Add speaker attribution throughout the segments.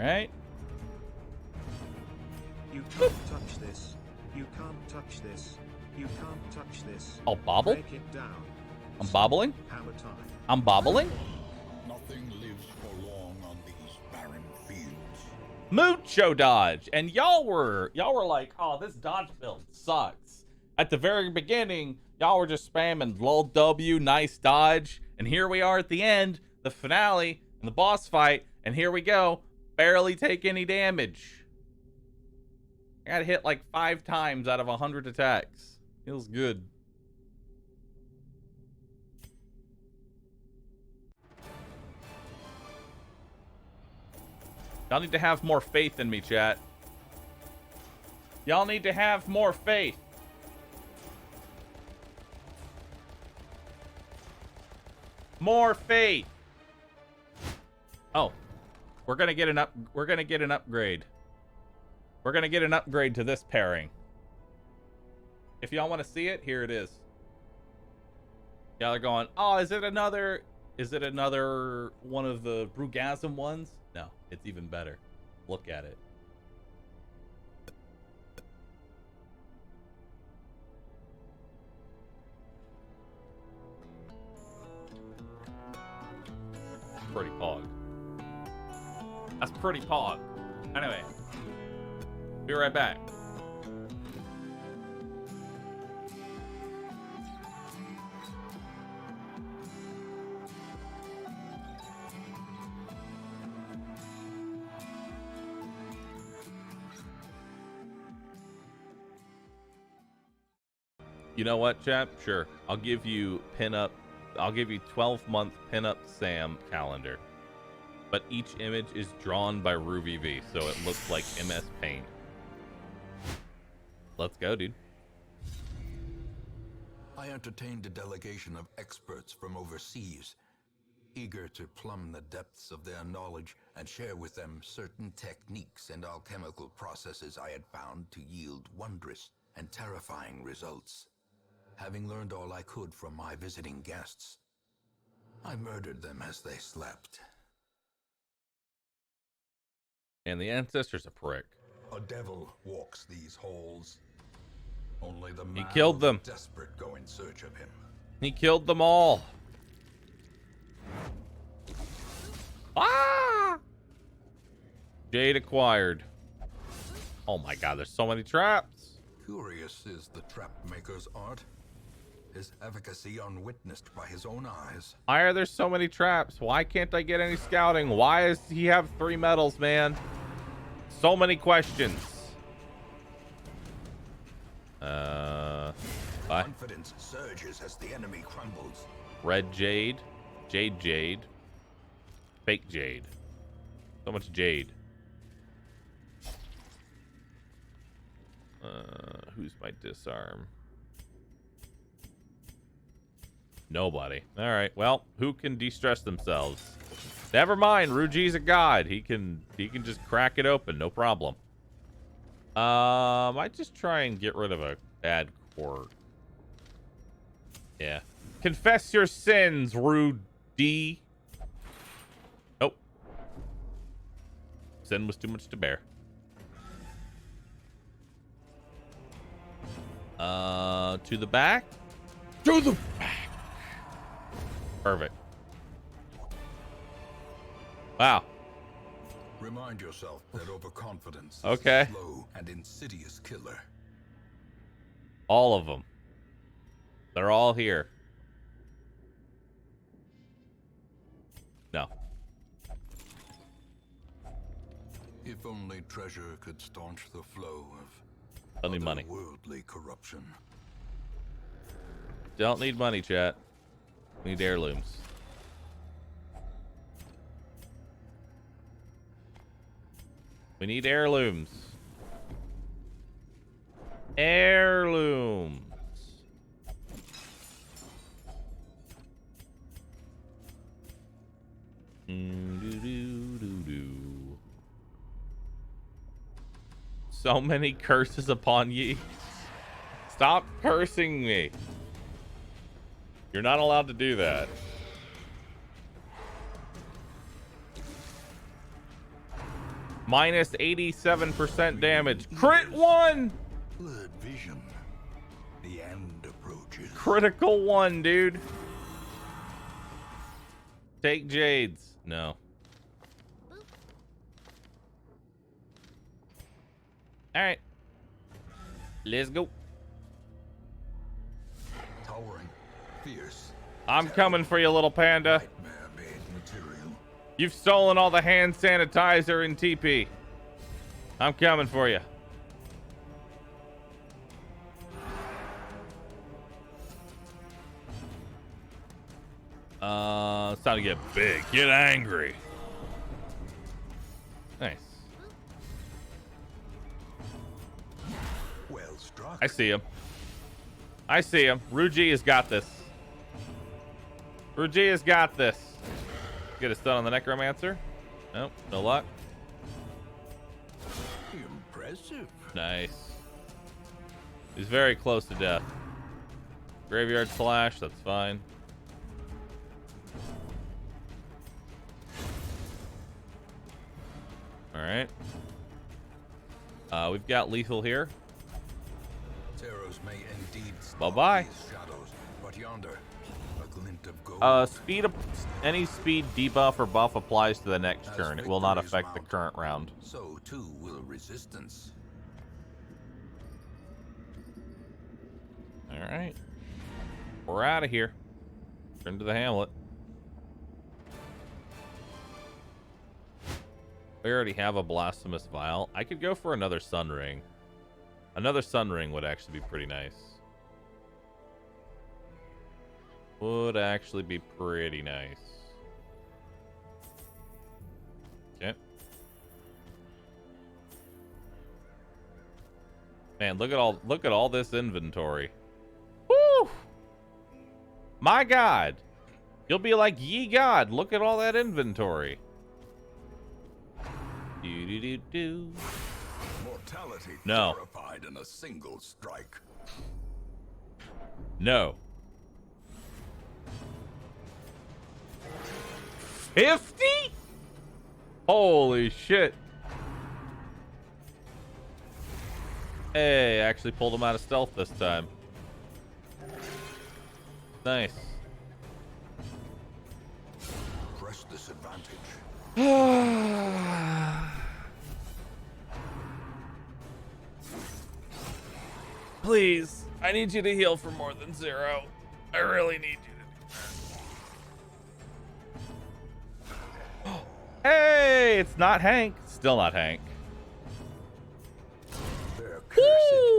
Speaker 1: right.
Speaker 2: You can't touch this. You can't touch this. You can't touch this.
Speaker 1: I'll bobble?
Speaker 2: Break it down.
Speaker 1: I'm bobbling?
Speaker 2: Hammer time.
Speaker 1: I'm bobbling?
Speaker 3: Nothing lives for long on these barren fields.
Speaker 1: Mucho dodge. And y'all were like, oh, this dodge build sucks. At the very beginning, y'all were just spamming lol W, nice dodge. And here we are at the end, the finale, and the boss fight. And here we go. Barely take any damage. I got hit like 5 times out of 100 attacks. Feels good. Y'all need to have more faith in me, chat. Y'all need to have more faith. More faith. Oh, we're gonna get an upgrade. We're gonna get an upgrade to this pairing. If y'all want to see it, here it is. Y'all are going, oh, is it another one of the Brugasm ones? No, it's even better. Look at it. Pretty pog. That's pretty pog. Anyway, be right back. You know what, chap? Sure. I'll give you 12-month pinup Sam calendar. But each image is drawn by RuVV, so it looks like MS Paint. Let's go, dude.
Speaker 3: I entertained a delegation of experts from overseas, eager to plumb the depths of their knowledge and share with them certain techniques and alchemical processes I had found to yield wondrous and terrifying results. Having learned all I could from my visiting guests, I murdered them as they slept.
Speaker 1: And the ancestor's a prick.
Speaker 3: A devil walks these halls. Only the
Speaker 1: He killed them.
Speaker 3: Desperate go in search of him.
Speaker 1: He killed them all. Ah! Jade acquired. Oh my god, there's so many traps.
Speaker 3: Curious is the trap maker's art. His efficacy unwitnessed by his own eyes.
Speaker 1: Why are there so many traps? Why can't I get any scouting? Why does he have 3 medals, man? So many questions. Bye.
Speaker 3: Confidence surges as the enemy crumbles.
Speaker 1: Red Jade. Jade. Fake Jade. So much Jade. Who's my disarm? Nobody. All right. Well, who can de-stress themselves? Never mind. Ruji's a god. He can just crack it open. No problem. I just try and get rid of a bad quirk. Yeah. Confess your sins, Rudy. Oh. Sin was too much to bear. To the back. To the back. Perfect. Wow.
Speaker 3: Remind yourself that overconfidence is
Speaker 1: Okay.
Speaker 3: a slow and insidious killer.
Speaker 1: All of them. They're all here. No.
Speaker 3: If only treasure could staunch the flow of
Speaker 1: Don't need money.
Speaker 3: worldly corruption.
Speaker 1: Don't need money, chat. We need heirlooms. We need heirlooms. Heirlooms. So many curses upon ye. Stop cursing me. You're not allowed to do that. Minus 87% damage. Crit 1!
Speaker 3: Blurred vision. The end approaches.
Speaker 1: Critical 1, dude. Take Jades. No. Alright. Let's go.
Speaker 3: Towering, fierce.
Speaker 1: I'm coming for you, little panda.
Speaker 3: Nightmare-made material.
Speaker 1: You've stolen all the hand sanitizer in TP. I'm coming for you. It's time to get big. Get angry. Nice.
Speaker 3: Well struck.
Speaker 1: I see him. I see him. Ruji has got this. Ruji has got this. Get a stun on the necromancer. Nope, no luck.
Speaker 3: Impressive.
Speaker 1: Nice. He's very close to death. Graveyard slash, that's fine. Alright. We've got lethal here.
Speaker 3: Terrors may indeed
Speaker 1: Bye-bye.
Speaker 3: these shadows, but yonder, a glint of gold.
Speaker 1: Any speed debuff or buff applies to the next
Speaker 3: As
Speaker 1: turn. It will not
Speaker 3: victories
Speaker 1: affect the
Speaker 3: mount,
Speaker 1: current round.
Speaker 3: So too will resistance.
Speaker 1: Alright. We're out of here. Turn to the hamlet. We already have a blasphemous vial. I could go for another sun ring. Another sun ring would actually be pretty nice. Would actually be pretty nice. Okay. Man, look at all this inventory. Woo! My God. You'll be like, ye God, look at all that inventory. Do.
Speaker 3: Mortality
Speaker 1: No.
Speaker 3: terrified in a single strike.
Speaker 1: No. 50? Holy shit. Hey, I actually pulled him out of stealth this time. Nice.
Speaker 3: Press disadvantage.
Speaker 1: Please, I need you to heal for more than 0. I really need you to do. Hey, it's not Hank. Still not Hank.
Speaker 3: Their cursed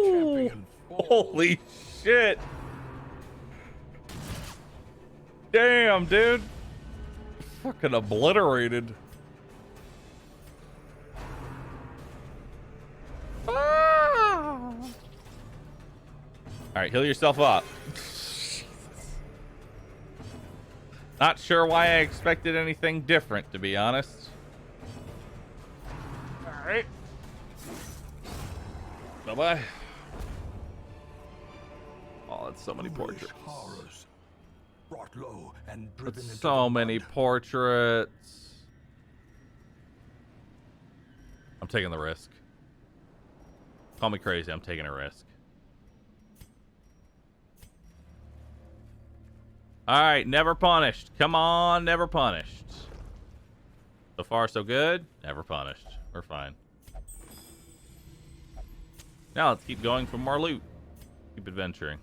Speaker 1: Woo!
Speaker 3: champion falls.
Speaker 1: Holy shit. Damn, dude. Fucking obliterated. Ah! All right, heal yourself up. Not sure why I expected anything different, to be honest. All right. Bye-bye. Oh, that's so many
Speaker 3: Foolish
Speaker 1: portraits.
Speaker 3: horrors, brought low and driven
Speaker 1: That's
Speaker 3: into
Speaker 1: so
Speaker 3: the
Speaker 1: many
Speaker 3: mud.
Speaker 1: portraits. I'm taking the risk. Call me crazy, I'm taking a risk. Alright, never punished. Come on, never punished. So far, so good. Never punished. We're fine. Now let's keep going for more loot. Keep adventuring.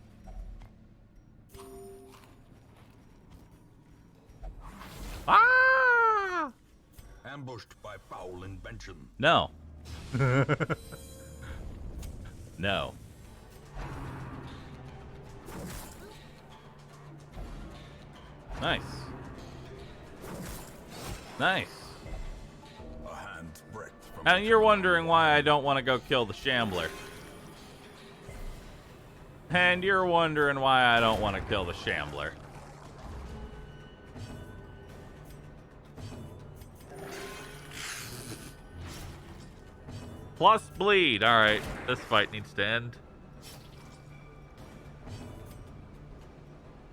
Speaker 1: Ah!
Speaker 3: Ambushed by foul invention.
Speaker 1: No. No. Nice. Nice.
Speaker 3: A hand's breadth from
Speaker 1: And you're wondering why I don't want to go kill the Shambler. And you're wondering why I don't want to kill the Shambler. Plus bleed. Alright, this fight needs to end.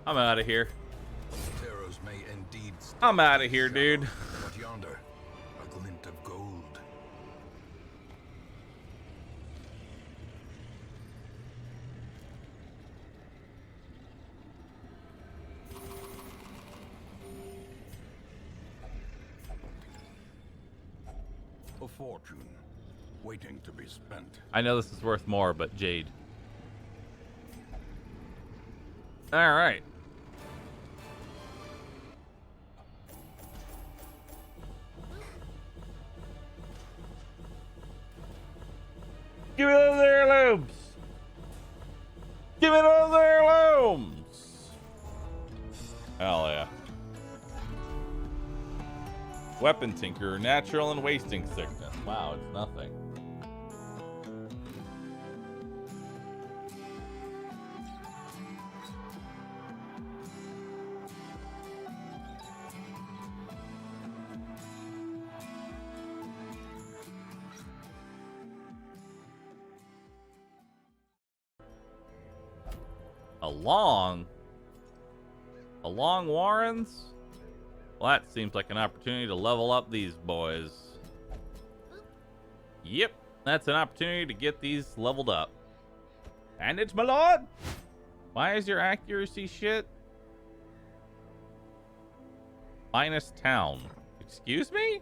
Speaker 1: I'm out of here.
Speaker 3: terrors may indeed
Speaker 1: I'm out of here, dude.
Speaker 3: but yonder, a glint of gold. A fortune, waiting to be spent.
Speaker 1: I know this is worth more, but Jade. All right. Give me those heirlooms! Give me those heirlooms! Hell yeah. Weapon tinker, natural and wasting sickness. Wow, it's nothing. Along Warrens? Well, that seems like an opportunity to level up these boys. Yep, that's an opportunity to get these leveled up. Bandage, my lord? Why is your accuracy shit? Minus town. Excuse me?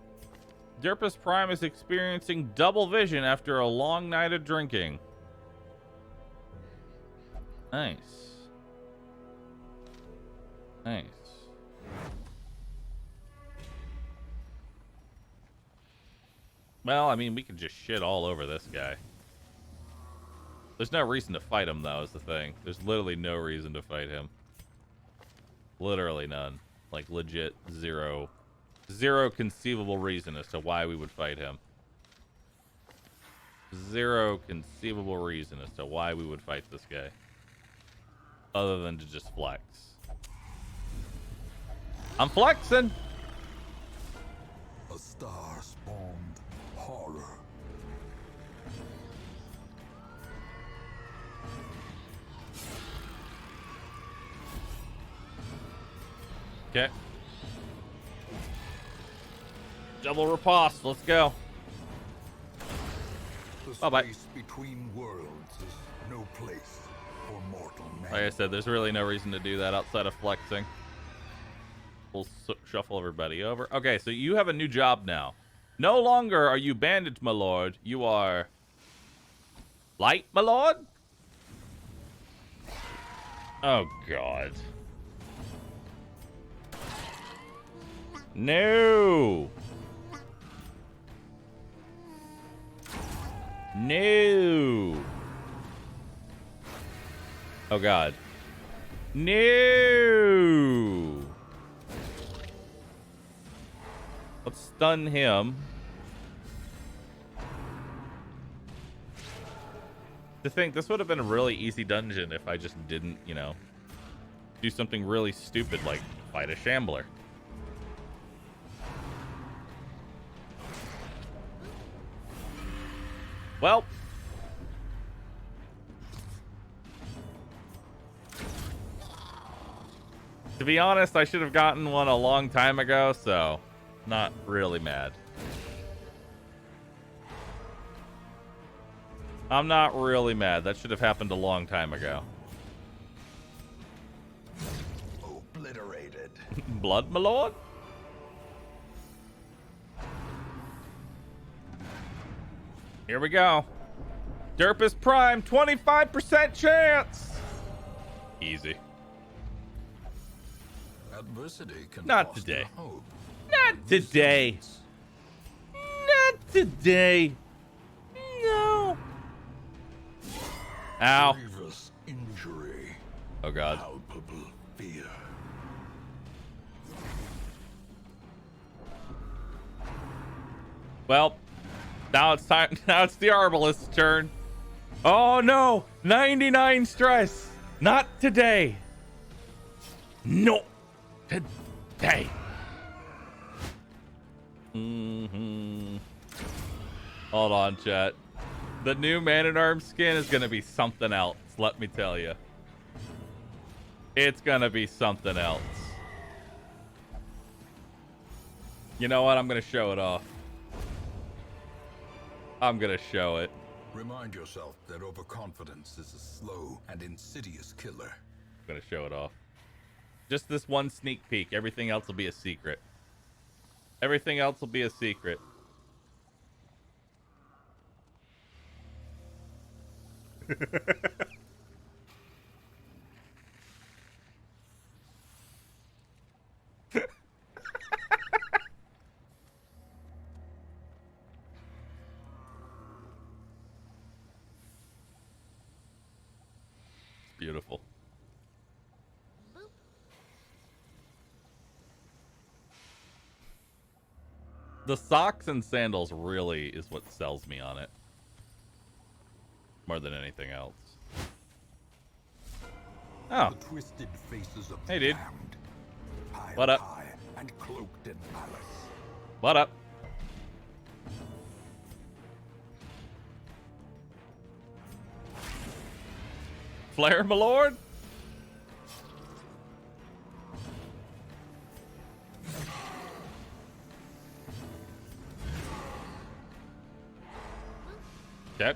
Speaker 1: Derpus Prime is experiencing double vision after a long night of drinking. Nice. Nice. Well, I mean, we can just shit all over this guy. There's no reason to fight him, though, is the thing. There's literally no reason to fight him. Literally none. Like, legit zero. Zero conceivable reason as to why we would fight him. Zero conceivable reason as to why we would fight this guy. Other than to just flex. I'm flexing!
Speaker 3: A star spawned horror.
Speaker 1: Okay. Double riposte, let's go.
Speaker 3: The
Speaker 1: Bye-bye.
Speaker 3: space between worlds is no place for mortal man.
Speaker 1: Like I said, there's really no reason to do that outside of flexing. We'll shuffle everybody over. Okay, so you have a new job now. No longer are you bandaged, my lord. You are... light, my lord? Oh, God. No! No! Oh, God. No! Let's stun him. To think, this would have been a really easy dungeon if I just didn't, you know, do something really stupid like fight a shambler. Well. To be honest, I should have gotten one a long time ago, so not really mad. I'm not really mad. That should have happened a long time ago.
Speaker 3: Obliterated.
Speaker 1: Blood, my lord? Here we go. Derpus Prime, 25% chance. Easy.
Speaker 3: Adversity can
Speaker 1: Not
Speaker 3: foster
Speaker 1: today.
Speaker 3: hope.
Speaker 1: Not today. Not today. No. Ow.
Speaker 3: Grievous injury.
Speaker 1: Oh, God.
Speaker 3: Palpable fear.
Speaker 1: Well, now it's time. Now it's the Arbalest's turn. Oh, no. 99 stress. Not today. No. Today. Hold on, chat. The new Man-at-Arms skin is going to be something else, let me tell you. It's going to be something else. You know what? I'm going to show it off. I'm going to show it.
Speaker 3: Remind yourself that overconfidence is a slow and insidious killer.
Speaker 1: I'm going to show it off. Just this one sneak peek. Everything else will be a secret. Everything else will be a secret. Beautiful. The socks and sandals really is what sells me on it. More than anything else. Oh.
Speaker 3: The twisted faces of
Speaker 1: Hey,
Speaker 3: the
Speaker 1: dude.
Speaker 3: damned, piled
Speaker 1: What up?
Speaker 3: high and cloaked in malice.
Speaker 1: What up? Flare, my lord? Okay.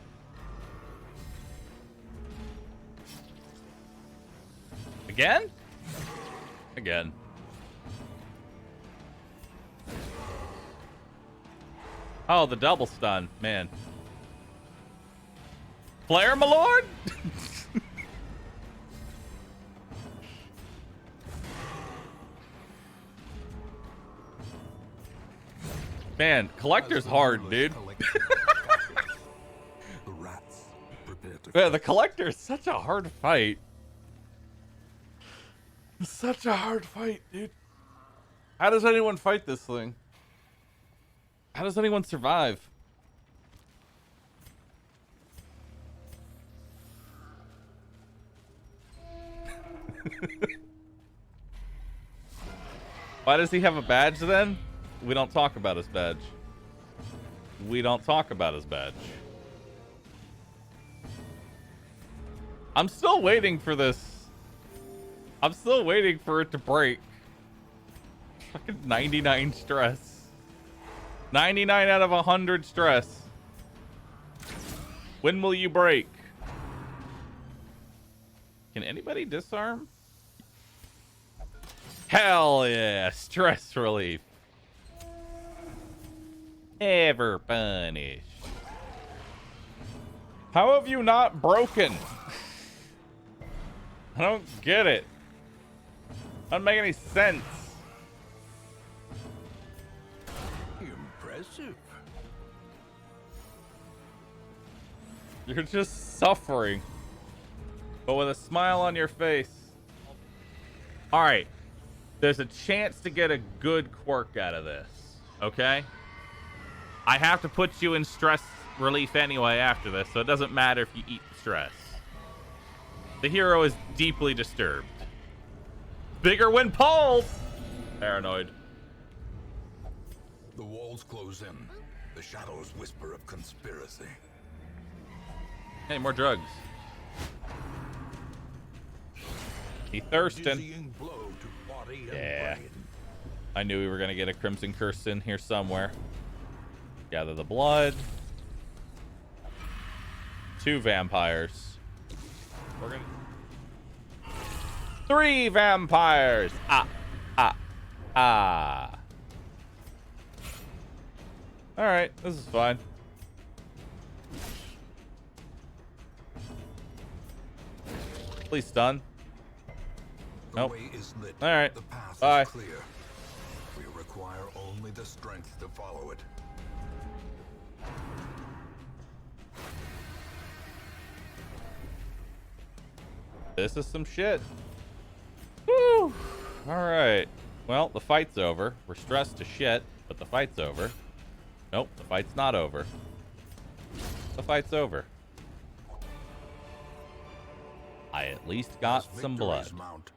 Speaker 1: Again? Again. Oh, the double stun, man. Flare, my lord? Man, collector's hard, dude.
Speaker 3: The rats prepare to
Speaker 1: Yeah, the collector is such a hard fight. Such a hard fight, dude. How does anyone fight this thing? How does anyone survive? Why does he have a badge then? We don't talk about his badge. We don't talk about his badge. I'm still waiting for this. I'm still waiting for it to break. Fucking 99 stress. 99 out of 100 stress. When will you break? Can anybody disarm? Hell yeah, stress relief. Ever punished. How have you not broken? I don't get it. Doesn't make any sense.
Speaker 3: impressive.
Speaker 1: You're just suffering, but with a smile on your face. All right. There's a chance to get a good quirk out of this, okay? I have to put you in stress relief anyway after this, so it doesn't matter if you eat the stress. The hero is deeply disturbed. Bigger when pulled! Paranoid.
Speaker 3: The walls close in. The shadows whisper of conspiracy.
Speaker 1: Hey, more drugs. He thirsting.
Speaker 3: Dizzying blow to body and
Speaker 1: Yeah.
Speaker 3: brain.
Speaker 1: I knew we were gonna get a Crimson Curse in here somewhere. Gather the blood. 2 vampires. We're gonna... 3 vampires! Alright, this is fine. Please stun.
Speaker 3: The
Speaker 1: Nope.
Speaker 3: way is lit.
Speaker 1: All right.
Speaker 3: The path
Speaker 1: Bye.
Speaker 3: is clear. We require only the strength to follow it.
Speaker 1: This is some shit. Woo! Alright. Well, the fight's over. We're stressed to shit, but the fight's over. Nope, the fight's not over. The fight's over. I at least got
Speaker 3: As
Speaker 1: some
Speaker 3: victories
Speaker 1: blood.
Speaker 3: mount,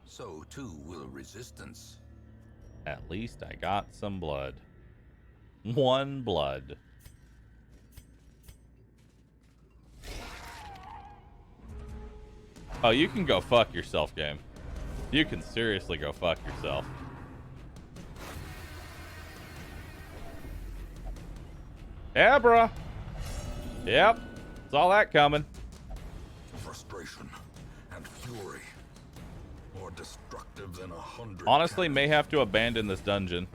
Speaker 3: so too will resistance.
Speaker 1: At least I got some blood. 1 blood. Oh, you can go fuck yourself, game. You can seriously go fuck yourself. Yeah, bruh. Yep. Saw that coming.
Speaker 3: Frustration and fury. More destructive than 100.
Speaker 1: Honestly, may
Speaker 3: cannons.
Speaker 1: have to abandon this dungeon.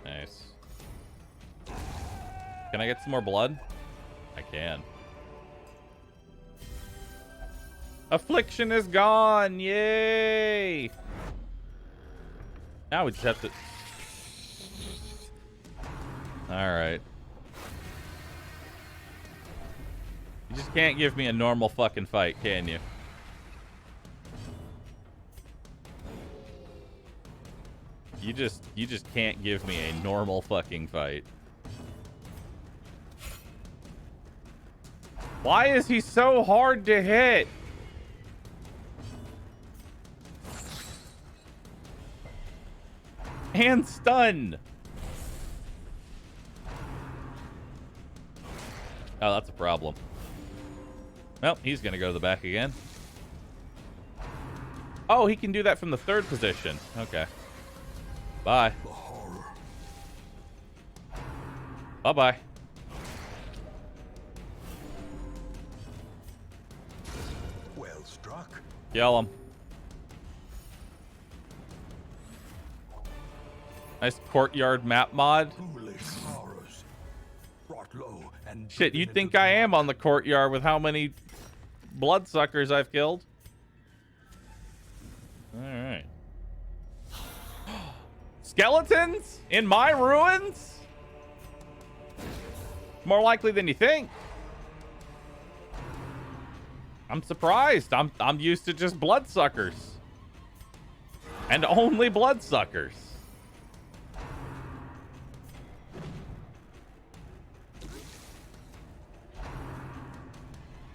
Speaker 1: Nice. Can I get some more blood? I can. Affliction is gone. Yay. Now we just have to... Alright. You just can't give me a normal fucking fight, can you? You just can't give me a normal fucking fight. Why is he so hard to hit? And stun. Oh, that's a problem. Well, he's gonna go to the back again. Oh, he can do that from the third position. Okay. Bye. Bye-bye.
Speaker 3: Well struck.
Speaker 1: Kill him. Nice courtyard map mod. Shit, you'd think I am on the courtyard with how many bloodsuckers I've killed. Alright. Skeletons? In my ruins? More likely than you think. I'm surprised. I'm used to just bloodsuckers. And only bloodsuckers.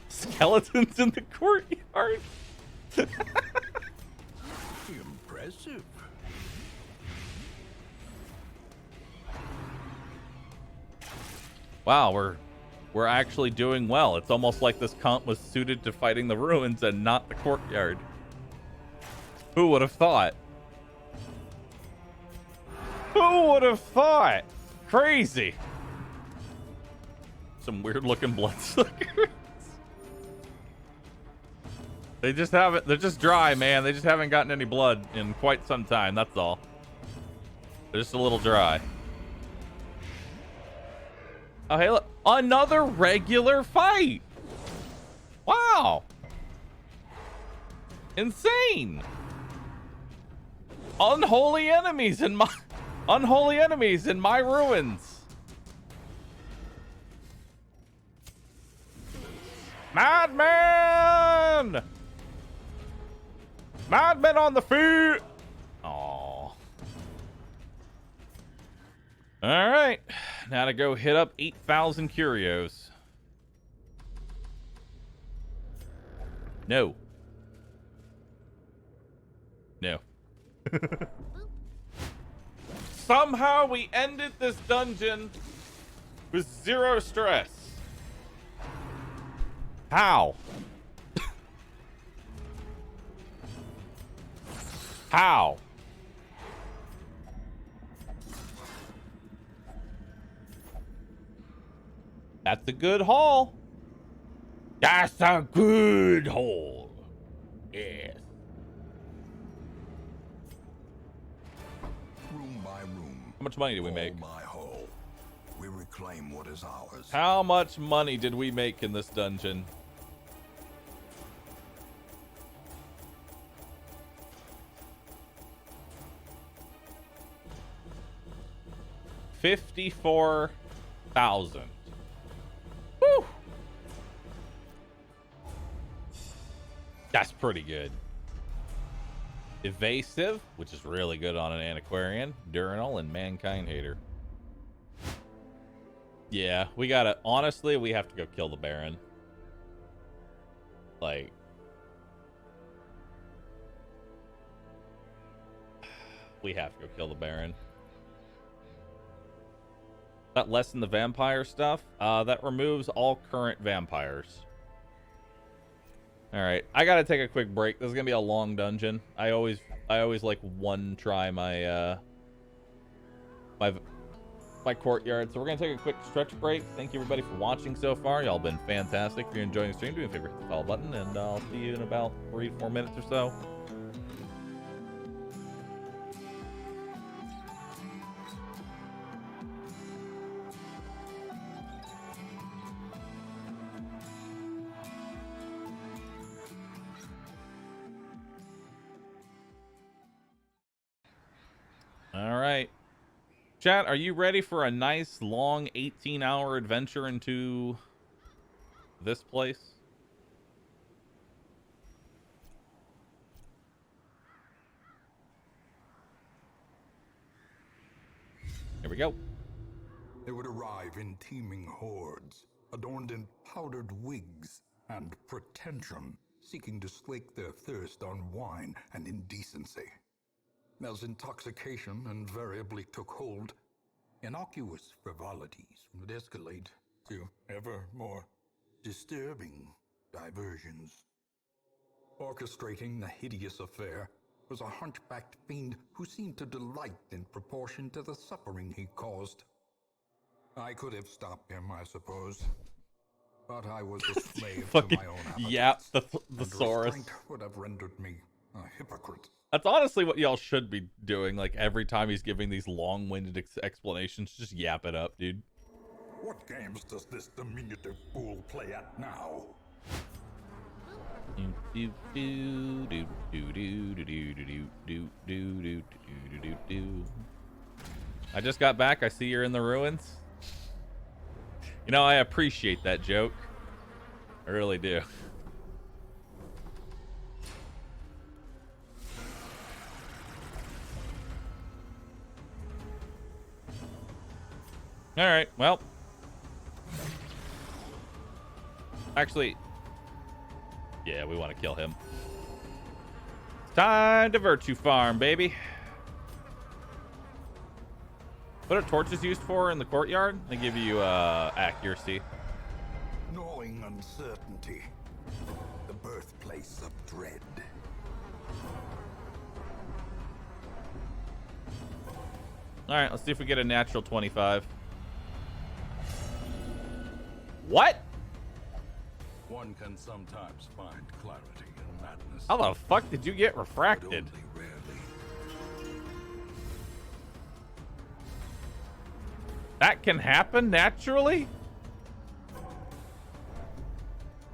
Speaker 1: Skeletons in the courtyard.
Speaker 3: Impressive.
Speaker 1: Wow, we're actually doing well. It's almost like this comp was suited to fighting the ruins and not the courtyard. Who would have thought? Who would have thought? Crazy. Some weird looking bloodsuckers. They just haven't, they're just dry, man. They just haven't gotten any blood in quite some time, that's all. They're just a little dry. Oh, hey, look. Another regular fight. Wow. Insane. Unholy enemies in my ruins. Madman! Madman on the feet! Aww. All right. Now to go hit up 8,000 curios. No. No. Somehow we ended this dungeon with 0 stress. How? How? That's a good haul. That's a good haul. Yes.
Speaker 3: Room by room.
Speaker 1: How much money did we make?
Speaker 3: Hole by hole. We reclaim what is ours.
Speaker 1: How much money did we make in this dungeon? $54,000. Woo! That's pretty good. Evasive, which is really good on an antiquarian, Durinal, and Mankind Hater. Yeah, we gotta, honestly, we have to go kill the Baron. Like, we have to go kill the Baron. That lessen the vampire stuff? That removes all current vampires. All right, I gotta take a quick break. This is gonna be a long dungeon. I always like one try my my courtyard. So we're gonna take a quick stretch break. Thank you everybody for watching so far. Y'all been fantastic. If you're enjoying the stream, do me a favor, hit the follow button, and I'll see you in about 3 to 4 minutes or so. Chat, are you ready for a nice long 18-hour adventure into this place? Here we go.
Speaker 3: They would arrive in teeming hordes, adorned in powdered wigs and pretension, seeking to slake their thirst on wine and indecency. As intoxication invariably took hold, innocuous frivolities would escalate to ever more disturbing diversions. Orchestrating the hideous affair was a hunchbacked fiend who seemed to delight in proportion to the suffering he caused. I could have stopped him, I suppose, but I was a slave to my own appetites.
Speaker 1: Yap, the
Speaker 3: and
Speaker 1: thesaurus.
Speaker 3: restraint would have rendered me a hypocrite.
Speaker 1: That's honestly what y'all should be doing. Like, every time he's giving these long-winded explanations, just yap it up, dude.
Speaker 3: What games does this diminutive fool play at now?
Speaker 1: I just got back. I see you're in the ruins. You know, I appreciate that joke. I really do. All right, well. Actually, yeah, we want to kill him. It's time to virtue farm, baby. What are torches used for in the courtyard? They give you accuracy.
Speaker 3: Gnawing uncertainty, the birthplace of dread.
Speaker 1: All right, let's see if we get a natural 25. What?
Speaker 3: One can sometimes find clarity in madness.
Speaker 1: How the fuck did you get refracted?
Speaker 3: But only rarely.
Speaker 1: That can happen naturally?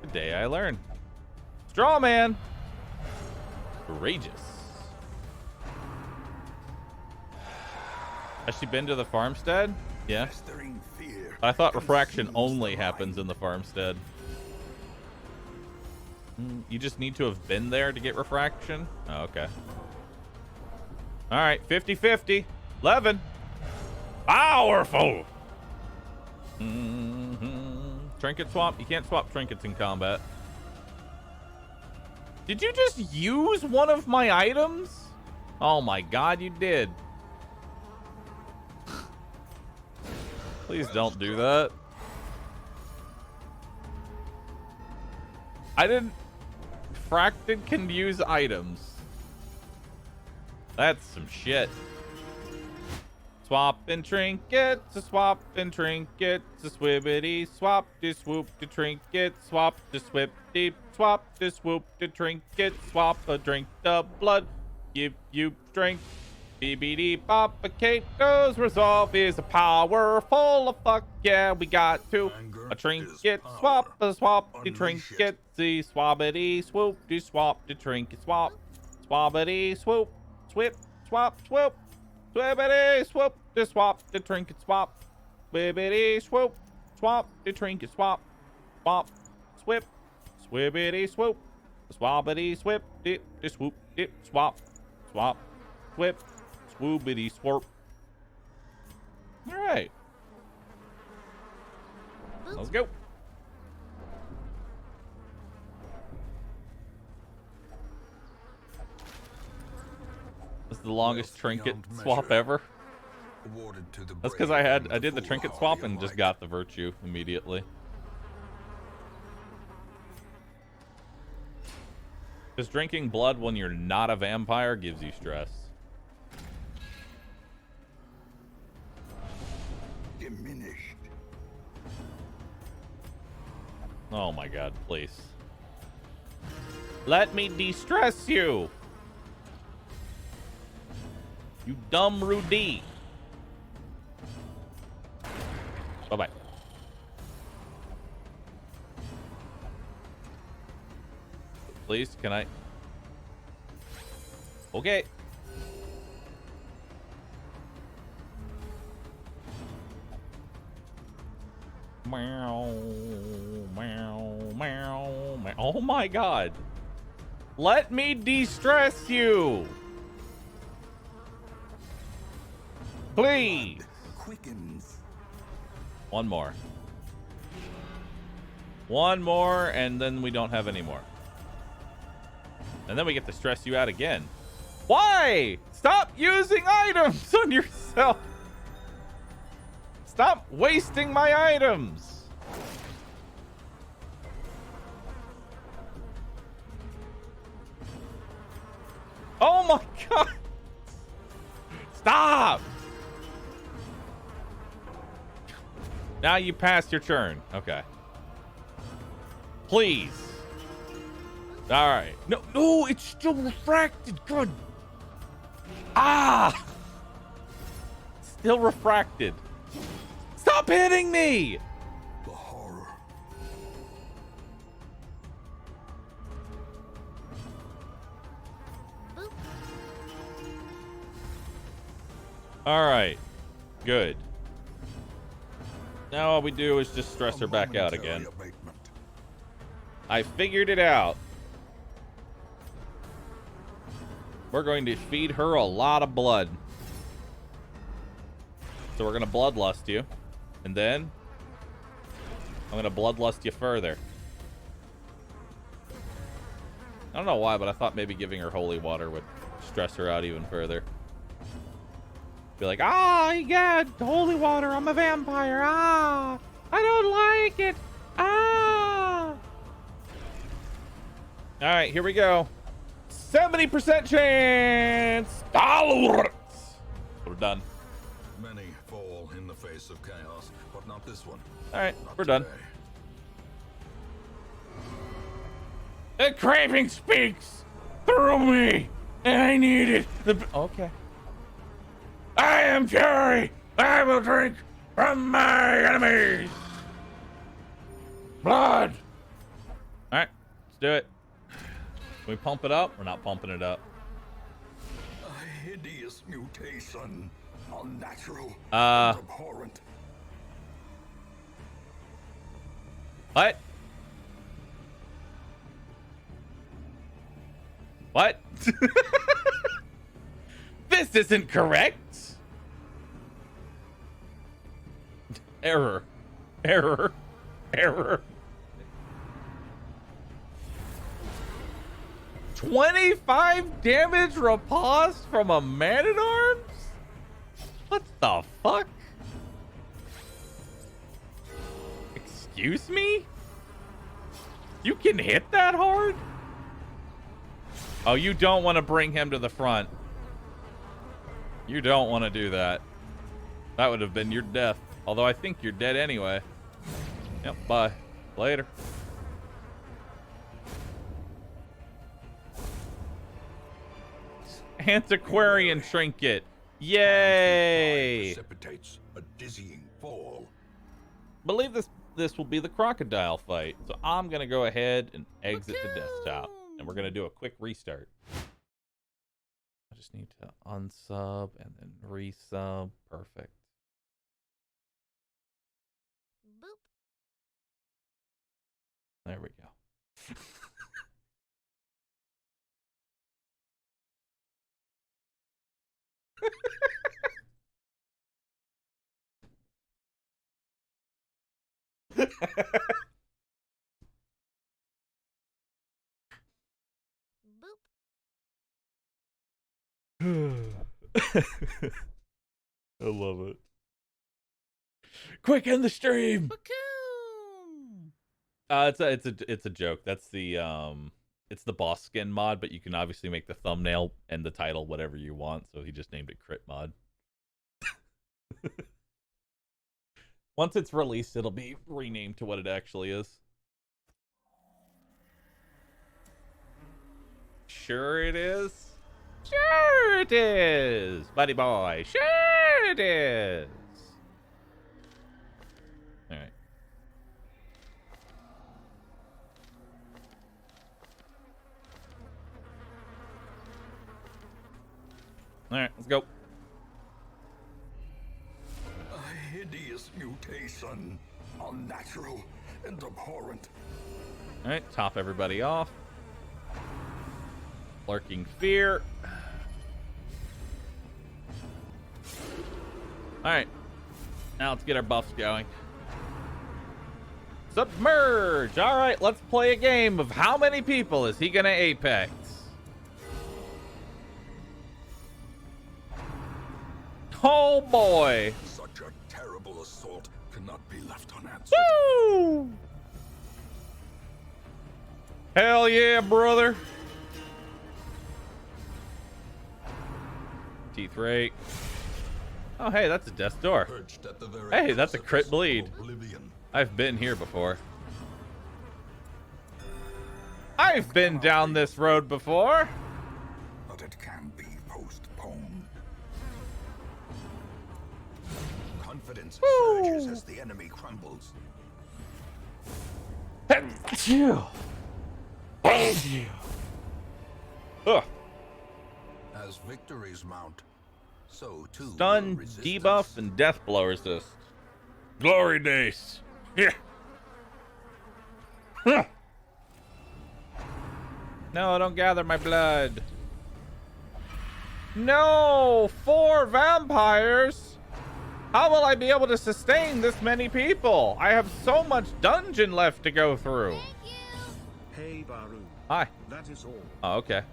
Speaker 1: Today I learned. Straw man. Courageous. Has she been to the farmstead? Yeah.
Speaker 3: Festering fear
Speaker 1: I thought refraction
Speaker 3: consumes
Speaker 1: only
Speaker 3: the
Speaker 1: happens
Speaker 3: mind.
Speaker 1: in the farmstead. You just need to have been there to get refraction? Oh, okay. All right, 50-50. 11. Powerful. Trinket swap? You can't swap trinkets in combat. Did you just use one of my items? Oh my god, you did. Please don't do that. I didn't... Fracted can use items. That's some shit. Swap and trinkets, a swap and trinkets, a swibbity swap, to swoop to trinket, swap to swip deep, swap to swoop to trinket, swap a drink the blood, give you drink. BBD Kato's resolve is a powerful of fuck yeah, we got to a trinket swap, a swap to trinket, the swabbity swoop to swap to trinket swap, swabbity swoop, swip, swap, swoop, swibbity swoop to swap to trinket swap, swibbity swoop, swap to trinket swap, swap, swip, swibbity swoop, swabbity swip, dip, to swoop, dip, swap, swap, swip. Swoobity swarp. All right. Let's go. This is the longest trinket swap ever. That's because I did the trinket swap and just got the virtue immediately. Just drinking blood when you're not a vampire gives you stress.
Speaker 3: Diminished.
Speaker 1: Oh my god, please. Let me de-stress you. You dumb Rudy. Bye-bye. Please, can I? Okay. Meow, meow, meow, meow. Oh my god. Let me de-stress you. Please.
Speaker 3: Quickens.
Speaker 1: One more. One more, and then we don't have any more. And then we get to stress you out again. Why? Stop using items on yourself. Stop wasting my items. Oh my god. Stop. Now you passed your turn. Okay. Please. All right. No, no, it's still refracted. Good. Ah. Still refracted. Stop hitting me.
Speaker 3: The horror.
Speaker 1: All right. Good. Now all we do is just stress her back out again.
Speaker 3: Abatement.
Speaker 1: I figured it out. We're going to feed her a lot of blood. So we're going to bloodlust you. And then I'm going to bloodlust you further. I don't know why, but I thought maybe giving her holy water would stress her out even further. Be like, ah, yeah, holy water, I'm a vampire. Ah, I don't like it. Ah. All right, here we go. 70% chance. Dollars. We're done.
Speaker 3: Many fall in the face of chaos, but not this one.
Speaker 1: All right,
Speaker 3: Not
Speaker 1: we're done.
Speaker 3: today.
Speaker 1: The craving speaks through me, and I need it. Okay. I am fury. I will drink from my enemies. Blood. All right, let's do it. Can we pump it up? We're not pumping it up.
Speaker 3: A hideous mutation. Unnatural.
Speaker 1: Uh.
Speaker 3: And abhorrent.
Speaker 1: What? What? This isn't correct. Error. Error. Error. 25 damage riposte from a man-at-arms? What the fuck? Excuse me? You can hit that hard? Oh, you don't want to bring him to the front. You don't want to do that. That would have been your death. Although I think you're dead anyway. Yep, bye. Later. Antiquarian trinket. Yay!
Speaker 3: Precipitates a dizzying fall.
Speaker 1: Believe this will be the crocodile fight. So I'm gonna go ahead and exit the desktop. And we're gonna do a quick restart. I just need to unsub and then resub. Perfect.
Speaker 4: Boop.
Speaker 1: There we go. I love it. Quick, end the stream. It's a joke. That's the it's the boss skin mod, but you can obviously make the thumbnail and the title whatever you want. So he just named it Crit Mod. Once it's released, it'll be renamed to what it actually is. Sure it is. Sure it is, buddy boy. Sure it is. All right. All right, let's go.
Speaker 3: A hideous mutation. unnatural and abhorrent.
Speaker 1: All right, top everybody off. Lurking fear. All right, now let's get our buffs going. Submerge. All right, let's play a game of how many people is he gonna apex? Oh boy.
Speaker 3: Such a terrible assault cannot be left unanswered.
Speaker 1: Woo! Hell yeah, brother. Pt.3. Oh, hey, that's a death door.
Speaker 3: Perched at the very
Speaker 1: Hey, that's a crit
Speaker 3: precipice of
Speaker 1: bleed.
Speaker 3: oblivion.
Speaker 1: I've been here before. I've been down this road before.
Speaker 3: But it can be postponed. Confidence surges as the enemy crumbles.
Speaker 1: Ugh.
Speaker 3: As victories mount, so too will
Speaker 1: Stun,
Speaker 3: resistance.
Speaker 1: debuff, and death blow resist. Glory days. Yeah. Huh. No, don't gather my blood. No, 4 vampires. How will I be able to sustain this many people? I have so much dungeon left to go through.
Speaker 2: Hey Bahroo.
Speaker 1: Hi.
Speaker 2: That is all.
Speaker 1: Oh, okay.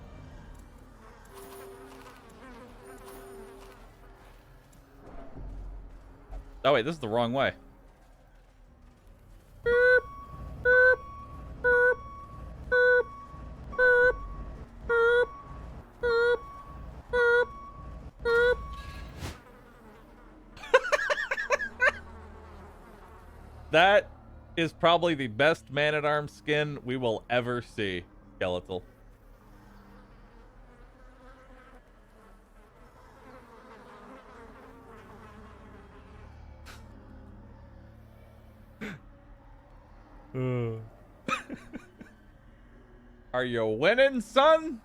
Speaker 1: Oh wait, this is the wrong way. That is probably the best Man-at-Arms skin we will ever see, Skeletal. Are you winning, son?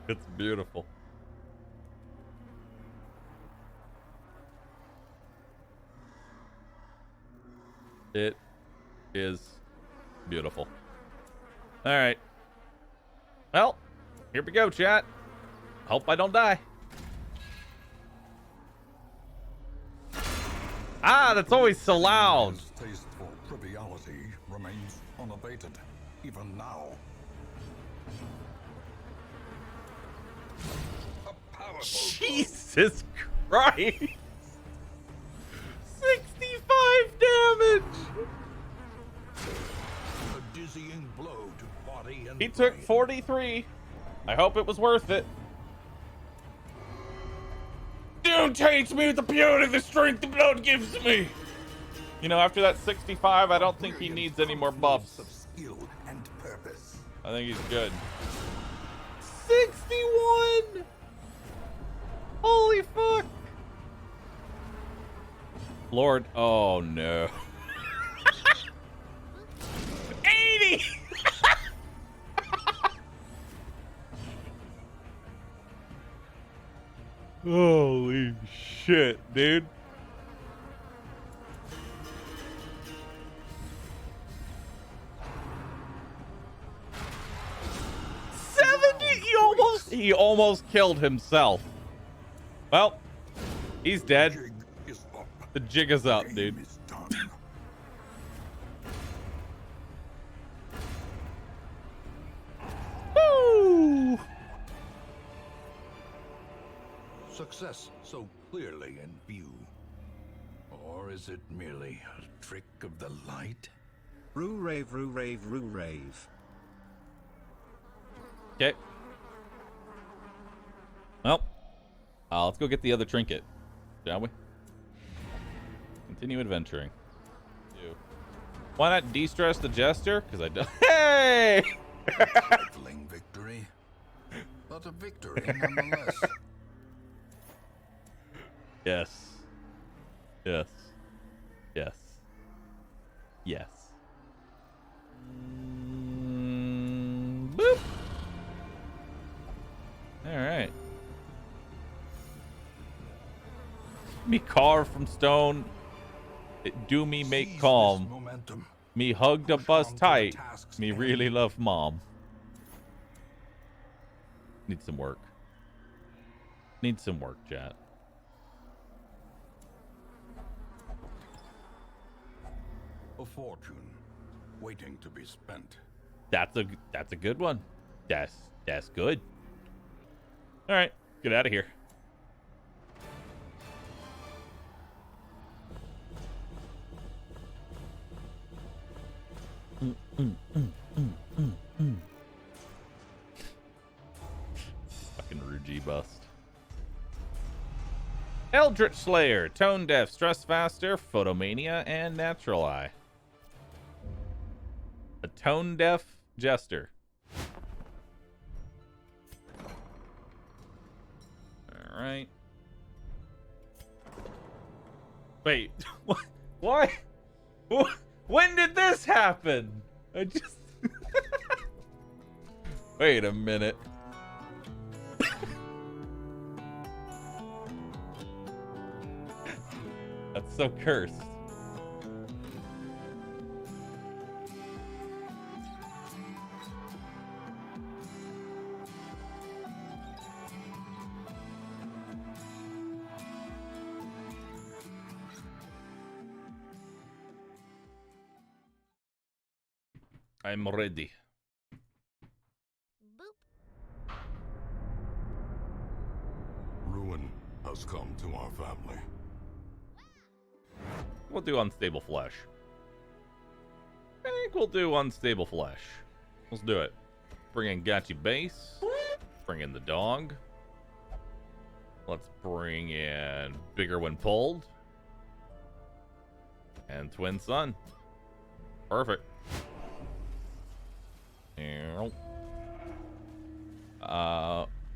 Speaker 1: It's beautiful. It is beautiful. All right. Well, here we go, chat. Hope I don't die. Ah, that's always so loud.
Speaker 3: His taste for triviality remains unabated, even now. A powerful
Speaker 1: Jesus Christ. 65 damage.
Speaker 3: a dizzying blow to body and
Speaker 1: He took
Speaker 3: brain.
Speaker 1: 43. I hope it was worth it. Don't taint me with the beauty the strength the blood gives me. You know, after that 65, I don't think he needs any more buffs.
Speaker 3: Of skill and purpose.
Speaker 1: I think he's good. 61! Holy fuck! Lord, oh no. 80! Holy shit, dude. He almost killed himself. Well, he's dead.
Speaker 3: Jig is up.
Speaker 1: The jig is up,
Speaker 3: Game
Speaker 1: dude.
Speaker 3: is done.
Speaker 1: Woo!
Speaker 3: Success so clearly in view. Or is it merely a trick of the light?
Speaker 2: Roo rave, roo rave, roo rave.
Speaker 1: Okay. Well, let's go get the other trinket, shall we? Continue adventuring. Why not de-stress the jester? Because I don't. Hey!
Speaker 3: Trifling victory, but a victory nonetheless.
Speaker 1: Yes. Yes. Yes. Yes. Boop. All right. Me carved from stone. It do me make
Speaker 3: Seize
Speaker 1: calm.
Speaker 3: this momentum.
Speaker 1: Me hugged a
Speaker 3: Push
Speaker 1: bus
Speaker 3: on to the
Speaker 1: tight.
Speaker 3: tasks
Speaker 1: Me
Speaker 3: ahead.
Speaker 1: really love mom. Need some work. Need some work, chat.
Speaker 3: A fortune waiting to be spent.
Speaker 1: That's a good one. That's good. All right, get out of here. Fucking Rugy bust. Eldritch Slayer, Tone Deaf, Stress Faster, Photomania, and Natural Eye. A Tone Deaf Jester. Alright. Wait, what? Why? When did this happen? I just... Wait a minute. That's so cursed. I'm ready.
Speaker 3: Ruin has come to our family.
Speaker 1: We'll do Unstable Flesh. I think we'll do Unstable Flesh. Let's do it. Bring in Gachi Base. Bring in the dog. Let's bring in Bigger When Pulled. And Twin Sun. Perfect.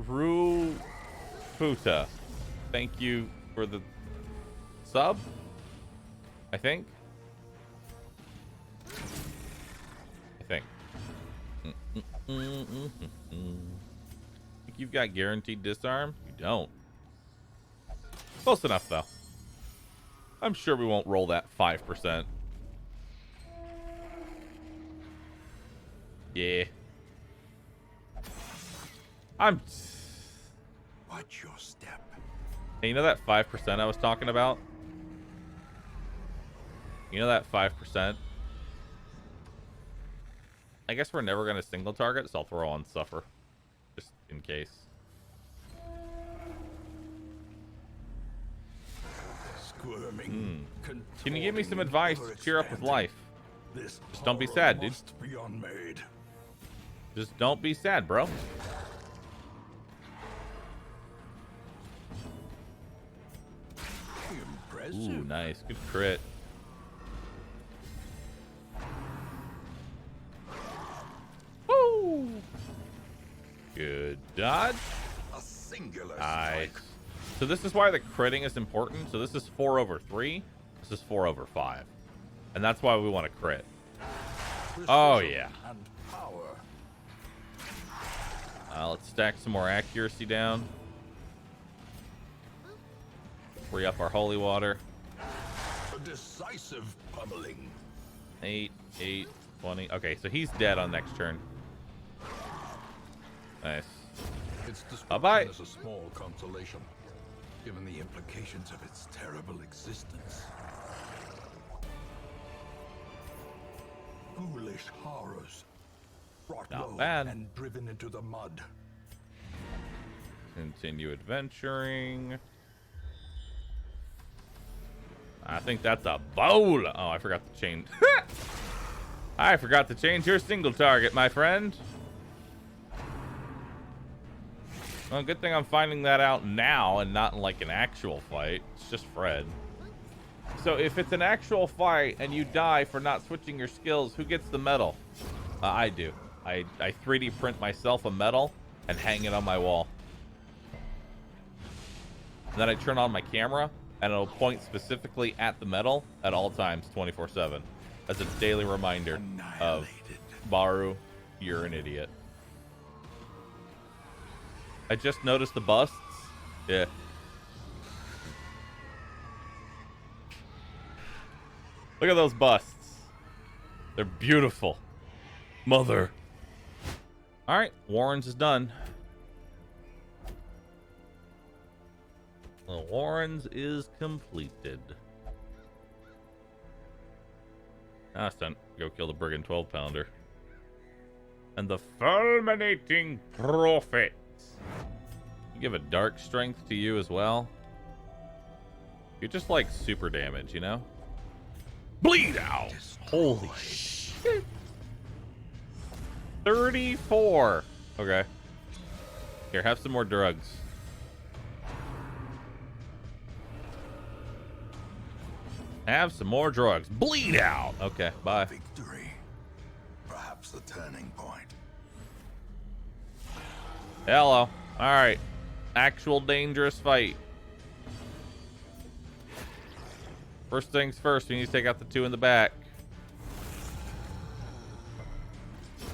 Speaker 1: Rue Futa. Thank you for the sub. I think. Think you've got guaranteed disarm? You don't. Close enough, though. I'm sure we won't roll that 5%. Yeah. Watch
Speaker 3: your step.
Speaker 1: Hey, you know that 5% I was talking about? You know that 5%? I guess we're never going to single target, so I'll throw on Suffer. Just in case.
Speaker 3: Squirming.
Speaker 1: Can you give me some advice to cheer up with life? Just don't be sad, dude.
Speaker 3: Be unmade.
Speaker 1: Just don't be sad, bro.
Speaker 3: Impressive.
Speaker 1: Ooh, nice. Good crit. Woo! Good dodge.
Speaker 3: A singular
Speaker 1: Nice.
Speaker 3: strike.
Speaker 1: So this is why the critting is important. So this is 4/3. This is 4/5. And that's why we want to crit. Oh, yeah.
Speaker 3: And power.
Speaker 1: Let's stack some more accuracy down. Free up our holy water.
Speaker 3: A decisive pummeling.
Speaker 1: 8, 8, 20. Okay, so he's dead on next turn. Nice.
Speaker 3: Its
Speaker 1: Bye-bye.
Speaker 3: destruction is a small consolation, given the implications of its terrible existence. Foolish horrors, brought
Speaker 1: Not
Speaker 3: low
Speaker 1: bad.
Speaker 3: and driven into the mud.
Speaker 1: Continue adventuring. I think that's a bowl. Oh, I forgot to change. I forgot to change your single target, my friend. Well, good thing I'm finding that out now and not in like an actual fight. It's just Fred. So if it's an actual fight and you die for not switching your skills, who gets the medal? I do. I 3D print myself a medal and hang it on my wall. And then I turn on my camera and it'll point specifically at the medal at all times, 24/7. as a daily reminder of Bahroo, you're an idiot. I just noticed the busts. Yeah. Look at those busts. They're beautiful. Mother. All right, Warren's is done. The Warren's is completed. Now it's time to go kill the brigand 12-pounder. And the fulminating prophet. You give a dark strength to you as well. You're just like super damage, you know? Bleed out! Holy shit. 34. Okay. Here, have some more drugs. Have some more drugs. Bleed out! Okay, bye.
Speaker 3: Victory. Perhaps the turning point.
Speaker 1: Hello. Alright. Actual dangerous fight. First things first, we need to take out the two in the back.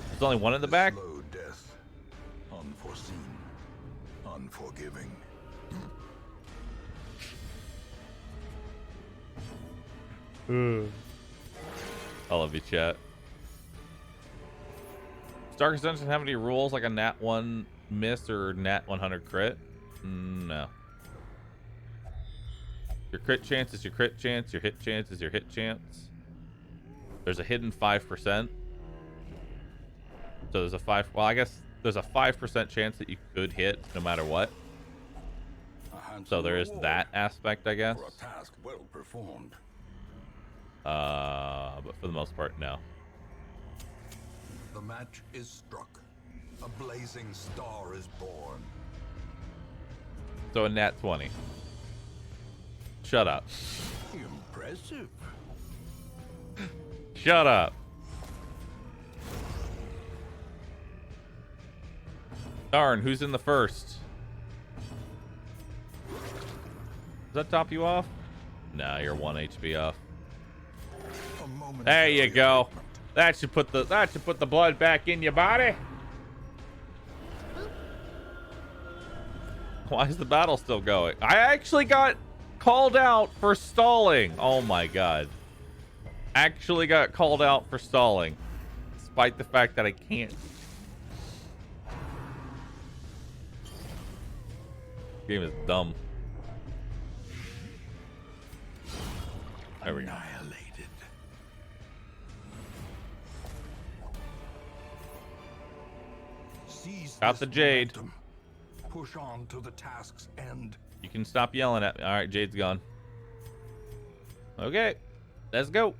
Speaker 1: There's only one in the back?
Speaker 3: Slow death. Unforeseen. Unforgiving.
Speaker 1: I love you, chat. Dark Ascension have any rules like a nat 1 miss or nat 100 crit? No. Your crit chance is your crit chance. Your hit chance is your hit chance. There's a hidden 5%. So there's a 5... Well, I guess there's a 5% chance that you could hit no matter what. So there is that aspect, I guess.
Speaker 3: For a task well performed.
Speaker 1: But for the most part, no.
Speaker 3: The match is struck. A blazing star is born.
Speaker 1: So a nat 20. Shut up.
Speaker 3: Impressive.
Speaker 1: Shut up. Darn, who's in the first? Does that top you off? Nah, you're 1 HP off. There you go. That should put the blood back in your body. Why is the battle still going? I actually got called out for stalling. Oh my god. Actually got called out for stalling. Despite the fact that I can't. Game is dumb. There we go. Got the Jade.
Speaker 3: Push on to the task's end.
Speaker 1: You can stop yelling at me. All right, Jade's gone. Okay, let's go.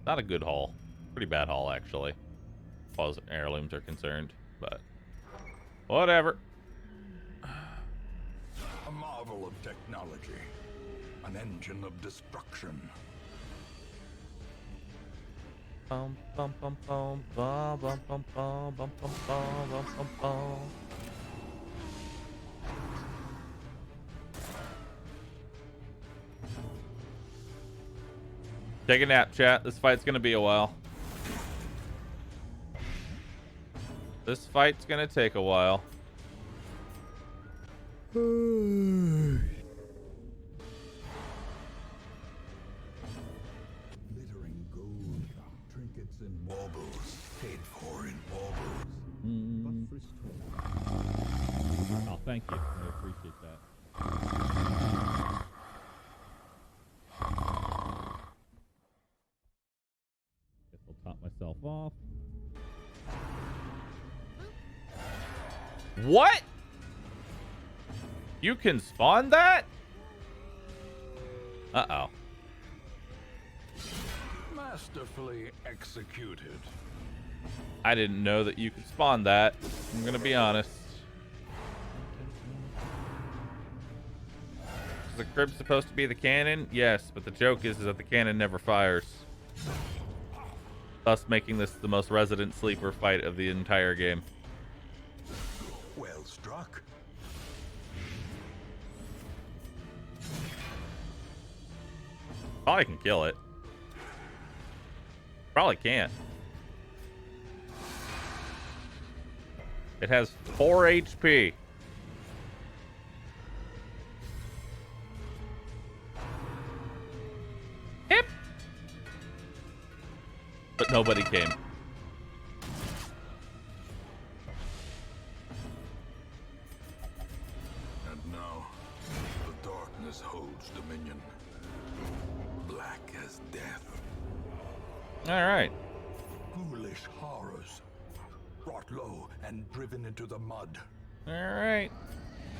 Speaker 1: Not a good haul. Pretty bad haul, actually. As far as heirlooms are concerned, but whatever.
Speaker 3: A marvel of technology. An engine of destruction.
Speaker 1: Bum bum bum bum bum bum bum bum bum bum bum bum bum. Take a nap, chat. This fight's gonna be a while. This fight's gonna take a while.
Speaker 3: Glittering gold, trinkets and baubles, paid for in baubles.
Speaker 1: Oh, thank you. I appreciate that. Guess I'll top myself off. What? You can spawn that? Uh-oh.
Speaker 3: Masterfully executed.
Speaker 1: I didn't know that you could spawn that. I'm gonna be honest. Is the crib supposed to be the cannon? Yes, but the joke is that the cannon never fires. Thus making this the most resident sleeper fight of the entire game.
Speaker 3: Well struck.
Speaker 1: Probably can kill it. Probably can't. It has 4 HP. Hip. But nobody came.
Speaker 3: And now, the darkness holds dominion. Black as death.
Speaker 1: All right.
Speaker 3: Ghoulish horrors. Brought low and driven into the mud.
Speaker 1: All right.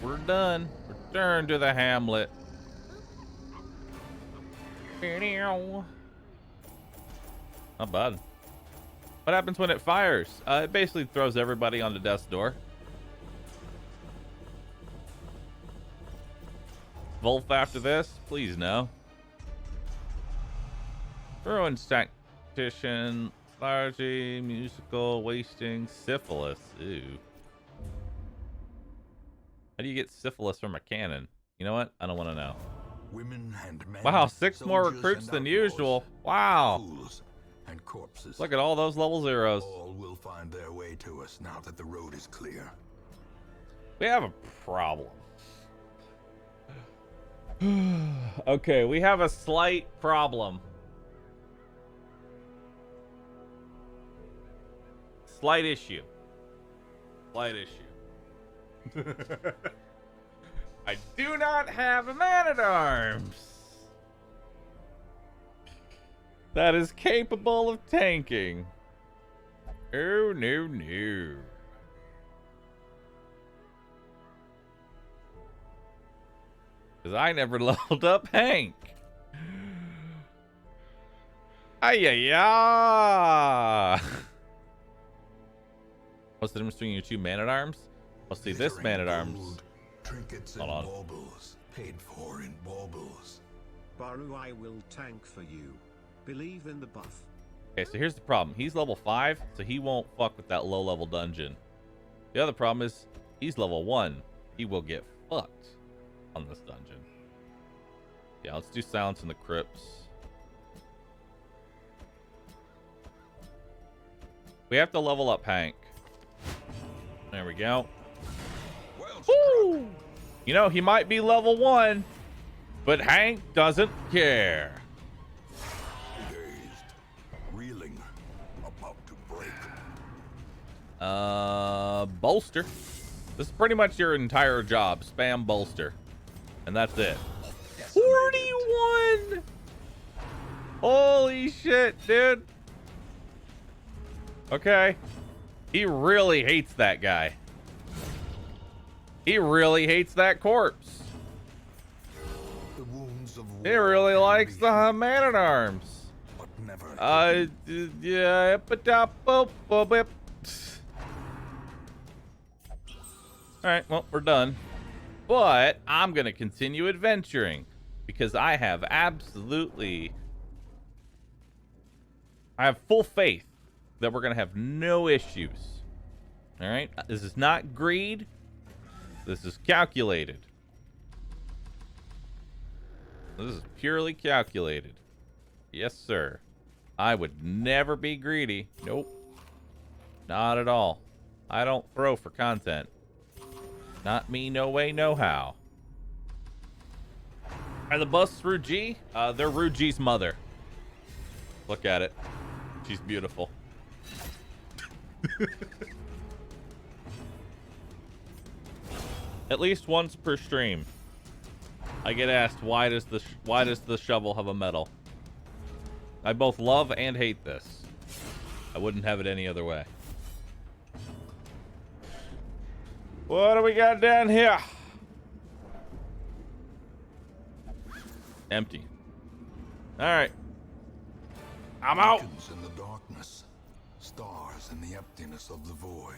Speaker 1: We're done. Return to the hamlet. Not bad. What happens when it fires? It basically throws everybody onto death's door. Wolf after this? Please no. Ruins tactician, lethargy, musical, wasting, syphilis. Ooh. How do you get syphilis from a cannon? You know what? I don't want to know.
Speaker 3: Women and men.
Speaker 1: Wow, 6 more
Speaker 3: soldiers
Speaker 1: recruits
Speaker 3: and
Speaker 1: than
Speaker 3: outlaws,
Speaker 1: usual. Wow.
Speaker 3: Fools and corpses.
Speaker 1: Look at all those level 0s.
Speaker 3: All will find their way to us now that the road is clear.
Speaker 1: We have a problem. Okay, we have a slight problem. Slight issue. Slight issue. I do not have a man-at-arms that is capable of tanking. Oh, no, no. Because I never leveled up Hank. Ay-ya-ya. What's the difference between your 2 man-at-arms? Well, see, this man-at-arms...
Speaker 3: Gold, trinkets and
Speaker 1: Hold on.
Speaker 3: baubles, paid for in baubles.
Speaker 2: Bahroo, I will tank for you. Believe in the buff.
Speaker 1: Okay, so here's the problem. He's level 5, so he won't fuck with that low-level dungeon. The other problem is, he's level 1. He will get fucked on this dungeon. Yeah, let's do Silence in the Crypts. We have to level up Hank. There we go. Woo! You know, he might be level 1, but Hank doesn't care.
Speaker 3: Dazed, reeling, about to break.
Speaker 1: Bolster. This is pretty much your entire job. Spam bolster. And that's it. 41! Holy shit, dude. Okay. He really hates that guy. He really hates that corpse.
Speaker 3: The wounds of
Speaker 1: He really likes the man-at-arms.
Speaker 3: but never
Speaker 1: Yeah, Alright, well, we're done. But I'm gonna continue adventuring because I have full faith that we're gonna have no issues. Alright? This is not greed. This is calculated. This is purely calculated. Yes, sir. I would never be greedy. Nope. Not at all. I don't throw for content. Not me, no way, no how. Are the busts Ruji? They're Ruji's mother. Look at it. She's beautiful. At least once per stream, I get asked, why does the shovel have a medal? I both love and hate this. I wouldn't have it any other way. What do we got down here? Empty. All right. I'm out.
Speaker 3: beacons in the darkness, stars in the emptiness of the void.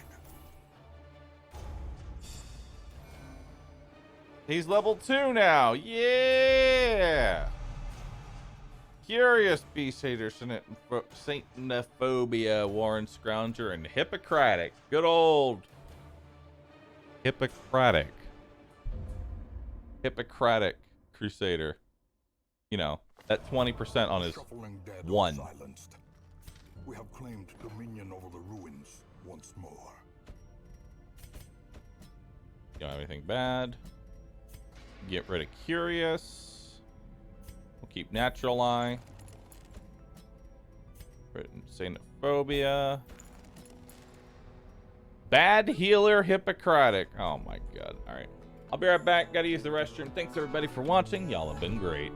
Speaker 1: He's level 2 now. Yeah. Curious, Beast Hater, Saintanophobia, Warren Scrounger, and Hippocratic. Good old Hippocratic. Hippocratic Crusader. you know, that 20% on his
Speaker 4: Shuffling dead are
Speaker 1: one.
Speaker 4: silenced. We have claimed dominion over the ruins once more.
Speaker 1: You don't have anything bad. Get rid of Curious. We'll keep Natural Eye. Xenophobia. Bad Healer Hippocratic. Oh my god. Alright. I'll be right back. Gotta use the restroom. Thanks everybody for watching. Y'all have been great.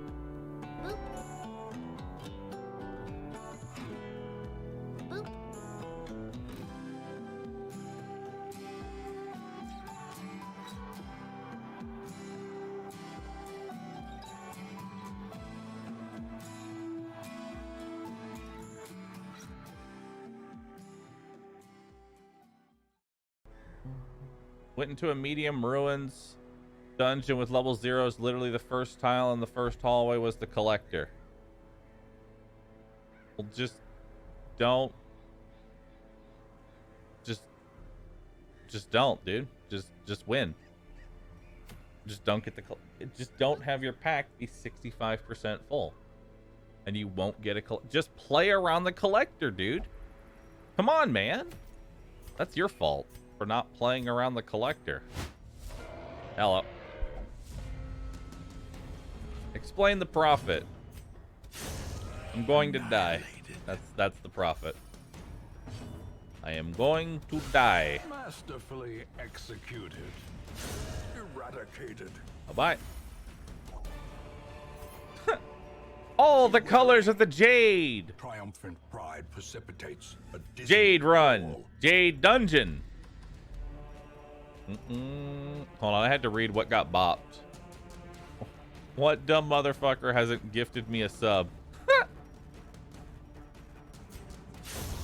Speaker 1: Went into a medium ruins dungeon with level 0s. Literally the first tile in the first hallway was the collector. Well, just don't. Just don't, dude. Just win. Just don't get the. Just don't have your pack be 65% full, and you won't get a. Just play around the collector, dude. Come on, man. That's your fault for not playing around the collector. Hello. Explain the profit. I'm going to die. That's the profit. I am going to die.
Speaker 4: Masterfully executed. Eradicated.
Speaker 1: Bye-bye. All the colors of the Jade.
Speaker 4: Triumphant pride precipitates a dizzy
Speaker 1: Jade Run.
Speaker 4: fall.
Speaker 1: Jade Dungeon. Hold on, I had to read what got bopped. What dumb motherfucker hasn't gifted me a sub?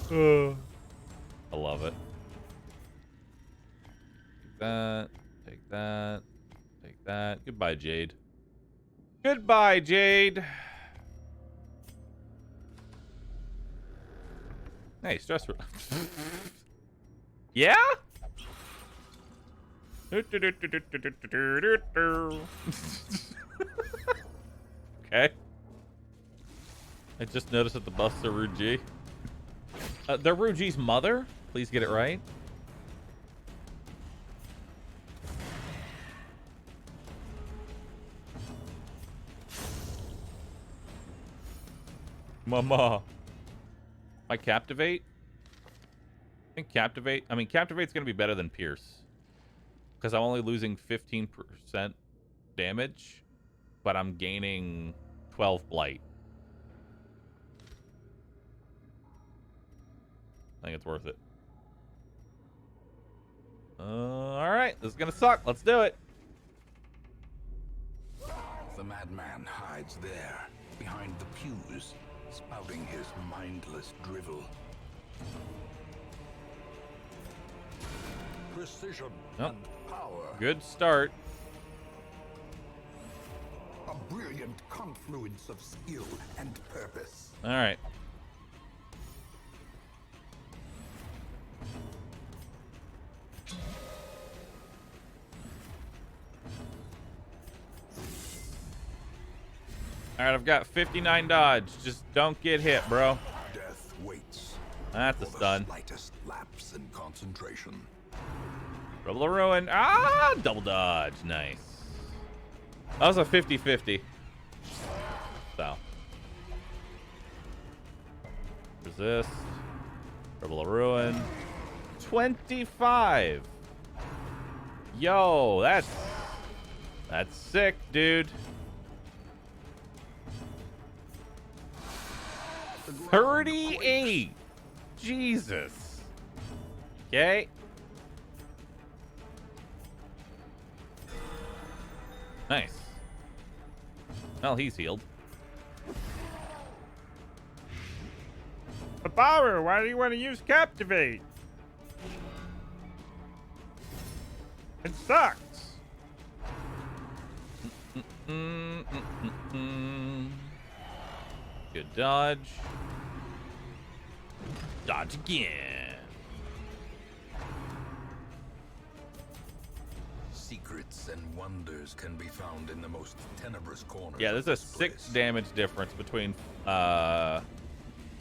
Speaker 1: I love it. Take that. Take that. Take that. Goodbye, Jade. Goodbye, Jade. Hey, stress. Yeah? Okay. I just noticed that the buffs are Ruji. They're Ruji's mother? Please get it right. Mama. My Captivate? I think Captivate. I mean, Captivate's going to be better than Pierce. Because I'm only losing 15% damage, but I'm gaining 12 blight. I think it's worth it. Alright, this is going to suck. Let's do it.
Speaker 3: The madman hides there, behind the pews, spouting his mindless drivel.
Speaker 4: Precision
Speaker 1: Nope.
Speaker 4: and power.
Speaker 1: Good start.
Speaker 3: A brilliant confluence of skill and purpose.
Speaker 1: Alright. Alright, I've got 59 dodge. Just don't get hit, bro.
Speaker 3: Death waits.
Speaker 1: That's a
Speaker 3: for the
Speaker 1: stun.
Speaker 3: slightest lapse in concentration.
Speaker 1: Rebel of Ruin. Ah, double dodge. Nice. That was a 50-50. So. Resist. Rebel of Ruin. 25. Yo, that's sick, dude. 38. Jesus. Okay. Nice. Well, he's healed. Bahroo, why do you want to use Captivate? It sucks. Good dodge. Dodge again.
Speaker 3: Secrets secrets and wonders can be found in the most tenebrous corners.
Speaker 1: Yeah,
Speaker 3: of
Speaker 1: there's a
Speaker 3: this
Speaker 1: 6
Speaker 3: place.
Speaker 1: damage difference between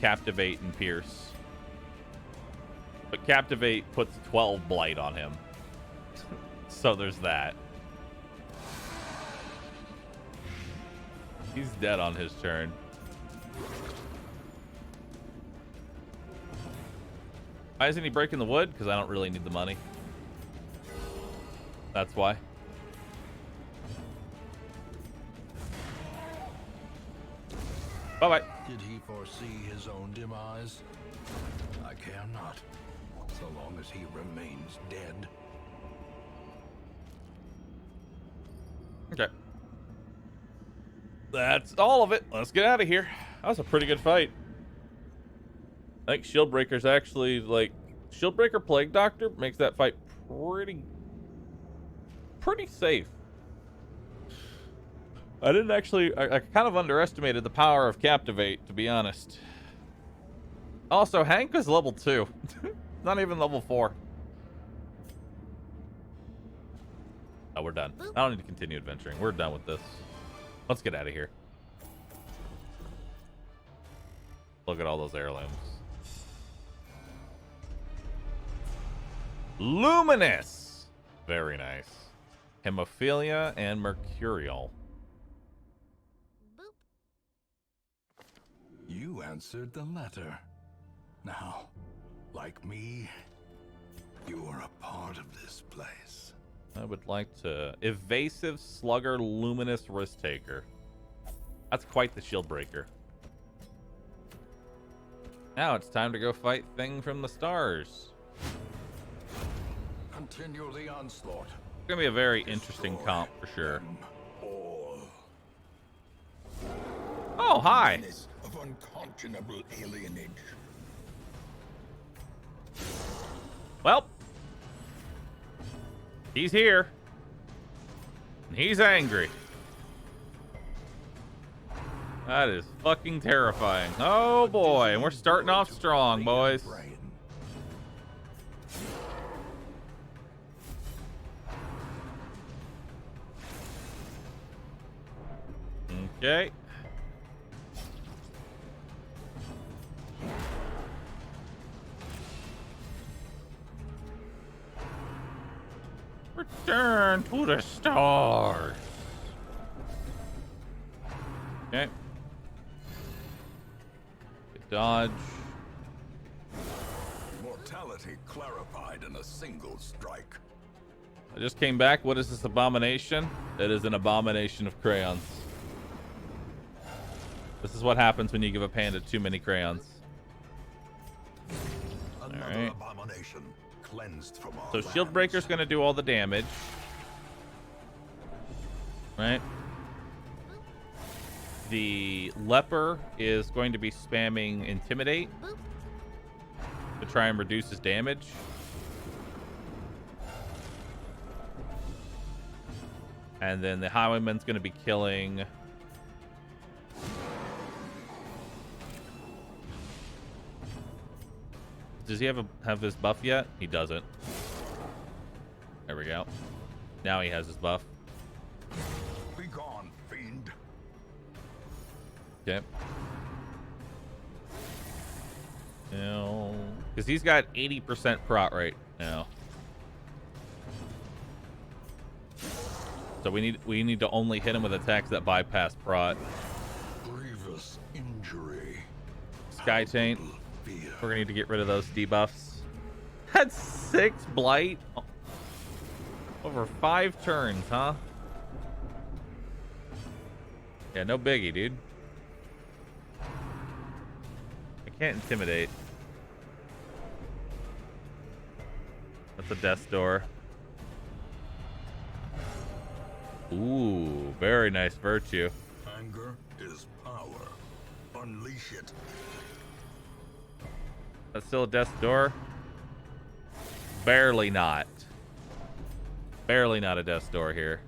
Speaker 1: Captivate and Pierce. But Captivate puts 12 blight on him. So there's that. He's dead on his turn. Why isn't he breaking the wood? Because I don't really need the money. That's why. Bye-bye.
Speaker 3: Did he foresee his own demise? I care not, so long as he remains dead.
Speaker 1: Okay. That's all of it. Let's get out of here. That was a pretty good fight. I think Shieldbreaker's actually, like, Shieldbreaker Plague Doctor makes that fight pretty safe. I didn't actually, I kind of underestimated the power of Captivate, to be honest. Also, Hank is level 2. Not even level 4. Oh, we're done. I don't need to continue adventuring. We're done with this. Let's get out of here. Look at all those heirlooms. Luminous! Very nice. Hemophilia and Mercurial.
Speaker 3: You answered the letter. Now, like me, you are a part of this place.
Speaker 1: I would like to... Evasive Slugger Luminous Risk Taker. That's quite the shield breaker. Now it's time to go fight Thing from the Stars.
Speaker 3: Continue the onslaught.
Speaker 1: It's gonna be a very interesting comp for sure.
Speaker 3: All.
Speaker 1: Oh, hi!
Speaker 4: Menace of unconscionable alienage.
Speaker 1: Well, he's here. And he's angry. That is fucking terrifying. Oh boy, and we're starting off strong, boys. Okay. Return to the stars. Okay. Good dodge.
Speaker 3: Mortality clarified in a single strike.
Speaker 1: I just came back. What is this abomination? It is an abomination of crayons. This is what happens when you give a panda too many crayons.
Speaker 3: Another
Speaker 1: right.
Speaker 3: abomination cleansed from our
Speaker 1: So Shield Breaker's going to do all the damage. Right? The Leper is going to be spamming Intimidate to try and reduce his damage. And then the Highwayman's going to be killing... Does he have his buff yet? He doesn't. There we go. Now he has his buff.
Speaker 3: Be gone, fiend.
Speaker 1: Okay. Now, because he's got 80% prot right now. So we need to only hit him with attacks that bypass prot.
Speaker 3: Grievous injury.
Speaker 1: Sky Taint.
Speaker 3: Palpable fear.
Speaker 1: We're gonna need to get rid of those debuffs. That's 6 blight over 5 turns, huh? Yeah, no biggie, dude. I can't intimidate. That's a death door. Ooh, very nice virtue.
Speaker 3: Anger is power. Unleash it.
Speaker 1: That's still a death door. Barely not. Barely not a death door here.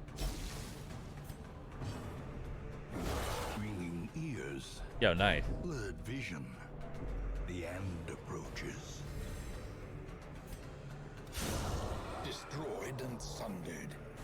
Speaker 3: Ringing ears.
Speaker 1: Yo, nice.
Speaker 3: Blurred vision. The end approaches.
Speaker 4: Destroyed and sundered.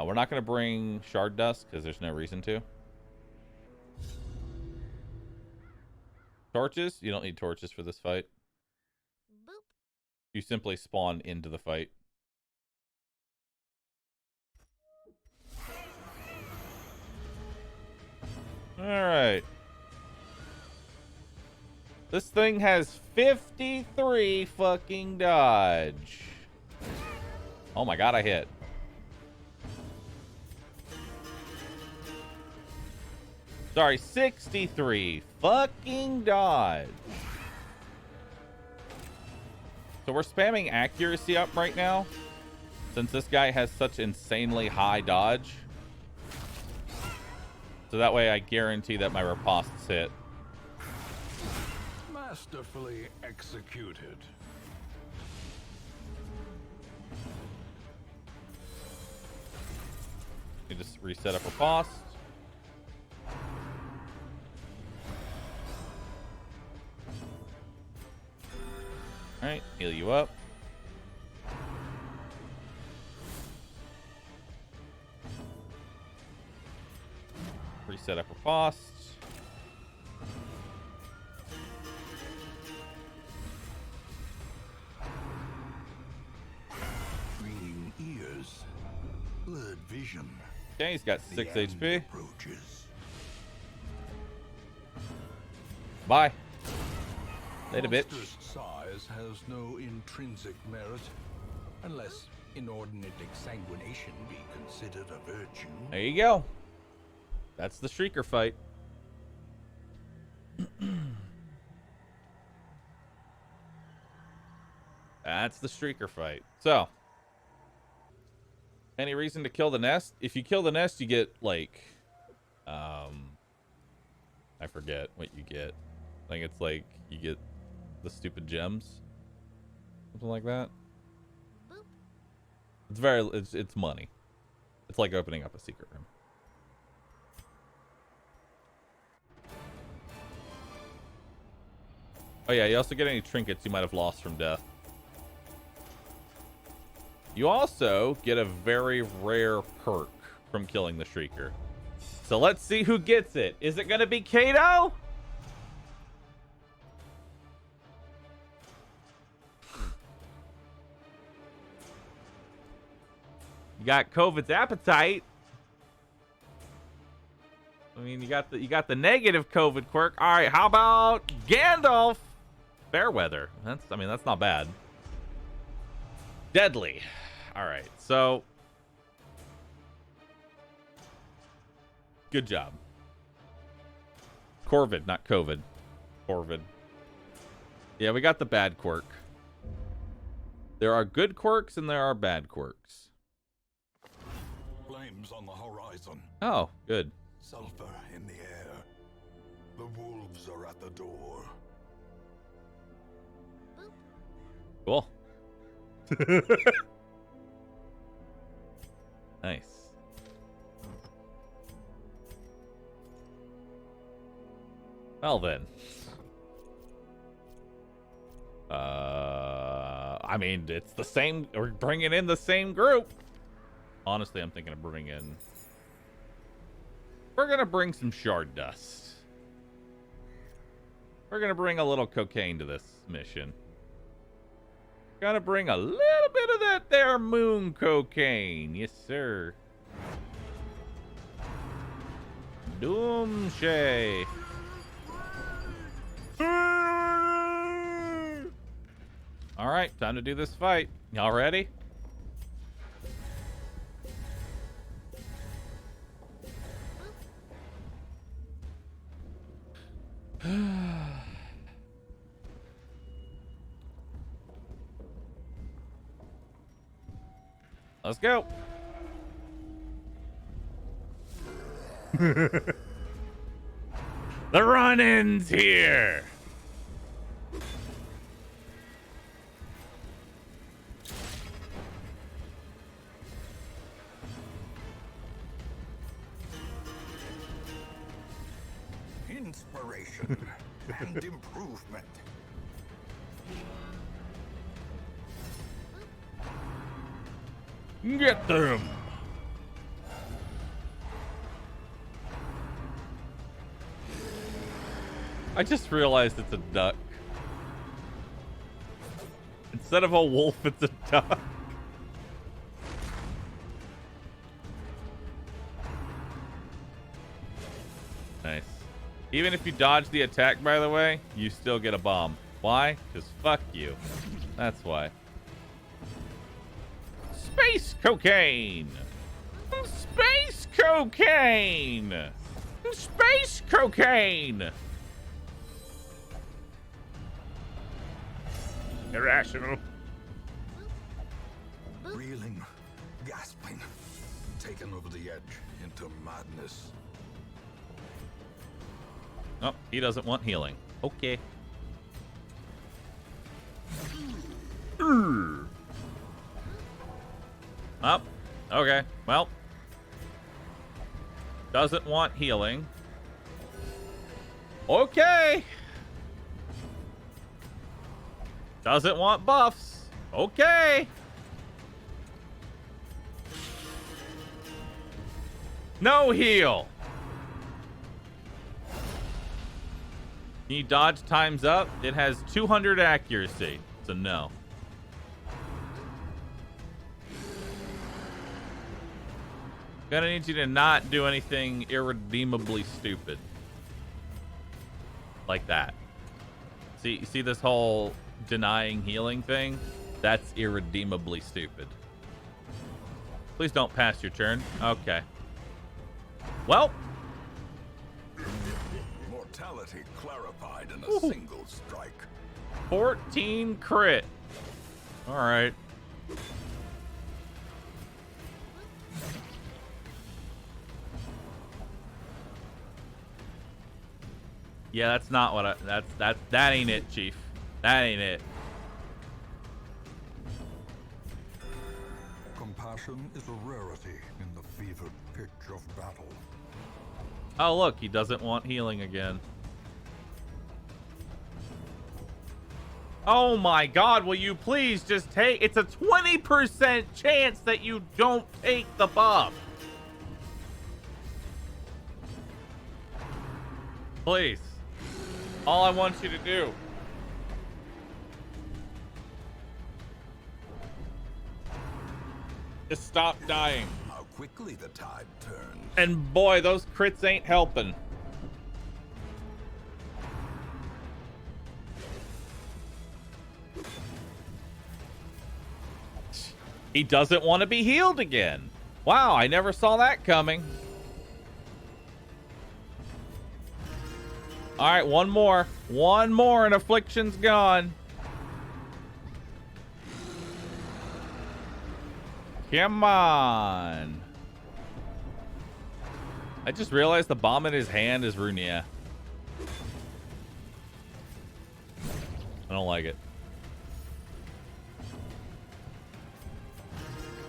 Speaker 1: We're not going to bring shard dust because there's no reason to. Torches? You don't need torches for this fight.
Speaker 5: Boop.
Speaker 1: You simply spawn into the fight. Alright. This thing has 53 fucking dodge. Oh my god, I hit. Sorry, 63 fucking dodge. So we're spamming accuracy up right now, since this guy has such insanely high dodge. So that way I guarantee that my ripostes hit.
Speaker 4: Masterfully executed.
Speaker 1: You just reset up riposte. Alright, heal you up. Reset up riposte.
Speaker 4: Green ears. Blurred vision.
Speaker 1: Okay, he's got 6 HP.
Speaker 4: Approaches.
Speaker 1: Bye. Later, bitch.
Speaker 4: Monstrous size has no intrinsic merit, unless inordinate exsanguination be considered a virtue.
Speaker 1: There you go. That's the Shrieker fight. That's the Shrieker fight. So, any reason to kill the nest? If you kill the nest, you get, like, I forget what you get. I think it's like, you get the stupid gems. Something like that.
Speaker 5: Boop.
Speaker 1: It's money. It's like opening up a secret room. Oh yeah, you also get any trinkets you might have lost from death. You also get a very rare perk from killing the Shrieker. So let's see who gets it. Is it gonna be Kato? You got COVID's appetite. I mean, you got the negative COVID quirk. All right, how about Gandalf? Fairweather. That's not bad. Deadly. All right, so good job. Corvid, not COVID. Corvid. Yeah, we got the bad quirk. There are good quirks and there are bad quirks.
Speaker 4: Flames on the horizon.
Speaker 1: Oh, good.
Speaker 4: Sulfur in the air. The wolves are at the door.
Speaker 1: Cool. Nice. Well then. I mean, it's the same. We're bringing in the same group. Honestly, I'm thinking of bringing in. We're gonna bring some shard dust. We're gonna bring a little cocaine to this mission. Gonna bring a little bit of that there moon cocaine. Yes, sir. Doomshay. All right, time to do this fight. Y'all ready? Let's go. The run-in's here.
Speaker 3: Inspiration and improvement.
Speaker 1: Get them. I just realized it's a duck. Instead of a wolf, it's a duck. Nice. Even if you dodge the attack, by the way, you still get a bomb. Why? Because fuck you. That's why. Space cocaine! Space cocaine! Space cocaine! Irrational.
Speaker 3: Reeling, gasping, taken over the edge into madness.
Speaker 1: Oh, he doesn't want healing. Okay. Up. Okay. Well. Doesn't want healing. Okay. Doesn't want buffs. Okay. No heal. Can you dodge times up? It has 200 accuracy. So no. Gonna need you to not do anything irredeemably stupid. Like that. See, you see this whole denying healing thing? That's irredeemably stupid. Please don't pass your turn. Okay. Well.
Speaker 4: Mortality clarified in a single strike.
Speaker 1: 14 crit. All right. Yeah, that's not what I... That ain't it, Chief. That ain't it.
Speaker 4: Compassion is a rarity in the fevered pitch of battle.
Speaker 1: Oh, look, he doesn't want healing again. Oh my god, will you please just take... It's a 20% chance that you don't take the buff. Please. All I want you to do. Just stop dying.
Speaker 3: How quickly the tide turns.
Speaker 1: And boy, those crits ain't helping. He doesn't want to be healed again. Wow, I never saw that coming. All right, one more. One more and Affliction's gone. Come on. I just realized the bomb in his hand is Runia. I don't like it.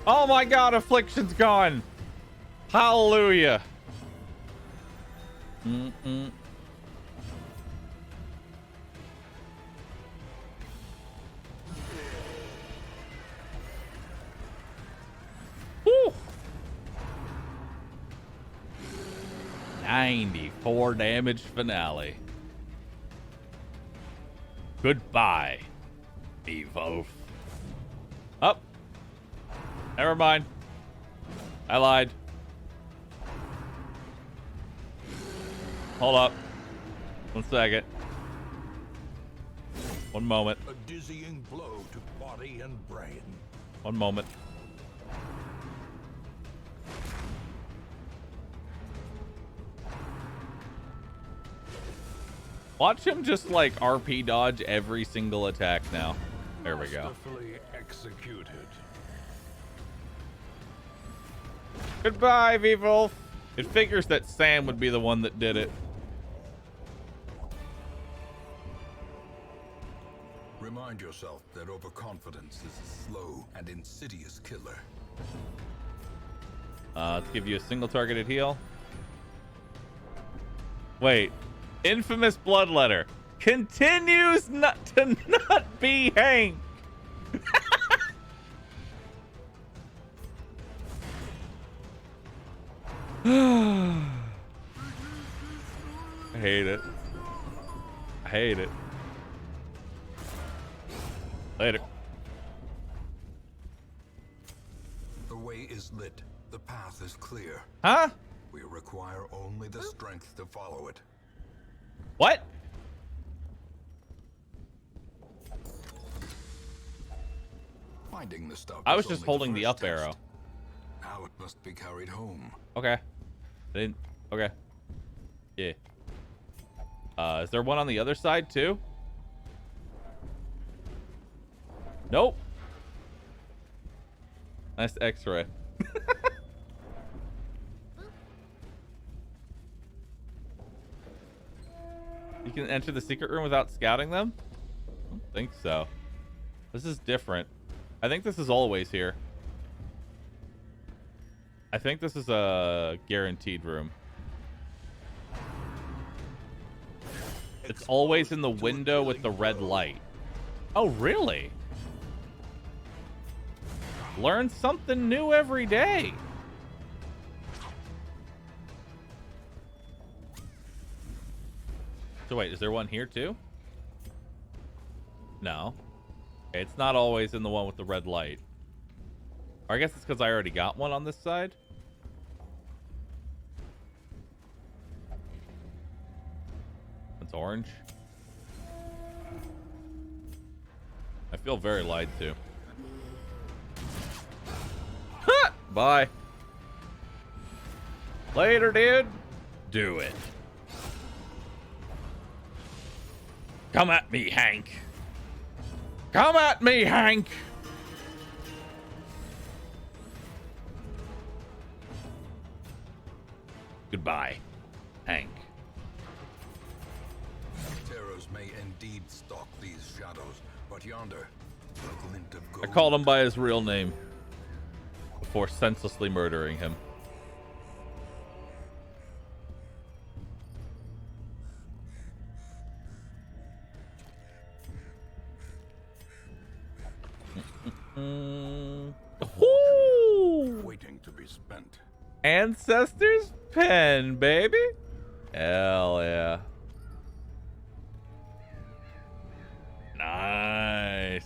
Speaker 1: Oh my god, Affliction's gone. Hallelujah. Mm-mm. Woo. 94 damage finale. Goodbye, Evo. Up. Never mind. I lied. Hold up. 1 second. One moment.
Speaker 3: A dizzying blow to body and brain.
Speaker 1: One moment. Watch him just like RP dodge every single attack now. There we go.
Speaker 4: Masterfully executed.
Speaker 1: Goodbye, V-Wolf. It figures that Sam would be the one that did it.
Speaker 3: Remind yourself that overconfidence is a slow and insidious killer.
Speaker 1: Let's give you a single targeted heal. Wait. Infamous Bloodletter continues not to not be Hank. I hate it. hate it. Later.
Speaker 3: The way is lit. The path is clear.
Speaker 1: Huh?
Speaker 3: We require only the strength to follow it.
Speaker 1: What?
Speaker 3: Finding the stuff.
Speaker 1: I
Speaker 3: is
Speaker 1: was just
Speaker 3: only
Speaker 1: holding the
Speaker 3: first
Speaker 1: up
Speaker 3: test.
Speaker 1: arrow.
Speaker 3: Now it must be carried home.
Speaker 1: Okay. Okay. Yeah. Is there one on the other side too? Nope. Nice X-ray. You can enter the secret room without scouting them? I don't think so. This is different. I think this is always here. I think this is a guaranteed room. It's always in the window with the red light. Oh, really? Learn something new every day. So wait, is there one here too? No. Okay, it's not always in the one with the red light. Or I guess it's because I already got one on this side. It's orange. I feel very lied to. Ha! Bye. Later, dude. Do it. Come at me, Hank. Come at me, Hank. Goodbye, Hank.
Speaker 3: Terrors may indeed stalk these shadows, but yonder, a glint of gold.
Speaker 1: I called him by his real name before senselessly murdering him.
Speaker 4: Waiting to be spent.
Speaker 1: Ancestors pen, baby. Hell yeah. Nice.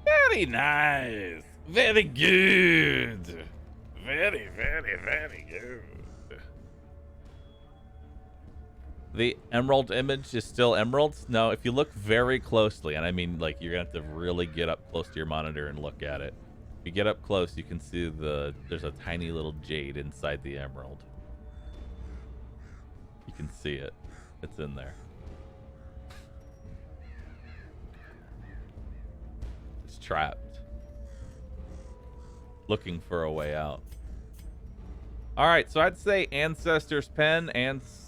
Speaker 1: Very nice. Very good. Very, very, very good. The emerald image is still emeralds? No, if you look very closely, and I mean, like, you're gonna have to really get up close to your monitor and look at it. If you get up close, you can see there's a tiny little jade inside the emerald. You can see it. It's in there. It's trapped. Looking for a way out. All right, so I'd say Ancestor's Pen,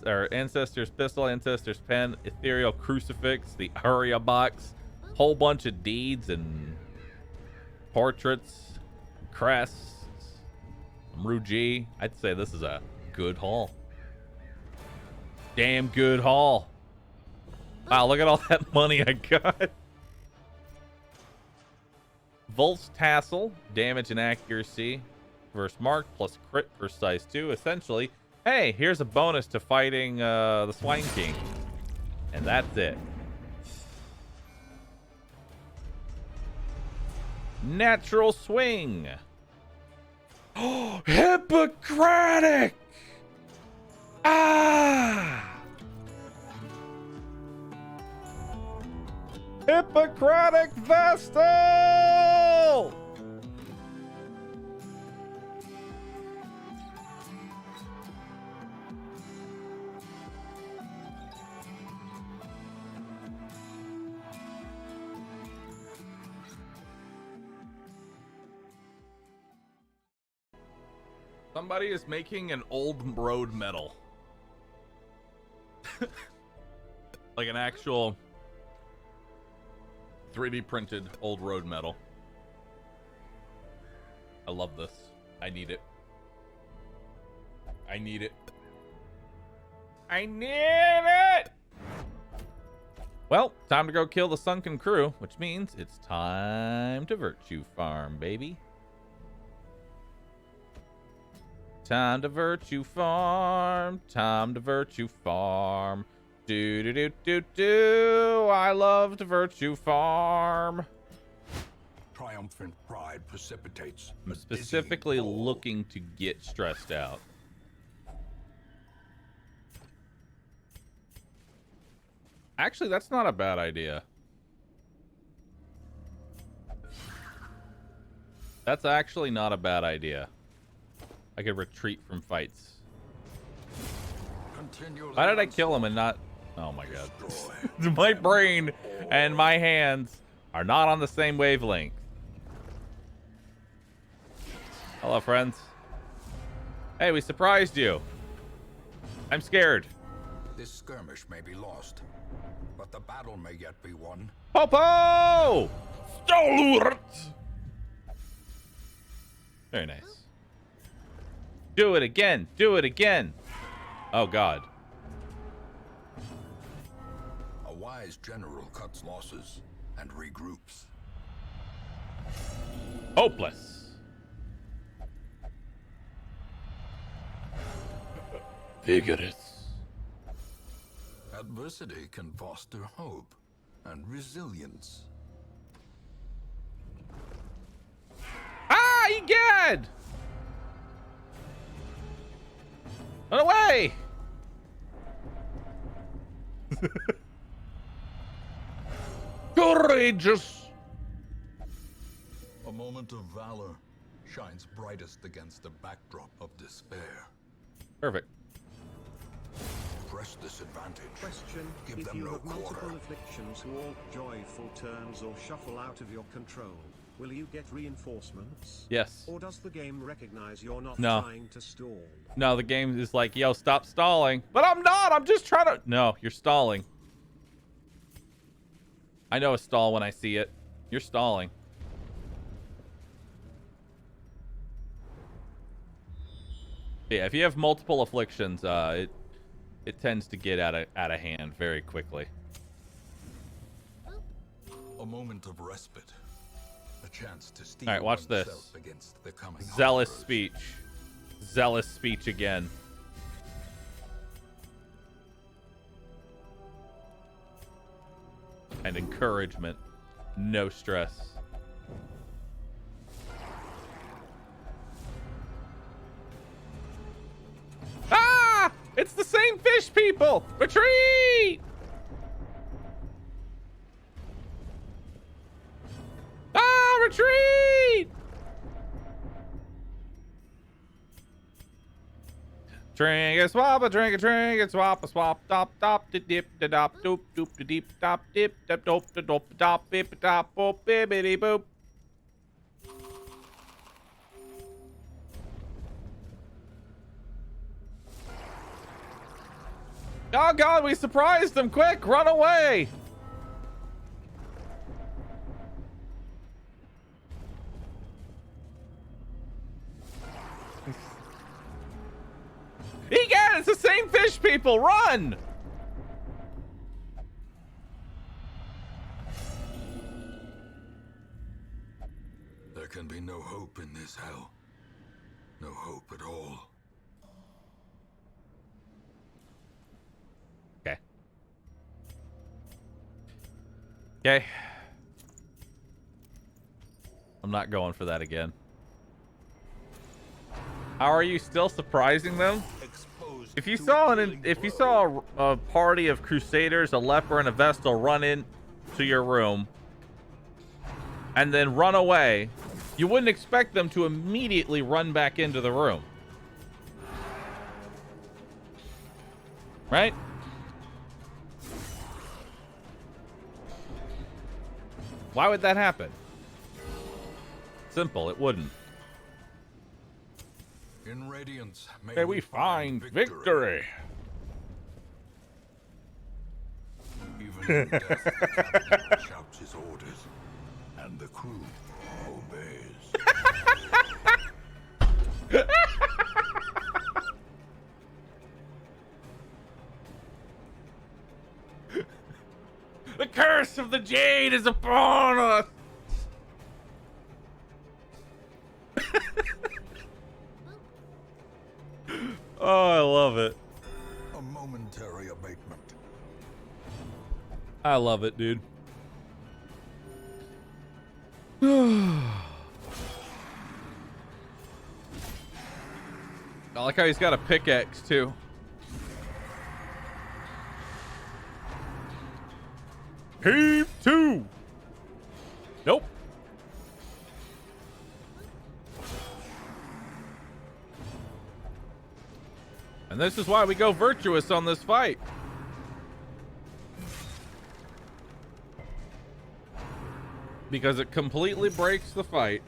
Speaker 1: or Ancestor's Pistol, Ancestor's Pen, Ethereal Crucifix, the Aria Box, whole bunch of deeds and portraits, crests, Ruji. I'd say this is a good haul. Damn good haul. Wow, look at all that money I got. Volt's Tassel, damage and accuracy. Versus mark plus crit for size 2. Essentially, hey, here's a bonus to fighting the Swine King. And that's it. Natural Swing. Oh, Hippocratic! Ah! Hippocratic Vestal! Somebody is making an old road medal. Like an actual 3D printed old road medal. I love this. I need it. I need it. I need it! Well, time to go kill the sunken crew, which means it's time to virtue farm, baby. Time to virtue farm. Time to virtue farm. Do do do do do. I loved Virtue Farm.
Speaker 4: Triumphant pride precipitates.
Speaker 1: I'm
Speaker 4: a
Speaker 1: specifically
Speaker 4: dizzying fall.
Speaker 1: looking to get stressed out. Actually, that's not a bad idea. That's actually not a bad idea. I could retreat from fights.
Speaker 3: Continually
Speaker 1: Why did I kill him and not... Oh my god. My brain and my hands are not on the same wavelength. Hello, friends. Hey, we surprised you. I'm scared.
Speaker 3: This skirmish may be lost, but the battle may yet be won.
Speaker 1: Popo! Stalwart! Very nice. Do it again. Do it again. Oh, God.
Speaker 3: A wise general cuts losses and regroups.
Speaker 1: Hopeless. Vigorous.
Speaker 3: Adversity can foster hope and resilience.
Speaker 1: Ah, egad! Run away! Courageous!
Speaker 3: A moment of valor shines brightest against the backdrop of despair.
Speaker 1: Perfect.
Speaker 3: Press this advantage.
Speaker 2: Question:
Speaker 3: Give
Speaker 2: if
Speaker 3: them
Speaker 2: you
Speaker 3: no
Speaker 2: have multiple
Speaker 3: quarter.
Speaker 2: afflictions who all joyful turns or shuffle out of your control, will you get reinforcements?
Speaker 1: Yes.
Speaker 2: Or does the game recognize you're not
Speaker 1: No.
Speaker 2: trying to stall?
Speaker 1: No, the game is like, yo, stop stalling. But I'm not. I'm just trying to... No, you're stalling. I know a stall when I see it. You're stalling. Yeah, if you have multiple afflictions, it tends to get out of hand very quickly.
Speaker 3: A moment of respite. A chance to steel
Speaker 1: All right, watch this.
Speaker 3: oneself against the coming
Speaker 1: Zealous
Speaker 3: horrors.
Speaker 1: speech. Zealous speech again. And encouragement. No stress. Ah! It's the same fish people! Retreat! Ah! Retreat! Drink it, swap a drink it, swap a swap, dop, dop, dip, dip, da, dop, doop, doop, da, deep, dop, dip, dip, dope, da, dope, dop, bip, dop, boop, bibbity, boop. Oh god, we surprised them! Quick, run away! Egad, it's the same fish people! Run!
Speaker 3: There can be no hope in this hell. No hope at all.
Speaker 1: Okay. Okay. I'm not going for that again. How are you still surprising them?
Speaker 4: Exposed
Speaker 1: If you
Speaker 4: to
Speaker 1: saw
Speaker 4: a killing
Speaker 1: if you
Speaker 4: blow.
Speaker 1: saw a party of crusaders, a leper, and a vestal run in to your room and then run away, you wouldn't expect them to immediately run back into the room. Right? Why would that happen? Simple, it wouldn't.
Speaker 3: In Radiance,
Speaker 1: May we find victory.
Speaker 3: Even in death, the captain shouts his orders,
Speaker 4: And the crew obeys.
Speaker 1: The curse of the Jade is upon us. Oh, I love it.
Speaker 3: a momentary abatement.
Speaker 1: I love it, dude. I like how he's got a pickaxe, too. Heave 2! Nope. And this is why we go virtuous on this fight. Because it completely breaks the fight.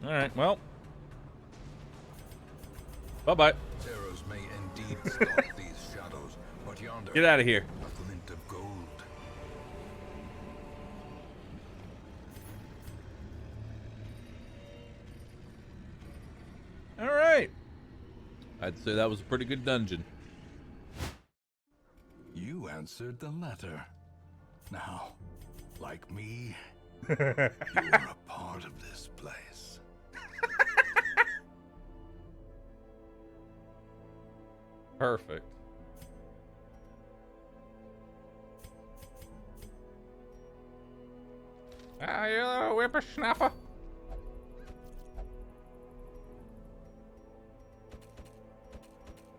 Speaker 1: Alright, well. Bye-bye.
Speaker 3: Arrows may indeed stalk these shadows, but yonder
Speaker 1: Get out of here.
Speaker 3: a glint of gold.
Speaker 1: Alright. I'd say that was a pretty good dungeon.
Speaker 4: You answered the letter. Now, like me, you're a part of this place.
Speaker 1: Perfect. Ah, you little whippersnapper.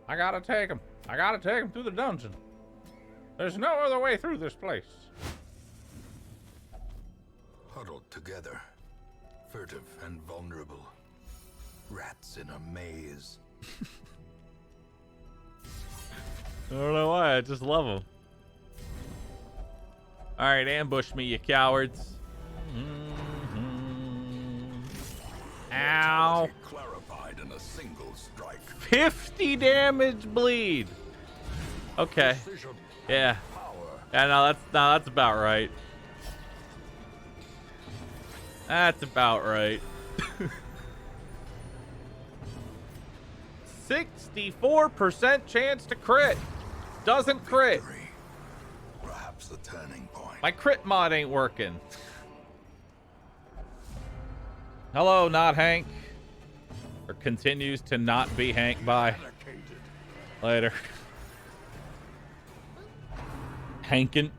Speaker 1: I gotta take him. I gotta take him through the dungeon. There's no other way through this place.
Speaker 3: Huddled together, furtive and vulnerable. Rats in a maze.
Speaker 1: I don't know why, I just love them. Alright, ambush me, you cowards. Ow.
Speaker 4: Clarified in a single strike.
Speaker 1: 50 damage bleed. Okay. Yeah. Yeah, no, that's about right. That's about right. 64% chance to crit. Doesn't crit.
Speaker 4: Perhaps the turning point.
Speaker 1: My crit mod ain't working. Hello, not Hank. Or continues to not be Hank. Bye. Later. Hankant.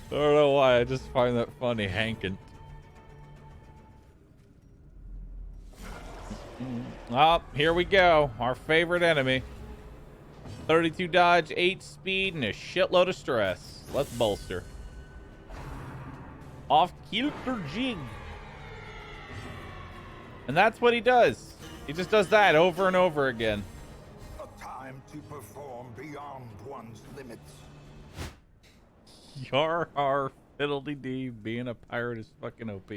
Speaker 1: I don't know why, I just find that funny, Hankant. Oh, here we go. Our favorite enemy. 32 dodge, 8 speed, and a shitload of stress. Let's bolster. Off kilter jig. And that's what he does. He just does that over and over again.
Speaker 4: A time to perform beyond one's limits.
Speaker 1: Yar har fiddle-dee-dee, being a pirate is fucking OP.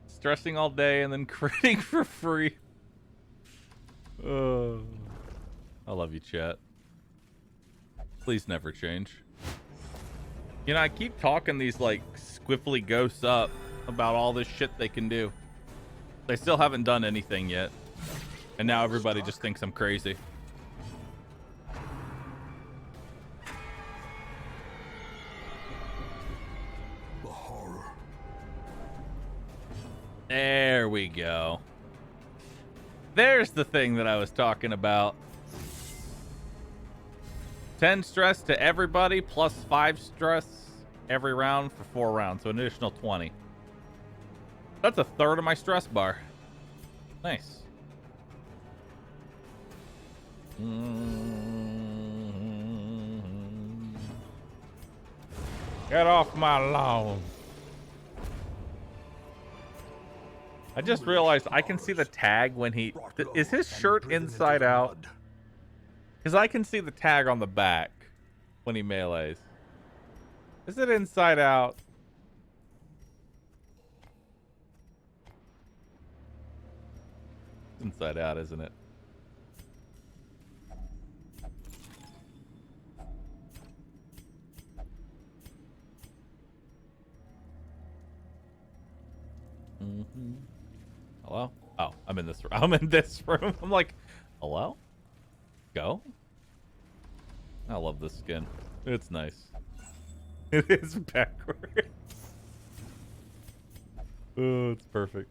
Speaker 1: Stressing all day and then critting for free. I love you, chat. Please never change. You know, I keep talking these, like, squiffly ghosts up about all this shit they can do. They still haven't done anything yet. And now everybody just thinks I'm crazy.
Speaker 4: The horror.
Speaker 1: There we go. There's the thing that I was talking about. 10 stress to everybody, plus 5 stress every round for 4 rounds, so an additional 20. That's a third of my stress bar. Nice. Get off my lawn. I just realized I can see the tag when he... Is his shirt inside out? Because I can see the tag on the back when he melees. Is it inside out? It's inside out, isn't it? Hello? Oh, I'm in this room. I'm in this room. I'm like, hello? Go? I love this skin. It's nice. It is backwards. Oh, it's perfect.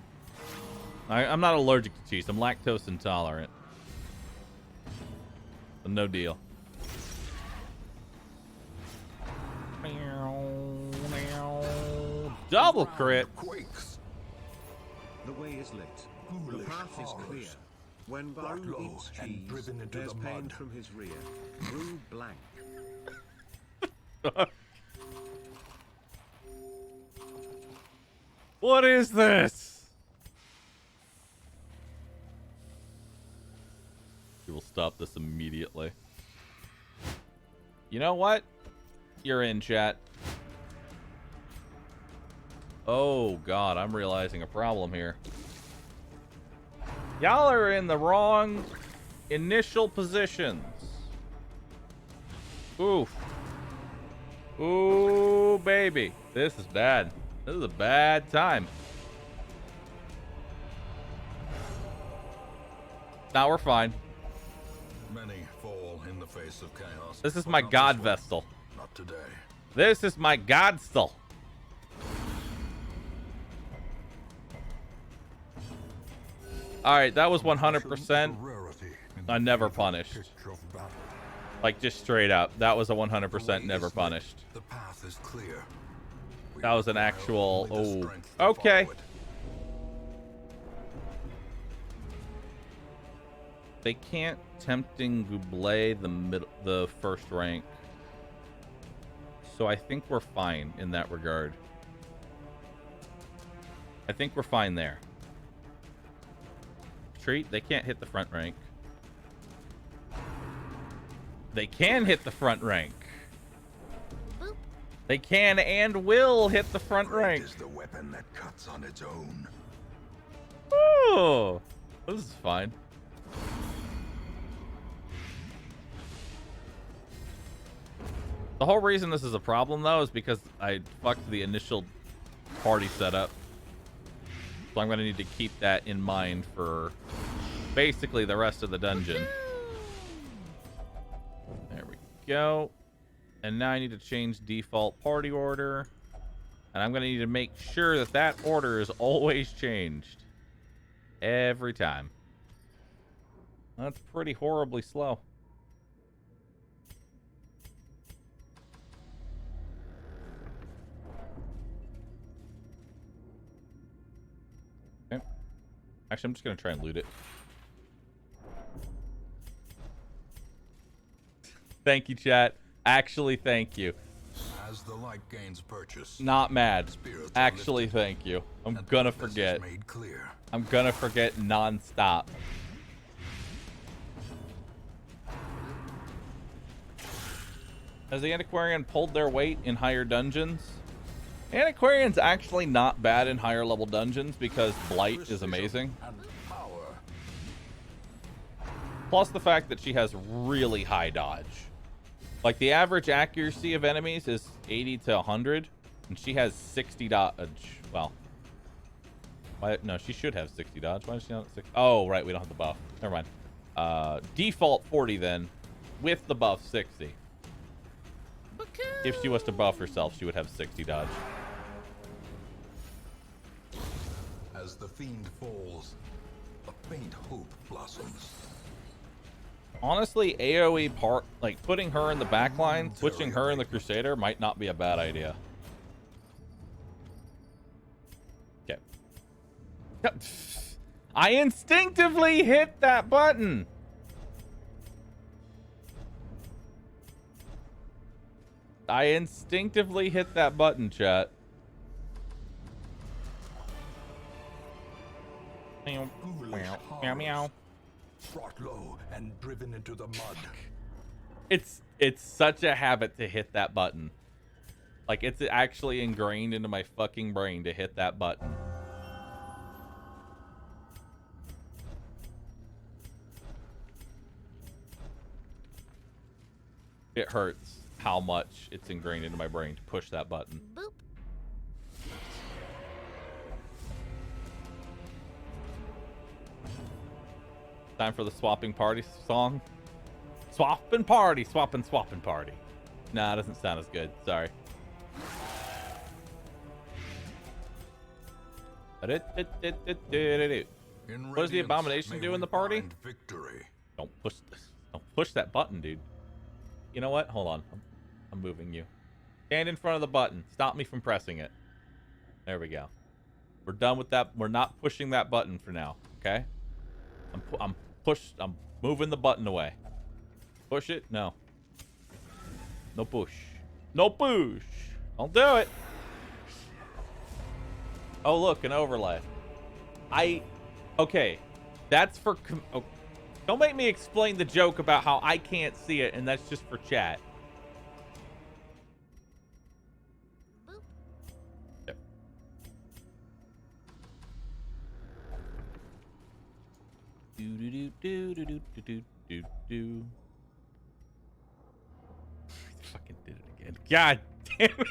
Speaker 1: I'm not allergic to cheese. I'm lactose intolerant. So no deal. Double crit.
Speaker 3: Quakes.
Speaker 2: The way is lit. The
Speaker 3: Foolish
Speaker 2: path is
Speaker 3: horrors.
Speaker 2: clear. When
Speaker 3: Brought
Speaker 2: Bahroo
Speaker 3: low
Speaker 2: eats
Speaker 3: and
Speaker 2: cheese,
Speaker 3: driven into
Speaker 2: there's
Speaker 3: the
Speaker 2: pain
Speaker 3: mud.
Speaker 2: from his rear. Brew blank.
Speaker 1: What is this? We will stop this immediately. You know what? You're in, chat. Oh, God, I'm realizing a problem here. Y'all are in the wrong initial positions. Oof. Ooh, baby. This is bad. This is a bad time. Now we're fine.
Speaker 3: Many fall in the face of chaos.
Speaker 1: This is
Speaker 3: but
Speaker 1: my
Speaker 3: not
Speaker 1: god
Speaker 3: this one.
Speaker 1: vestal.
Speaker 3: Not today.
Speaker 1: This is my godstal. Alright, that was 100%. I never punished. Like, just straight up. That was a 100% never punished.
Speaker 3: The path is clear.
Speaker 1: That was an actual... Oh, okay. They can't tempting Goublé the first rank. So I think we're fine in that regard. I think we're fine there. Retreat, they can't hit the front rank. They can hit the front rank.
Speaker 5: Boop.
Speaker 1: They can and will hit the front rank.
Speaker 3: Is the weapon that cuts on its own.
Speaker 1: Oh, this is fine. The whole reason this is a problem, though, is because I fucked the initial party setup. So I'm going to need to keep that in mind for basically the rest of the dungeon. There we go. And now I need to change default party order. And I'm going to need to make sure that that order is always changed. Every time. That's pretty horribly slow. Okay. Actually, I'm just going to try and loot it. Thank you, chat. Actually, thank you.
Speaker 3: As the light gains purchase,
Speaker 1: Not mad.
Speaker 3: spirits are
Speaker 1: Actually,
Speaker 3: lifted,
Speaker 1: thank you. I'm
Speaker 3: and
Speaker 1: gonna
Speaker 3: purpose is
Speaker 1: forget.
Speaker 3: made clear.
Speaker 1: I'm gonna forget non-stop. Has the Antiquarian pulled their weight in higher dungeons? Antiquarian's actually not bad in higher level dungeons because Blight is amazing.
Speaker 3: And power.
Speaker 1: Plus the fact that she has really high dodge. Like the average accuracy of enemies is 80 to 100, and she has 60 dodge. Well, why, no, she should have 60 dodge. Why does she not have 60? Oh, right, we don't have the buff. Never mind. Default 40 then, with the buff 60. If she was to buff herself, she would have 60 dodge.
Speaker 3: As the fiend falls, a faint hope blossoms.
Speaker 1: Honestly, AoE part, like putting her in the back line, switching her in the Crusader might not be a bad idea. Okay. I instinctively hit that button. I instinctively hit that button, chat. Meow, meow, meow, meow.
Speaker 3: Brought low and driven into the mud.
Speaker 1: It's such a habit to hit that button. Like, it's actually ingrained into my fucking brain to hit that button. It hurts how much it's ingrained into my brain to push that button.
Speaker 5: Boop.
Speaker 1: Time for the swapping party song. Swapping party, swapping party. Nah, it doesn't sound as good. Sorry.
Speaker 3: In
Speaker 1: What does the
Speaker 3: Radiance,
Speaker 1: abomination
Speaker 3: may
Speaker 1: do in
Speaker 3: we
Speaker 1: the party?
Speaker 3: find victory.
Speaker 1: Don't push this. Don't push that button, dude. You know what? Hold on. I'm moving you. Stand in front of the button. Stop me from pressing it. There we go. We're done with that. We're not pushing that button for now. Okay? I'm moving the button away. Push it? No. No push. No push. Don't do it. Oh, look, an overlay. Okay. That's for... Oh, don't make me explain the joke about how I can't see it, and that's just for chat.
Speaker 5: Boop.
Speaker 1: There. Do. Fucking did it again. God damn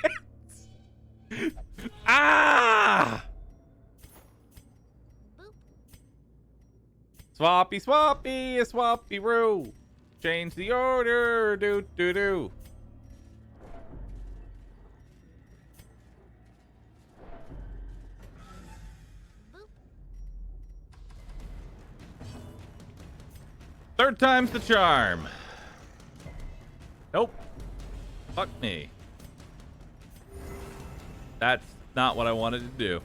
Speaker 1: it. Ah!
Speaker 5: Boop.
Speaker 1: Swappy-roo. Change the order. Do.
Speaker 5: Boop.
Speaker 1: Third time's the charm. Nope. Fuck me. That's not what I wanted to do.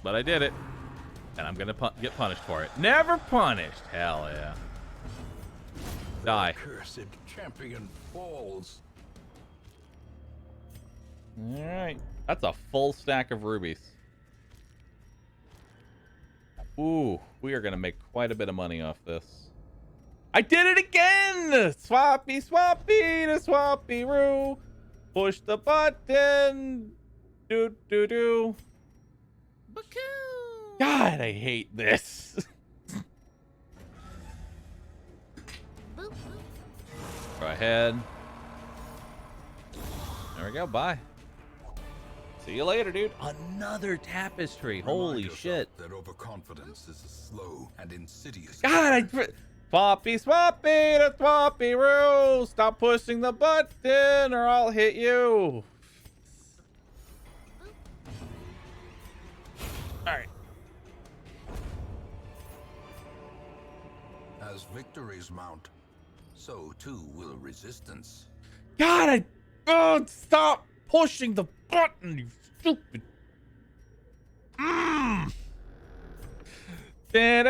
Speaker 1: But I did it. And I'm gonna get punished for it. Never punished. Hell yeah. Die.
Speaker 3: Cursed champion falls.
Speaker 1: Alright. That's a full stack of rubies. Ooh, we are gonna make quite a bit of money off this. I did it again! Swappy-roo. Push the button. Do. God, I hate this.
Speaker 5: Boop.
Speaker 1: Go ahead. There we go. Bye. See you later, dude. Another tapestry. Holy
Speaker 3: Remind
Speaker 1: shit.
Speaker 3: yourself that overconfidence is a slow and insidious.
Speaker 1: God, Swappy-roo. Stop pushing the button or I'll hit you. All right.
Speaker 3: As victories mount, so too will resistance.
Speaker 1: God, stop pushing the button, you stupid. You're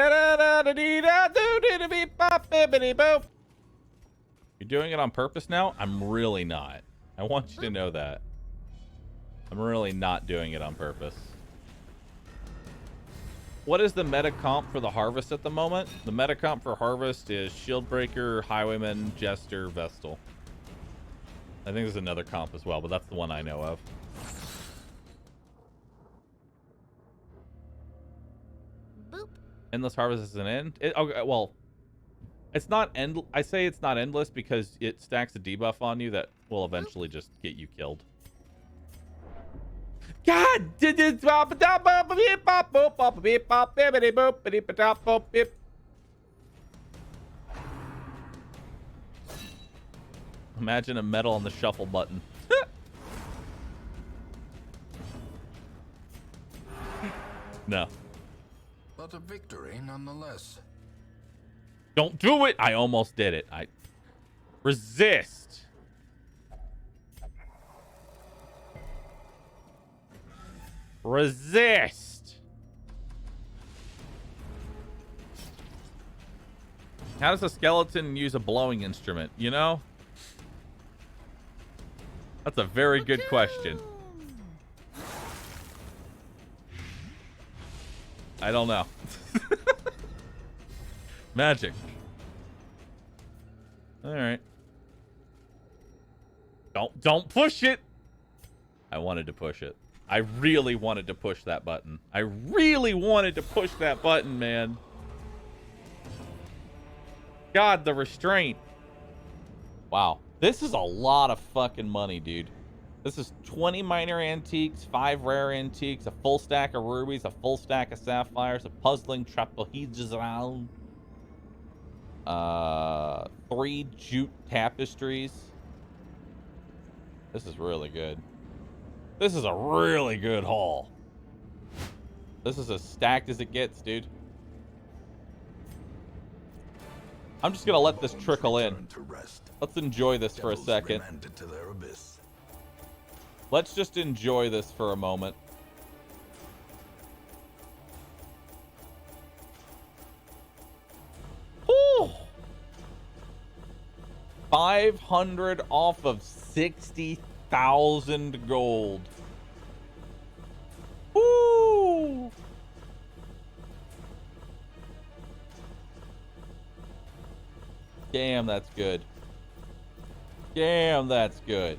Speaker 1: doing it on purpose now? I'm really not. I want you to know that. I'm really not doing it on purpose. What is the meta comp for the Harvest at the moment? The meta comp for Harvest is Shieldbreaker, Highwayman, Jester, Vestal. I think there's another comp as well, but that's the one I know of.
Speaker 5: Boop.
Speaker 1: Endless Harvest is an end? Okay, well, it's not end. I say it's not endless because it stacks a debuff on you that will eventually just get you killed. God! Imagine a medal on the shuffle button. No.
Speaker 3: But a victory nonetheless.
Speaker 1: Don't do it! I almost did it. I resist. Resist. How does a skeleton use a blowing instrument? You know? That's a very good question. I don't know. Magic. All right. Don't push it. I wanted to push it. I really wanted to push that button. I really wanted to push that button, man. God, the restraint. Wow. This is a lot of fucking money, dude. This is 20 minor antiques, 5 rare antiques, a full stack of rubies, a full stack of sapphires, a puzzling trapezoidal, 3 jute tapestries. This is really good. This is a really good haul. This is as stacked as it gets, dude. I'm just gonna let this trickle in.
Speaker 3: To rest.
Speaker 1: Let's enjoy this for a
Speaker 3: Devils
Speaker 1: second.
Speaker 3: remanded to their abyss.
Speaker 1: Let's just enjoy this for a moment. Whew. 500 off of 60,000 gold. Woo! Damn, that's good. Damn, that's good.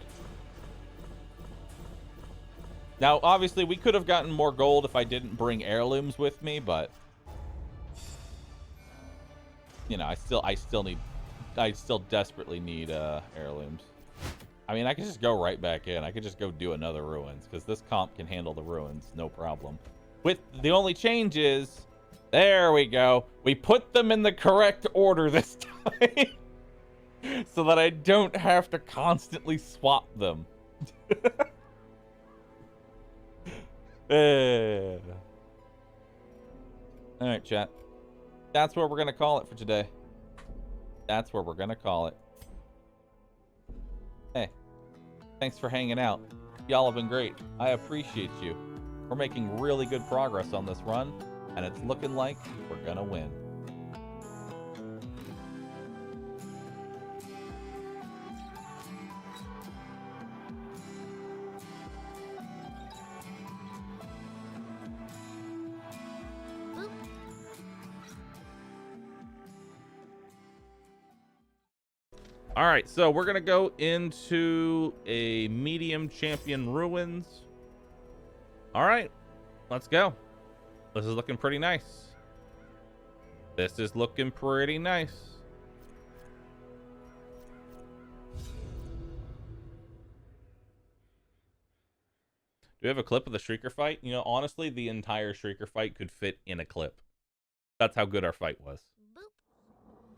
Speaker 1: Now, obviously, we could have gotten more gold if I didn't bring heirlooms with me, but you know, I still desperately need heirlooms. I mean, I could just go right back in. I could just go do another ruins because this comp can handle the ruins, no problem. With the only change is, there we go. We put them in the correct order this time, so that I don't have to constantly swap them. All right, chat. That's where we're gonna call it for today. That's where we're gonna call it. Hey, thanks for hanging out. Y'all have been great. I appreciate you. We're making really good progress on this run, and it's looking like we're gonna win.
Speaker 5: Boop.
Speaker 1: All right, so we're gonna go into a medium champion ruins. All right, let's go. This is looking pretty nice. This is looking pretty nice. Do we have a clip of the Shrieker fight? You know, honestly, the entire Shrieker fight could fit in a clip. That's how good our fight was.
Speaker 5: Boop.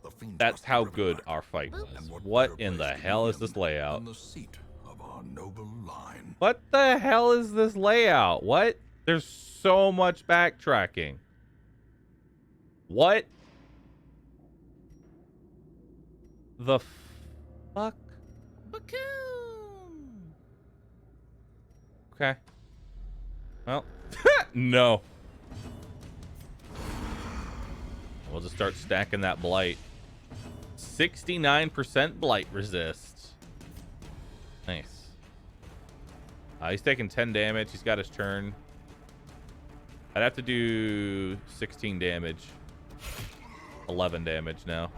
Speaker 3: The fiend
Speaker 1: That's
Speaker 3: must
Speaker 1: how
Speaker 3: be
Speaker 1: good
Speaker 3: remembered,
Speaker 1: our fight was.
Speaker 3: and
Speaker 1: What
Speaker 3: better
Speaker 1: in the
Speaker 3: place to
Speaker 1: hell
Speaker 3: meet
Speaker 1: is this
Speaker 3: him
Speaker 1: layout?
Speaker 3: than the seat of our noble line.
Speaker 1: What the hell is this layout? What? There's so much backtracking. What the fuck? Okay. Well, no. We'll just start stacking that blight. 69% blight resist. Nice. He's taking 10 damage. He's got his turn. I'd have to do 16 damage. 11 damage now.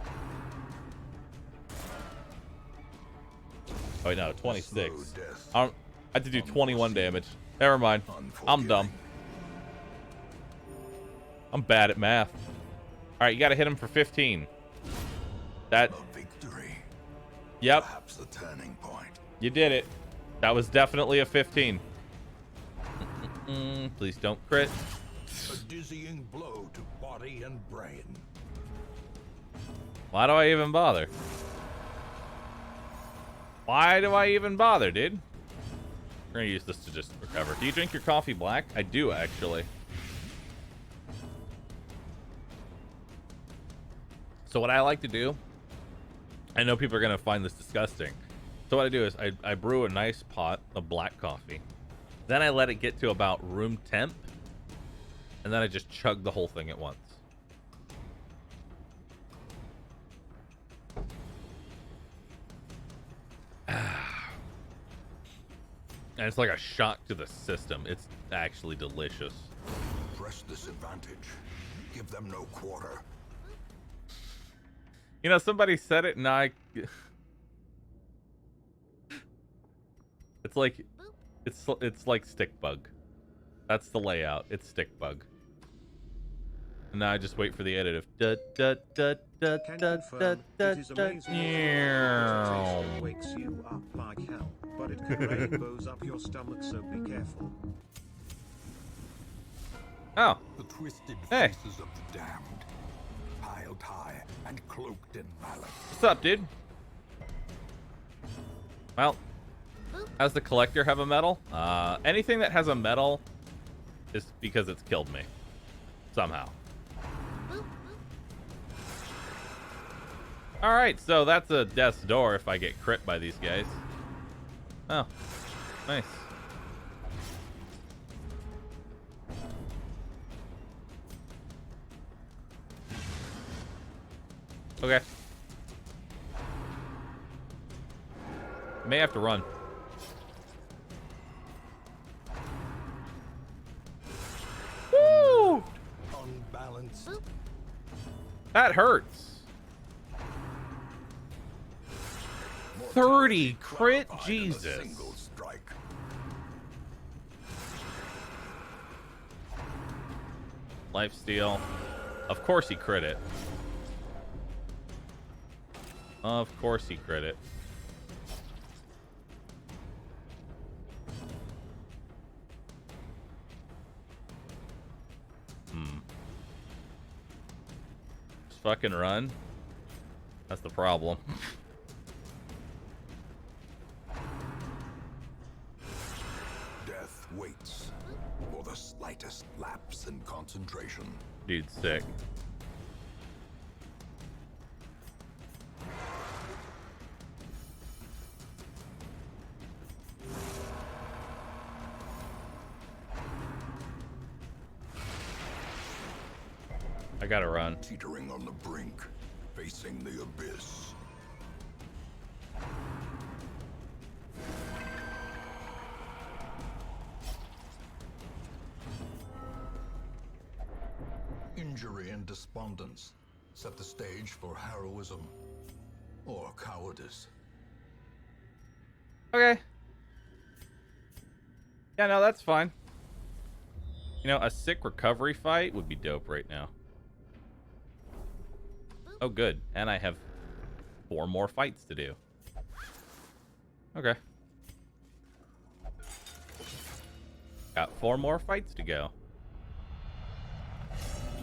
Speaker 1: Oh, wait, no, 26.
Speaker 3: Slow death.
Speaker 1: I have to do 21 damage. Never mind. I'm dumb. I'm bad at math. All right, you got to hit him for 15. That.
Speaker 3: A victory.
Speaker 1: Yep.
Speaker 3: Perhaps the turning point.
Speaker 1: You did it. That was definitely a 15. Please don't crit.
Speaker 3: A dizzying blow to body and brain.
Speaker 1: Why do I even bother? Why do I even bother, dude? We're gonna use this to just recover. Do you drink your coffee black? I do, actually. So what I like to do, I know people are gonna find this disgusting. So what I do is I brew a nice pot of black coffee. Then I let it get to about room temp. And then I just chug the whole thing at once. And it's like a shock to the system. It's actually delicious.
Speaker 3: Press this advantage. Give them no quarter.
Speaker 1: You know, somebody said it and it's like it's like stick bug. That's the layout. It's stick bug. And now I just wait for the edit of
Speaker 2: Can confirm it is amazing. Meditation wakes you up like hell, but it can rainbows up your stomach, so be careful.
Speaker 1: Oh,
Speaker 3: The twisted
Speaker 1: Hey.
Speaker 3: faces of the damned, piled high and cloaked in malice.
Speaker 1: what's up, dude? Well, does the collector have a medal? Anything that has a medal is because it's killed me. Somehow. Alright, so that's a death's door if I get crit by these guys. Oh, nice. Okay. May have to run. Woo!
Speaker 4: Unbalanced.
Speaker 1: That hurts. 30 crit? Jesus.
Speaker 4: Single strike.
Speaker 1: Lifesteal. Of course he crit it. Of course he crit it. Just fucking run. That's the problem.
Speaker 4: Death waits for the slightest lapse in concentration.
Speaker 1: Dude's sick. I gotta run.
Speaker 4: Teetering on the brink, facing the abyss. Injury and despondence set the stage for heroism or cowardice.
Speaker 1: Okay. Yeah, no, that's fine. You know, a sick recovery fight would be dope right now. Oh, good. And I have 4 more fights to do. Okay. Got 4 more fights to go.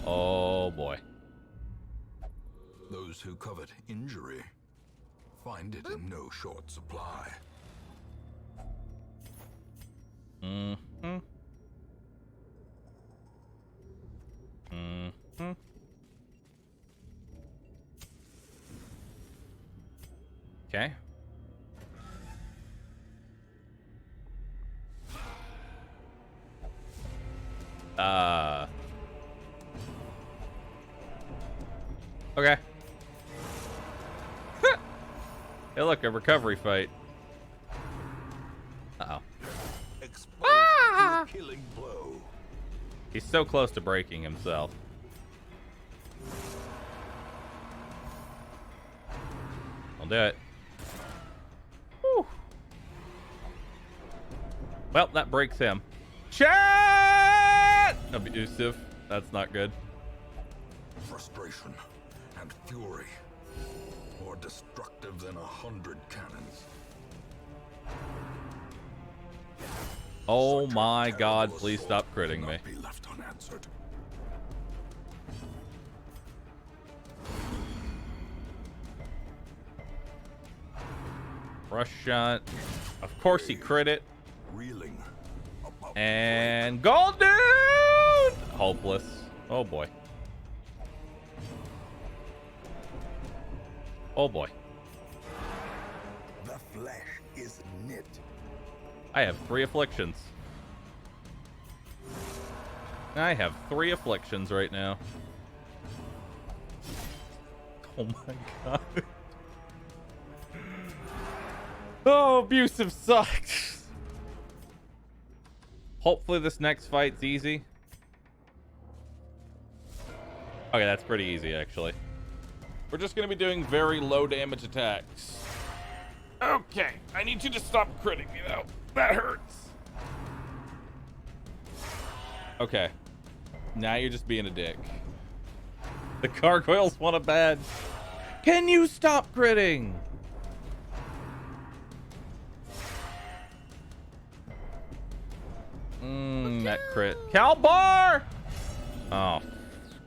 Speaker 1: Oh, boy.
Speaker 3: Those who covet injury find it in no short supply.
Speaker 1: Mm-hmm. Mm-hmm. Okay. Okay. Hey, look, a recovery fight. Uh-oh.
Speaker 4: Exposed to a killing blow.
Speaker 1: He's so close to breaking himself. I'll do it. Whew. Well, that breaks him. Chat! Abusive. That's not good.
Speaker 4: Frustration and fury, more destructive than 100 cannons.
Speaker 1: Oh
Speaker 4: Such a
Speaker 1: my
Speaker 4: terrible
Speaker 1: god, please
Speaker 4: assault
Speaker 1: stop critting me.
Speaker 4: cannot be left unanswered.
Speaker 1: Rush shot. Of course he crit it.
Speaker 4: Reeling above
Speaker 1: And gold dude! Hopeless. Oh boy. Oh boy.
Speaker 4: the flesh is knit.
Speaker 1: I have 3 afflictions. I have 3 afflictions right now. Oh my god. Oh, abusive sucks. Hopefully this next fight's easy. Okay, that's pretty easy actually. We're just gonna be doing very low damage attacks. Okay, I need you to stop critting me though. That hurts. Okay. Now you're just being a dick. The gargoyles want a badge. Can you stop critting? That crit. Calbar! Oh.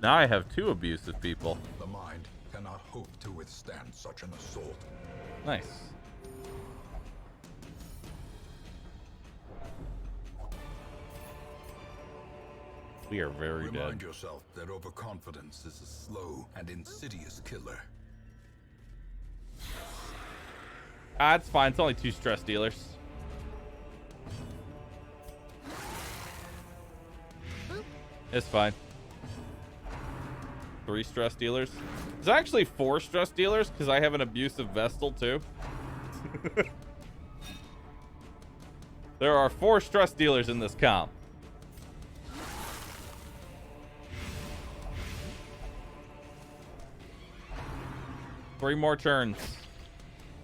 Speaker 1: Now I have 2 abusive people.
Speaker 3: The mind cannot hope to withstand such an assault.
Speaker 1: Nice. We are very
Speaker 3: Remind
Speaker 1: dead.
Speaker 3: yourself that overconfidence is a slow and insidious killer.
Speaker 1: Ah, it's fine. It's only 2 stress dealers. It's fine. 3 stress dealers. It's actually 4 stress dealers because I have an abusive Vestal too. There are 4 stress dealers in this comp. Three more turns.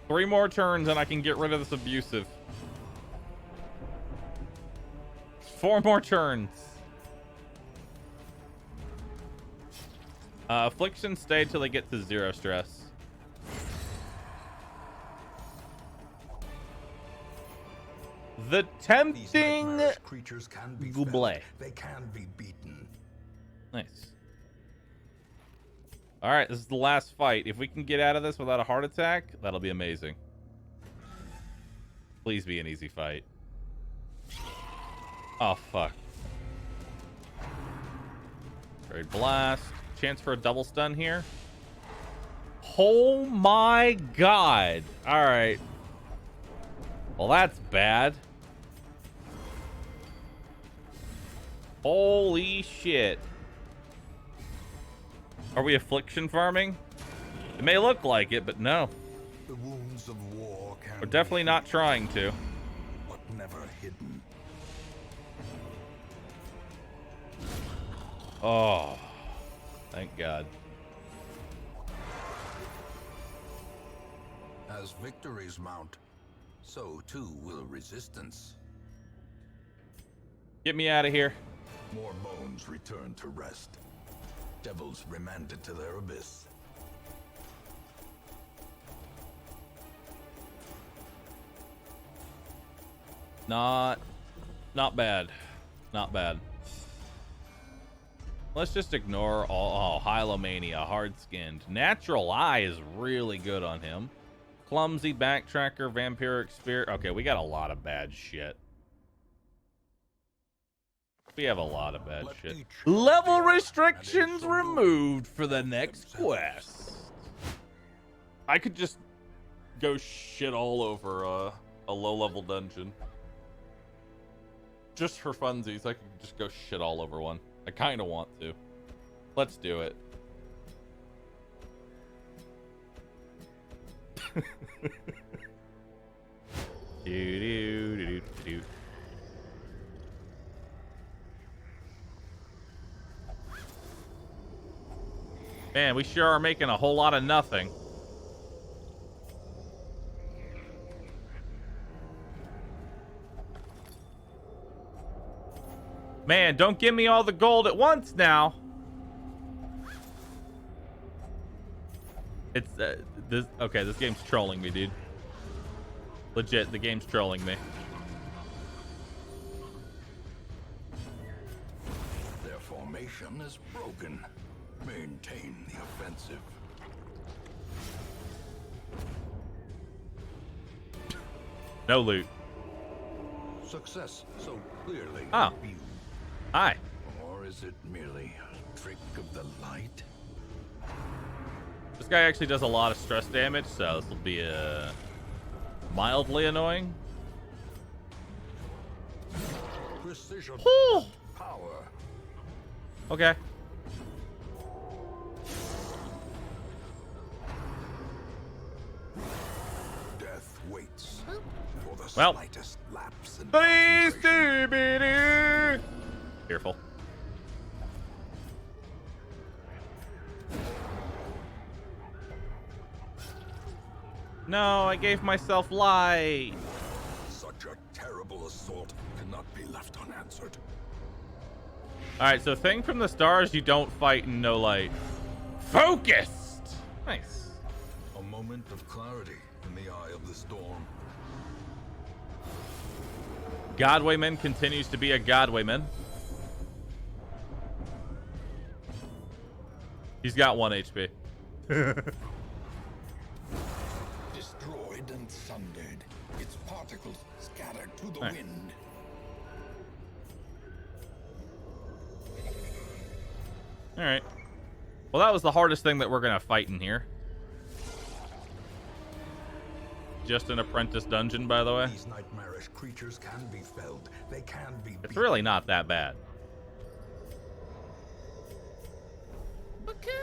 Speaker 1: 3 more turns and I can get rid of this abusive. 4 more turns. Affliction stay till they get to 0 stress. The
Speaker 3: These
Speaker 1: tempting
Speaker 3: nightmarish creatures can be
Speaker 1: Goublé.
Speaker 3: felled. They can be beaten.
Speaker 1: Nice. All right, this is the last fight. If we can get out of this without a heart attack, that'll be amazing. Please be an easy fight. Oh, fuck. Great blast. Chance for a double stun here. Oh my god. All right. Well, that's bad. Holy shit. Are we affliction farming? It may look like it, but no.
Speaker 3: The wounds of war can
Speaker 1: We're definitely not trying to.
Speaker 3: but never hidden.
Speaker 1: Oh, thank God.
Speaker 3: As victories mount, so too will resistance.
Speaker 1: Get me out of here.
Speaker 3: More bones return to rest. Devils remanded to their abyss.
Speaker 1: Not bad. Not bad. Let's just ignore all. Oh, Hylomania, hard-skinned. Natural Eye is really good on him. Clumsy, Backtracker, Vampiric Spirit. Okay, we got a lot of bad shit. We have a lot of bad shit. Level restrictions removed for the next quest. I could just go shit all over a low-level dungeon. Just for funsies, I could just go shit all over one. I kind of want to. Let's do it. Do. Man, we sure are making a whole lot of nothing. Man, don't give me all the gold at once now. It's this okay, this game's trolling me, dude. Legit, the game's trolling me.
Speaker 3: Their formation is broken. Maintain the offensive.
Speaker 1: No loot.
Speaker 3: Success so clearly
Speaker 1: Oh.
Speaker 3: viewed.
Speaker 1: Hi.
Speaker 3: Or is it merely a trick of the light?
Speaker 1: This guy actually does a lot of stress damage, so this will be mildly annoying.
Speaker 3: Precision.
Speaker 1: Whew.
Speaker 3: Power.
Speaker 1: Okay.
Speaker 3: Death waits for the
Speaker 1: Well.
Speaker 3: slightest lapse in
Speaker 1: Please
Speaker 3: concentration.
Speaker 1: Careful. No, I gave myself light.
Speaker 3: Such a terrible assault cannot be left unanswered.
Speaker 1: Alright, so thing from the stars, you don't fight in no light. Focused! Nice.
Speaker 3: A moment of clarity in the eye of the storm.
Speaker 1: Godwayman continues to be a Godwayman. He's got 1 HP.
Speaker 3: Destroyed and sundered, its particles scattered to the
Speaker 1: Right.
Speaker 3: wind.
Speaker 1: Alright. Well, that was the hardest thing that we're gonna fight in here. Just an apprentice dungeon, by the way.
Speaker 4: These nightmarish creatures can be felled. They can be
Speaker 1: It's
Speaker 4: beaten.
Speaker 1: really not that bad.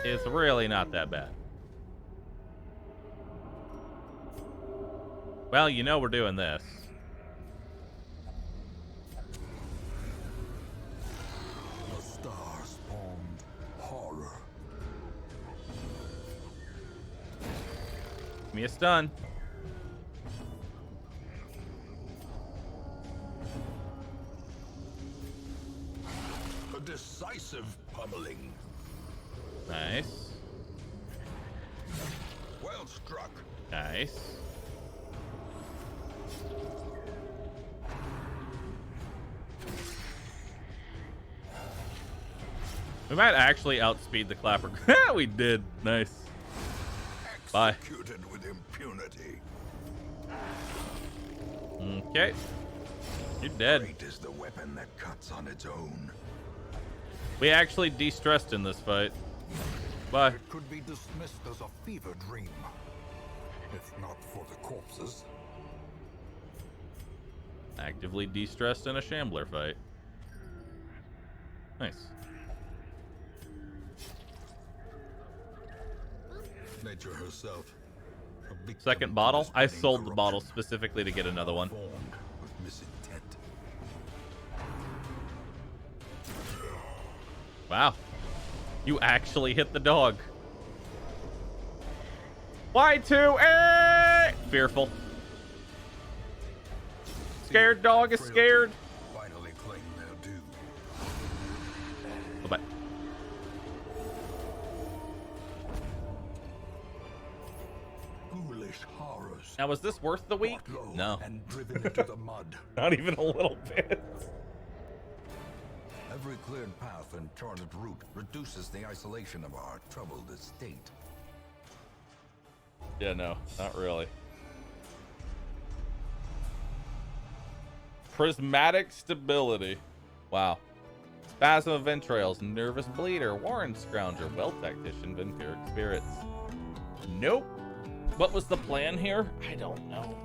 Speaker 1: It's really not that bad. Well, you know we're doing this.
Speaker 4: A star-spawned horror.
Speaker 1: Give me a stun.
Speaker 4: A decisive pummeling.
Speaker 1: Nice.
Speaker 4: Well struck.
Speaker 1: Nice. We might actually outspeed the clapper. We did. Nice. Bye.
Speaker 4: Executed with impunity.
Speaker 1: Okay. You're dead.
Speaker 4: Great is the weapon that cuts on its own.
Speaker 1: We actually de-stressed in this fight. Bye.
Speaker 4: It could be dismissed as a fever dream, if not for the corpses.
Speaker 1: Actively de-stressed in a shambler fight. Nice.
Speaker 4: Nature herself. A victim
Speaker 1: Second
Speaker 4: to
Speaker 1: bottle?
Speaker 4: this
Speaker 1: I
Speaker 4: spreading
Speaker 1: sold the bottle
Speaker 4: corruption,
Speaker 1: specifically to get another one.
Speaker 4: formed with misintent.
Speaker 1: Wow. You actually hit the dog. Y2, fearful. Scared dog is scared.
Speaker 4: Finally claim their due.
Speaker 1: Bye-bye.
Speaker 4: Foolish horrors.
Speaker 1: Now, was this worth the week?
Speaker 4: Brought low
Speaker 1: No.
Speaker 4: And driven into the mud.
Speaker 1: Not even a little bit.
Speaker 3: Every cleared path and charted route reduces the isolation of our troubled estate.
Speaker 1: Yeah, no, not really. Prismatic stability. Wow. Spasm of entrails, nervous bleeder, Warren Scrounger, well tactician, vampiric spirits. Nope. What was the plan here? I don't know.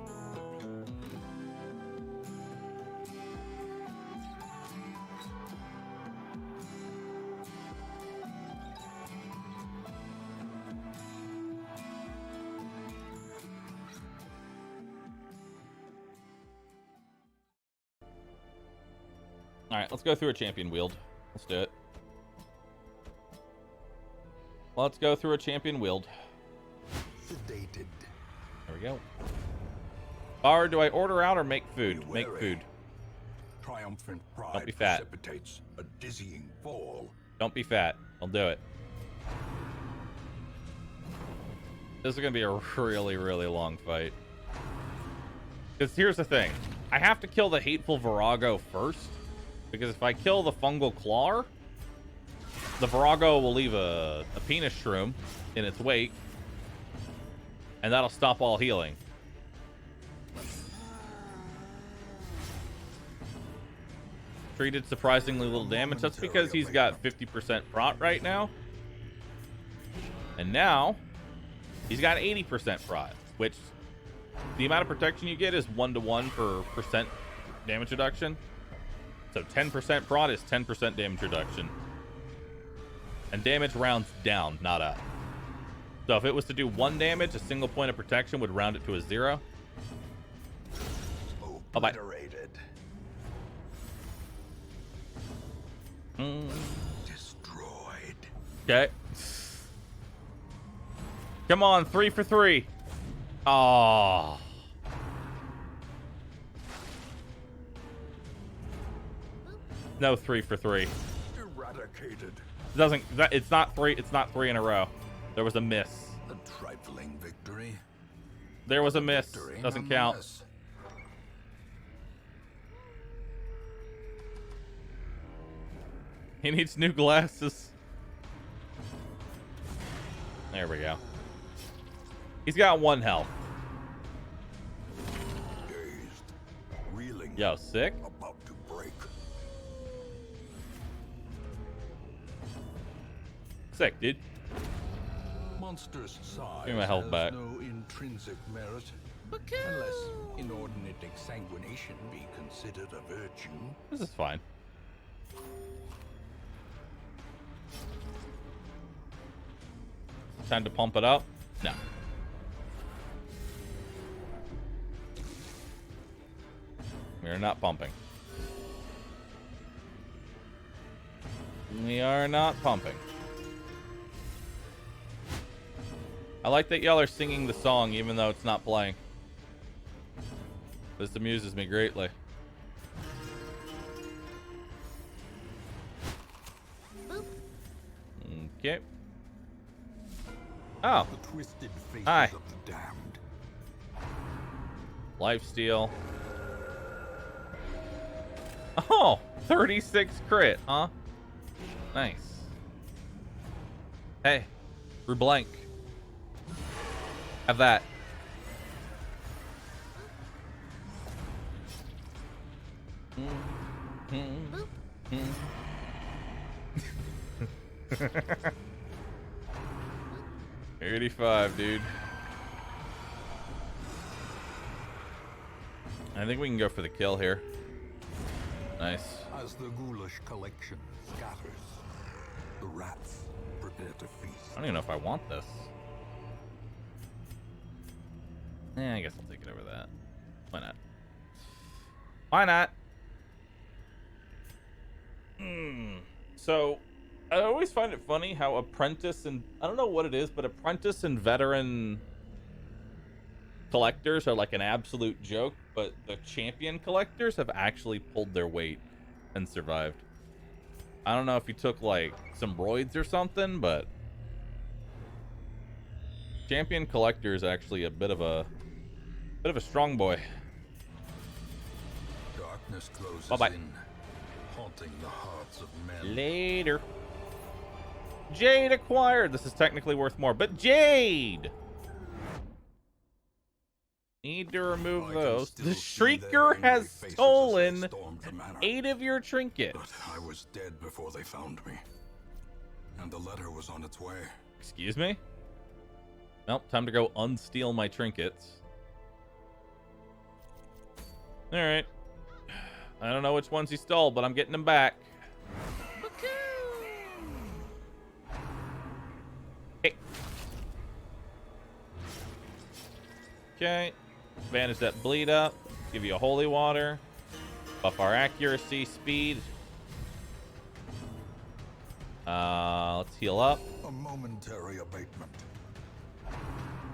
Speaker 1: All right, let's go through a champion wield. Let's do it. Let's go through a champion wield.
Speaker 4: Sedated.
Speaker 1: There we go. Or do I order out or make food?
Speaker 4: Be
Speaker 1: Make
Speaker 4: wary.
Speaker 1: food.
Speaker 4: Triumphant pride
Speaker 1: Don't be fat.
Speaker 4: precipitates a dizzying fall.
Speaker 1: Don't be fat. I'll do it. This is going to be a really, really long fight. Because here's the thing. I have to kill the hateful Virago first. Because if I kill the fungal claw, the Virago will leave a penis shroom in its wake. And that'll stop all healing. Treated surprisingly little damage. That's because he's got 50% prot right now. And now, he's got 80% prot. Which, the amount of protection you get is 1-to-1 for percent damage reduction. So 10% prot is 10% damage reduction. And damage rounds down, not up. So if it was to do 1 damage, a single point of protection would round it to a 0. Bye-bye.
Speaker 4: Obliterated. Destroyed.
Speaker 1: Okay. Come on, 3 for 3. Oh. No 3 for 3.
Speaker 4: Eradicated.
Speaker 1: It's not 3. It's not 3 in a row. There was a miss.
Speaker 3: A trifling victory.
Speaker 1: There was a miss.
Speaker 3: Victory
Speaker 1: Doesn't count.
Speaker 3: nonetheless.
Speaker 1: He needs new glasses. There we go. He's got 1 health.
Speaker 4: Dazed. Reeling.
Speaker 1: Yo, sick.
Speaker 4: About to break.
Speaker 1: Sick, dude.
Speaker 3: Monstrous size
Speaker 1: Give me my health
Speaker 3: has
Speaker 1: back.
Speaker 3: no intrinsic merit, unless inordinate exsanguination be considered a virtue.
Speaker 1: This is fine. Time to pump it up? No. We are not pumping. We are not pumping. I like that y'all are singing the song even though it's not playing. This amuses me greatly.
Speaker 5: Boop.
Speaker 1: Okay. Oh,
Speaker 3: The twisted faces
Speaker 1: Hi.
Speaker 3: of the damned.
Speaker 1: lifesteal. Oh, 36 crit, huh? Nice. Hey, we're blank. Have that.
Speaker 5: Boop.
Speaker 1: 85, dude. I think we can go for the kill here. Nice.
Speaker 3: As the ghoulish collection scatters, the rats prepare to feast.
Speaker 1: I don't even know if I want this. I guess I'll take it over that. Why not? Why not? So, I always find it funny how apprentice and I don't know what it is, but apprentice and veteran collectors are like an absolute joke, but the champion collectors have actually pulled their weight and survived. I don't know if you took like some roids or something, but champion collector is actually a bit of a strong boy.
Speaker 3: Darkness closes
Speaker 1: Bye-bye.
Speaker 3: in, haunting the hearts of men.
Speaker 1: Later. Jade acquired. This is technically worth more, but Jade. Need to remove
Speaker 3: I can
Speaker 1: those.
Speaker 3: still
Speaker 1: The
Speaker 3: see their
Speaker 1: Shrieker
Speaker 3: angry
Speaker 1: has
Speaker 3: faces as they
Speaker 1: stolen
Speaker 3: stormed the manor.
Speaker 1: 8 of your trinkets.
Speaker 4: But I was dead before they found me. And the letter was on its way.
Speaker 1: Excuse me? Well, time to go unsteal my trinkets. Alright. I don't know which ones he stole, but I'm getting them back. Hey. Okay. Banish that bleed up. Give you a holy water. Buff our accuracy, speed. Let's heal up.
Speaker 3: A momentary abatement.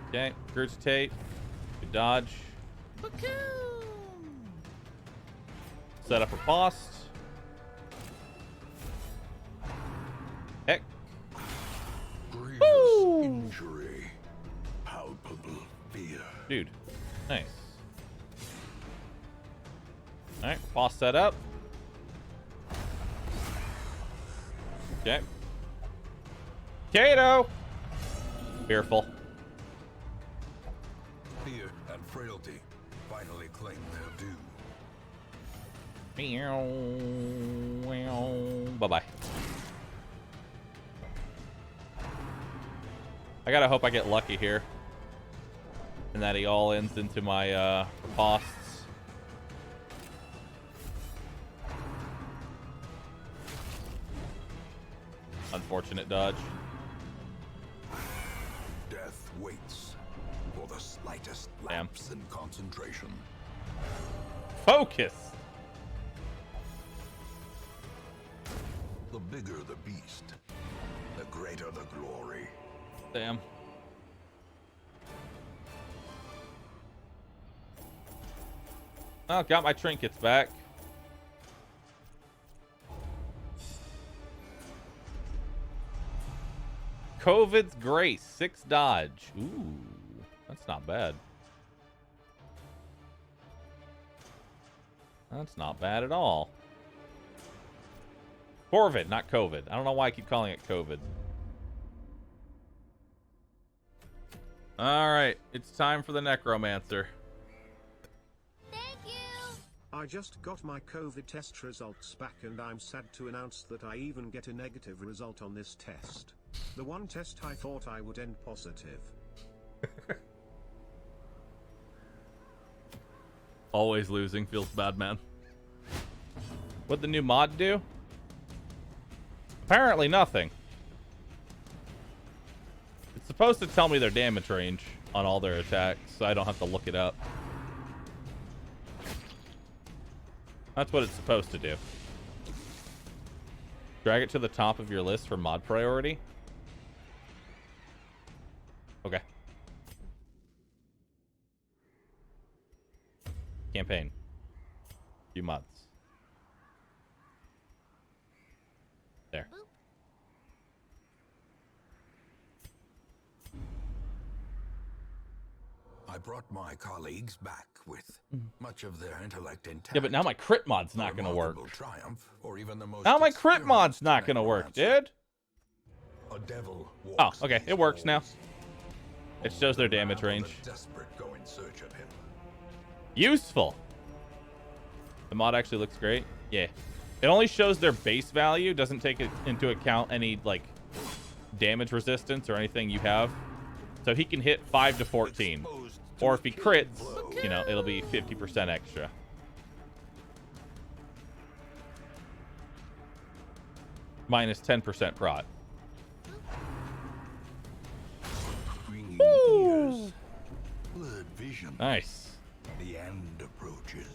Speaker 1: Okay, regurgitate. Good dodge. Set up riposte. Heck.
Speaker 3: Grievous
Speaker 1: Woo!
Speaker 3: injury. Palpable fear.
Speaker 1: Dude, nice. Alright, riposte set up. Okay. Kato! Fearful.
Speaker 3: Fear and frailty finally claim their due.
Speaker 1: Bye-bye. I gotta hope I get lucky here. And that he all ends into my ripostes. Unfortunate dodge.
Speaker 3: Death waits for the slightest
Speaker 1: Damn.
Speaker 3: lapse in concentration.
Speaker 1: Focus!
Speaker 3: The bigger the beast, the greater the glory.
Speaker 1: Damn. Oh, got my trinkets back. COVID's Grace, 6 dodge. Ooh, that's not bad. That's not bad at all. Corvid, not COVID. I don't know why I keep calling it COVID. All right, it's time for the Necromancer.
Speaker 5: Thank you.
Speaker 2: I just got my COVID test results back and I'm sad to announce that I even get a negative result on this test. The one test I thought I would end positive.
Speaker 1: Always losing feels bad, man. What'd the new mod do? Apparently nothing. It's supposed to tell me their damage range on all their attacks, so I don't have to look it up. That's what it's supposed to do. Drag it to the top of your list for mod priority. Okay. Campaign. Few mods. There.
Speaker 5: Boop.
Speaker 3: I brought my colleagues back with much of their intellect intact.
Speaker 1: Yeah, but now my crit mod's not gonna work.
Speaker 3: Remarkable triumph, or even the most
Speaker 1: Now my crit
Speaker 3: experienced
Speaker 1: mod's not gonna work,
Speaker 3: necromancer.
Speaker 1: dude.
Speaker 3: A devil
Speaker 1: Oh,
Speaker 3: walks
Speaker 1: okay,
Speaker 3: these
Speaker 1: it works now.
Speaker 3: halls.
Speaker 1: It shows their damage
Speaker 3: All the
Speaker 1: range.
Speaker 3: desperate go in search of him.
Speaker 1: Useful. The mod actually looks great. Yeah. It only shows their base value, doesn't take it into account any like damage resistance or anything you have. So he can hit 5 to 14.
Speaker 3: Exposed to
Speaker 1: Or
Speaker 3: a
Speaker 1: if he
Speaker 3: killing
Speaker 1: crits,
Speaker 3: blow.
Speaker 1: you know, it'll be 50% extra. Minus 10% prot.
Speaker 4: Bringing
Speaker 1: Woo!
Speaker 4: tears, blurred vision.
Speaker 1: Nice.
Speaker 4: The end approaches.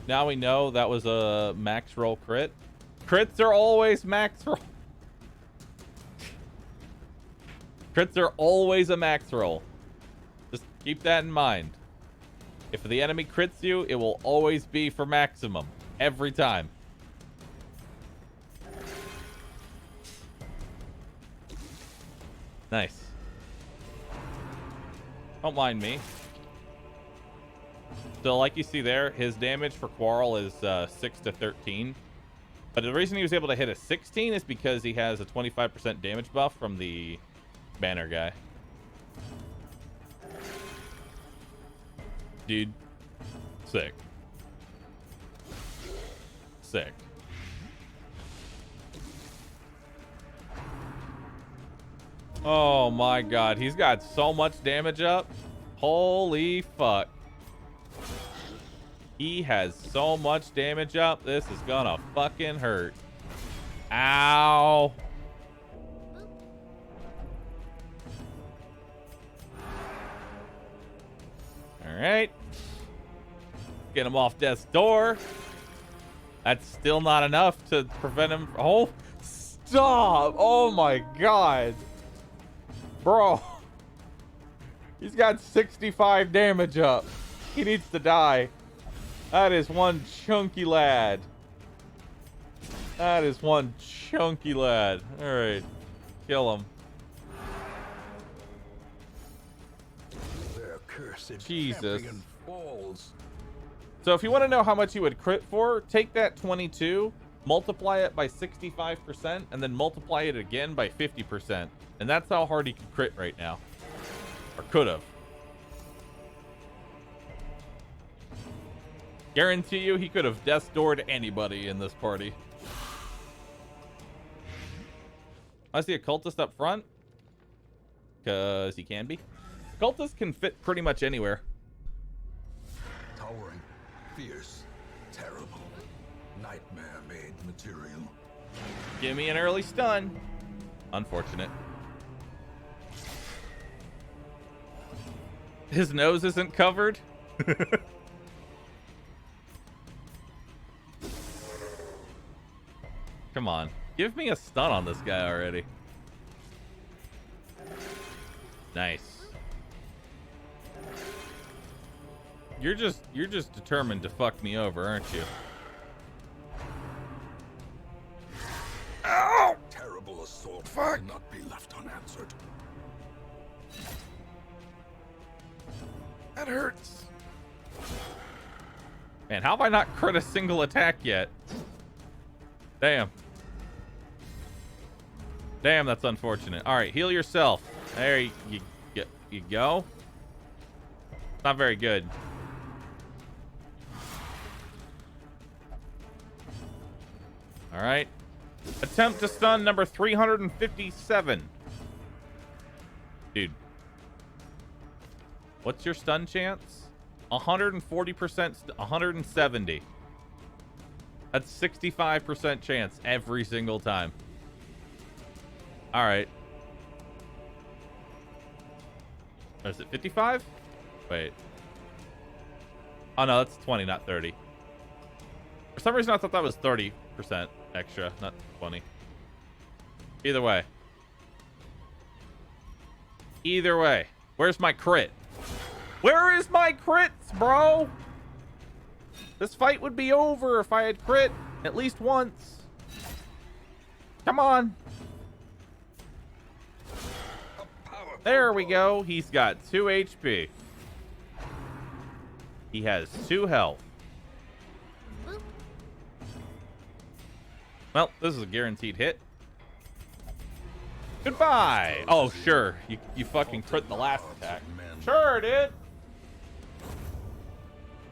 Speaker 1: Now we know that was a max roll crit. Crits are always max roll. Crits are always a max roll. Just keep that in mind. If the enemy crits you, it will always be for maximum. Every time. Nice. Don't mind me. So like you see there, his damage for Quarrel is 6 to 13. But the reason he was able to hit a 16 is because he has a 25% damage buff from the banner guy. Dude. Sick. Sick. Oh my god, he's got so much damage up. Holy fuck. He has so much damage up. This is gonna fucking hurt. Ow. Alright. Get him off death's door. That's still not enough to prevent him. Oh, stop. Oh my god. Bro. He's got 65 damage up. He needs to die. That is one chunky lad. That is one chunky lad. Alright. Kill him.
Speaker 3: Their cursed
Speaker 1: Jesus.
Speaker 3: champion falls.
Speaker 1: So if you want to know how much you would crit for, take that 22, multiply it by 65%, and then multiply it again by 50%. And that's how hard he can crit right now. Or could have. Guarantee you he could have death doored anybody in this party. I see a cultist up front. Because he can be. Cultists can fit pretty much anywhere.
Speaker 3: Towering, fierce, terrible, nightmare-made material.
Speaker 1: Give me an early stun. Unfortunate. His nose isn't covered. Come on. Give me a stun on this guy already. Nice. You're just determined to fuck me over, aren't you? Ow!
Speaker 3: Terrible assault
Speaker 1: Fuck.
Speaker 3: cannot be left unanswered.
Speaker 1: That hurts. Man, how have I not crit a single attack yet? Damn. Damn, that's unfortunate. All right, heal yourself. There you go. Not very good. All right. Attempt to stun number 357. Dude. What's your stun chance? 140%, 170. That's 65% chance every single time. All right. Or is it 55? Wait. Oh, no, that's 20, not 30. For some reason, I thought that was 30% extra, not 20. Either way. Either way. Where's my crit? Where is my crits, bro? This fight would be over if I had crit at least once. Come on. There we go. He's got 2 HP. He has 2 health.
Speaker 5: Boop.
Speaker 1: Well, this is a guaranteed hit. Goodbye. Oh, sure. You fucking crit the last attack. Sure, dude.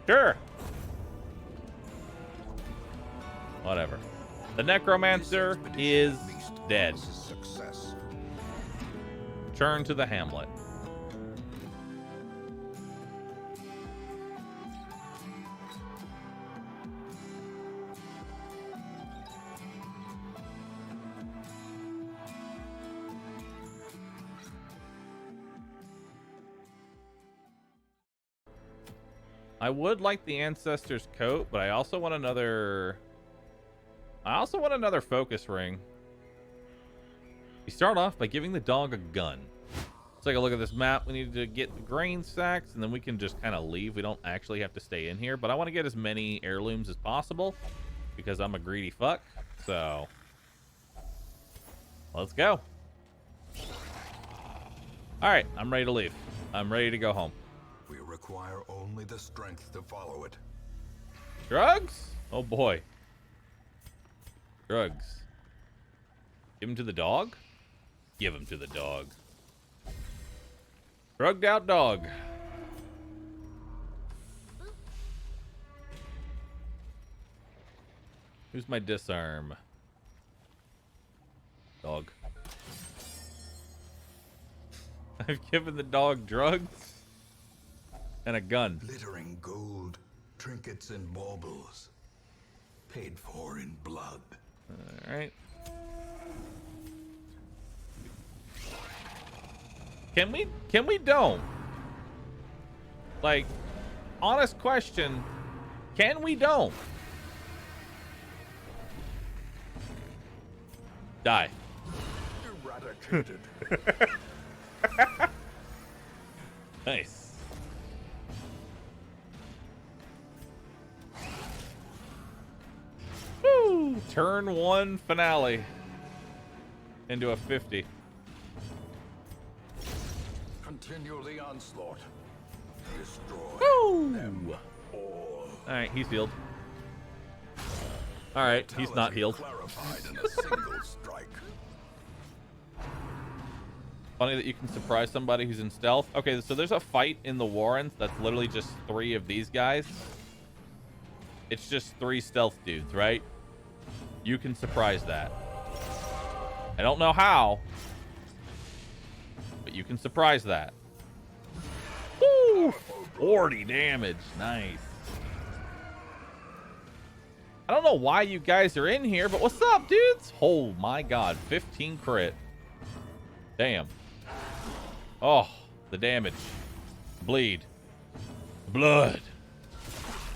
Speaker 1: Sure. Whatever. The Necromancer is dead.
Speaker 3: Success.
Speaker 1: Turn to the Hamlet. I would like the Ancestor's Coat, but I also want another focus ring. We start off by giving the dog a gun. Let's take a look at this map. We need to get the grain sacks, and then we can just kind of leave. We don't actually have to stay in here, but I want to get as many heirlooms as possible because I'm a greedy fuck. So let's go. All right, I'm ready to leave. I'm ready to go home.
Speaker 3: We require only the strength to follow it.
Speaker 1: Drugs? Oh boy. Drugs. Give him to the dog? Give him to the dog. Drugged out dog. Who's my disarm? Dog. I've given the dog drugs and a gun.
Speaker 3: Glittering gold, trinkets and baubles. Paid for in blood.
Speaker 1: All right. Can we don't? Like, honest question. Can we don't? Die.
Speaker 3: Eradicated.
Speaker 1: Nice. Woo! Turn 1 finale into a 50.
Speaker 3: Continue the onslaught. Destroy
Speaker 1: Woo!
Speaker 3: them all.
Speaker 1: All right, he's healed. All right, he's not healed.
Speaker 3: Clarified in a single strike.
Speaker 1: Funny that you can surprise somebody who's in stealth. Okay, so there's a fight in the Warrens that's literally just 3 of these guys. It's just 3 stealth dudes, right? You can surprise that. I don't know how, but you can surprise that. Woo! 40 damage. Nice. I don't know why you guys are in here, but what's up, dudes? Oh my god, 15 crit. Damn. Oh, the damage. Bleed. Blood.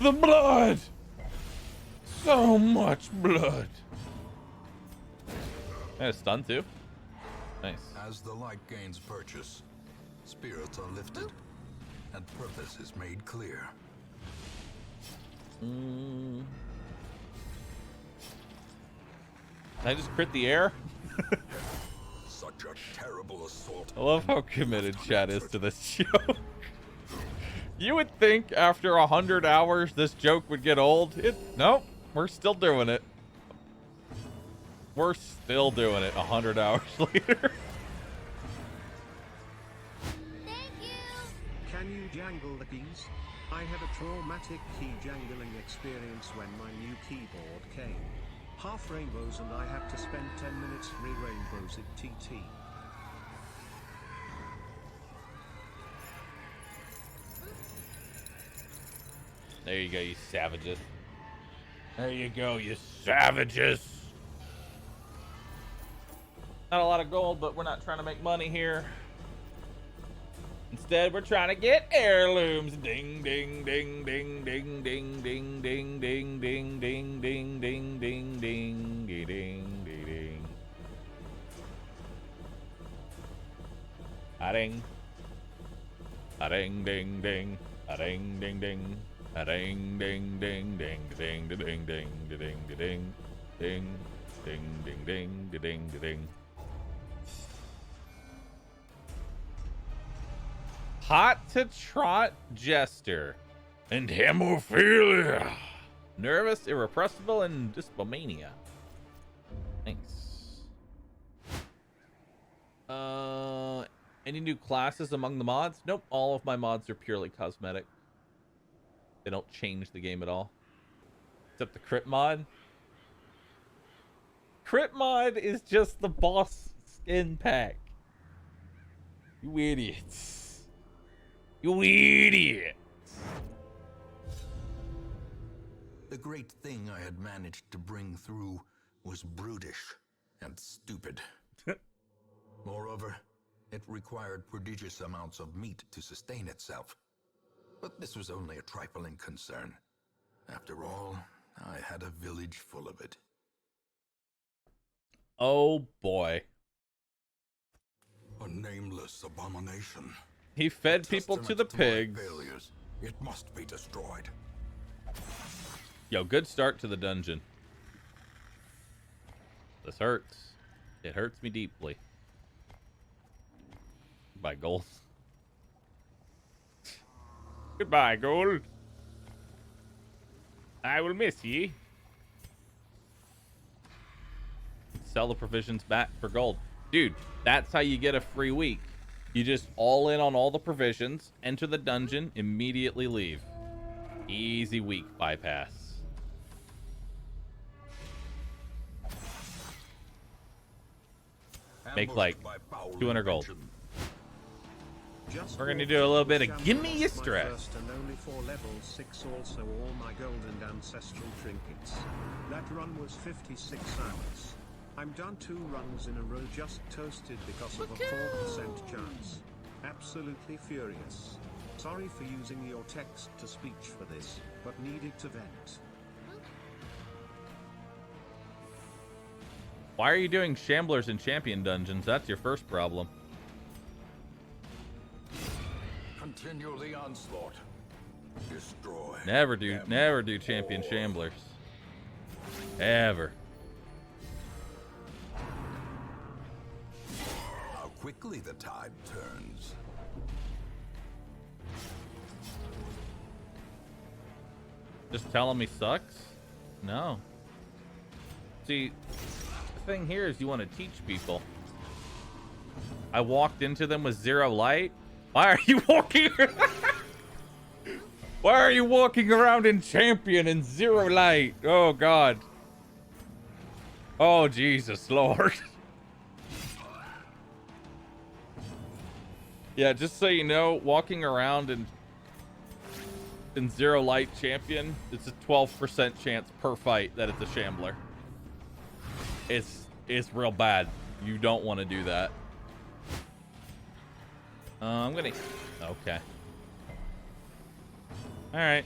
Speaker 1: The blood! So much blood. And a stun too. Nice.
Speaker 3: As the light gains purchase, spirits are lifted, and purpose is made clear.
Speaker 1: Can I just crit the air?
Speaker 3: Such a terrible assault.
Speaker 1: I love how committed chat is to this joke. You would think after 100 hours this joke would get old. Nope, we're still doing it. We're still doing it 100 hours later.
Speaker 5: Thank you.
Speaker 2: Can you jangle the keys? I had a traumatic key jangling experience when my new keyboard came. Half rainbows and I have to spend 10 minutes re-rainbows at TT.
Speaker 1: There you go, you savages. There you go, you savages. Not a lot of gold, but we're not trying to make money here. Instead, we're trying to get heirlooms. Ding, ding, ding, ding, ding, ding, ding, ding, ding, ding, ding, ding, ding, ding, ding, ding, ding. A ding. A ding, ding, ding. A ding, ding, ding. A ding, ding, ding, ding, ding, ding, ding, ding, ding, ding, ding, ding, ding, ding, ding. Hot to trot jester and hemophilia. Nervous, irrepressible, and dyspomania. Thanks. Any new classes among the mods? Nope, all of my mods are purely cosmetic. They don't change the game at all. Except the crit mod. Crit mod is just the boss skin pack. You idiots. You idiot!
Speaker 3: The great thing I had managed to bring through was brutish and stupid. Moreover, it required prodigious amounts of meat to sustain itself. But this was only a trifling concern. After all, I had a village full of it.
Speaker 1: Oh boy.
Speaker 4: A nameless abomination.
Speaker 1: He fed people to the pigs.
Speaker 4: Failures. It must be destroyed.
Speaker 1: Yo, good start to the dungeon. This hurts. It hurts me deeply. Goodbye, gold. Goodbye, gold. I will miss ye. Sell the provisions back for gold. Dude, that's how you get a free week. You just all in on all the provisions, enter the dungeon, immediately leave. Easy week bypass. Make like 200 gold. We're gonna do a little bit of gimme your stress.
Speaker 2: First and only for level 6, also all my gold and ancestral trinkets. That run was 56 hours. I'm done 2 runs in a row, just toasted because of a 4% chance. Absolutely furious. Sorry for using your text-to-speech for this, but needed to vent.
Speaker 1: Why are you doing shamblers in champion dungeons? That's your first problem.
Speaker 4: Continue the onslaught. Destroy.
Speaker 1: Never do champion shamblers. Ever.
Speaker 3: How quickly the tide turns.
Speaker 1: Just telling me sucks? No. See, the thing here is you want to teach people. I walked into them with 0 light. Why are you walking around? Why are you walking around in champion in 0 light? Oh God. Oh Jesus Lord. Yeah, just so you know, walking around in 0 light champion, it's a 12% chance per fight that it's a shambler. It's real bad. You don't want to do that. I'm gonna... Okay. Alright.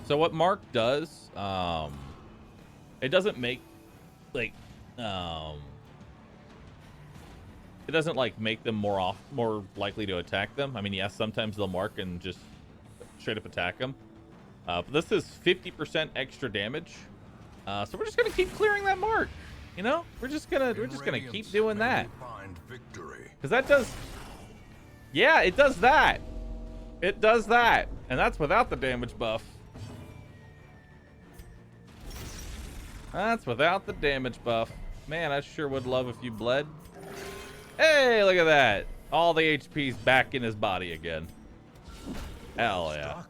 Speaker 1: So what Mark does, it doesn't make, like, it doesn't, like, make them more likely to attack them. I mean, yes, sometimes they'll mark and just straight up attack them. But this is 50% extra damage. So we're just gonna keep clearing that mark. You know, we're just gonna keep doing that. Because that does, yeah, it does that. It does that, and that's without the damage buff. That's without the damage buff. Man, I sure would love if you bled. Hey, look at that. All the HP's back in his body again. Hell yeah.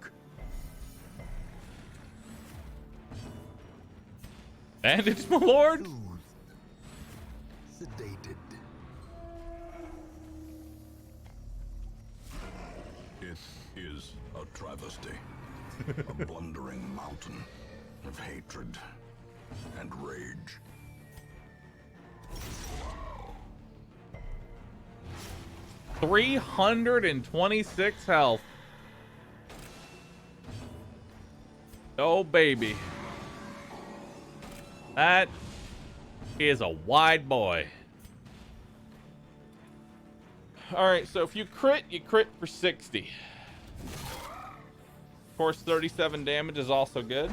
Speaker 1: Bandage, my lord.
Speaker 3: Soothed. Sedated.
Speaker 4: It is a travesty. A blundering mountain of hatred and rage.
Speaker 1: 326 health. Oh, baby. That is a wide boy. Alright, so if you crit for 60. Of course, 37 damage is also good.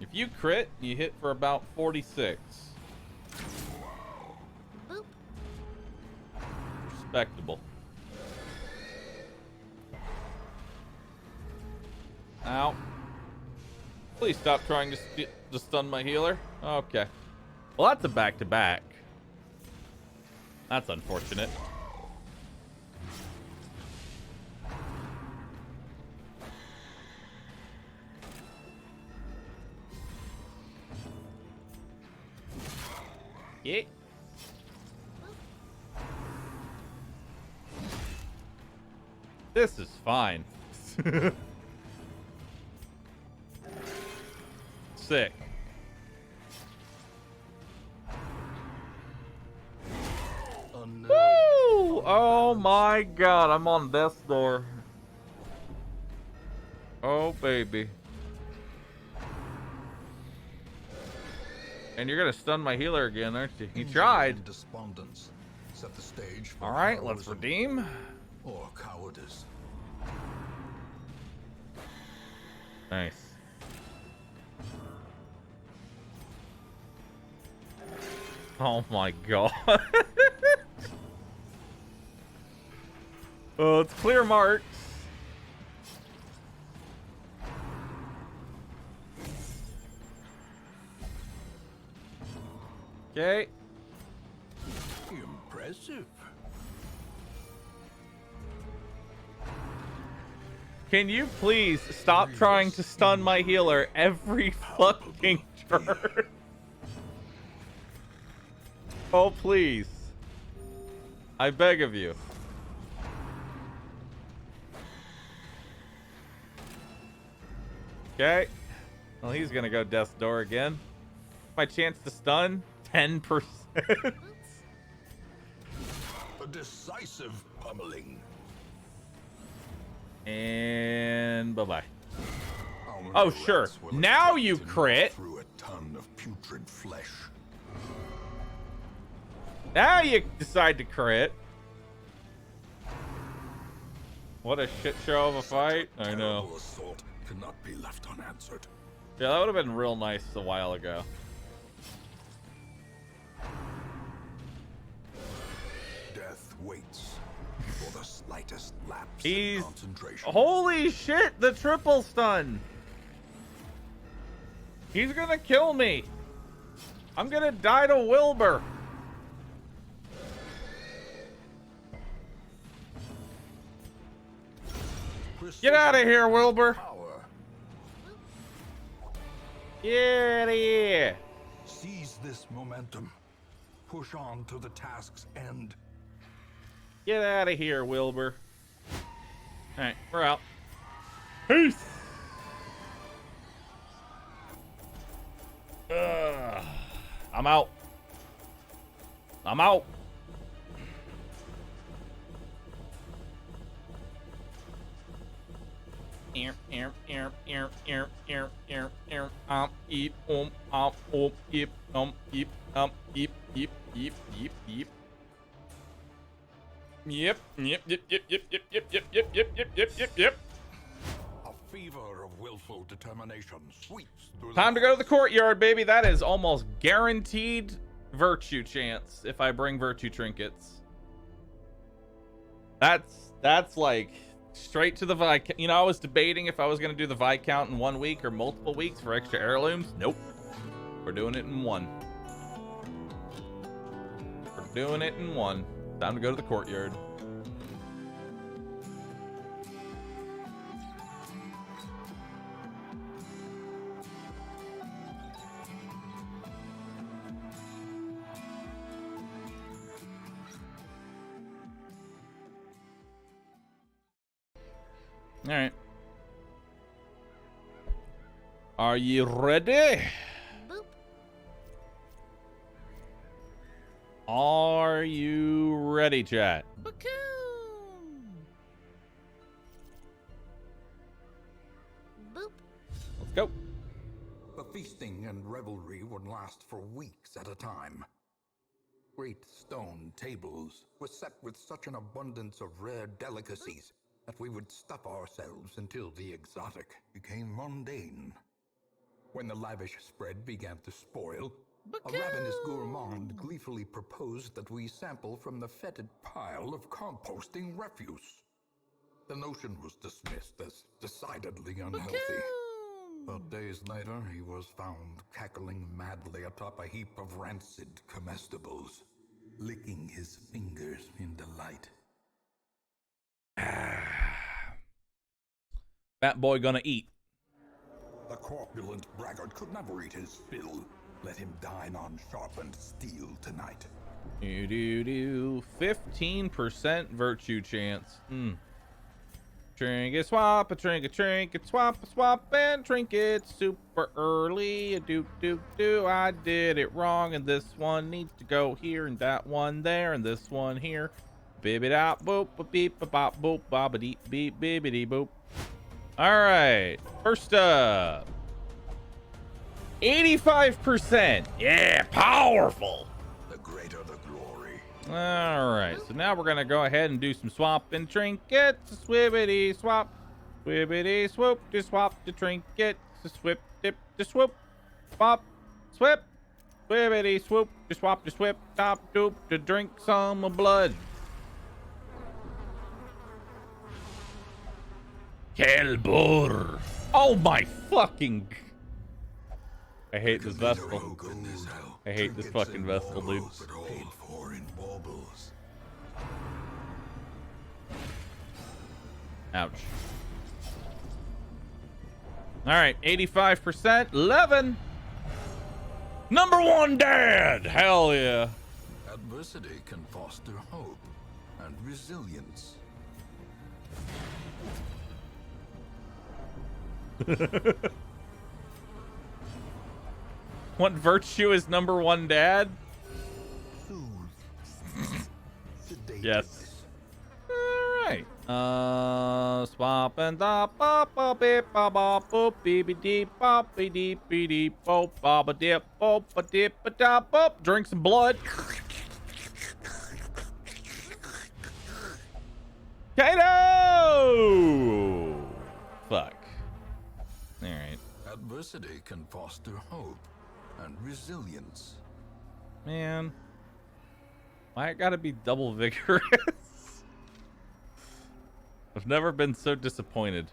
Speaker 1: If you crit, you hit for about 46.
Speaker 5: Boop.
Speaker 1: Respectable. Ow. Please stop trying to stun my healer. Okay. Well, that's a back-to-back. That's unfortunate. Yeah. This is fine. Sick.
Speaker 4: A nerve
Speaker 1: Woo! Oh my god, I'm on death's door. Oh baby. And you're gonna stun my healer again, aren't you? He
Speaker 3: Injury
Speaker 1: tried.
Speaker 3: and despondence set the stage for
Speaker 1: Alright, let's
Speaker 3: heroism
Speaker 1: redeem.
Speaker 3: or cowardice.
Speaker 1: Nice. Oh my god. Oh, it's clear marks. Okay.
Speaker 3: Impressive.
Speaker 1: Can you please stop trying to stun my healer every fucking turn? Oh, please. I beg of you. Okay. Well, he's gonna go death's door again. My chance to stun, 10%.
Speaker 3: A decisive pummeling.
Speaker 1: And bye-bye.
Speaker 3: Our
Speaker 1: Oh, sure.
Speaker 3: rats will
Speaker 1: Now
Speaker 3: attempt
Speaker 1: you
Speaker 3: to gnaw
Speaker 1: crit.
Speaker 3: through a ton of putrid flesh.
Speaker 1: Now you decide to crit. What a shit show of a fight. I know.
Speaker 3: Terrible assault cannot be left unanswered.
Speaker 1: Yeah, that would have been real nice a while ago.
Speaker 3: Death waits for the slightest lapse
Speaker 1: He's...
Speaker 3: in concentration.
Speaker 1: Holy shit, the triple stun. He's gonna kill me. I'm gonna die to Wilbur. Get out of here, Wilbur.
Speaker 3: Power.
Speaker 1: Get out of here.
Speaker 3: Seize this momentum. Push on to the task's end.
Speaker 1: Get out of here, Wilbur. Alright, we're out. Peace. I'm out. I'm out. Eep, eep, eep, eep, eep. Yep.
Speaker 3: A fever of willful determination sweeps through
Speaker 1: Time to go to the courtyard, baby. That is almost guaranteed virtue chance if I bring virtue trinkets. That's like straight to the Viscount. You know, I was debating if I was going to do the Viscount in 1 week or multiple weeks for extra heirlooms. Nope. We're doing it in one. We're doing it in one. Time to go to the courtyard. All right. Are you ready?
Speaker 5: Boop.
Speaker 1: Are you ready, chat?
Speaker 5: Boop.
Speaker 1: Let's go.
Speaker 3: The feasting and revelry would last for weeks at a time. Great stone tables were set with such an abundance of rare delicacies that we would stuff ourselves until the exotic became mundane. When the lavish spread began to spoil, a ravenous gourmand gleefully proposed that we sample from the fetid pile of composting refuse. The notion was dismissed as decidedly unhealthy. But days later, he was found cackling madly atop a heap of rancid comestibles, licking his fingers in delight.
Speaker 1: Fat boy gonna eat.
Speaker 4: The corpulent braggart could never eat his fill. Let him dine on sharpened steel tonight.
Speaker 1: 15% virtue chance. Trinket swap, a trinket swap, a swap, and trinket super early. A do. I did it wrong, and this one needs to go here, and that one there, and this one here. Bibbidi boop, beep, bop, boop, bobbidi beep, bibbidi boop. All right, first up, 85%. Yeah, powerful.
Speaker 4: The greater the glory.
Speaker 1: All right, so now we're gonna go ahead and do some swapping trinkets. Swibbity swap, swibbity swoop, to swap the trinket, to swip, dip, to swoop, swap, swip, swibbity swoop, to swap, to swip, top, doop, to drink some blood. Kelbor. Oh my fucking. I hate this vessel. I hate this fucking vessel, dude.
Speaker 3: Paid for in baubles.
Speaker 1: Ouch. All right, 85%. 11. Number one dad. Hell yeah.
Speaker 3: Adversity can foster hope and resilience.
Speaker 1: What virtue is number one dad? Yes. All right. Swap and da pop a bip ba ba boop beep deep pop be deep boop ba ba dip boop ba dip ba da boop. Drink some blood. Kato! Fuck. All right.
Speaker 3: Adversity can foster hope and resilience.
Speaker 1: Man. Why I gotta be double vigorous? I've never been so disappointed.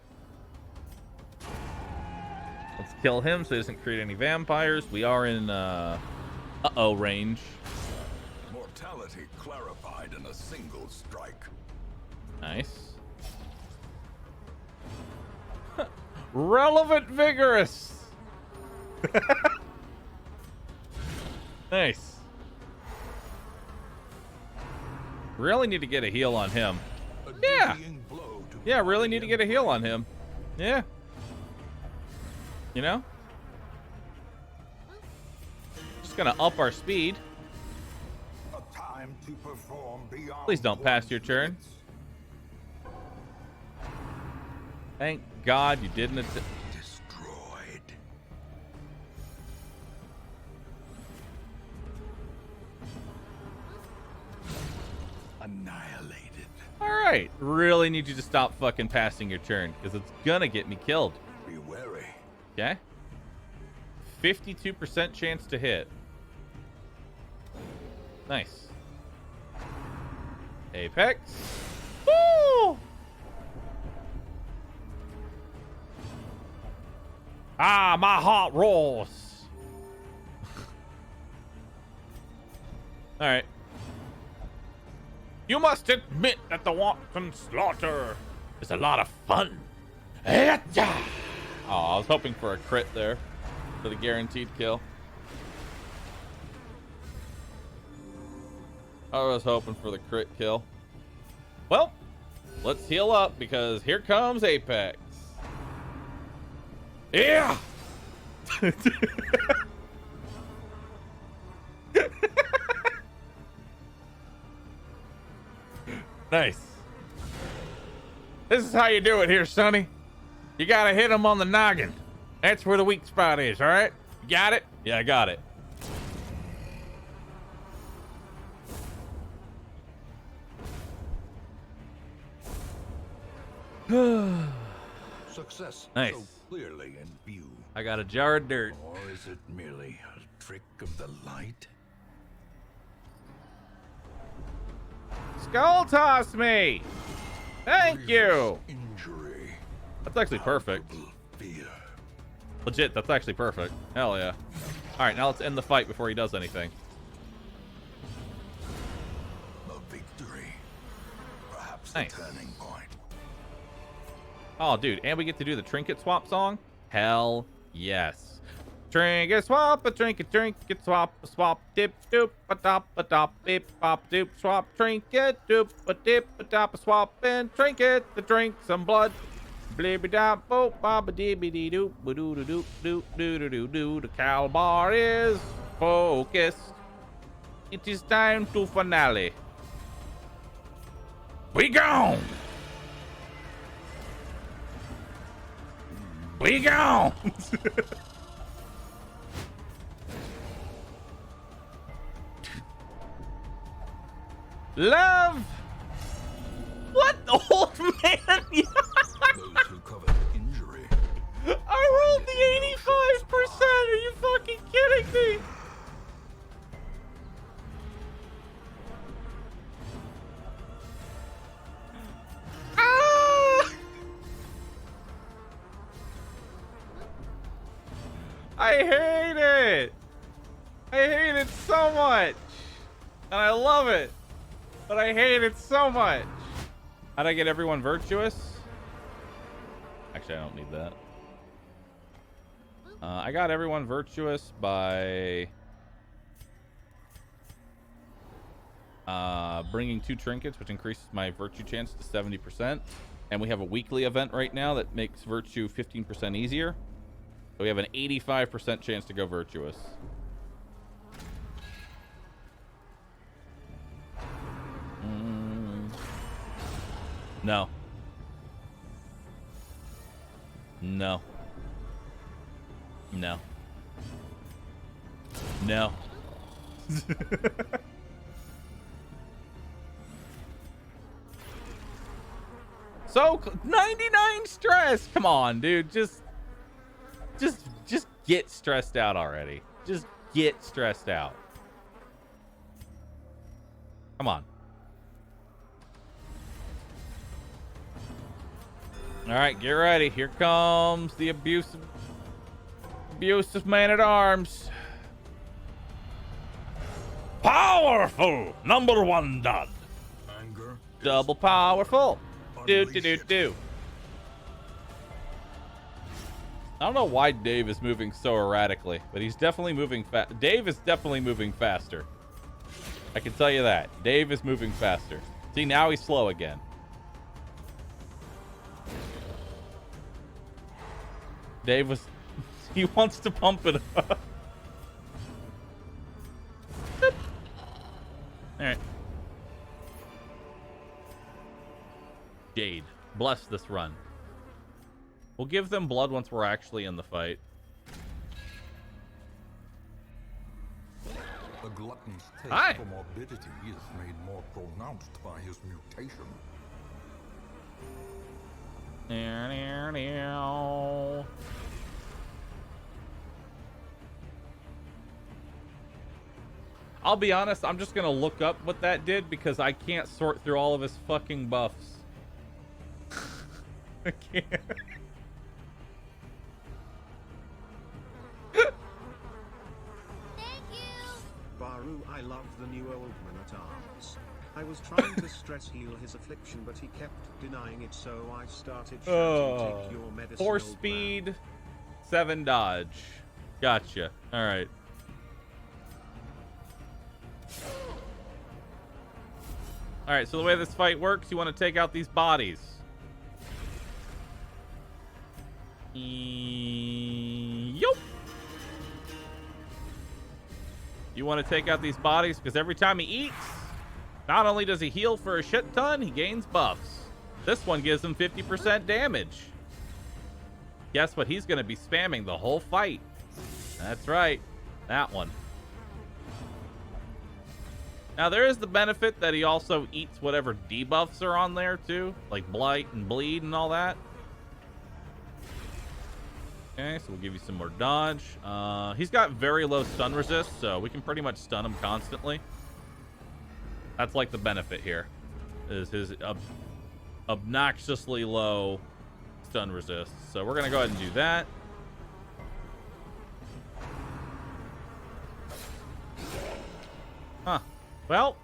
Speaker 1: Let's kill him so he doesn't create any vampires. We are in uh-oh range.
Speaker 4: Mortality clarified in a single strike.
Speaker 1: Nice. Relevant vigorous. Nice. Really need to get a heal on him. Yeah. Yeah, really need to get a heal on him. Yeah. You know? Just gonna up our speed.
Speaker 4: A time to perform beyond.
Speaker 1: Please don't pass your turn. Thank God you didn't.
Speaker 3: Destroyed.
Speaker 4: Annihilated.
Speaker 1: All right. Really need you to stop fucking passing your turn because it's gonna get me killed.
Speaker 4: Be wary.
Speaker 1: Okay. 52% chance to hit. Nice. Apex. Woo! Ah, my heart roars. All right. You must admit that the wanton slaughter is a lot of fun. Oh, I was hoping for a crit there for the guaranteed kill. I was hoping for the crit kill. Well, let's heal up because here comes Apex. Yeah. Nice. This is how you do it here, Sonny. You gotta hit him on the noggin. That's where the weak spot is, all right? You got it? Yeah, I got it.
Speaker 3: Success
Speaker 1: Nice.
Speaker 3: so clearly in view.
Speaker 1: I got a jar of dirt.
Speaker 4: Or is it merely a trick of the light?
Speaker 1: Skull toss me. Thank you.
Speaker 4: Injury.
Speaker 1: That's actually perfect.
Speaker 4: Palpable fear.
Speaker 1: Legit, that's actually perfect. Hell yeah. All right, now let's end the fight before he does anything.
Speaker 4: A victory. Perhaps
Speaker 1: Nice.
Speaker 4: a turning point.
Speaker 1: Oh, dude, and we get to do the trinket swap song? Hell yes. Trinket swap, a trinket swap, a swap, dip, doop, a dop, beep, bop, doop, swap, trinket, doop, a dip, a dop, a swap, and trinket to drink some blood. Blibby dop, bo, baba dibby dee doop, ba doo doo doop, doop, doo doo doo doo. The Cal bar is focused. It is time to finale. We gone! We gone! Love! What? Old man?
Speaker 3: Those who covered injury.
Speaker 1: I rolled the 85%! Are you fucking kidding me? Ah! I hate it! I hate it so much! And I love it! But I hate it so much! How'd I get everyone virtuous? Actually, I don't need that. I got everyone virtuous by bringing 2 trinkets, which increases my virtue chance to 70%. And we have a weekly event right now that makes virtue 15% easier. So we have an 85% chance to go virtuous. No. No. No. No. So 99 stress. Come on, dude. Just get stressed out already. Just get stressed out. Come on. All right, get ready. Here comes the abusive man at arms. Powerful number 1 done.
Speaker 4: Anger.
Speaker 1: Double powerful. Do. I don't know why Dave is moving so erratically, but he's definitely moving fast. Dave is definitely moving faster. I can tell you that. Dave is moving faster. See, now he's slow again. Dave was... He wants to pump it up. Alright. Jade, bless this run. We'll give them blood once we're actually in the fight.
Speaker 4: The glutton's taste
Speaker 1: Hi.
Speaker 4: for morbidity is made more pronounced by his mutation.
Speaker 1: I'll be honest, I'm just gonna look up what that did because I can't sort through all of his fucking buffs. I can't.
Speaker 5: Thank you.
Speaker 2: Bahroo, I love the new old man at arms. I was trying to stress heal his affliction, but he kept denying it, so I started shouting, take your medicine,
Speaker 1: 4
Speaker 2: old man."
Speaker 1: speed, 7 dodge. Gotcha. Alright. All right, so the way this fight works, you want to take out these bodies. Yup. You want to take out these bodies because every time he eats, not only does he heal for a shit ton, he gains buffs. This one gives him 50% damage. Guess what? He's going to be spamming the whole fight. That's right. That one. Now, there is the benefit that he also eats whatever debuffs are on there, too. Like Blight and Bleed and all that. Okay, so we'll give you some more dodge. He's got very low stun resist, so we can pretty much stun him constantly. That's like the benefit here, is his obnoxiously low stun resist. So we're going to go ahead and do that. Huh. Well.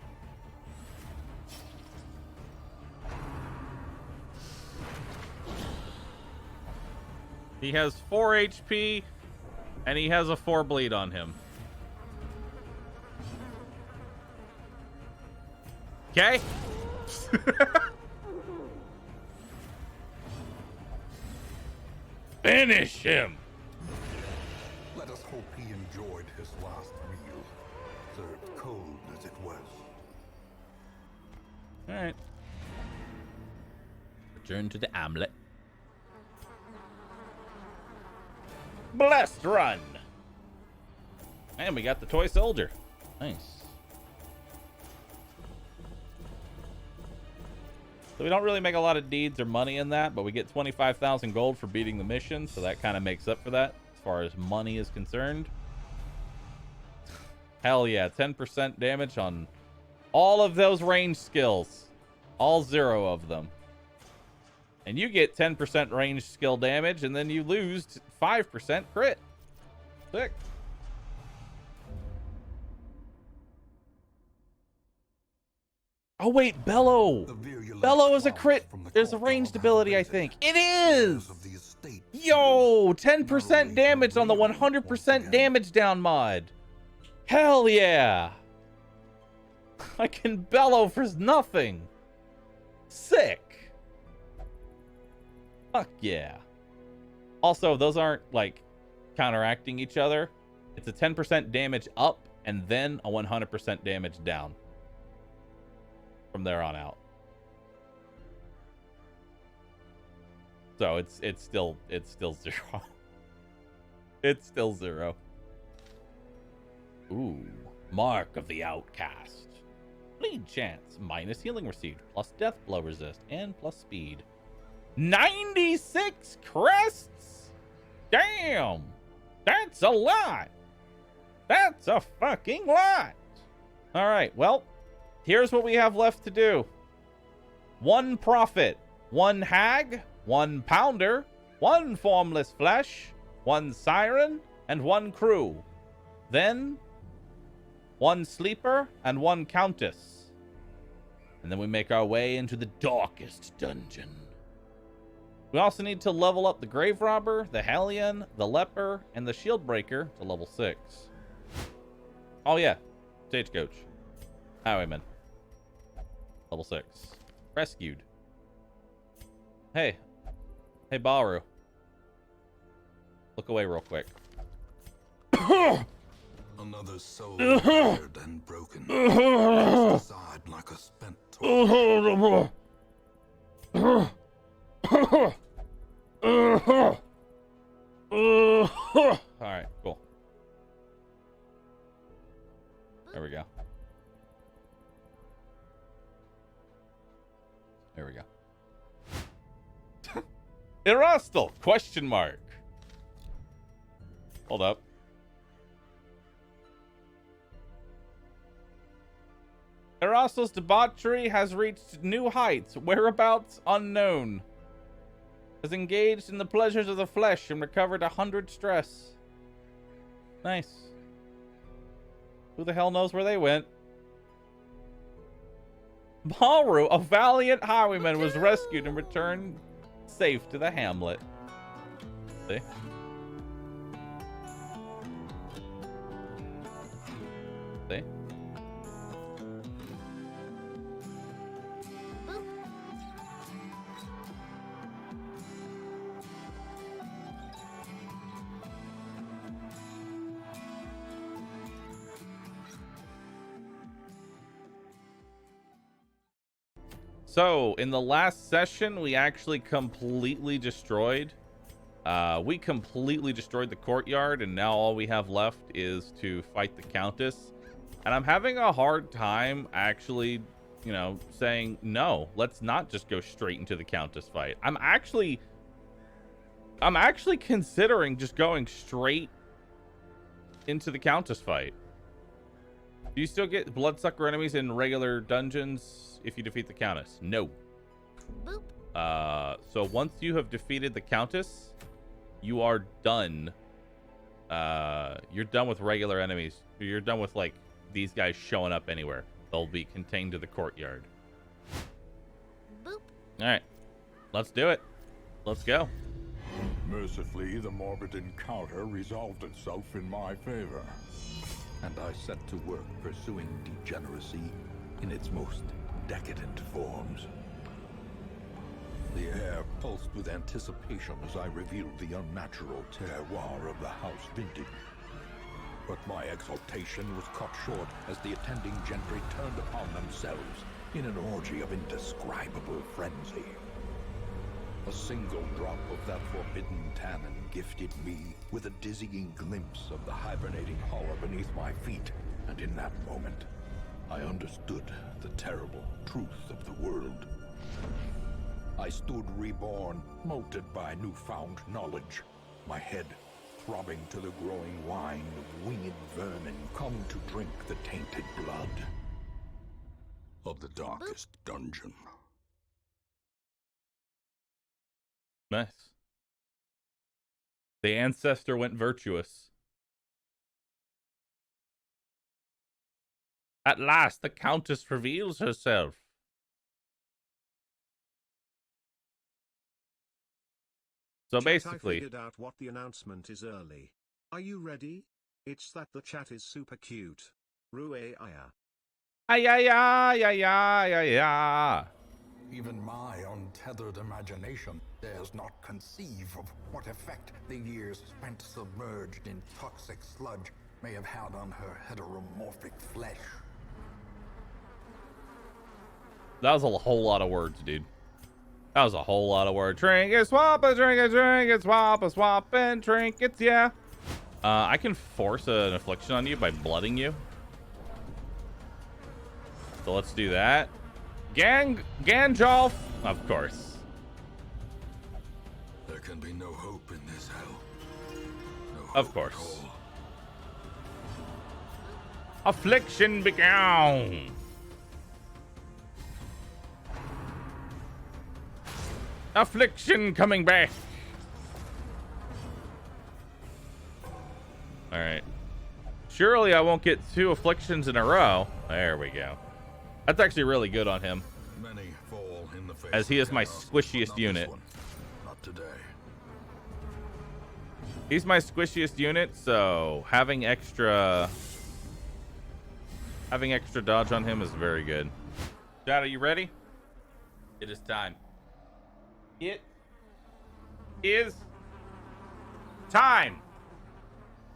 Speaker 1: He has 4 HP, and he has a 4 bleed on him. Okay. Finish him.
Speaker 4: Let us hope he enjoyed his last meal, served cold as it was.
Speaker 1: All right. Return to the amulet. Blessed run. And we got the toy soldier. Nice. So we don't really make a lot of deeds or money in that, but we get 25,000 gold for beating the mission, so that kind of makes up for that as far as money is concerned. Hell yeah, 10% damage on all of those range skills. All 0 of them. And you get 10% range skill damage, and then you lose 5% crit. Sick. Oh wait, Bellow. Bellow is a crit. There's a ranged ability, I think. It is! Yo, 10% damage on the 100% damage down mod. Hell yeah. I can bellow for nothing. Sick. Fuck yeah. Also, those aren't like counteracting each other. It's a 10% damage up and then a 100% damage down from there on out. So it's still 0. It's still 0. Ooh, Mark of the Outcast. Bleed chance, minus healing received, plus death blow resist, and plus speed. 96 crests? Damn! That's a lot! That's a fucking lot! Alright, well, here's what we have left to do. 1 prophet, 1 hag, 1 pounder, 1 formless flesh, 1 siren, and 1 crew. Then 1 sleeper and 1 countess. And then we make our way into the darkest dungeon. We also need to level up the Grave Robber, the Hellion, the Leper, and the Shield Breaker to level 6. Oh yeah, Stagecoach. Highwayman. Level 6. Rescued. Hey. Hey, Bahroo. Look away real quick.
Speaker 3: Another soul battered and broken. Cast aside like a spent torch.
Speaker 1: Alright, cool. There we go. There we go. Irastal? Question mark. Hold up. Irastal's debauchery has reached new heights, whereabouts unknown. Has engaged in the pleasures of the flesh and recovered 100 stress. Nice. Who the hell knows where they went? Bahroo, a valiant highwayman, was rescued and returned safe to the hamlet. See? See? So in the last session, we actually completely destroyed. We completely destroyed the courtyard, and now all we have left is to fight the Countess. And I'm having a hard time actually, you know, saying, no, let's not just go straight into the Countess fight. I'm actually considering just going straight into the Countess fight. Do you still get bloodsucker enemies in regular dungeons if you defeat the Countess? No.
Speaker 5: Boop.
Speaker 1: So once you have defeated the Countess, you are done. You're done with regular enemies. You're done with, like, these guys showing up anywhere. They'll be contained to the courtyard.
Speaker 5: Boop.
Speaker 1: All right, let's do it. Let's go.
Speaker 4: Mercifully, the morbid encounter resolved itself in my favor, and I set to work pursuing degeneracy in its most decadent forms. The air pulsed with anticipation as I revealed the unnatural terroir of the House Vintage. But my exultation was cut short as the attending gentry turned upon themselves in an orgy of indescribable frenzy. A single drop of that forbidden tannin gifted me with a dizzying glimpse of the hibernating horror beneath my feet, and in that moment, I understood the terrible truth of the world. I stood reborn, molded by newfound knowledge, my head throbbing to the growing wine of winged vermin come to drink the tainted blood of the darkest dungeon.
Speaker 1: Nice. The ancestor went virtuous. At last, the Countess reveals herself. So
Speaker 2: Chat,
Speaker 1: basically,
Speaker 2: I figured out what the announcement is early. Are you ready? It's that the chat is super cute. Rue aya.
Speaker 1: ay.
Speaker 4: Even my untethered imagination dares not conceive of what effect the years spent submerged in toxic sludge may have had on her heteromorphic flesh.
Speaker 1: That was a whole lot of words, dude. That was a whole lot of words. Trinket swap, a trinket swap, a swap, and trinkets, yeah. I can force an affliction on you by blooding you. So let's do that. Ganjolf, of course.
Speaker 3: There can be no hope in this hell. No hope
Speaker 1: Of
Speaker 3: at
Speaker 1: course.
Speaker 3: all.
Speaker 1: Affliction began. Affliction coming back. All right. Surely I won't get 2 afflictions in a row. There we go. That's actually really good on him,
Speaker 3: Many fall in the face
Speaker 1: as he
Speaker 3: of
Speaker 1: is my
Speaker 3: chaos,
Speaker 1: squishiest
Speaker 3: not this
Speaker 1: unit.
Speaker 3: one. Not today.
Speaker 1: He's my squishiest unit, so having extra dodge on him is very good. Dad, are you ready? It is time. It is time.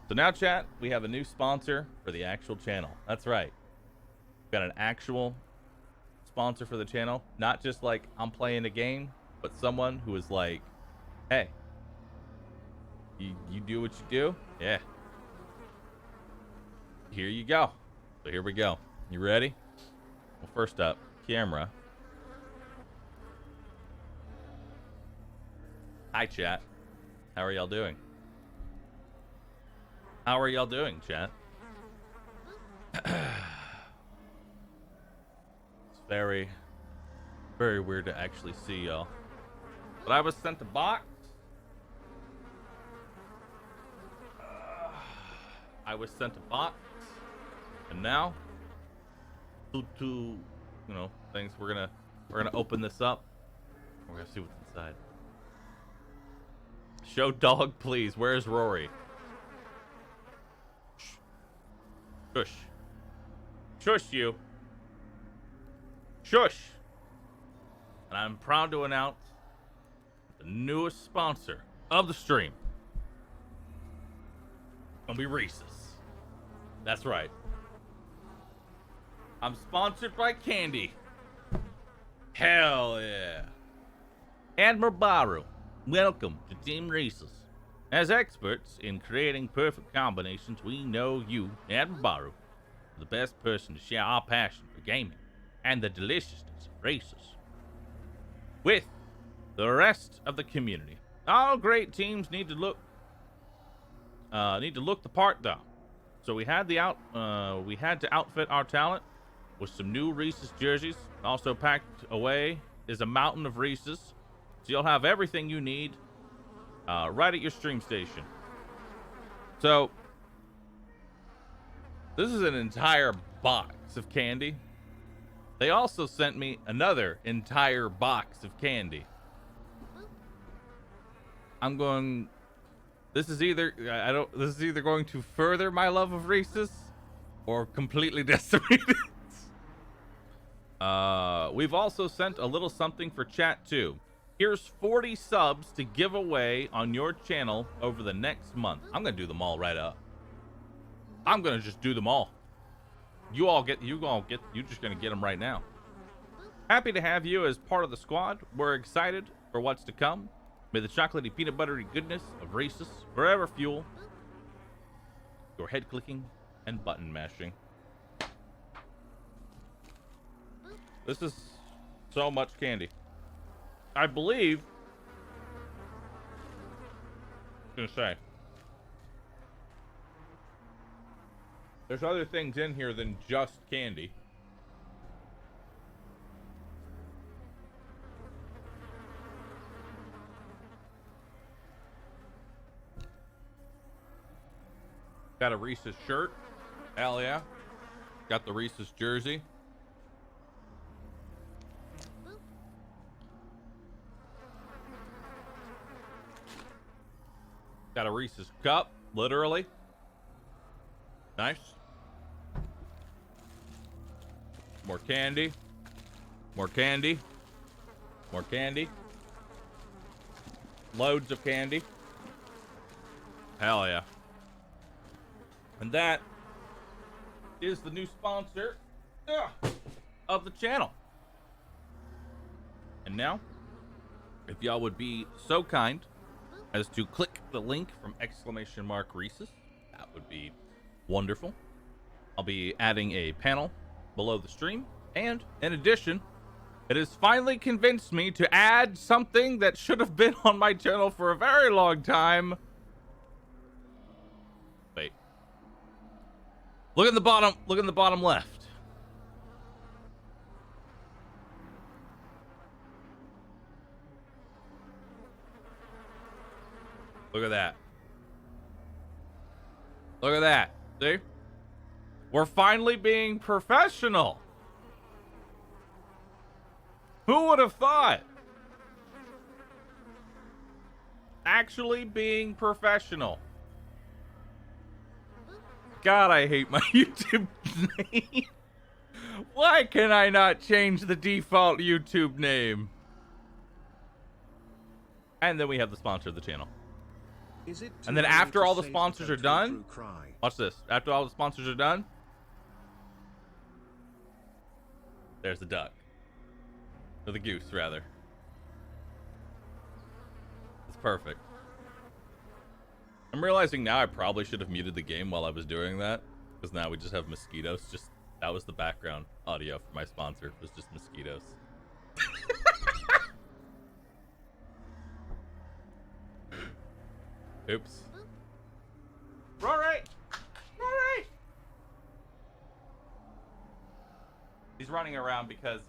Speaker 1: So now, chat, we have a new sponsor for the actual channel. That's right. We've got an actual sponsor for the channel. Not just like I'm playing a game, but someone who is like, hey, you do what you do? Yeah. Here you go. So here we go. You ready? Well, first up, camera. Hi, chat. How are y'all doing? How are y'all doing, chat? It's very, very weird to actually see y'all. But I was sent a box. I was sent a box. And now, two, you know, things. We're gonna open this up. We're gonna see what's inside. Show dog, please. Where's Rory? Shush. Shush, you. Shush. And I'm proud to announce the newest sponsor of the stream. Gonna be Reese's. That's right. I'm sponsored by Candy. Hell yeah. AdmiralBahroo, welcome to Team Reese's. As experts in creating perfect combinations, we know you, AdmiralBahroo, are the best person to share our passion for gaming and the deliciousness of Reese's with the rest of the community. All great teams need to look the part though. So we had to outfit our talent with some new Reese's jerseys. Also packed away is a mountain of Reese's. So you'll have everything you need right at your stream station. So this is an entire box of candy. They also sent me another entire box of candy. This is either going to further my love of Reese's or completely decimate it. We've also sent a little something for chat too. Here's 40 subs to give away on your channel over the next month. I'm gonna do them all right up. I'm gonna just do them all. You're just gonna get them right now. Happy to have you as part of the squad. We're excited for what's to come. May the chocolatey peanut buttery goodness of Reese's forever fuel your head clicking and button mashing. This is so much candy. I believe, there's other things in here than just candy. Got a Reese's shirt. Hell yeah. Got the Reese's jersey. Got a Reese's cup, literally. Nice. More candy. More candy. More candy. Loads of candy. Hell yeah. And that is the new sponsor of the channel. And now, if y'all would be so kind as to click the link from !Reese's, that would be wonderful. I'll be adding a panel below the stream. And in addition, it has finally convinced me to add something that should have been on my channel for a very long time. Wait. Look in the bottom left. Look at that. Look at that. See? We're finally being professional. Who would have thought? Actually being professional. God, I hate my YouTube name. Why can I not change the default YouTube name? And then we have the sponsor of the channel. And then after all the sponsors are done, watch this. After all the sponsors are done, there's the duck. Or the goose, rather. It's perfect. I'm realizing now I probably should have muted the game while I was doing that, because now we just have mosquitoes. That was the background audio for my sponsor. It was just mosquitoes. Oops. Rory! Rory! He's running around because,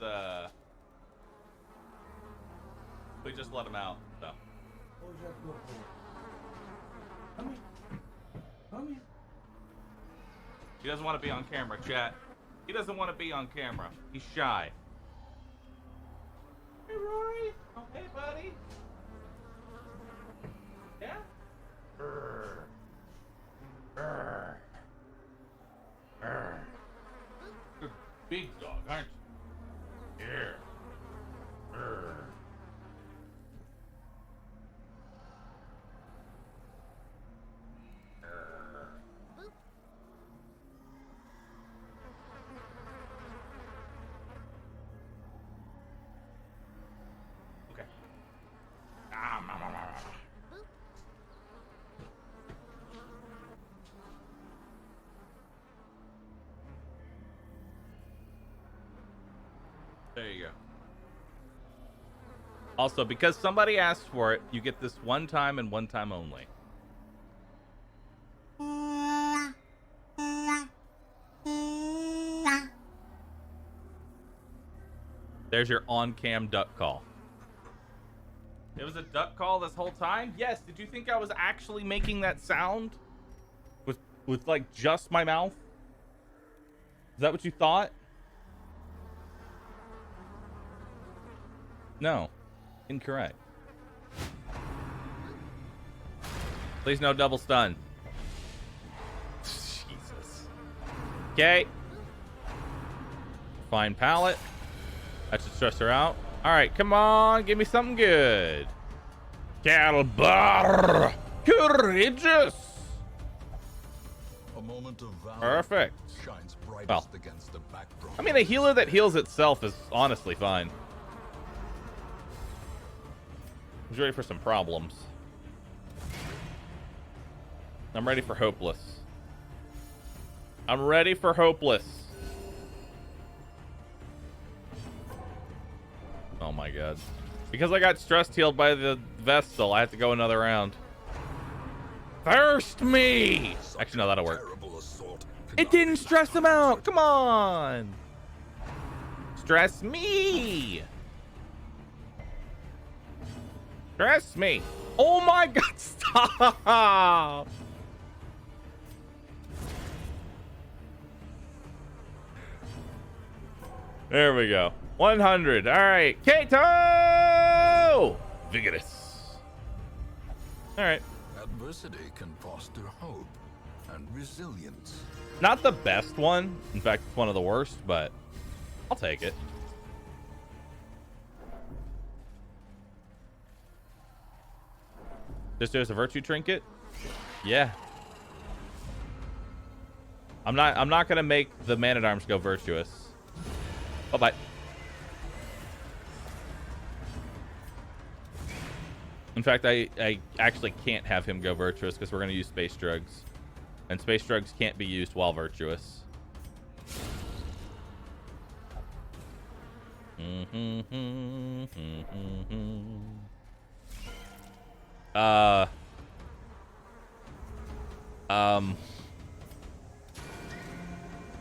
Speaker 1: we just let him out, so. Come here. Come here. He doesn't want to be on camera, chat. He doesn't want to be on camera. He's shy. Hey, Rory. Oh, hey, buddy. Yeah? Brr. Brr. Brr. Good big dog, aren't you? Here. Brr. There you go. Also, because somebody asked for it, you get this one time and one time only. There's your on-cam duck call. It was a duck call this whole time? Yes. Did you think I was actually making that sound? With like just my mouth? Is that what you thought? No. Incorrect. Please no double stun. Jesus. Okay. Fine pallet. That should stress her out. Alright, come on. Give me something good. AdmiralBahroo. Courageous.
Speaker 3: A moment of valor
Speaker 1: Perfect.
Speaker 3: shines brightest
Speaker 1: Well,
Speaker 3: against the backdrop.
Speaker 1: I mean, a healer that heals itself is honestly fine. I was ready for some problems. I'm ready for hopeless. I'm ready for hopeless. Oh my god. Because I got stress healed by the Vestal, I have to go another round. Thirst me! Actually, no, that'll work. It didn't stress him out! Come on! Stress me! Stress me! Oh my god, stop! There we go. 100. All right. Kato! Vigorous. All right.
Speaker 3: Adversity can foster hope and resilience.
Speaker 1: Not the best one. In fact, it's one of the worst, but I'll take it. Just there's a virtue trinket? Yeah. I'm not gonna make the man-at-arms go virtuous. Bye-bye. In fact, I actually can't have him go virtuous because we're going to use space drugs. And space drugs can't be used while virtuous.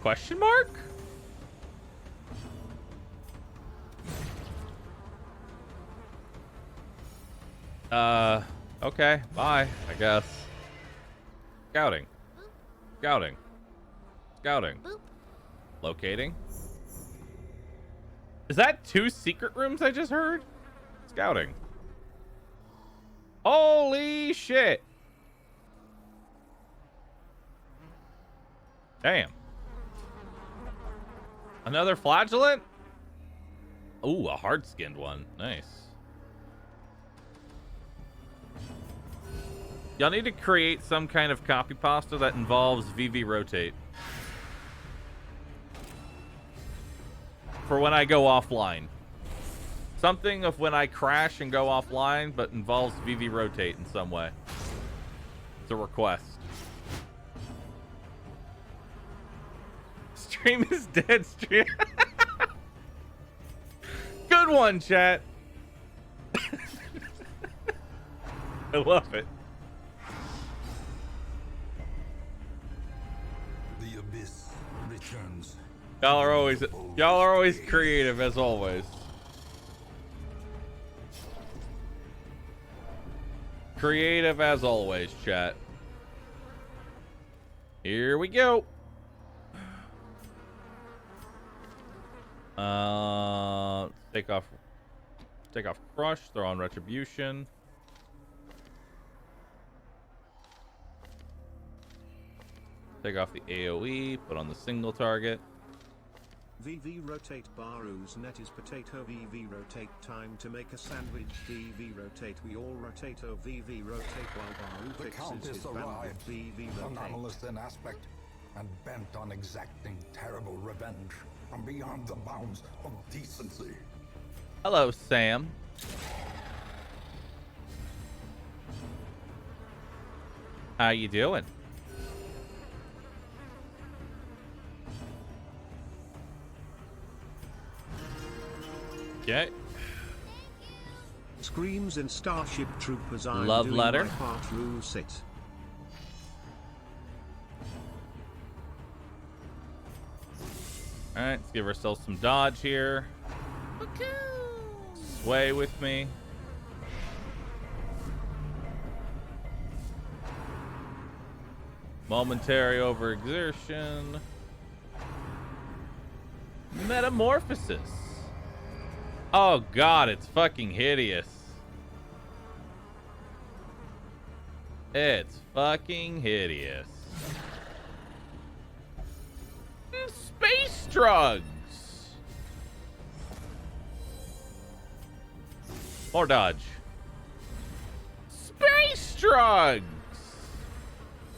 Speaker 1: Question mark? Okay, bye, I guess. Scouting. Scouting. Scouting.
Speaker 5: Boop.
Speaker 1: Locating. Is that 2 secret rooms I just heard? Scouting. Holy shit. Damn. Another flagellant? Ooh, a hard-skinned one. Nice. Y'all need to create some kind of copy pasta that involves VV rotate. For when I go offline. Something of when I crash and go offline, but involves VV rotate in some way. It's a request. Stream is dead, stream. Good one, chat. I love it.
Speaker 3: The abyss returns.
Speaker 1: Y'all are always creative as always. Creative as always, chat. Here we go. Take off crush, throw on retribution. Take off the AoE, put on the single target.
Speaker 2: VV rotate Bahroo's net is potato VV rotate time to make a sandwich DV rotate we all rotate O VV rotate while Bahroo
Speaker 3: The
Speaker 2: fixes
Speaker 3: Countess
Speaker 2: his band
Speaker 3: arrived,
Speaker 2: with VV rotate.
Speaker 3: anomalous in aspect, and bent on exacting terrible revenge from beyond the bounds of decency.
Speaker 1: Hello, Sam. How you doing? Okay.
Speaker 2: Screams in Starship Troopers. I'm
Speaker 1: Love
Speaker 2: doing
Speaker 1: letter.
Speaker 2: my part. Rule sit.
Speaker 1: Alright, let's give ourselves some dodge here. Sway with me. Momentary overexertion. Metamorphosis. Oh god, it's fucking hideous. It's fucking hideous. Space drugs. More dodge. Space drugs.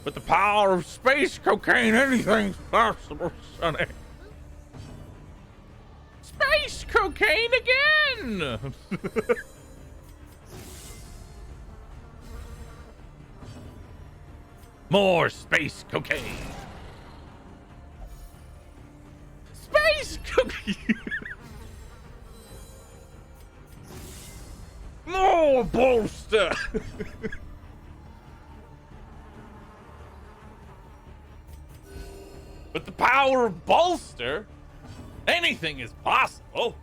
Speaker 1: With the power of space cocaine, anything's possible, Sonny. Space cocaine again. More space cocaine. Space cocaine. More bolster. With the power of bolster, anything is possible.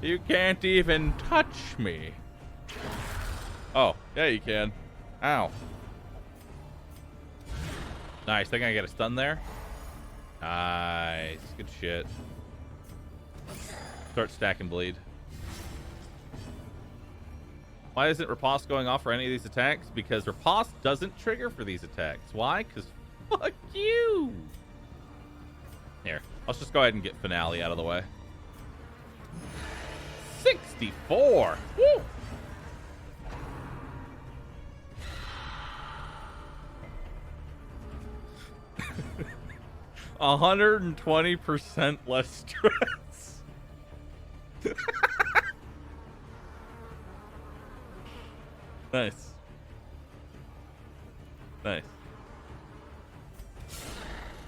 Speaker 1: You can't even touch me. Oh, yeah, you can. Ow. Nice. Think I get a stun there? Nice. Good shit. Start stacking bleed. Why isn't riposte going off for any of these attacks? Because riposte doesn't trigger for these attacks. Why? Because fuck you. Here, let's just go ahead and get finale out of the way. 64. Woo. A 120% less stress. Nice. Nice.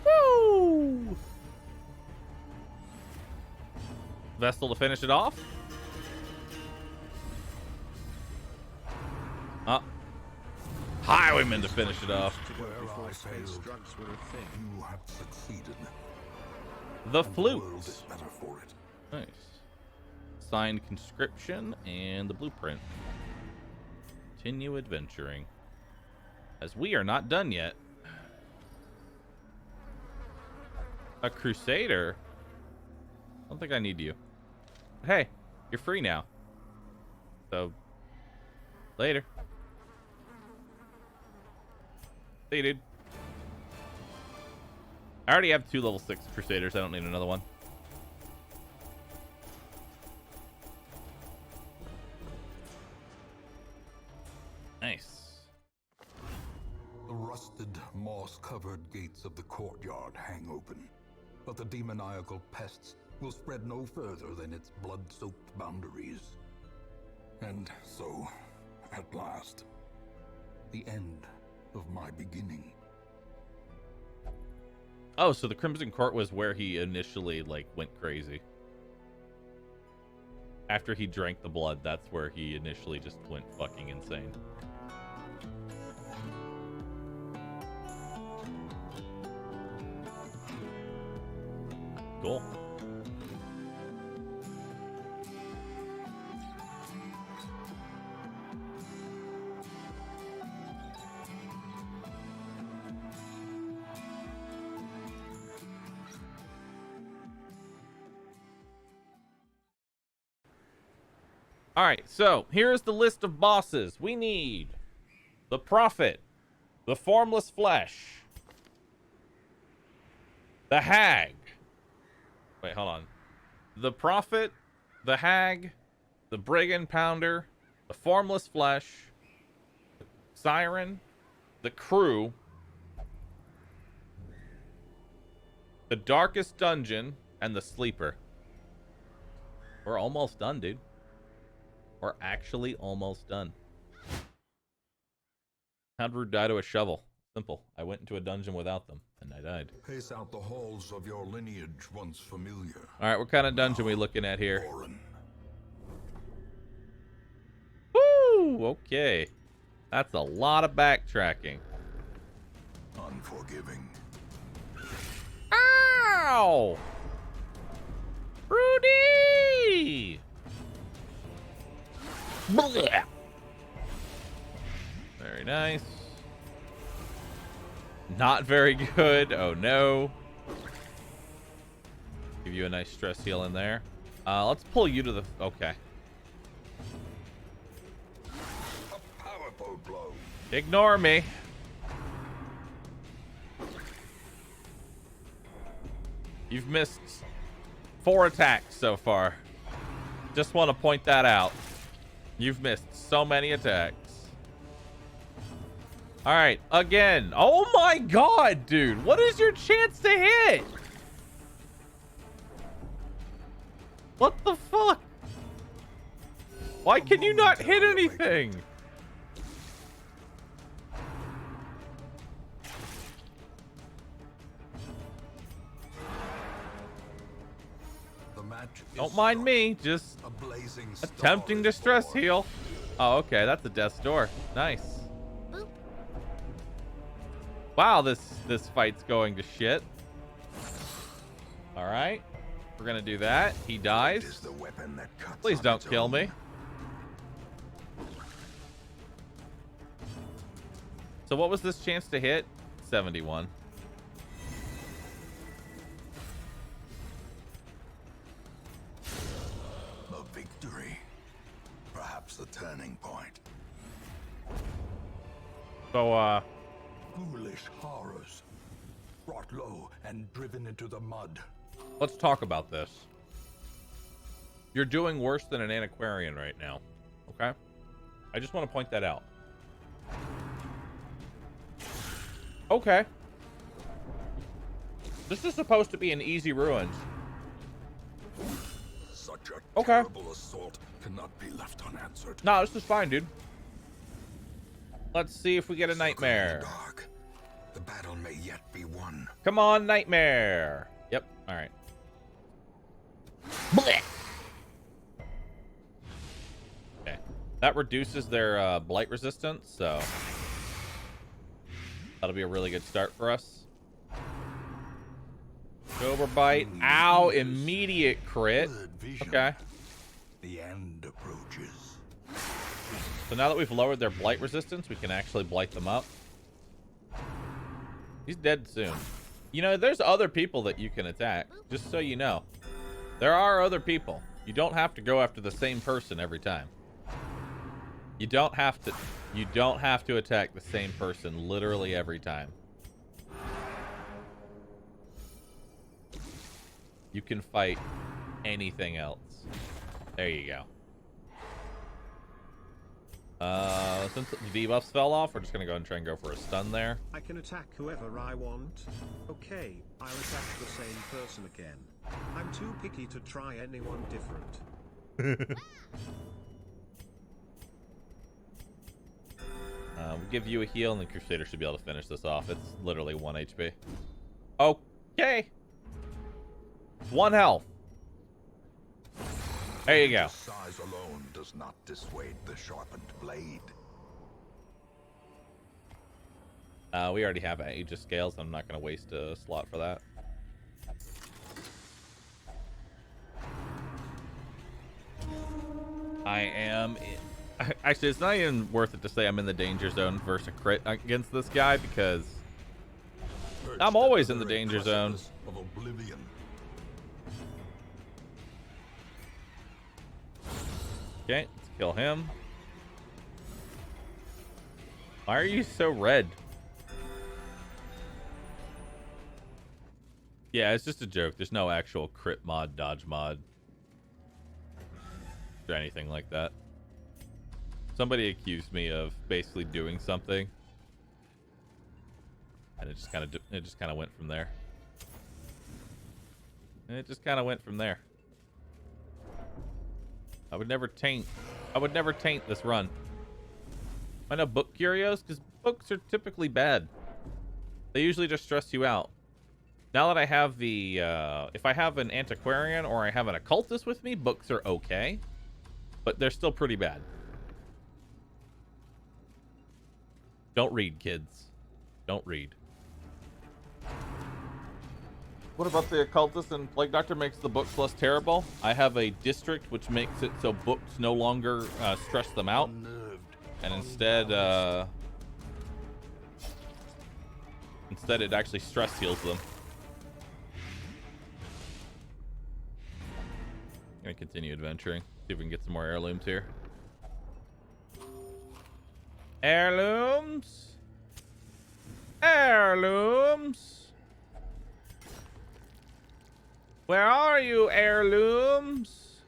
Speaker 1: Woo! Vestal to finish it off. Highwayman to finish it off.
Speaker 3: Where
Speaker 2: Before
Speaker 3: I
Speaker 2: space
Speaker 3: failed,
Speaker 2: drugs were a thing.
Speaker 3: you have succeeded.
Speaker 1: The
Speaker 3: The
Speaker 1: flute.
Speaker 3: world is better for it.
Speaker 1: Nice. Signed conscription and the blueprint. Continue adventuring. As we are not done yet. A crusader? I don't think I need you. But hey, you're free now. So, later. See you, dude. I already have 2 level 6 crusaders. I don't need another one. Nice.
Speaker 3: The rusted, moss-covered gates of the courtyard hang open, but the demoniacal pests will spread no further than its blood-soaked boundaries. And so, at last, the end of my beginning.
Speaker 1: Oh, so the Crimson Court was where he initially, like, went crazy. After he drank the blood, that's where he initially just went fucking insane. Cool. All right, so here's the list of bosses. We need the Prophet, the Formless Flesh, the Hag. Wait, hold on. The Prophet, the Hag, the Brigand Pounder, the Formless Flesh, the Siren, the Crew, the Darkest Dungeon, and the Sleeper. We're almost done, dude. We're actually almost done. How'd Rue die to a shovel? Simple. I went into a dungeon without them, and I died.
Speaker 3: Pace out the halls of your lineage once familiar.
Speaker 1: All right, what kind of dungeon we looking at here?
Speaker 3: Foreign.
Speaker 1: Woo! Okay. That's a lot of backtracking.
Speaker 3: Unforgiving.
Speaker 1: Ow! Rudy! Blech. Very nice. Not very good. Oh no. Give you a nice stress heal in there. Let's pull you to the... Okay.
Speaker 3: A powerful blow.
Speaker 1: Ignore me. You've missed 4 attacks so far. Just want to point that out. You've missed so many attacks. All right, again. Oh my god, dude. What is your chance to hit? What the fuck? Why can you not hit anything?
Speaker 3: The match is
Speaker 1: Don't mind
Speaker 3: struck.
Speaker 1: me, just
Speaker 3: A blazing star
Speaker 1: attempting to
Speaker 3: is
Speaker 1: stress
Speaker 3: born.
Speaker 1: heal. Oh, okay, that's a death's door. Nice.
Speaker 5: Boop.
Speaker 1: Wow, this fight's going to shit. All right, we're gonna do that. He
Speaker 3: It
Speaker 1: dies.
Speaker 3: is the weapon that cuts
Speaker 1: Please
Speaker 3: on
Speaker 1: don't
Speaker 3: its
Speaker 1: kill
Speaker 3: own.
Speaker 1: me. So what was this chance to hit? 71.
Speaker 3: A victory. Perhaps the turning point.
Speaker 1: So,
Speaker 3: Foolish horrors. Brought low and driven into the mud.
Speaker 1: let's talk about this. You're doing worse than an antiquarian right now, okay? I just want to point that out. Okay. This is supposed to be an easy ruins.
Speaker 3: Such a
Speaker 1: Okay.
Speaker 3: terrible assault cannot be left unanswered.
Speaker 1: No, this is fine, dude. Let's see if we get a
Speaker 3: Circle in
Speaker 1: nightmare.
Speaker 3: the dark. The battle may yet be won.
Speaker 1: Come on, nightmare. Yep. All right. Okay. That reduces their blight resistance, so that'll be a really good start for us. Cobra bite. Ow! Immediate crit.
Speaker 3: Blurred vision.
Speaker 1: Okay.
Speaker 3: The end approaches.
Speaker 1: So now that we've lowered their blight resistance, we can actually blight them up. He's dead soon. You know, there's other people that you can attack, just so you know. There are other people. You don't have to go after the same person every time. You don't have to attack the same person literally every time. You can fight anything else. There you go. Since the debuffs fell off, we're just gonna go and try and go for a stun there.
Speaker 2: I can attack whoever I want. Okay, I'll attack the same person again. I'm too picky to try anyone different.
Speaker 1: We'll give you a heal, and the Crusader should be able to finish this off. It's literally 1 HP. Okay. 1 health. There you go.
Speaker 3: Size alone does not dissuade the sharpened blade.
Speaker 1: We already have Aegis scales. I'm not going to waste a slot for that. I am... Actually, it's not even worth it to say I'm in the danger zone versus a crit against this guy, because I'm always in the danger zone.
Speaker 3: Of oblivion.
Speaker 1: Okay, let's kill him. Why are you so red? Yeah, it's just a joke. There's no actual crit mod, dodge mod, or anything like that. Somebody accused me of basically doing something, and it just kind of went from there. I would never taint this run. I know book curios, because books are typically bad. They usually just stress you out. Now that I have the, if I have an antiquarian or I have an occultist with me, books are okay. But they're still pretty bad. Don't read, kids. Don't read. What about the occultist and Plague Doctor makes the books less terrible? I have a district which makes it so books no longer stress them out. And instead it actually stress heals them. I'm gonna continue adventuring. See if we can get some more heirlooms here. Heirlooms. Heirlooms. Where are you, heirlooms?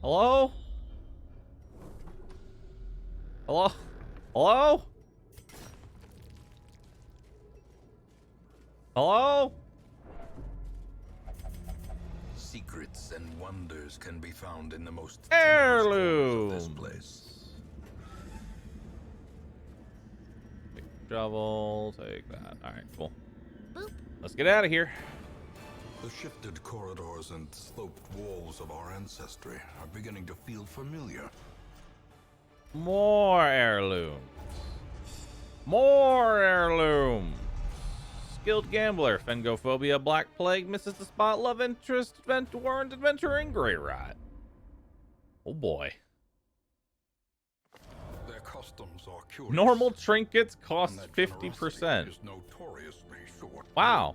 Speaker 1: Hello? Hello? Hello? Hello?
Speaker 3: Secrets and wonders can be found in the most
Speaker 1: heirlooms
Speaker 3: of this place.
Speaker 1: Shovel, take that. All right, cool.
Speaker 5: Boop.
Speaker 1: Let's get out of here.
Speaker 3: The shifted corridors and sloped walls of our ancestry are beginning to feel familiar.
Speaker 1: More heirlooms. More heirlooms. Skilled gambler, Fengophobia, Black Plague, misses the spot, love interest, warrant adventuring, Grey Rot. Oh boy.
Speaker 3: Their customs are curious.
Speaker 1: Normal trinkets
Speaker 3: And
Speaker 1: cost
Speaker 3: that
Speaker 1: 50%.
Speaker 3: generosity is notoriously short-lived.
Speaker 1: Wow.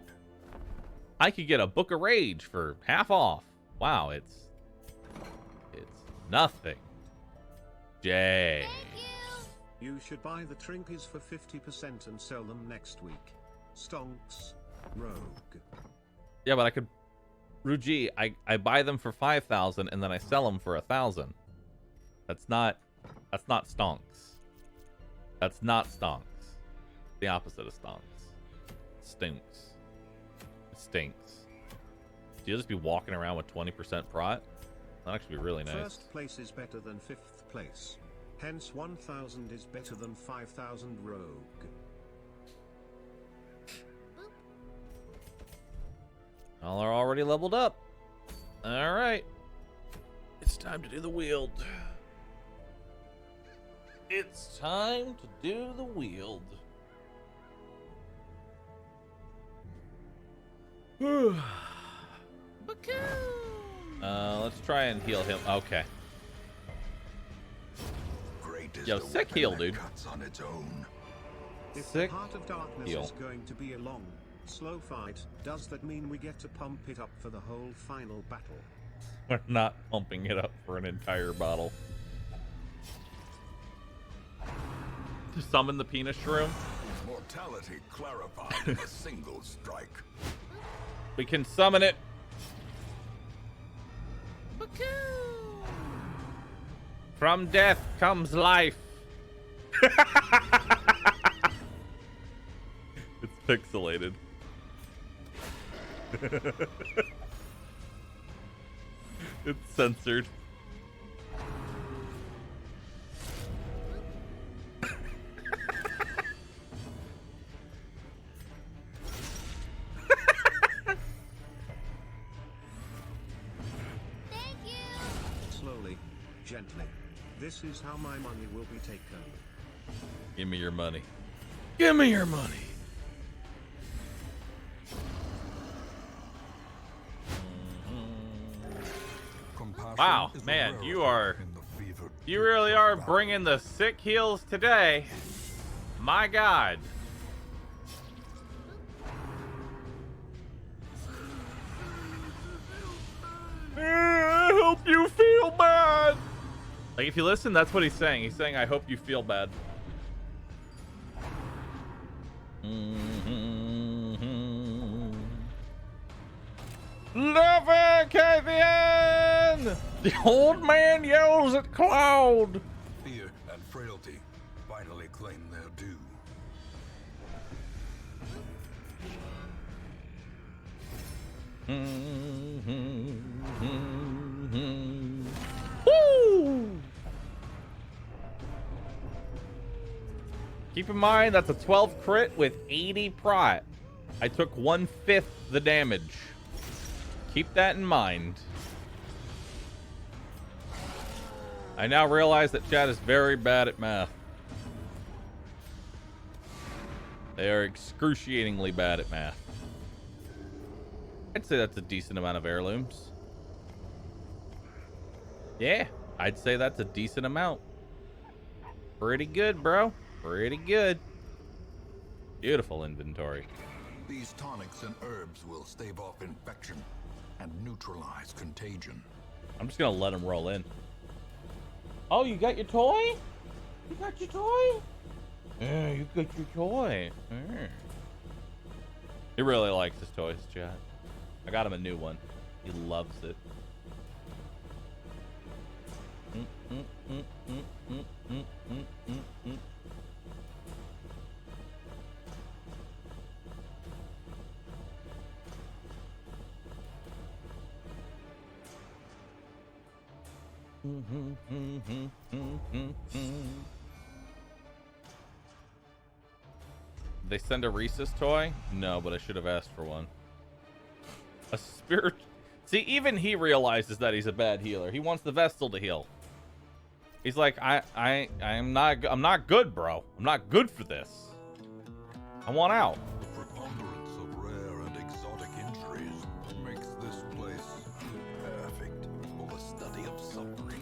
Speaker 1: I could get a Book of Rage for half off. Wow, it's nothing. Jay.
Speaker 2: You should buy the trinkies for 50% and sell them next week. Stonks. Rogue.
Speaker 1: Yeah, but I could, Ruji, I buy them for 5,000 and then I sell them for 1,000. That's not stonks. That's not stonks. The opposite of stonks. Stinks. It stinks. So you'll just be walking around with 20% prot? That'd actually be really nice.
Speaker 2: First place is better than 5th place. Hence 1,000 is better than 5,000 rogue.
Speaker 1: All are already leveled up. All right. It's time to do the wield. It's time to do the wield. Let's try and heal him. Okay.
Speaker 3: Great is
Speaker 1: Yo,
Speaker 3: the
Speaker 1: sick
Speaker 3: weapon
Speaker 1: heal,
Speaker 3: that
Speaker 1: dude.
Speaker 3: cuts on its own.
Speaker 2: If
Speaker 1: Sick
Speaker 2: the Heart of Darkness
Speaker 1: heal.
Speaker 2: is going to be a long, slow fight, does that mean we get to pump it up for the whole final battle?
Speaker 1: We're not pumping it up for an entire bottle. To summon the penis shroom.
Speaker 3: Mortality clarified in a single strike.
Speaker 1: We can summon it. From death comes life. It's pixelated. It's censored.
Speaker 5: Thank you.
Speaker 2: Slowly, gently. This is how my money will be taken.
Speaker 1: Give me your money. Give me your money.
Speaker 3: Compassion
Speaker 1: Wow,
Speaker 3: is a
Speaker 1: man,
Speaker 3: rarity
Speaker 1: you are-
Speaker 3: in the fevered
Speaker 1: You really are
Speaker 3: valley.
Speaker 1: bringing the sick heals today. My God. I hope you feel bad. Like, if you listen, that's what he's saying. He's saying, I hope you feel bad. Leviathan! The old man yells at Cloud.
Speaker 3: Fear and frailty finally claim their due.
Speaker 1: Woo! Keep in mind, that's a 12 crit with 80 prot. I took 1/5 the damage. Keep that in mind. I now realize that chat is very bad at math. They are excruciatingly bad at math. I'd say that's a decent amount of heirlooms. Yeah, I'd say that's a decent amount. Pretty good, bro. Pretty good. Beautiful inventory.
Speaker 3: These tonics and herbs will stave off infection and neutralize contagion.
Speaker 1: I'm just gonna let him roll in. Oh, you got your toy? You got your toy? Yeah, you got your toy. Yeah. He really likes his toys, chat. I got him a new one. He loves it. They send a Reese's toy? No, but I should have asked for one. A spirit. See, even he realizes that he's a bad healer. He wants the Vestal to heal. He's like, I'm not good, bro. I'm not good for this. I want out.
Speaker 3: The preponderance of rare and exotic injuries makes this place perfect for the study of suffering.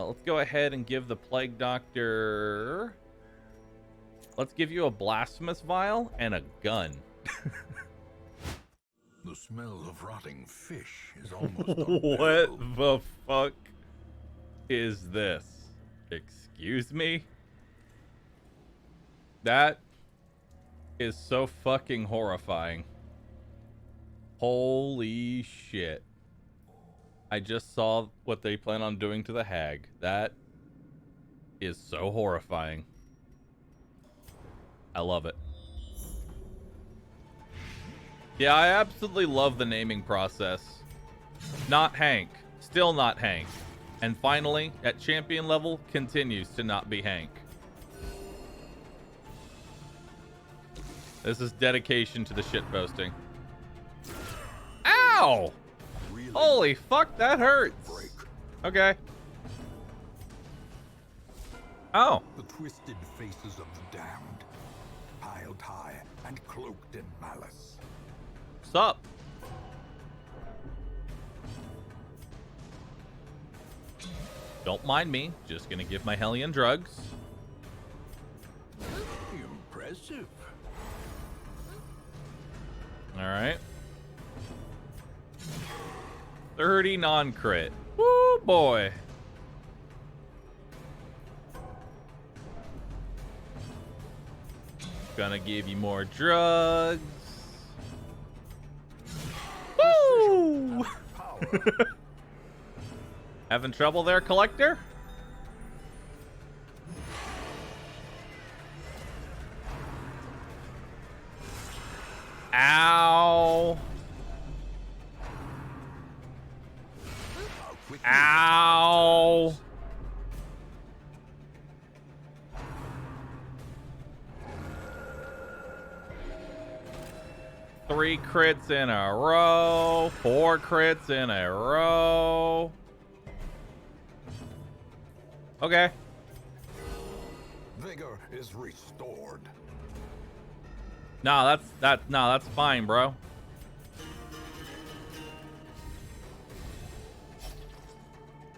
Speaker 1: Let's go ahead and give the Plague Doctor... Let's give you a Blasphemous Vial and a gun.
Speaker 3: The smell of rotting fish is almost
Speaker 1: What
Speaker 3: unbearable.
Speaker 1: the fuck is this? Excuse me? That is so fucking horrifying. Holy shit. I just saw what they plan on doing to the hag. That is so horrifying. I love it. Yeah, I absolutely love the naming process. Not Hank. Still not Hank. And finally, at champion level, continues to not be Hank. This is dedication to the shitposting. Ow!
Speaker 3: Really
Speaker 1: Holy fuck, that hurts.
Speaker 3: break.
Speaker 1: Okay. Oh.
Speaker 3: The twisted faces of the damned, piled high and cloaked in malice.
Speaker 1: What's up? Don't mind me. Just gonna give my Hellion drugs.
Speaker 3: Impressive.
Speaker 1: Alright. 30 non-crit. Woo, boy. Gonna give you more drugs. Woo!
Speaker 3: Power.
Speaker 1: Having trouble there, Collector? Ow.
Speaker 3: How quickly
Speaker 1: Ow. Three crits in a row. 4 crits in a row. Okay.
Speaker 3: vigor is restored.
Speaker 1: No, that's fine, bro.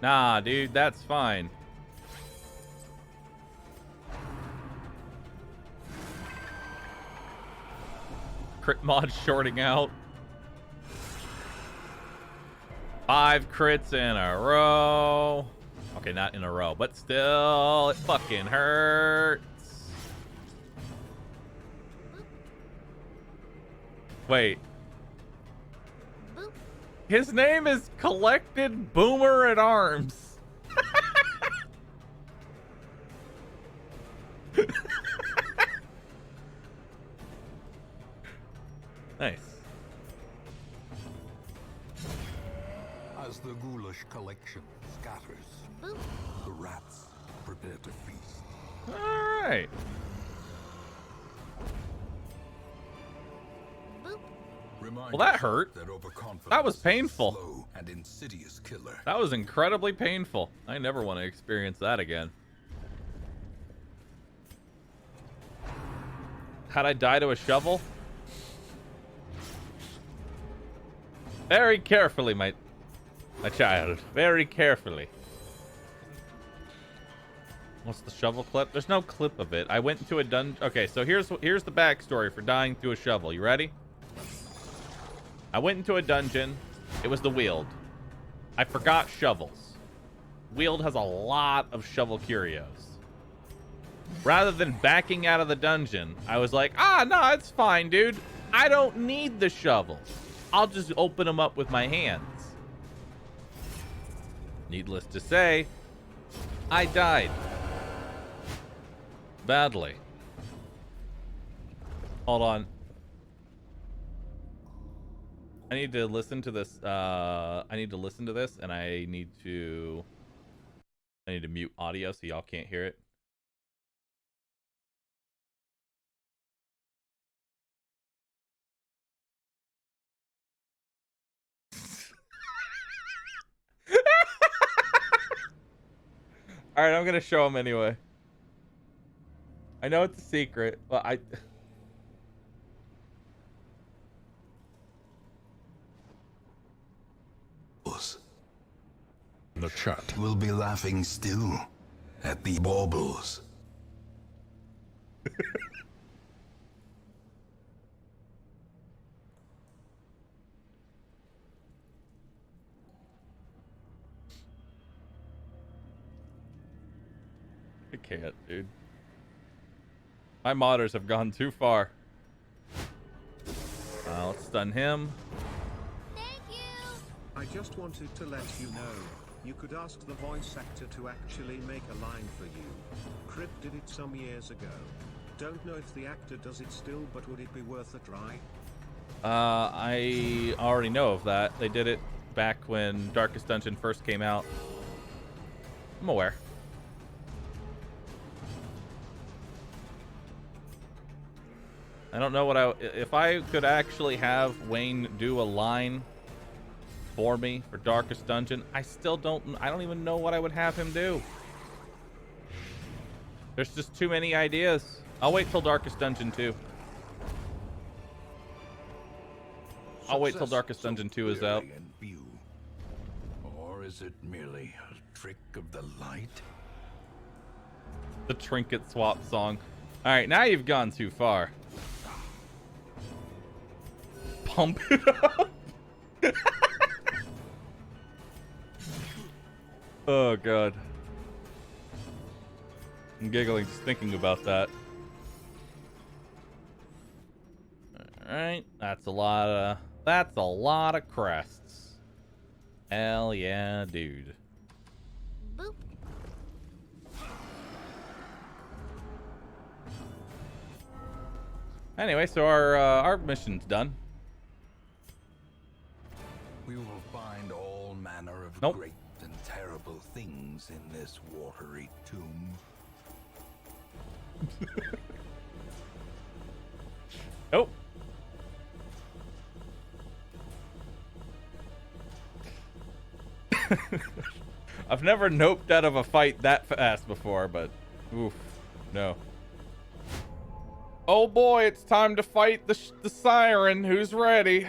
Speaker 1: Nah, dude, that's fine. Crit mod shorting out. 5 crits in a row. Okay, not in a row, but still, it fucking hurts. Wait.
Speaker 5: Boop.
Speaker 1: His name is Collected Boomer at Arms.
Speaker 3: As the ghoulish collection scatters,
Speaker 5: Boop.
Speaker 3: the rats prepare to feast.
Speaker 1: All right.
Speaker 5: Boop.
Speaker 3: Remind
Speaker 1: Well, that
Speaker 3: yourself
Speaker 1: hurt.
Speaker 3: That overconfidence
Speaker 1: That was
Speaker 3: is a
Speaker 1: painful.
Speaker 3: slow and insidious killer.
Speaker 1: That was incredibly painful. I never want to experience that again. How'd I die to a shovel? Very carefully, my child. Very carefully. What's the shovel clip? There's no clip of it. I went into a dungeon. Okay, so here's the backstory for dying through a shovel. You ready? I went into a dungeon. It was the Weald. I forgot shovels. Weald has a lot of shovel curios. Rather than backing out of the dungeon, I was like, no, it's fine, dude. I don't need the shovel. I'll just open them up with my hands. Needless to say, I died. Badly. Hold on. I need to listen to this. I need to listen to this, and I need to mute audio so y'all can't hear it. All right, I'm gonna show him anyway. I know it's a secret, but
Speaker 4: The chat.
Speaker 3: We'll be laughing still at the baubles.
Speaker 1: I can't, dude. My modders have gone too far. Let's stun him.
Speaker 5: Thank you.
Speaker 2: I just wanted to let you know, you could ask the voice actor to actually make a line for you. Crip did it some years ago. Don't know if the actor does it still, but would it be worth a try?
Speaker 1: I already know of that. They did it back when Darkest Dungeon first came out. I'm aware. I don't know if I could actually have Wayne do a line for me for Darkest Dungeon. I don't even know what I would have him do. There's just too many ideas. I'll wait till Darkest Dungeon 2. I'll wait till Darkest Dungeon 2 is out.
Speaker 3: In view. Or is it merely a trick of the light?
Speaker 1: The trinket swap song. All right, now you've gone too far. Pump it up. Oh god, I'm giggling just thinking about that. All right, that's a lot of crests. Hell yeah, dude.
Speaker 5: Boop.
Speaker 1: Anyway, so our mission's done.
Speaker 3: We will find all manner of
Speaker 1: Nope.
Speaker 3: great and terrible things in this watery tomb.
Speaker 1: Nope. I've never noped out of a fight that fast before, but oof, no. Oh boy, it's time to fight the siren. Who's ready?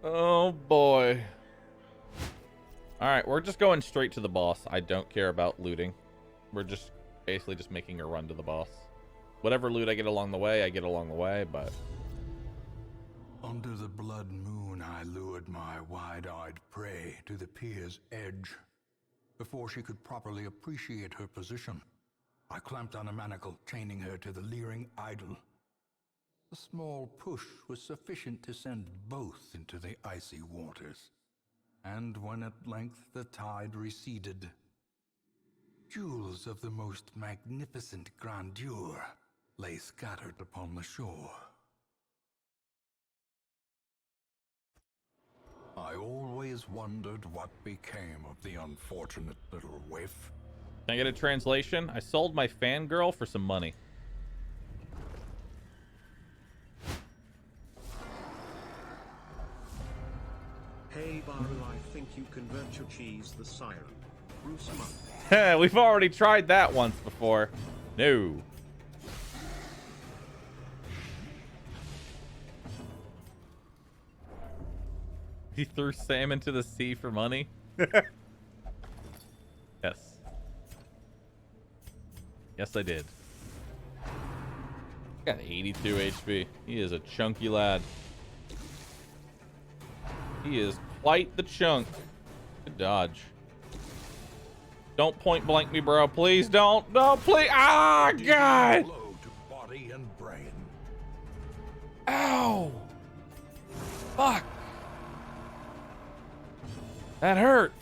Speaker 1: Oh boy. All right, we're just going straight to the boss. I don't care about looting. We're just basically just making a run to the boss. Whatever loot I get along the way, I get along the way, but...
Speaker 3: Under the blood moon, I lured my wide-eyed prey to the pier's edge. Before she could properly appreciate her position, I clamped on a manacle, chaining her to the leering idol. A small push was sufficient to send both into the icy waters. And when at length the tide receded, jewels of the most magnificent grandeur lay scattered upon the shore. I always wondered what became of the unfortunate little waif.
Speaker 1: Can I get a translation? I sold my fangirl for some money.
Speaker 2: Hey Bahroo, I think you can virtual cheese the siren. Bruce Monk.
Speaker 1: We've already tried that once before. No. He threw Sam into the sea for money. Yes. Yes, I did. Got 82 HP. He is a chunky lad. He is quite the chunk. Good dodge. Don't point blank me, bro. Please don't. No, please. Ah, God.
Speaker 3: Blow to body and brain.
Speaker 1: Ow. Fuck. That hurt.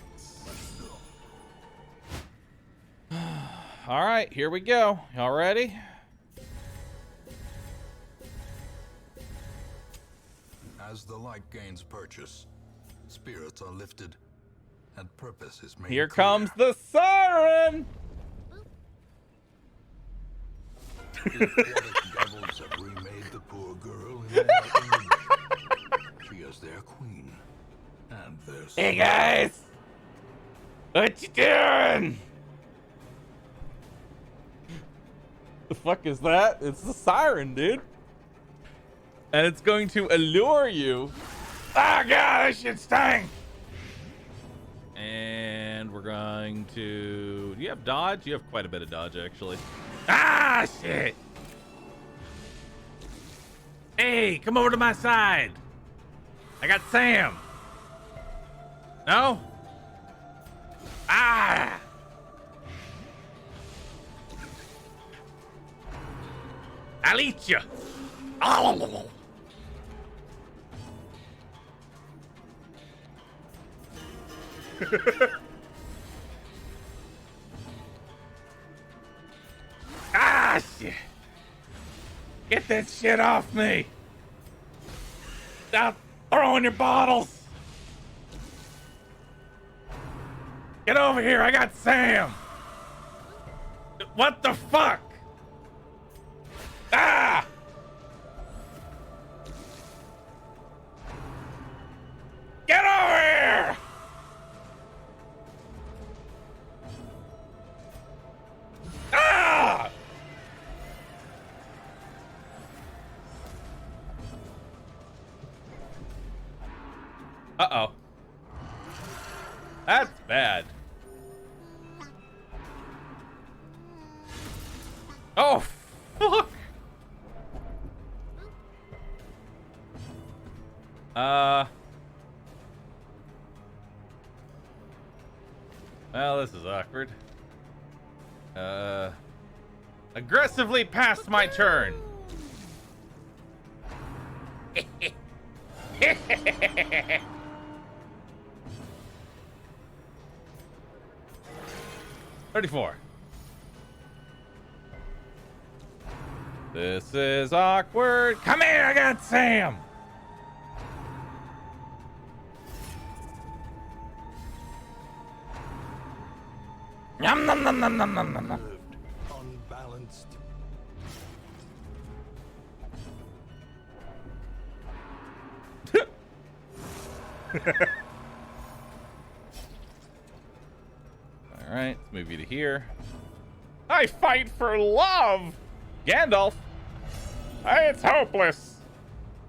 Speaker 1: All right, here we go. Y'all ready?
Speaker 3: As the light gains purchase, spirits are lifted, and purpose is made
Speaker 1: Here
Speaker 3: clear.
Speaker 1: comes the siren.
Speaker 3: The aquatic devils have remade the poor girl in their image. She is their queen, and their
Speaker 1: Hey guys, what you doing? The fuck is that? It's the siren, dude. And it's going to allure you. Oh god, this shit stinks. And we're going to... Do you have dodge? You have quite a bit of dodge, actually. Ah, shit. Hey, come over to my side. I got Sam. No? Ah! I'll eat you. Oh. Ah, shit. Get that shit off me. Stop throwing your bottles. Get over here. I got Sam. What the fuck? Ah! Get over here! Ah! Uh-oh. That's bad. Oh, fuck! Well, this is awkward. Aggressively past my turn. 34. This is awkward. Come here, I got Sam. Nom nom nom nom nom nom nom nom.
Speaker 3: unbalanced.
Speaker 1: All right, let's move you to here. I fight for love, Gandalf. Hey, it's hopeless.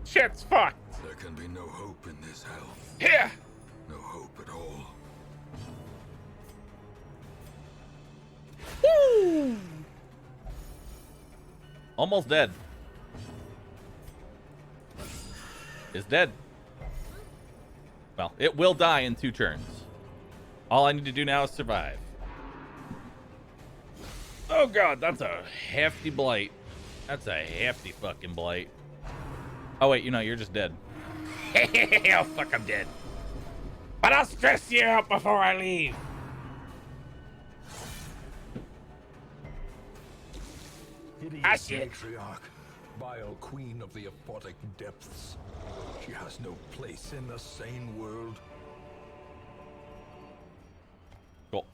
Speaker 1: Shit's fucked.
Speaker 3: There can be no hope in this hell.
Speaker 1: Here.
Speaker 3: No hope at all.
Speaker 1: Woo! Almost dead. Is dead. Well, it will die in 2 turns. All I need to do now is survive. Oh god, that's a hefty blight. That's a hefty fucking blight. Oh wait, you know, you're just dead. Oh fuck, I'm dead. But I'll stress you out before I leave.
Speaker 3: Hideous
Speaker 1: Ah, shit.
Speaker 3: matriarch.
Speaker 4: vile queen of the aphotic depths. She has no place in the sane world.
Speaker 1: Cool.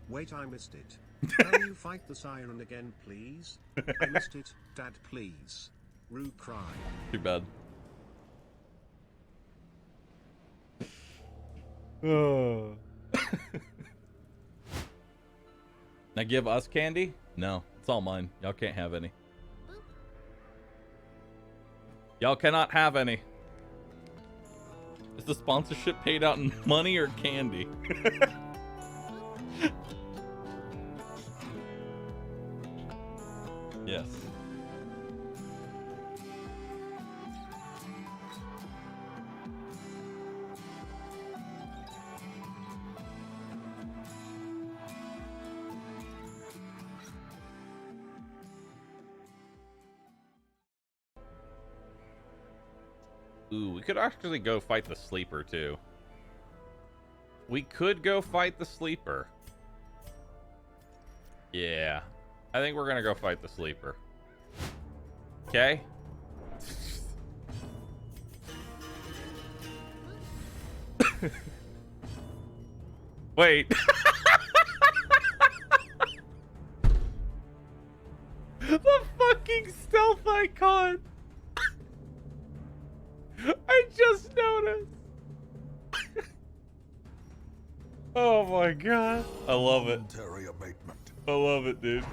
Speaker 2: Wait, I missed it. Can you fight the siren again, please? I missed it, Dad, please. Roo cried.
Speaker 1: Too bad. Now give us candy? No, it's all mine. Y'all can't have any. Y'all cannot have any. Is the sponsorship paid out in money or candy? Yes. Ooh, we could actually go fight the sleeper too. We could go fight the sleeper. Yeah. I think we're gonna go fight the sleeper. Okay? Wait. The fucking stealth icon. I just noticed. Oh my god. I love it.
Speaker 4: Momentary abatement.
Speaker 1: I love it, dude.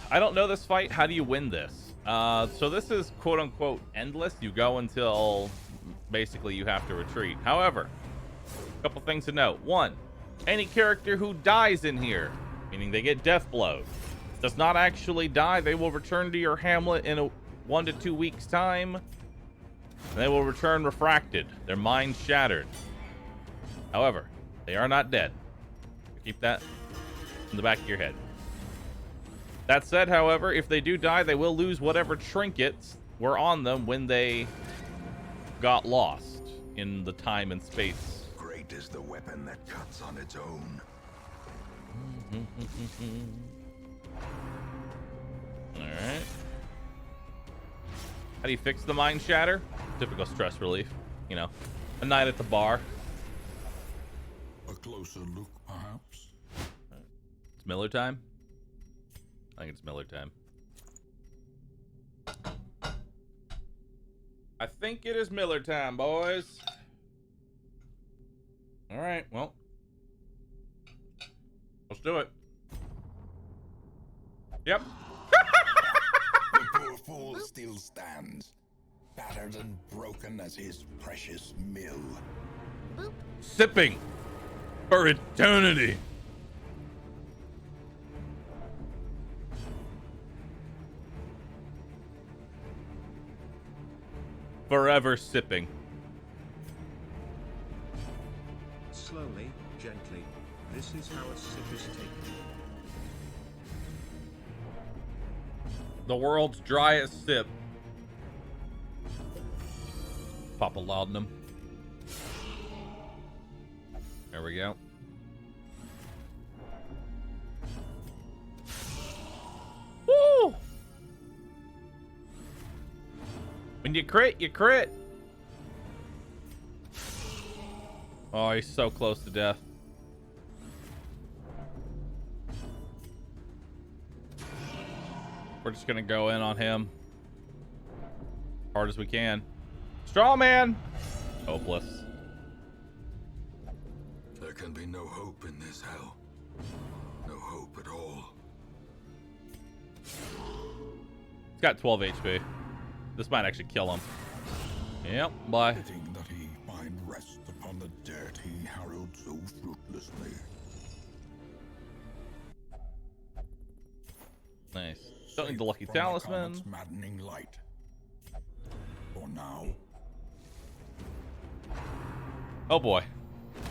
Speaker 1: I don't know this fight. How do you win this? So this is quote unquote endless. You go until basically you have to retreat. However, a couple things to note. One, any character who dies in here, meaning they get death blows, does not actually die. They will return to your hamlet in 1 to 2 weeks time. And they will return refracted, their minds shattered. However, they are not dead. Keep that in the back of your head. That said, however, if they do die, they will lose whatever trinkets were on them when they got lost in the time and space.
Speaker 3: Great is the weapon that cuts on its own.
Speaker 1: Alright. How do you fix the mind shatter? Typical stress relief. You know, a night at the bar.
Speaker 4: A closer look, perhaps?
Speaker 1: It's Miller time? I think it's Miller time. I think it is Miller time, boys. Alright, well. Let's do it. Yep.
Speaker 3: The poor fool still stands, battered and broken as his precious mill.
Speaker 1: Sipping for eternity. Forever sipping.
Speaker 2: Slowly, gently. This is how a sip is taken.
Speaker 1: The world's driest sip. Pop a laudanum. There we go. Woo! When you crit, you crit. Oh, he's so close to death. We're just gonna go in on him hard as we can. Straw man. Hopeless.
Speaker 3: There can be no hope in this hell. No hope at all.
Speaker 1: He's got 12 HP. This might actually kill him. Yep, bye.
Speaker 4: Fitting that he find rest upon the dirt he harrowed so fruitlessly.
Speaker 1: Nice. Don't need the lucky
Speaker 4: From the
Speaker 1: talisman.
Speaker 4: comet's maddening light. For now.
Speaker 1: Oh boy.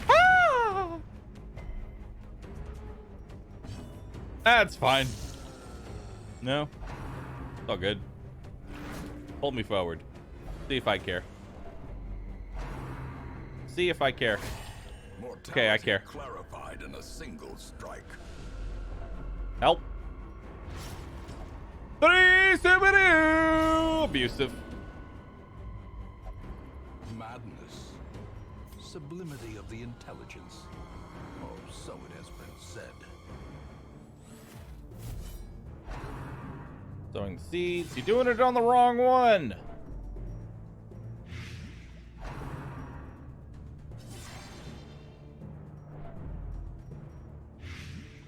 Speaker 1: Ah! That's fine. No. It's all good. Hold me forward. See if I care. See if I care. Okay, I care.
Speaker 3: Clarified in a single strike.
Speaker 1: Help. 3 Subathon! Abusive.
Speaker 3: Madness. Sublimity of the intelligence. Or so it has been said.
Speaker 1: Sowing the seeds. You're doing it on the wrong one.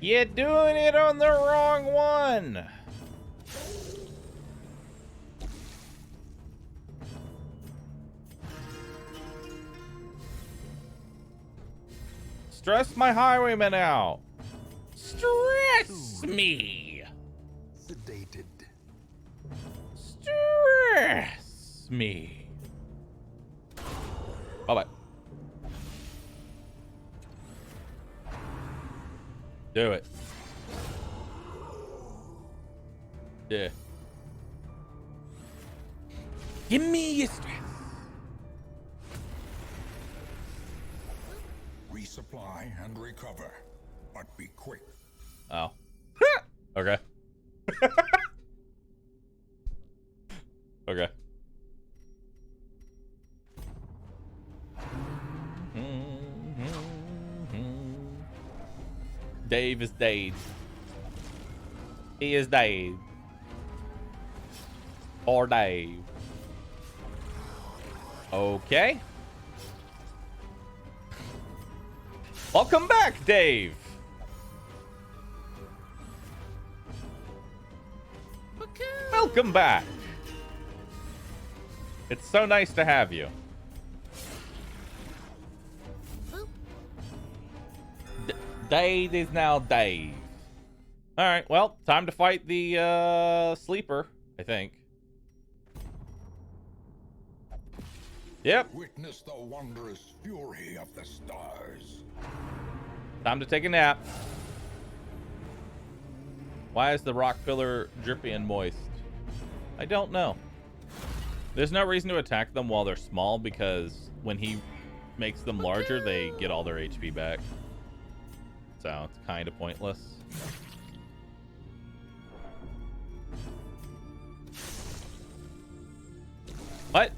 Speaker 1: You're doing it on the wrong one. Stress my highwayman out. Stress me.
Speaker 3: Sedated.
Speaker 1: Stress me. Bye-bye. Do it. Yeah. Give me your stress.
Speaker 4: Resupply and recover, but be quick.
Speaker 1: Oh. Okay. Okay. Dave is Dave. He is Dave. Or Dave. Okay. Welcome back, Dave. Welcome back. It's so nice to have you. Dave is now Dave. All right, well, time to fight the sleeper, I think. Yep.
Speaker 4: Witness the wondrous fury of the stars.
Speaker 1: Time to take a nap. Why is the rock pillar drippy and moist? I don't know. There's no reason to attack them while they're small, because when he makes them larger, they get all their HP back. So it's kind of pointless. What?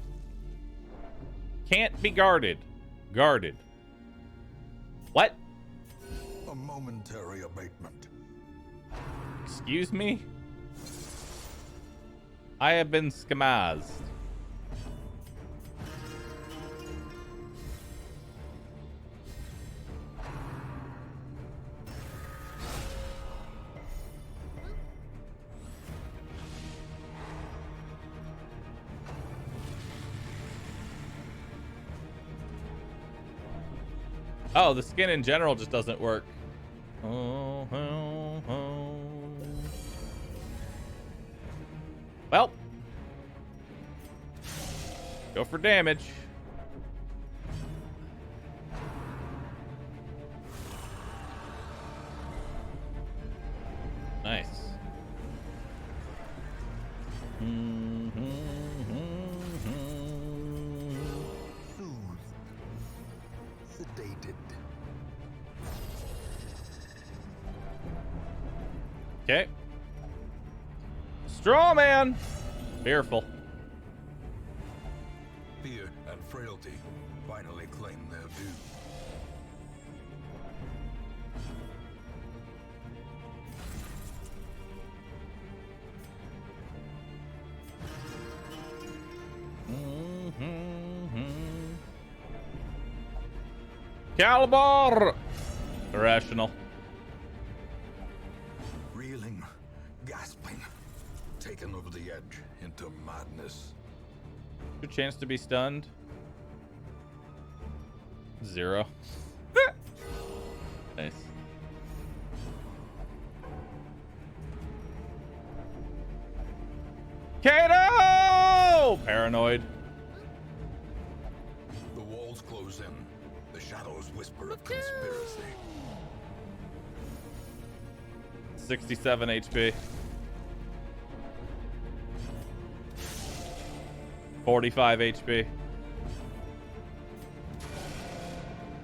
Speaker 1: Can't be guarded. Guarded. What?
Speaker 3: A momentary abatement.
Speaker 1: Excuse me? I have been scamazed. Oh, the skin in general just doesn't work. Oh. Well. Go for damage. Nice.
Speaker 3: Soothed. Sedated.
Speaker 1: Okay. Straw man. Fearful.
Speaker 3: Fear and frailty finally claim their due.
Speaker 1: Caliber. Irrational.
Speaker 3: Reeling, gasping, taken over the edge into madness.
Speaker 1: Good chance to be stunned. 0. Nice. Kato! Paranoid.
Speaker 3: The walls close in. The shadows whisper of conspiracy.
Speaker 1: 67 HP. 45 HP.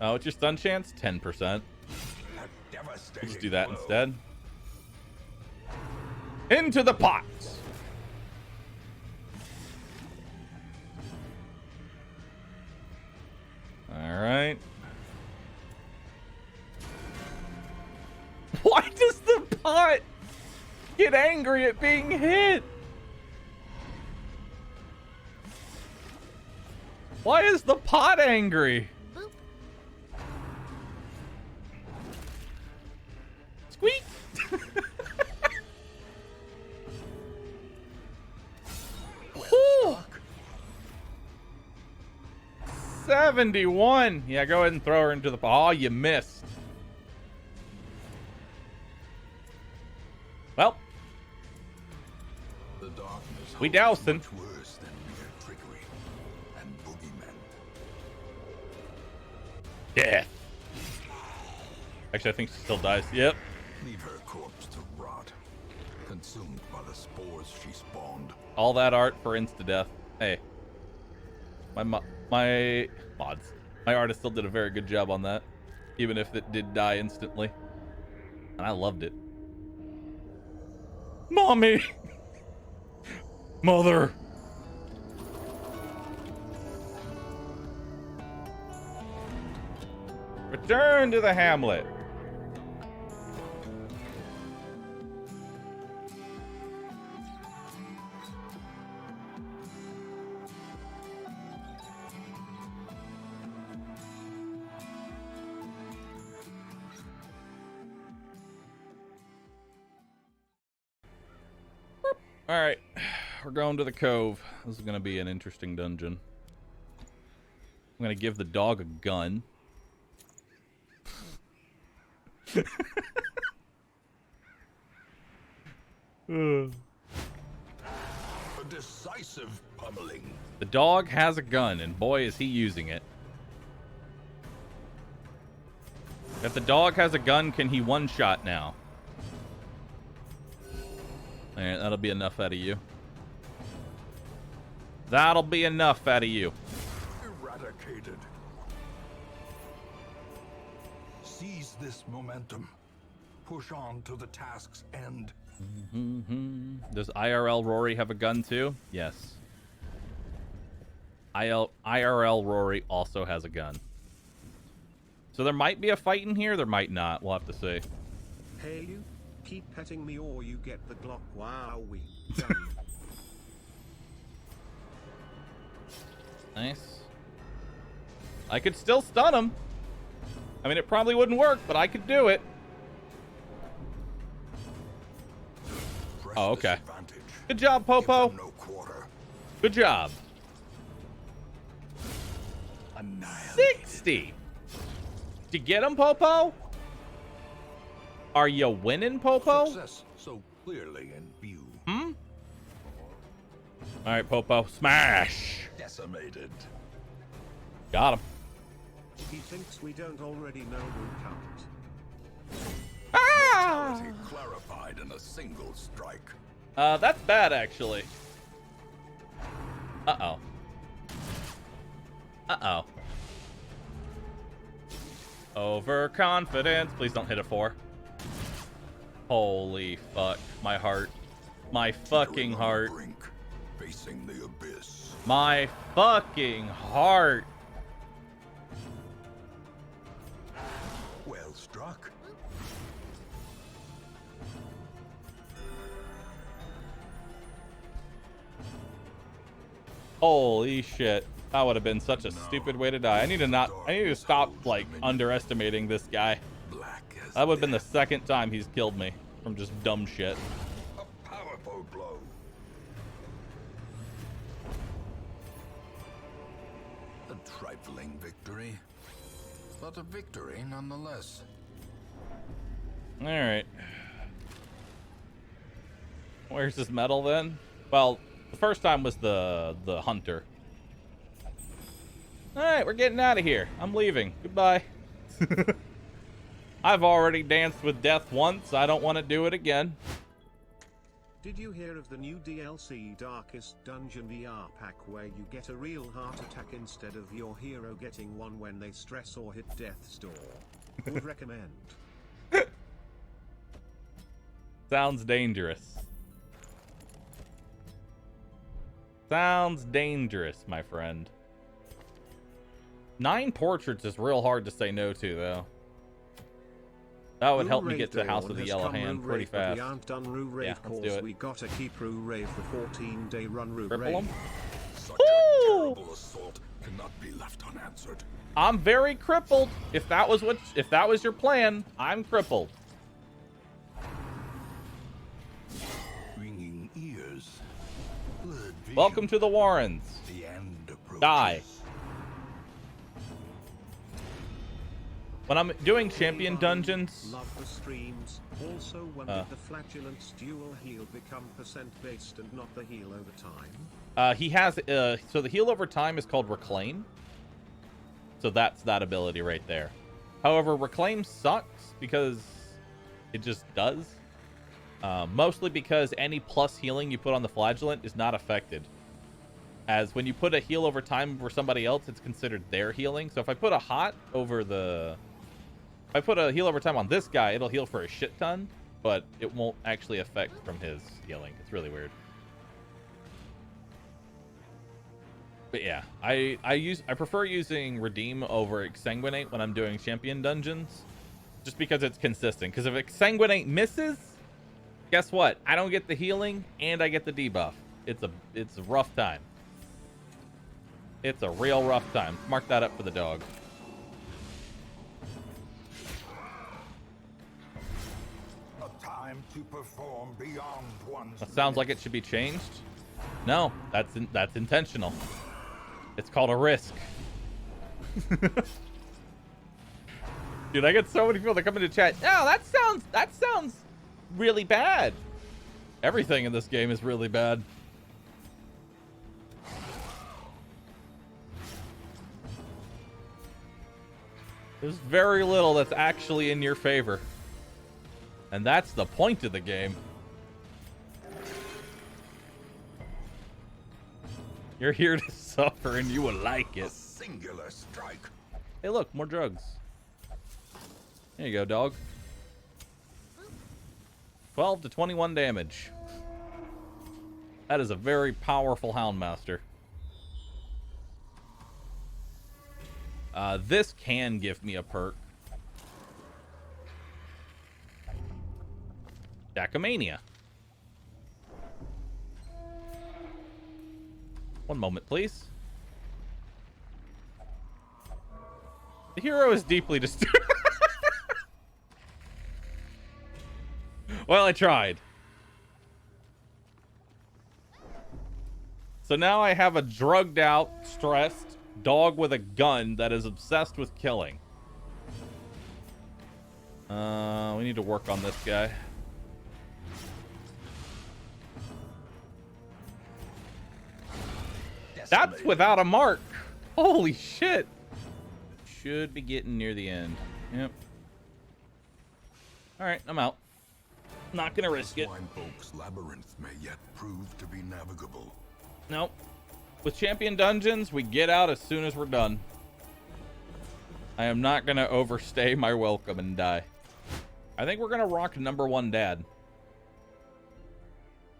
Speaker 1: Oh, what's your stun chance? 10%. We'll just do that instead. Into the pots. All right. Why does the pot get angry at being hit? Why is the pot angry?
Speaker 5: Boop.
Speaker 1: Squeak. 71. Yeah, go ahead and throw her into the... Oh, you missed. Well,
Speaker 3: The darkness
Speaker 1: we
Speaker 3: holds
Speaker 1: doused him.
Speaker 3: much worse than mere trickery and boogeymen.
Speaker 1: Death. Actually, I think she still dies. Yep.
Speaker 3: Leave her corpse to rot, consumed by the spores she spawned.
Speaker 1: All that art for insta-death. Hey. My mods. My artist still did a very good job on that. Even if it did die instantly. And I loved it. Mommy! Mother! Return to the hamlet. All right, we're going to the cove. This is going to be an interesting dungeon. I'm going to give the dog a gun.
Speaker 3: A decisive pummeling.
Speaker 1: The dog has a gun, and boy, is he using it. If the dog has a gun, can he one-shot now? Alright, that'll be enough out of you. That'll be enough out of you.
Speaker 3: Eradicated. Seize this momentum. Push on to the task's end.
Speaker 1: Does IRL Rory have a gun too? Yes. IRL Rory also has a gun. So there might be a fight in here, there might not. We'll have to see.
Speaker 2: Hey you, keep petting me or you get the Glock. Wow, we done.
Speaker 1: Nice. I could still stun him. I mean, it probably wouldn't work, but I could do it. Oh, okay. Good job, Popo.
Speaker 3: No quarter.
Speaker 1: Good job.
Speaker 3: Annihilated.
Speaker 1: 60. Did you get him, Popo? Are you winning, Popo?
Speaker 3: Success so clearly in view.
Speaker 1: Hmm? All right, Popo. Smash.
Speaker 3: Decimated.
Speaker 1: Got him.
Speaker 2: He thinks we don't already know UNCAPPED.
Speaker 1: Ah!
Speaker 3: Fatality clarified in a single strike.
Speaker 1: That's bad, actually. Uh-oh. Uh-oh. Overconfidence. Please don't hit a 4. Holy fuck. My heart. My fucking
Speaker 3: Teetering on the
Speaker 1: heart.
Speaker 3: brink, facing the abyss.
Speaker 1: My fucking heart.
Speaker 3: Well struck.
Speaker 1: Holy shit. That would have been such a stupid way to die. I need to stop, like, underestimating this guy.
Speaker 3: Black as
Speaker 1: That would have been the
Speaker 3: death.
Speaker 1: second time he's killed me from just dumb shit.
Speaker 3: A powerful blow. A trifling victory, but a victory nonetheless.
Speaker 1: Alright. Where's his medal then? Well, the first time was the hunter. Alright, we're getting out of here. I'm leaving. Goodbye. I've already danced with death once. I don't want to do it again.
Speaker 2: Did you hear of the new DLC Darkest Dungeon VR pack where you get a real heart attack instead of your hero getting one when they stress or hit death's door? Would recommend.
Speaker 1: Sounds dangerous. Sounds dangerous, my friend. 9 portraits is real hard to say no to, though. That would help me get to House of the Yellow Hand pretty fast.
Speaker 2: We aren't done Roo
Speaker 1: Yeah,
Speaker 2: Rave
Speaker 1: let's do it.
Speaker 2: We gotta keep Roo Rave the 14-day run Roo
Speaker 1: Cripple
Speaker 2: Rave.
Speaker 1: him.
Speaker 4: Such
Speaker 1: Woo!
Speaker 4: a terrible assault cannot be left unanswered.
Speaker 1: I'm very crippled. If that was your plan, I'm crippled.
Speaker 3: Ringing ears. Blurred vision.
Speaker 1: Welcome to the Warrens.
Speaker 3: The end approaches.
Speaker 1: Die. When I'm doing champion dungeons,
Speaker 2: Love the streams. Also, when did the Flagellant's dual heal become percent based and not the heal over time?
Speaker 1: he has so the heal over time is called Reclaim. So that's that ability right there. However, Reclaim sucks because it just does. Mostly because any plus healing you put on the Flagellant is not affected. As when you put a heal over time for somebody else, it's considered their healing. So if I put a hot over the... If I put a heal over time on this guy, it'll heal for a shit ton, but it won't actually affect from his healing. It's really weird. But yeah, I prefer using Redeem over Exsanguinate when I'm doing champion dungeons, just because it's consistent. Because if Exsanguinate misses, guess what? I don't get the healing and I get the debuff. It's a rough time. It's a real rough time. Mark that up for the dog.
Speaker 4: A time to perform beyond one's
Speaker 1: That sounds like it should be changed. No, that's intentional. It's called a risk. Dude, I get so many people that come into chat. No, that sounds really bad. Everything in this game is really bad. There's very little that's actually in your favor. And that's the point of the game. You're here to suffer and you will like
Speaker 3: A
Speaker 1: it.
Speaker 3: singular strike.
Speaker 1: Hey, look, more drugs. There you go, dog. 12 to 21 damage. That is a very powerful Houndmaster. This can give me a perk. Dacomania. One moment, please. The hero is deeply disturbed. Well, I tried. So now I have a drugged out, stressed dog with a gun that is obsessed with killing. We need to work on this guy. That's without a mark. Holy shit. Should be getting near the end. Yep. Alright, I'm out. Not gonna risk it.
Speaker 3: Swinefolk's labyrinth may yet prove to be navigable.
Speaker 1: Nope. With champion dungeons, we get out as soon as we're done. I am not gonna overstay my welcome and die. I think we're gonna rock #1 dad.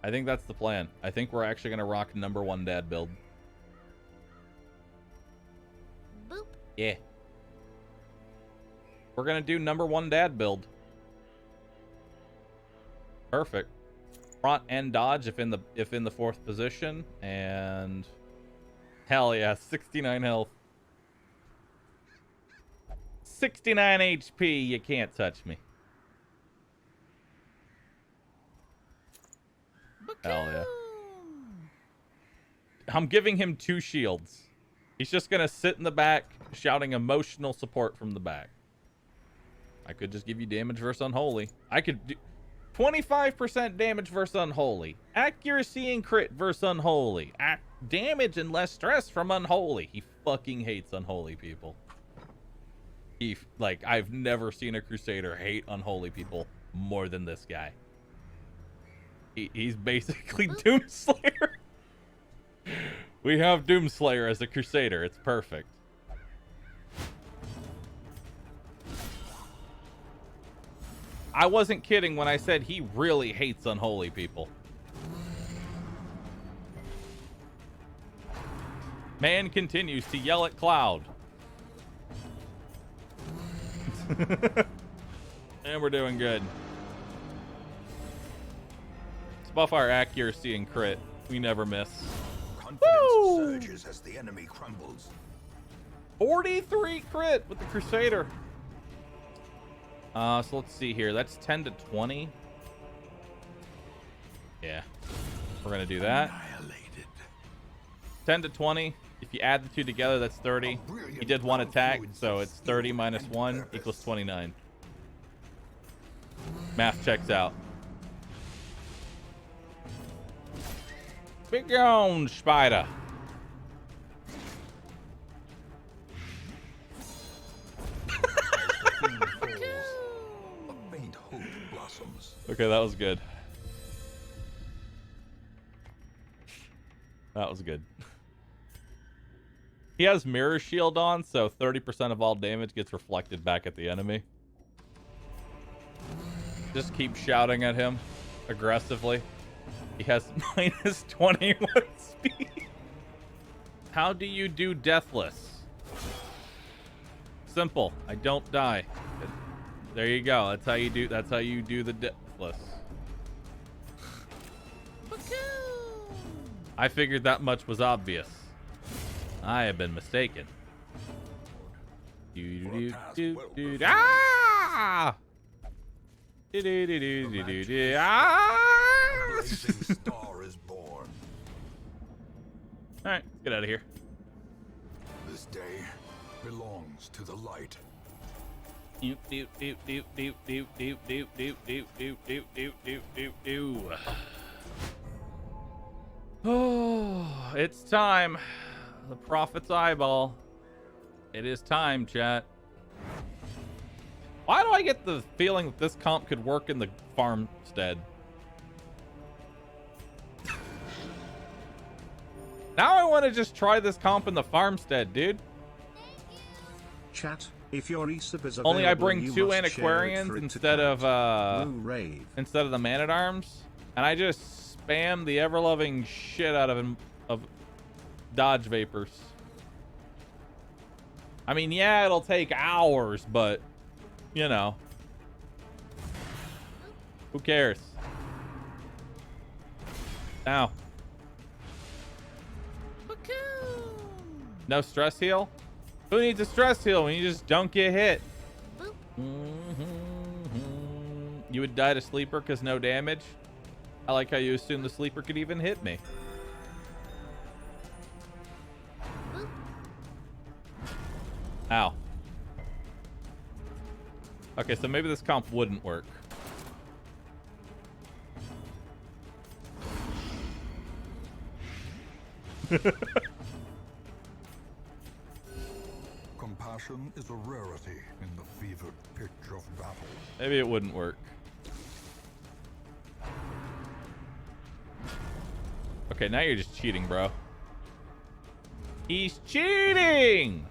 Speaker 1: I think that's the plan. I think we're actually gonna rock #1 dad build.
Speaker 5: Boop.
Speaker 1: Yeah. We're gonna do #1 dad build. Perfect. Front and dodge if in the 4th position, and hell yeah, 69 health. 69 HP, you can't touch me. Hell yeah. I'm giving him 2 shields. He's just gonna sit in the back, shouting emotional support from the back. I could just give you damage versus Unholy. I could do 25% damage versus Unholy. Accuracy and crit versus Unholy. Damage and less stress from Unholy. He fucking hates Unholy people. Like, I've never seen a Crusader hate Unholy people more than this guy. He's basically Doomslayer. We have Doomslayer as a Crusader. It's perfect. I wasn't kidding when I said he really hates unholy people. Man continues to yell at Cloud. And we're doing good. Let's buff our accuracy and crit. We never miss.
Speaker 3: Confidence surges as the enemy crumbles.
Speaker 1: 43 crit with the Crusader. So let's see here. That's 10 to 20. Yeah. We're going to do that.
Speaker 3: Annihilated.
Speaker 1: 10 to 20. If you add the two together, that's 30. He did one attack, so it's 30 minus 1 equals 29. Math checks out. Big on, spider.
Speaker 3: A faint hope blossoms.
Speaker 1: Okay, that was good. That was good. He has mirror shield on, so 30% of all damage gets reflected back at the enemy. Just keep shouting at him aggressively. He has minus 21 speed. How do you do deathless? Simple. I don't die. There you go. That's how you do. That's how you do the deathless. I figured that much was obvious. I have been mistaken. Ah! Ah!
Speaker 3: Blazing star is born.
Speaker 1: All right, get out of here.
Speaker 3: This day belongs to the light.
Speaker 1: Oh, it's time. The Prophet's eyeball. It is time, chat. Why do I get the feeling that this comp could work in the farmstead? Now I want to just try this comp in the farmstead, dude.
Speaker 2: Chat, if your ESUB is
Speaker 1: Only I
Speaker 2: available,
Speaker 1: bring
Speaker 2: you
Speaker 1: 2
Speaker 2: must share it
Speaker 1: antiquarians
Speaker 2: for it to
Speaker 1: instead
Speaker 2: count.
Speaker 1: of
Speaker 2: Blue Rave.
Speaker 1: instead of the man-at-arms, and I just spam the ever-loving shit out of dodge vapors. I mean, yeah, it'll take hours, but you know, who cares? Ow. No stress heal? Who needs a stress heal when you just don't get hit? You would die to sleeper because no damage? I like how you assume the sleeper could even hit me. Ow. Okay, so maybe this comp wouldn't work.
Speaker 4: Compassion is a rarity in the fevered pitch of battle.
Speaker 1: Maybe it wouldn't work. Okay, now you're just cheating, bro. He's cheating!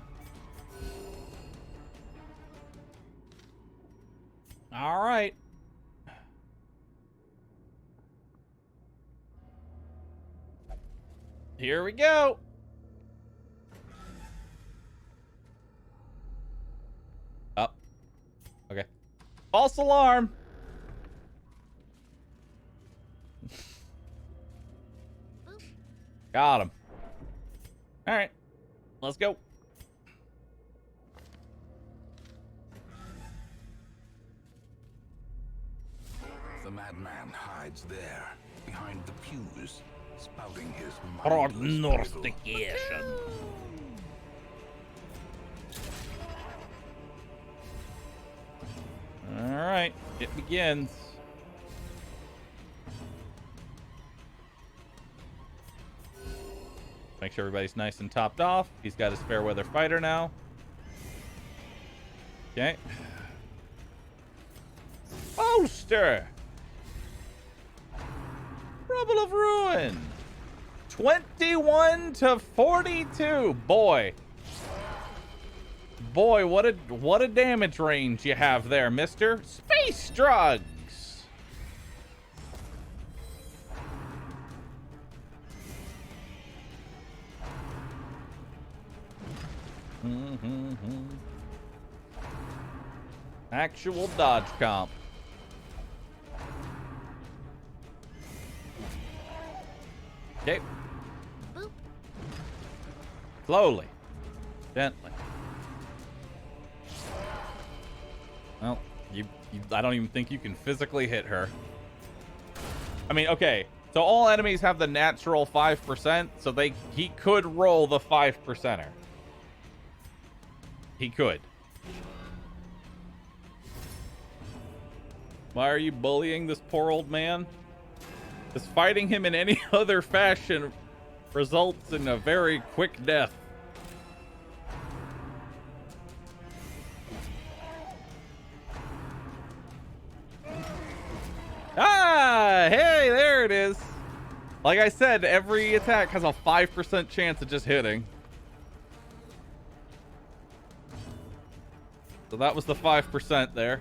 Speaker 1: All right. Here we go. Up. Okay. False alarm. Got him. All right. Let's go.
Speaker 3: The madman hides there, behind the pews, spouting his mindless
Speaker 1: Prognostication. All right, it begins. Make sure everybody's nice and topped off. He's got his fair weather fighter now. Okay. Poster. Rubble of Ruin. 21 to 42. Boy, what a damage range you have there, mister. Space drugs. Actual dodge comp. Okay.
Speaker 5: Boop.
Speaker 1: Slowly. Gently. Well, I don't even think you can physically hit her. I mean, okay. So all enemies have the natural 5%, so he could roll the 5%er. He could. Why are you bullying this poor old man? Because fighting him in any other fashion results in a very quick death. Ah, hey, there it is. Like I said, every attack has a 5% chance of just hitting. So that was the 5% there.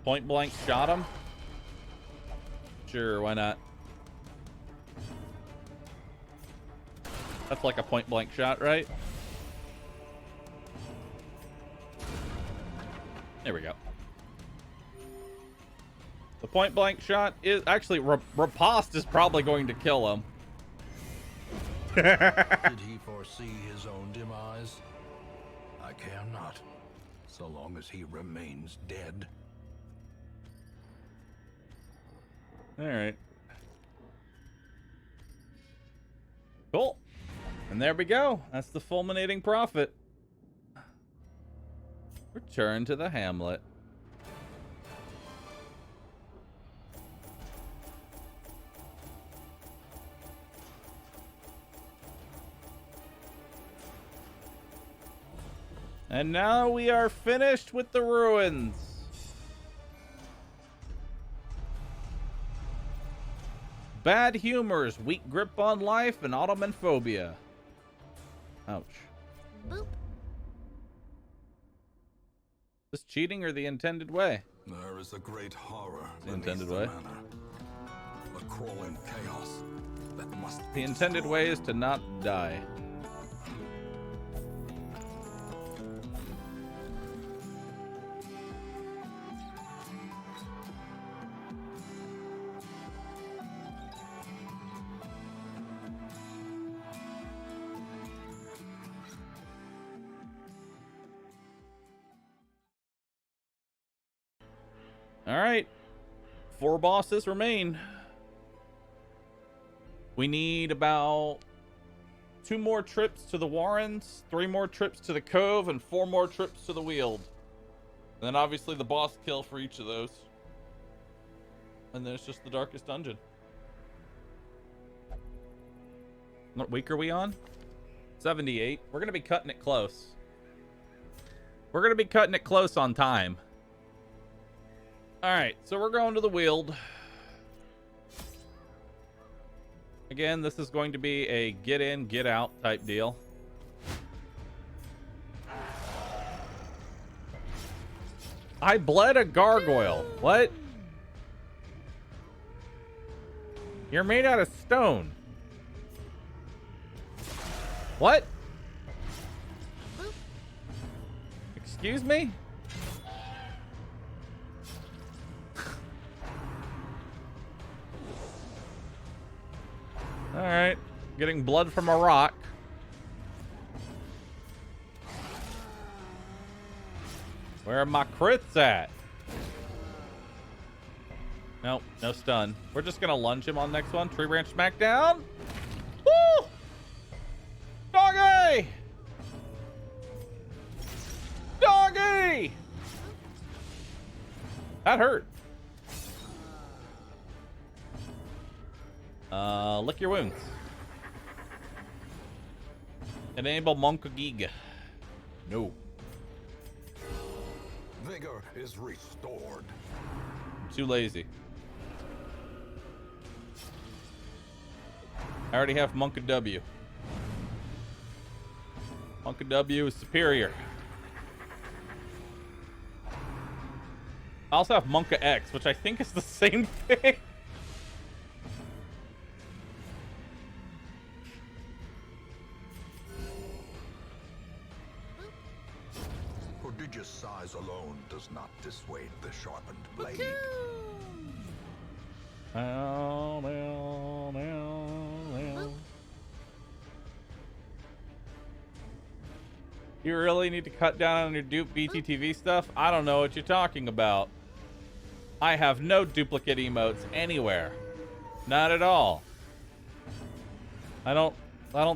Speaker 1: Point blank shot him? Sure, why not? That's like a point blank shot, right? There we go. The point blank shot is actually riposte is probably going to kill him.
Speaker 3: Did he foresee his own demise? I care not, so long as he remains dead.
Speaker 1: All right. Cool. And there we go. That's the fulminating prophet. Return to the hamlet. And now we are finished with the ruins. Bad humors, weak grip on life, and Ottoman phobia. Ouch.
Speaker 5: Boop.
Speaker 1: This cheating or the intended way?
Speaker 3: There is a great horror
Speaker 1: The
Speaker 3: beneath
Speaker 1: intended
Speaker 3: the
Speaker 1: way.
Speaker 3: manor. A crawling chaos that must
Speaker 1: The
Speaker 3: be
Speaker 1: intended
Speaker 3: destroyed.
Speaker 1: way is to not die. All right. 4 bosses remain. We need about 2 more trips to the Warrens, 3 more trips to the Cove, and 4 more trips to the Weald. And then obviously the boss kill for each of those. And then it's just the Darkest Dungeon. What week are we on? 78. We're going to be cutting it close. We're going to be cutting it close on time. Alright, so we're going to the Weald. Again, this is going to be a get in, get out type deal. I bled a gargoyle. What? You're made out of stone. What? Excuse me? All right, getting blood from a rock. Where are my crits at? Nope, no stun. We're just gonna lunge him on next one. Tree branch smackdown. Woo! Doggy! Doggy! That hurt. Lick your wounds. Enable Monkagig. No.
Speaker 4: Vigor is restored.
Speaker 1: I'm too lazy. I already have Monka W. Monka W is superior. I also have Monka X, which I think is the same thing.
Speaker 3: Prodigious size alone does not dissuade the sharpened blade.
Speaker 1: Ow, ow, ow, ow. You really need to cut down on your dupe BTTV stuff? I don't know what you're talking about. I have no duplicate emotes anywhere. Not at all. I don't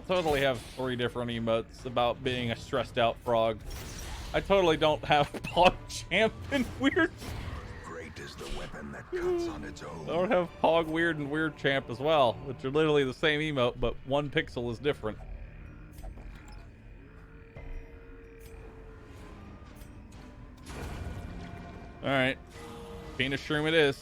Speaker 1: totally have 3 different emotes about being a stressed out frog. I totally don't have Pog Champ and Weird.
Speaker 3: Great is the weapon that cuts on its own.
Speaker 1: I don't have Pog Weird and Weird Champ as well, which are literally the same emote, but one pixel is different. Alright. Penis shroom it is.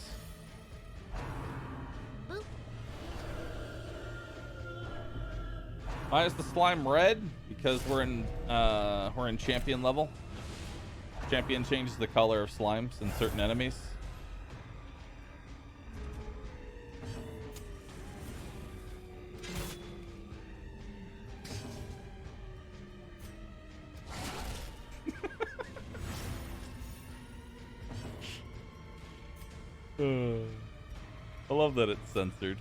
Speaker 1: Why is the slime red? Because we're in champion level. Champion changes the color of slimes in certain enemies. I love that it's censored.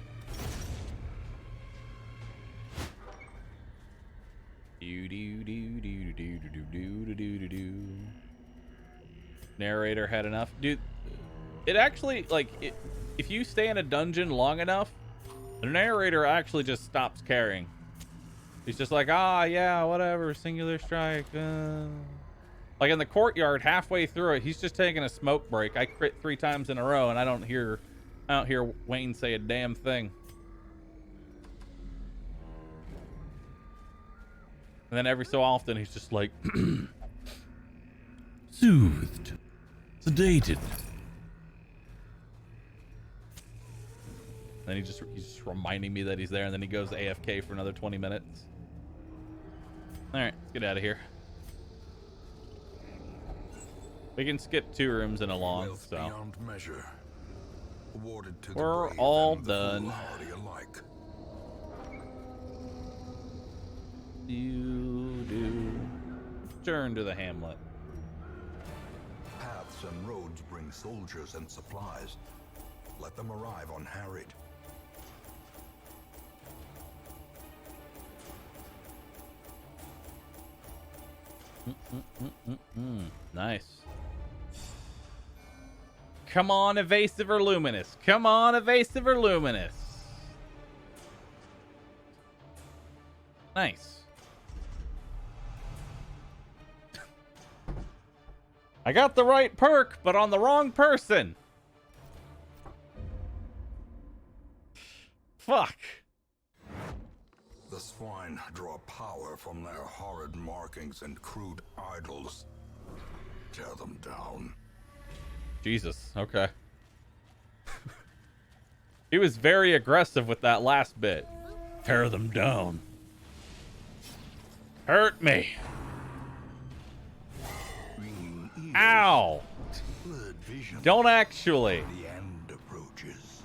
Speaker 1: Narrator had enough. Dude, it actually, like, if you stay in a dungeon long enough, the narrator actually just stops caring. He's just like, ah, yeah, whatever, singular strike. Like in the courtyard, halfway through it, he's just taking a smoke break. I crit 3 times in a row, and I don't hear Wayne say a damn thing. And then every so often, he's just like, soothed, sedated. Then he's just reminding me that he's there, and then he goes AFK for another 20 minutes. All right, let's get out of here. We can skip 2 rooms and a long,
Speaker 3: Wealth
Speaker 1: so
Speaker 3: beyond measure. Awarded to the
Speaker 1: we're
Speaker 3: brave
Speaker 1: all
Speaker 3: and the
Speaker 1: done.
Speaker 3: foolhardy alike.
Speaker 1: Do turn to the hamlet.
Speaker 3: Paths and roads bring soldiers and supplies. Let them arrive unharried.
Speaker 1: Nice. Come on, evasive or luminous. Come on, evasive or luminous. Nice. I got the right perk, but on the wrong person. Fuck.
Speaker 3: The swine draw power from their horrid markings and crude idols. Tear them down.
Speaker 1: Jesus, okay. He was very aggressive with that last bit. Tear them down. Hurt me. Ow. Don't actually.
Speaker 3: The end approaches.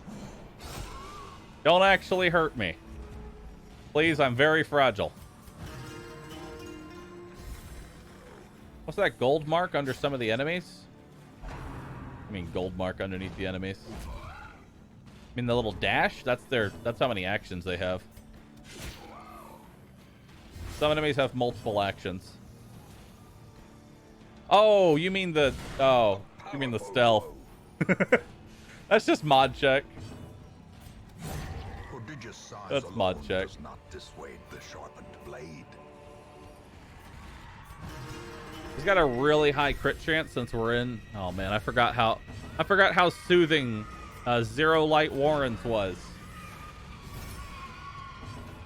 Speaker 1: Don't actually hurt me. Please, I'm very fragile. What's that gold mark under some of the enemies? I mean gold mark underneath the enemies. I mean the little dash? That's how many actions they have. Some enemies have multiple actions. Oh, you mean the stealth. That's just mod check.
Speaker 3: Prodigious size
Speaker 1: That's mod
Speaker 3: alone
Speaker 1: check.
Speaker 3: does not dissuade the sharpened blade.
Speaker 1: He's got a really high crit chance since we're in. Oh man, I forgot how soothing Zero Light Warren's was.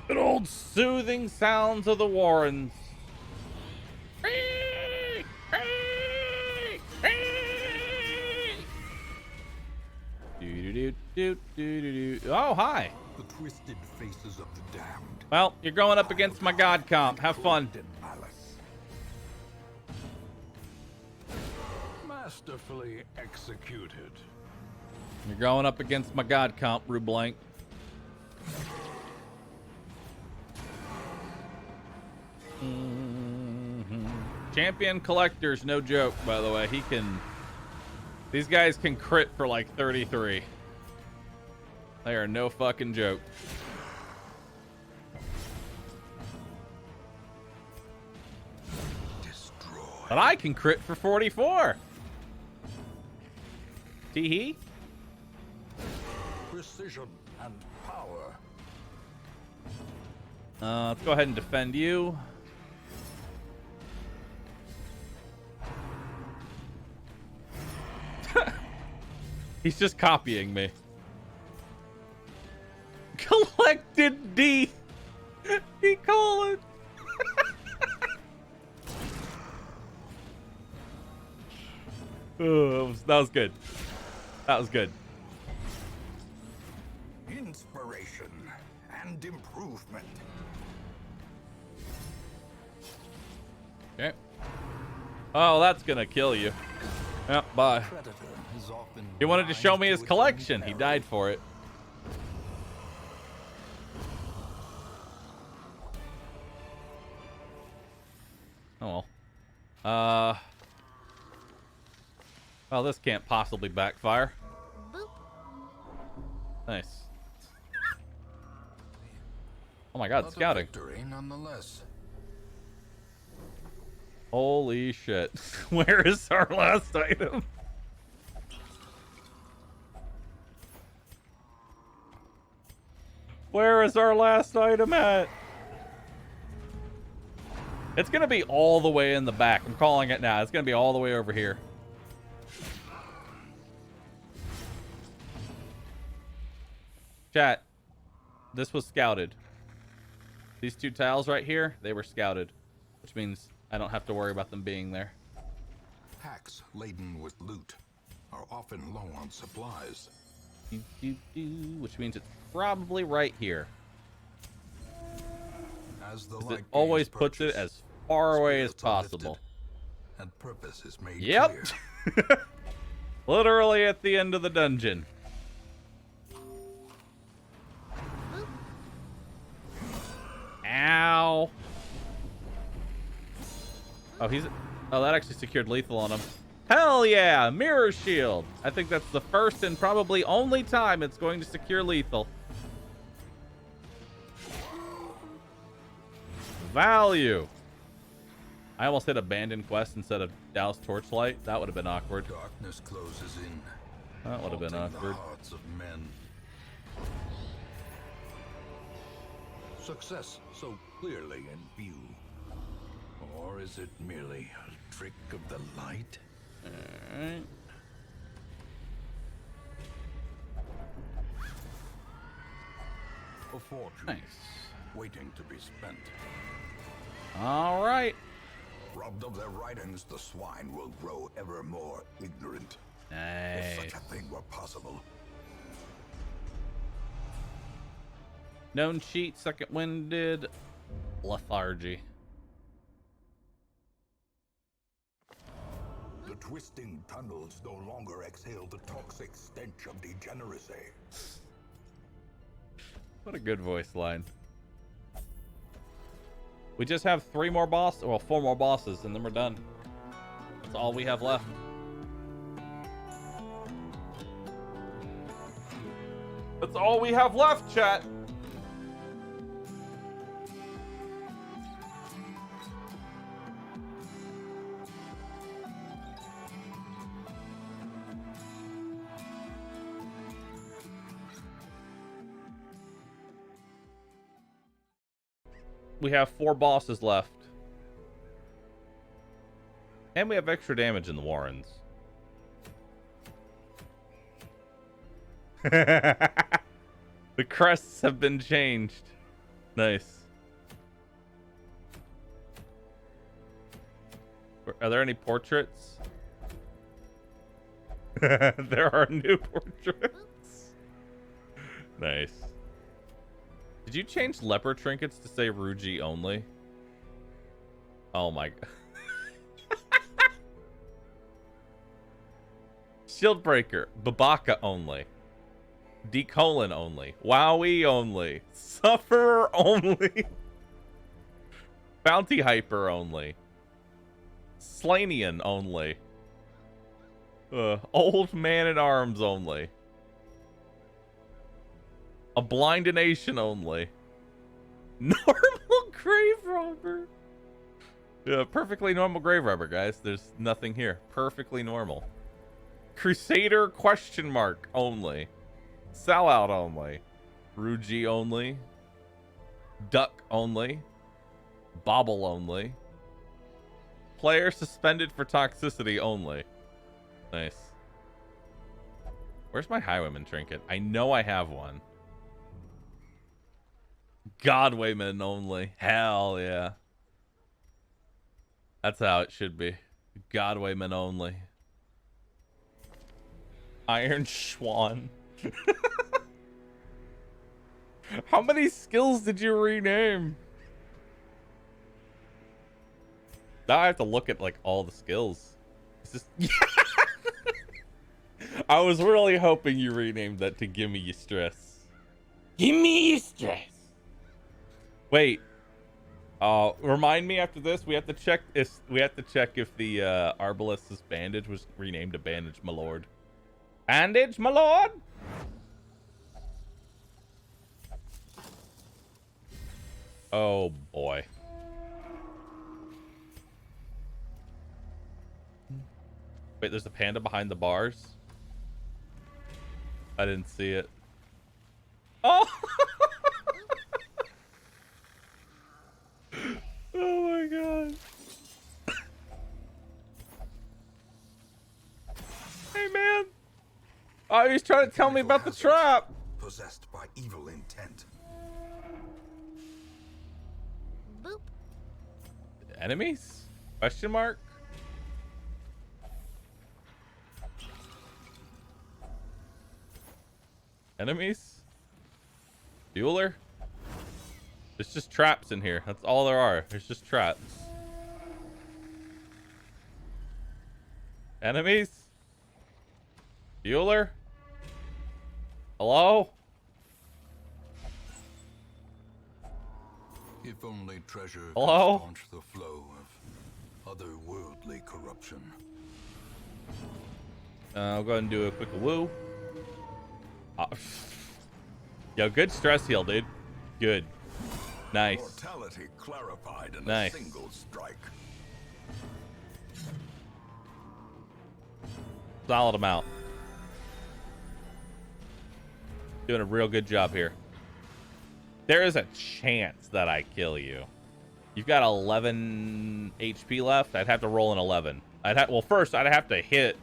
Speaker 1: Good old soothing sounds of the Warrens. Oh, hi.
Speaker 4: The twisted faces of the damned.
Speaker 1: Well, you're going up against my god comp. Have fun.
Speaker 4: In malice. Masterfully executed.
Speaker 1: You're going up against my god comp, Rue Blank. Champion collector's no joke, by the way. He can... These guys can crit for like 33. They are no fucking joke.
Speaker 3: Destroy.
Speaker 1: But I can crit for 44. Tee-hee.
Speaker 4: Precision and power.
Speaker 1: Let's go ahead and defend you. He's just copying me. Collected D. He called it. Oh, that was good. That was good.
Speaker 3: Inspiration and improvement.
Speaker 1: Okay. Oh, that's gonna kill you. Yep, bye.
Speaker 3: Predator is often
Speaker 1: He wanted to show me his
Speaker 3: blind to its
Speaker 1: collection.
Speaker 3: own
Speaker 1: He
Speaker 3: peril.
Speaker 1: died for it. Oh well. Well, this can't possibly backfire.
Speaker 5: Boop.
Speaker 1: Nice. Oh my god,
Speaker 3: But a
Speaker 1: scouting.
Speaker 3: victory nonetheless.
Speaker 1: Holy shit. Where is our last item? Where is our last item at? It's gonna be all the way in the back. I'm calling it now. It's gonna be all the way over here. Chat. This was scouted. These two tiles right here, they were scouted. Which means I don't have to worry about them being there.
Speaker 3: Packs laden with loot are often low on supplies.
Speaker 1: Which means it's probably right here.
Speaker 3: As the
Speaker 1: 'Cause
Speaker 3: light
Speaker 1: it always
Speaker 3: gains
Speaker 1: puts it
Speaker 3: purchase,
Speaker 1: as far away as
Speaker 3: spirits are
Speaker 1: possible.
Speaker 3: lifted, and purpose is made
Speaker 1: Yep.
Speaker 3: clear.
Speaker 1: Literally at the end of the dungeon. Ow. Oh, that actually secured lethal on him. Hell yeah, mirror shield. I think that's the first and probably only time it's going to secure lethal. Value. I almost hit abandoned quest instead of douse torchlight. That would have been awkward.
Speaker 3: Darkness closes in.
Speaker 1: That would have been
Speaker 3: haunting
Speaker 1: awkward.
Speaker 3: The hearts of men. Success so clearly in view. Or is it merely a trick of the light?
Speaker 1: Alright.
Speaker 3: A fortune
Speaker 1: Nice.
Speaker 3: waiting to be spent.
Speaker 1: Alright.
Speaker 3: Robbed of their writings, the swine will grow ever more ignorant.
Speaker 1: Nice.
Speaker 3: If such a thing were possible.
Speaker 1: Known cheat, second winded, lethargy.
Speaker 3: The twisting tunnels no longer exhale the toxic stench of degeneracy.
Speaker 1: What a good voice line. We just have 3 more bosses, well, 4 more bosses, and then we're done. That's all we have left. That's all we have left, chat. We have 4 bosses left. And we have extra damage in the Warrens. The crests have been changed. Nice. Are there any portraits? There are new portraits. Nice. Did you change leopard trinkets to say Ruji only? Oh my god. Shieldbreaker, Babaka only. D-colon only. Wowie only. Sufferer only. Bounty Hyper only. Slanian only. Old Man at Arms only. A Blindination only. Normal Grave Robber. Yeah, perfectly normal Grave Robber, guys. There's nothing here. Perfectly normal. Crusader question mark only. Sellout only. Ruji only. Duck only. Bobble only. Player suspended for toxicity only. Nice. Where's my Highwayman trinket? I know I have one. Godwayman only. Hell yeah. That's how it should be. Godwayman only. Iron Schwan. How many skills did you rename? Now I have to look at like all the skills. It's just I was really hoping you renamed that to Gimme You Stress. Gimme You Stress. Wait. Remind me after this. We have to check if the Arbalest's bandage was renamed to Bandage My Lord. Bandage My Lord. Oh boy. Wait, there's a panda behind the bars? I didn't see it. Oh! Oh my god. Hey man! Oh, he's trying to tell me about the trap!
Speaker 3: Possessed by evil intent.
Speaker 5: Boop.
Speaker 1: Enemies? Question mark? Enemies? Bueller? There's just traps in here. That's all there are. There's just traps. Enemies? Bueller? Hello?
Speaker 3: If only treasure
Speaker 1: Hello?
Speaker 3: could staunch the flow of otherworldly corruption.
Speaker 1: I'll go ahead and do a quick woo. Yo, good stress heal, dude. Good. Nice.
Speaker 3: Mortality clarified in
Speaker 1: Nice.
Speaker 3: a single strike.
Speaker 1: Solid amount. Doing a real good job here. There is a chance that I kill you. You've got 11 HP left. I'd have to roll an 11. Well, first I'd have to hit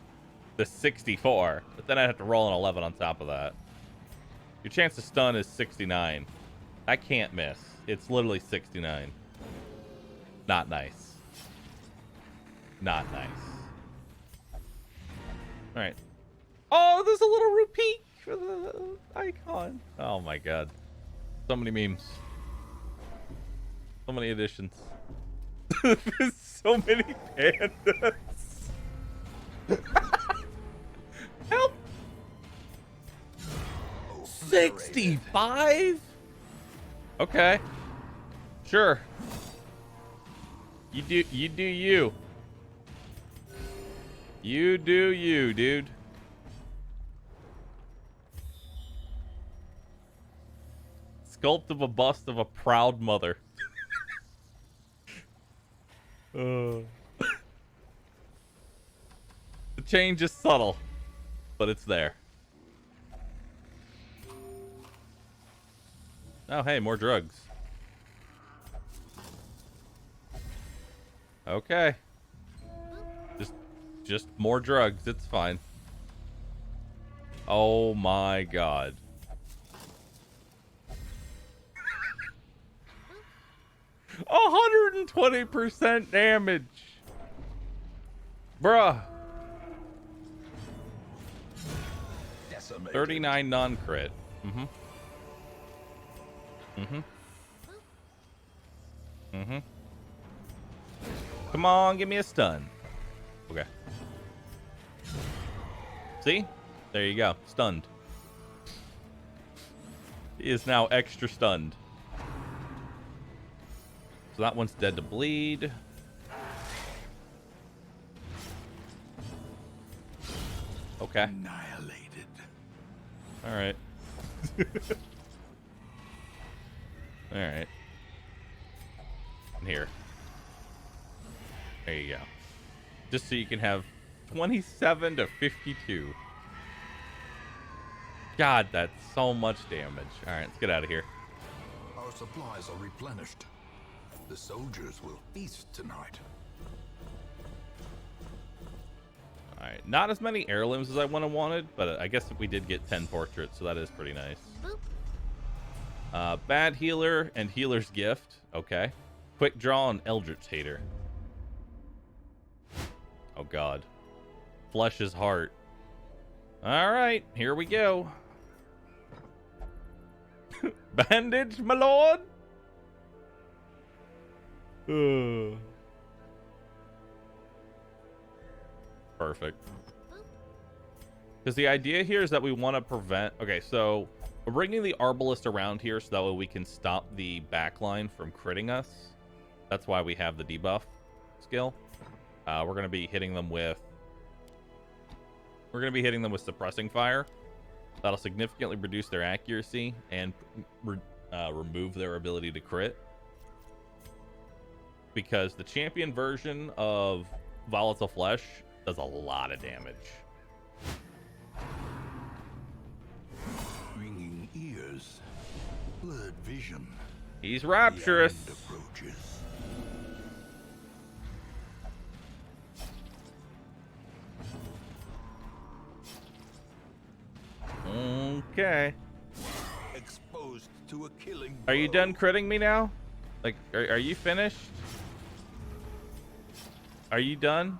Speaker 1: the 64, but then I'd have to roll an 11 on top of that. Your chance to stun is 69. I can't miss. It's literally 69. Not nice. Not nice. All right. Oh, there's a little repeat for the icon. Oh my god. So many memes. So many additions. There's so many pandas. Help! 65? Okay. Sure. You do you. You do you, dude. Sculpt of a bust of a proud mother. The change is subtle, but it's there. Oh, hey, more drugs. Okay. Just more drugs. It's fine. Oh my god. 120% damage. Bruh.
Speaker 3: Decimated.
Speaker 1: 39 non-crit. Mm-hmm. Mm-hmm. Mm-hmm. Come on, give me a stun. Okay. See? There you go. Stunned. He is now extra stunned. So that one's dead to bleed. Okay.
Speaker 3: Annihilated.
Speaker 1: All right. All right. And here. There you go. Just so you can have 27 to 52. God, that's so much damage. All right, let's get out of here.
Speaker 3: Our supplies are replenished. The soldiers will feast tonight.
Speaker 1: All right, not as many heirlooms as I would have wanted, but I guess we did get 10 portraits, so that is pretty nice.
Speaker 5: Boop.
Speaker 1: Bad healer and healer's gift. Okay. Quick draw and Eldritch Hater. Oh God. Flesh's heart. All right, here we go. Bandage, my lord. Perfect. Because the idea here is that we want to prevent... Okay, so we're bringing the Arbalist around here so that way we can stop the backline from critting us. That's why we have the debuff skill. We're going to be hitting them with... We're going to be hitting them with Suppressing Fire. That'll significantly reduce their accuracy and remove their ability to crit. Because the champion version of Volatile Flesh does a lot of damage.
Speaker 3: Ringing ears. Blurred vision.
Speaker 1: He's
Speaker 3: The
Speaker 1: rapturous.
Speaker 3: end approaches.
Speaker 1: Okay.
Speaker 3: Exposed to a killing
Speaker 1: Are you
Speaker 3: blow.
Speaker 1: done critting me now? Like, are you finished? Are you done?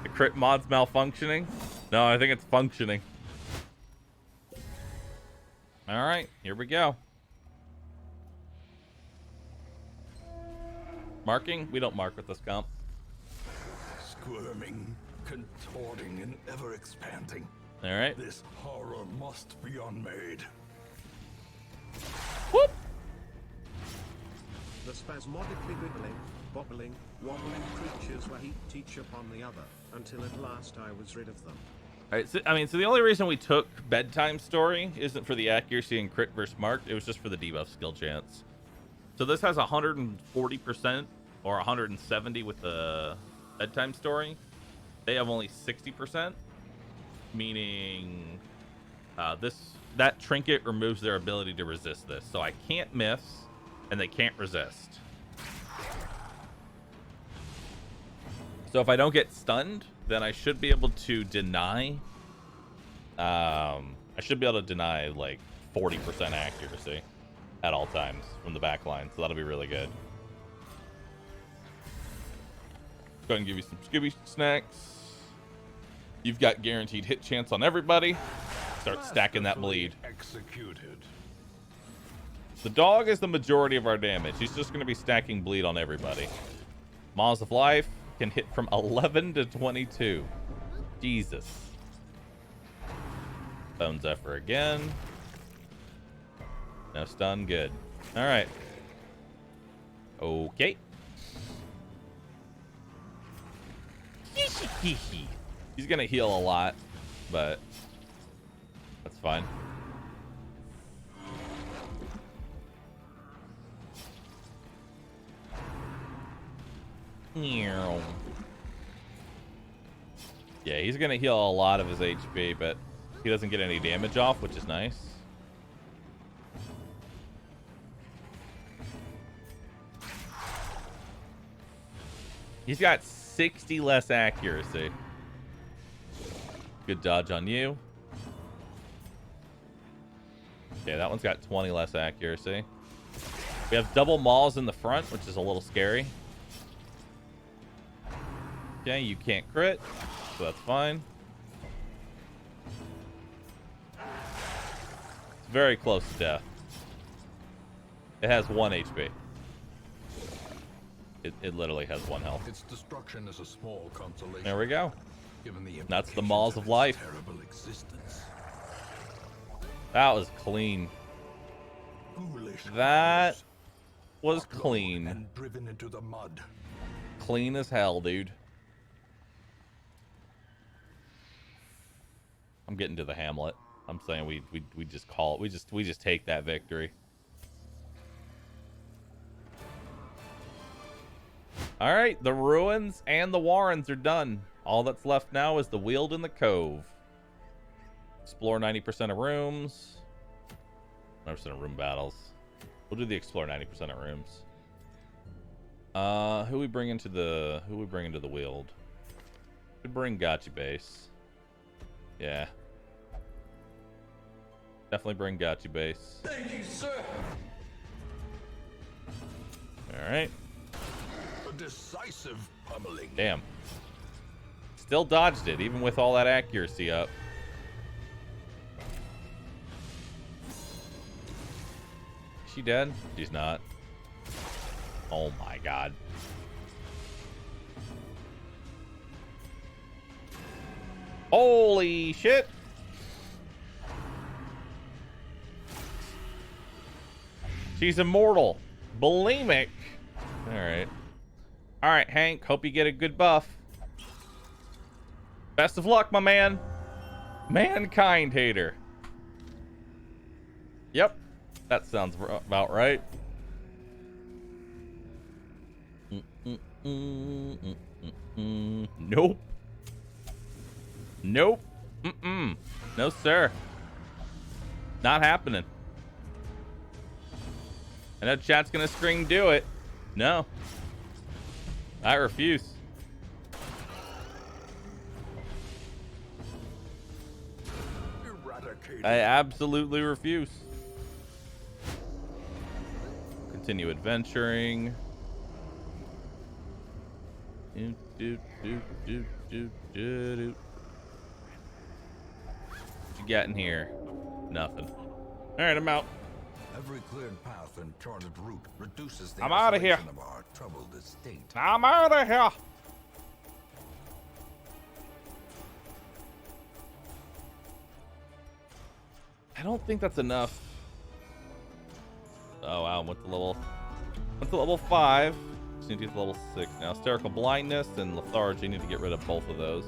Speaker 1: The crit mod's malfunctioning? No, I think it's functioning. All right, here we go. Marking? We don't mark with this comp.
Speaker 3: Squirming, contorting, and ever expanding.
Speaker 1: All right.
Speaker 3: This horror must be unmade.
Speaker 1: Whoop!
Speaker 2: The spasmodically wiggling, bobbling, wobbling creatures were heaped each upon the other, until at last I was rid of them.
Speaker 1: All right, so the only reason we took Bedtime Story isn't for the accuracy and crit versus marked. It was just for the debuff skill chance. So this has 140% or 170 with the Bedtime Story. They have only 60%, meaning that trinket removes their ability to resist this. So I can't miss, and they can't resist. So if I don't get stunned, then I should be able to deny. I should be able to deny like 40% accuracy at all times from the back line, so that'll be really good. Go ahead and give you some Scooby snacks. You've got guaranteed hit chance on everybody. Start stacking that bleed.
Speaker 3: Executed.
Speaker 1: The dog is the majority of our damage. He's just going to be stacking bleed on everybody. Maws of Life can hit from 11 to 22. Jesus. Bone Zephyr again. No stun, good. All right. Okay. He's gonna heal a lot, but that's fine. Yeah, he's gonna heal a lot of his HP, but he doesn't get any damage off, which is nice. He's got 60 less accuracy. Good dodge on you. Okay, that one's got 20 less accuracy. We have double mauls in the front, which is a little scary. Okay, you can't crit, so that's fine. It's very close to death. It has 1 HP. It literally has 1 health.
Speaker 3: Its destruction is a small consolation.
Speaker 1: There we go.
Speaker 3: Given the
Speaker 1: That's the
Speaker 3: implications
Speaker 1: Maws of
Speaker 3: its
Speaker 1: life.
Speaker 3: Terrible existence.
Speaker 1: That was clean.
Speaker 3: Foolish
Speaker 1: That
Speaker 3: hunters,
Speaker 1: was
Speaker 3: brought low
Speaker 1: clean.
Speaker 3: and driven into the mud.
Speaker 1: Clean as hell, dude. I'm getting to the Hamlet. I'm saying we just call it. We just take that victory. All right, the ruins and the warrens are done. All that's left now is the Weald and the Cove. Explore 90% of rooms. 90% of room battles. We'll do the explore 90% of rooms. Who we bring into the Weald? We bring Gotcha Base. Yeah. Definitely bring Gotcha Base.
Speaker 3: Thank you, sir.
Speaker 1: All right.
Speaker 3: A decisive pummeling.
Speaker 1: Damn. Still dodged it, even with all that accuracy up. Is she dead? She's not. Oh my god. Holy shit! She's immortal. Bulimic. Alright. Alright, Hank. Hope you get a good buff. Best of luck, my man. Mankind hater. Yep. That sounds about right. Nope. Nope. No, sir. Not happening. I know chat's gonna scream do it. No. I refuse.
Speaker 3: Eradicated.
Speaker 1: I absolutely refuse. Continue adventuring. What you got in here? Nothing. All right, I'm out.
Speaker 3: Every cleared path and charted route reduces the
Speaker 1: I'm outta here.
Speaker 3: isolation of our troubled estate.
Speaker 1: I'm out of here. I don't think that's enough. Oh wow, went to level 5. Just need to get to level 6 now. Hysterical blindness and lethargy. Need to get rid of both of those.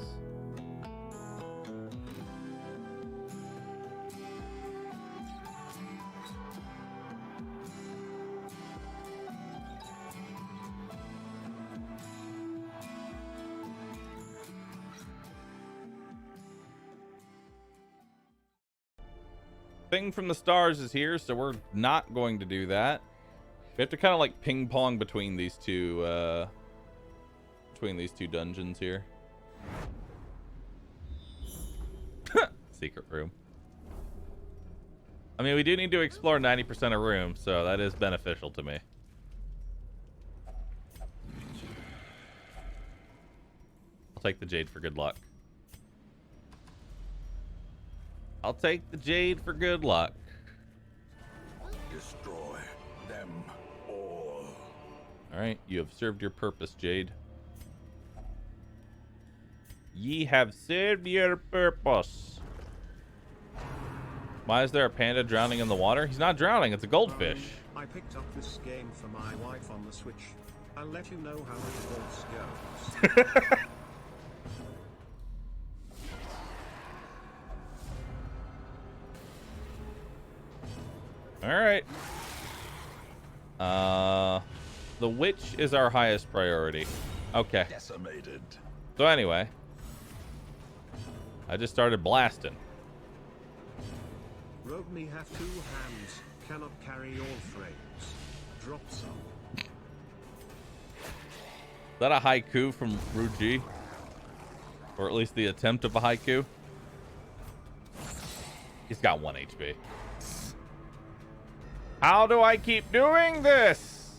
Speaker 1: Thing from the stars is here, so we're not going to do that. We have to kind of like ping pong between these two dungeons here. Secret room. I mean, we do need to explore 90% of rooms, so that is beneficial to me. I'll take the jade for good luck. I'll take the jade for good luck.
Speaker 3: Destroy them all.
Speaker 1: All right, you have served your purpose, Jade. Ye have served your purpose. Why is there a panda drowning in the water? He's not drowning, it's a goldfish.
Speaker 2: I picked up this game for my wife on the Switch. I'll let you know how it goes.
Speaker 1: All right. The witch is our highest priority. Okay.
Speaker 3: Decimated.
Speaker 1: So anyway, I just started blasting.
Speaker 2: Rogue me have 2 hands, cannot carry all frames. Drop some.
Speaker 1: Is that a haiku from Ruji? Or at least the attempt of a haiku? He's got 1 HP. How do I keep doing this?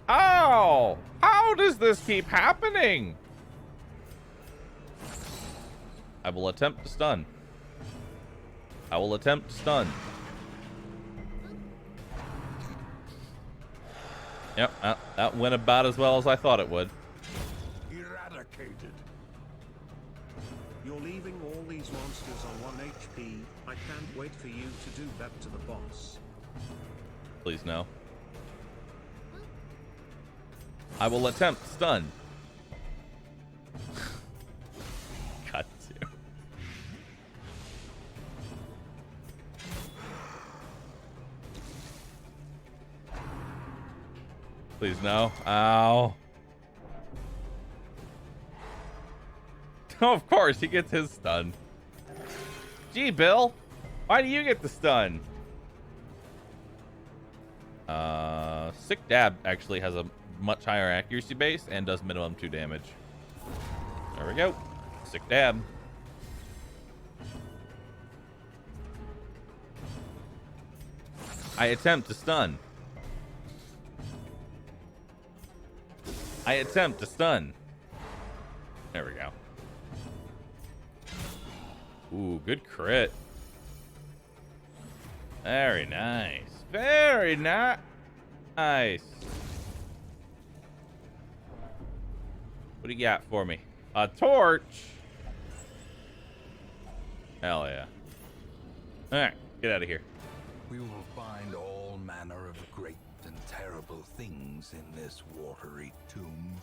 Speaker 1: Ow! How does this keep happening? I will attempt to stun. I will attempt to stun. Yep, that went about as well as I thought it would.
Speaker 4: Eradicated.
Speaker 2: You're leaving all these monsters on 1 HP. I can't wait for you to do that to the boss.
Speaker 1: Please no. I will attempt stun. Got to. Please no. Ow. Oh, of course, he gets his stun. Gee, Bill, why do you get the stun? Sick Dab actually has a much higher accuracy base and does minimum 2 damage. There we go. Sick Dab. I attempt to stun. I attempt to stun. There we go. Ooh, good crit. Very nice. Very nice. What do you got for me? A torch? Hell yeah. Alright, get out of here.
Speaker 3: We will find all manner of great and terrible things in this watery tomb.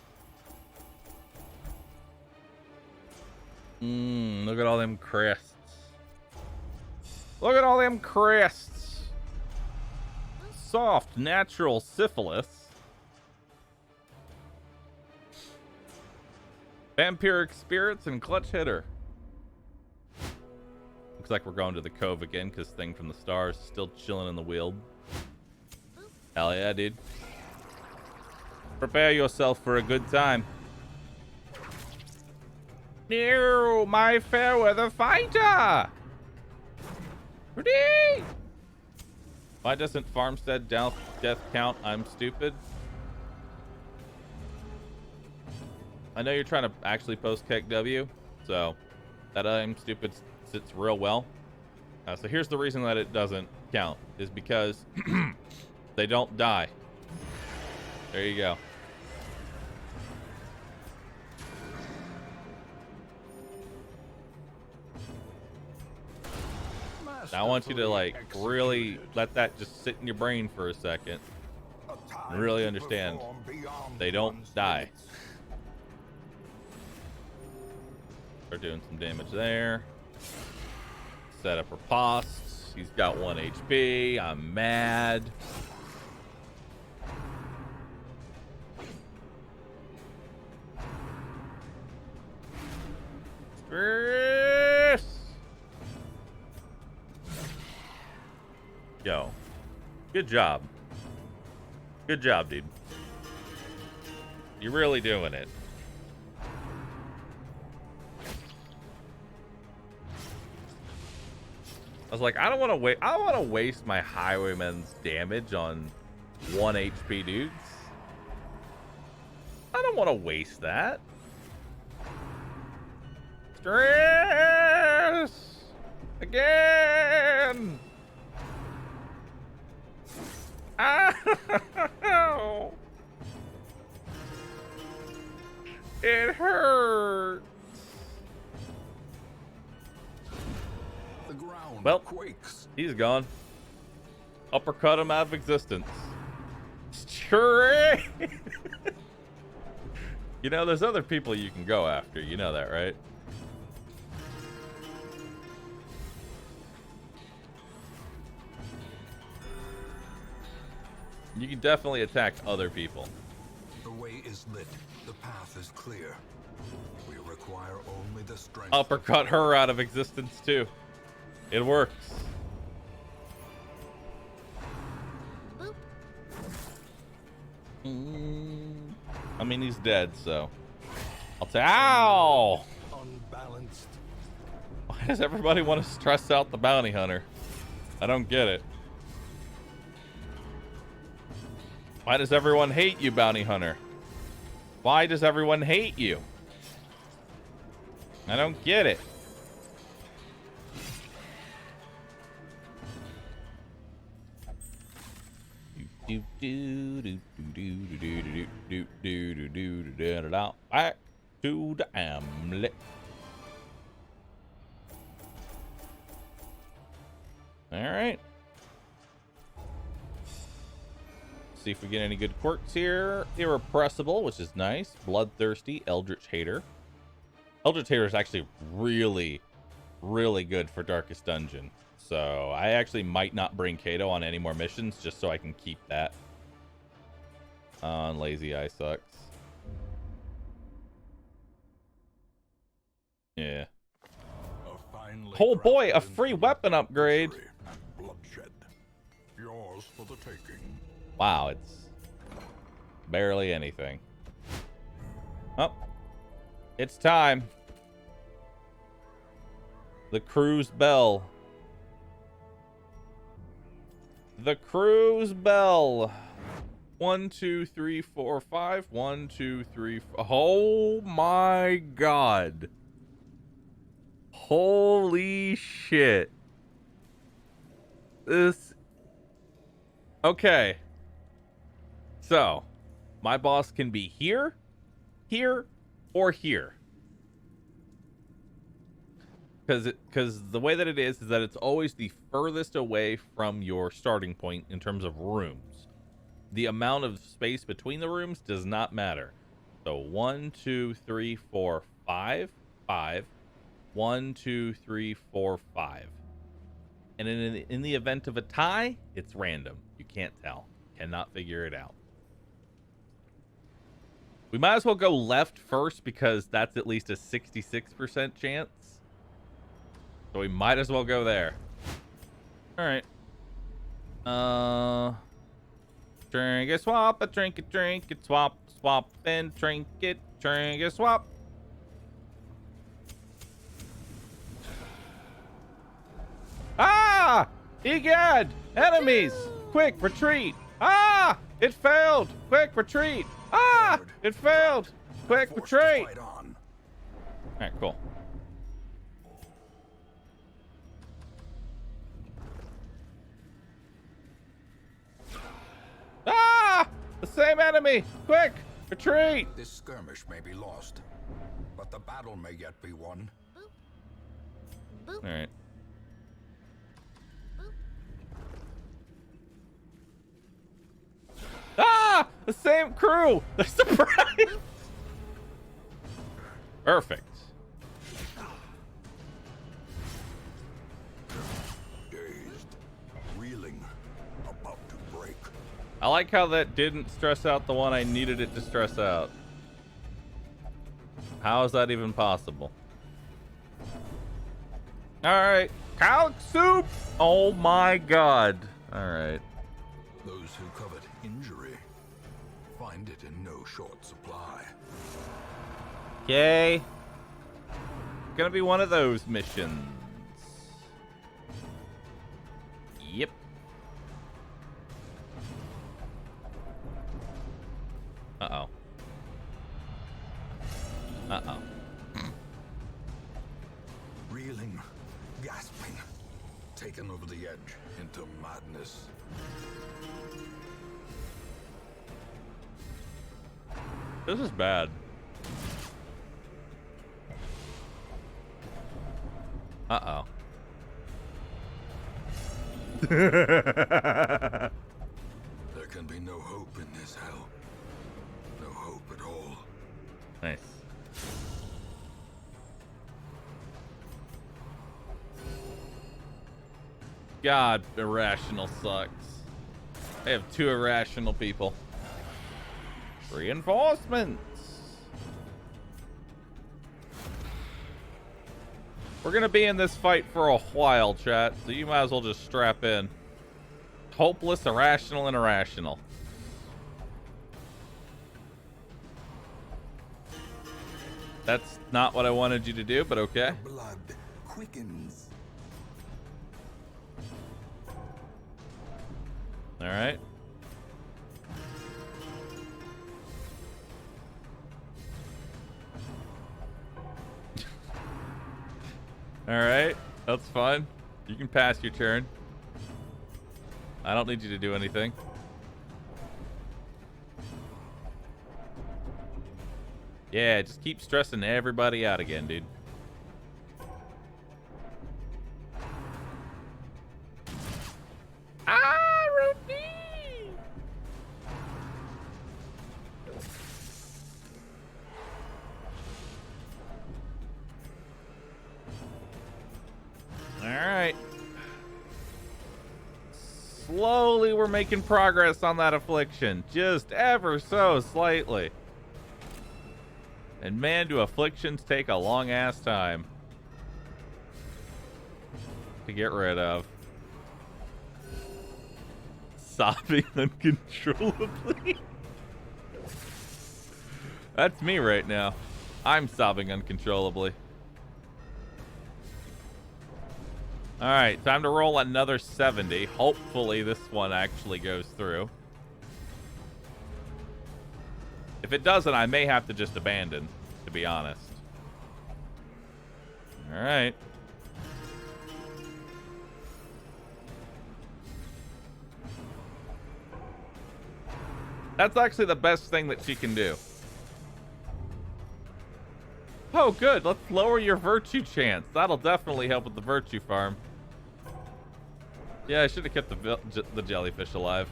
Speaker 1: Look at all them crests. Look at all them crests. Soft, natural syphilis. Vampiric spirits and clutch hitter. Looks like we're going to the cove again because Thing from the Stars is still chilling in the Weald. Hell yeah, dude. Prepare yourself for a good time. No, my fair weather fighter. Ready? Why doesn't Farmstead death count? I'm stupid. I know you're trying to actually post KEKW, so that I'm stupid sits real well. So here's the reason that it doesn't count, is because they don't die. There you go. Now I want you to like really let that just sit in your brain for a second and really understand they don't die. Start doing some damage there. Set up riposte. He's got 1 HP. I'm mad. Yes. Yo. Good job. Good job, dude. You're really doing it. I was like, I don't want to wait. I don't want to waste my Highwayman's damage on 1 HP dudes. I don't want to waste that. Stress again. Ow. It hurts.
Speaker 3: The ground
Speaker 1: Well,
Speaker 3: quakes.
Speaker 1: He's gone. Uppercut him out of existence. Straight. You know, there's other people you can go after. You know that, right? You can definitely attack other people.
Speaker 3: The way is lit. The path is clear. We require only the strength.
Speaker 1: Uppercut her out of existence too. It works. I mean, he's dead, so I'll take. Ow!
Speaker 3: Unbalanced.
Speaker 1: Why does everybody want to stress out the bounty hunter? I don't get it. Why does everyone hate you, bounty hunter? Why does everyone hate you? I don't get it. Back to the Amlet. All right. See if we get any good quirks here. Irrepressible, which is nice. Bloodthirsty, Eldritch Hater. Eldritch Hater is actually really, really good for Darkest Dungeon. So I actually might not bring Kato on any more missions just so I can keep that. Lazy Eye sucks. Yeah. Oh boy, a free weapon upgrade.
Speaker 4: Bloodshed. Yours for the taking.
Speaker 1: Wow, it's barely anything. Oh, it's time. The cruise bell. The cruise bell. 1, 2, 3, 4, 5. 1, 2, 3, 4. Oh my God. Holy shit. This. Okay. So, my boss can be here, here, or here. Because the way that it is that it's always the furthest away from your starting point in terms of rooms. The amount of space between the rooms does not matter. So 1, 2, 3, 4, 5, 5. 1, 2, 3, 4, 5. And in the event of a tie, it's random. You can't tell. Cannot figure it out. We might as well go left first because that's at least a 66% chance. So we might as well go there. All right. Trinket swap, a trinket swap, swap and trinket swap. Ah! Egad! Enemies! Quick, retreat! Ah! It failed! Quick, retreat! Ah! It failed! Quick, retreat! Alright, cool. Ah! The same enemy! Quick! Retreat!
Speaker 3: This skirmish may be lost, but the battle may yet be won.
Speaker 1: Alright. Ah! The same crew! The surprise! Perfect.
Speaker 3: Dazed, reeling, about to break.
Speaker 1: I like how that didn't stress out the one I needed it to stress out. How is that even possible? Alright. Calc soup! Oh my god. Alright.
Speaker 3: Those who covet injury find it in no short supply.
Speaker 1: Okay. Gonna be one of those missions. Yep. Uh-oh. Uh-oh.
Speaker 3: Reeling, gasping, taken over the edge into madness.
Speaker 1: This is bad. Uh-oh.
Speaker 3: There can be no hope in this hell. No hope at all.
Speaker 1: Nice. God, irrational sucks. They have 2 irrational people. Reinforcements. We're gonna be in this fight for a while, chat, so you might as well just strap in. Hopeless, irrational, and irrational. That's not what I wanted you to do, but okay.
Speaker 3: Blood quickens.
Speaker 1: All right. Alright, that's fine. You can pass your turn. I don't need you to do anything. Yeah, just keep stressing everybody out again, dude. Ah, Rudy! All right. Slowly, we're making progress on that affliction. Just ever so slightly. And man, do afflictions take a long-ass time to get rid of. Sobbing uncontrollably. That's me right now. I'm sobbing uncontrollably. All right, time to roll another 70. Hopefully this one actually goes through. If it doesn't, I may have to just abandon, to be honest. All right. That's actually the best thing that she can do. Oh, good. Let's lower your virtue chance. That'll definitely help with the virtue farm. Yeah, I should have kept the jellyfish alive.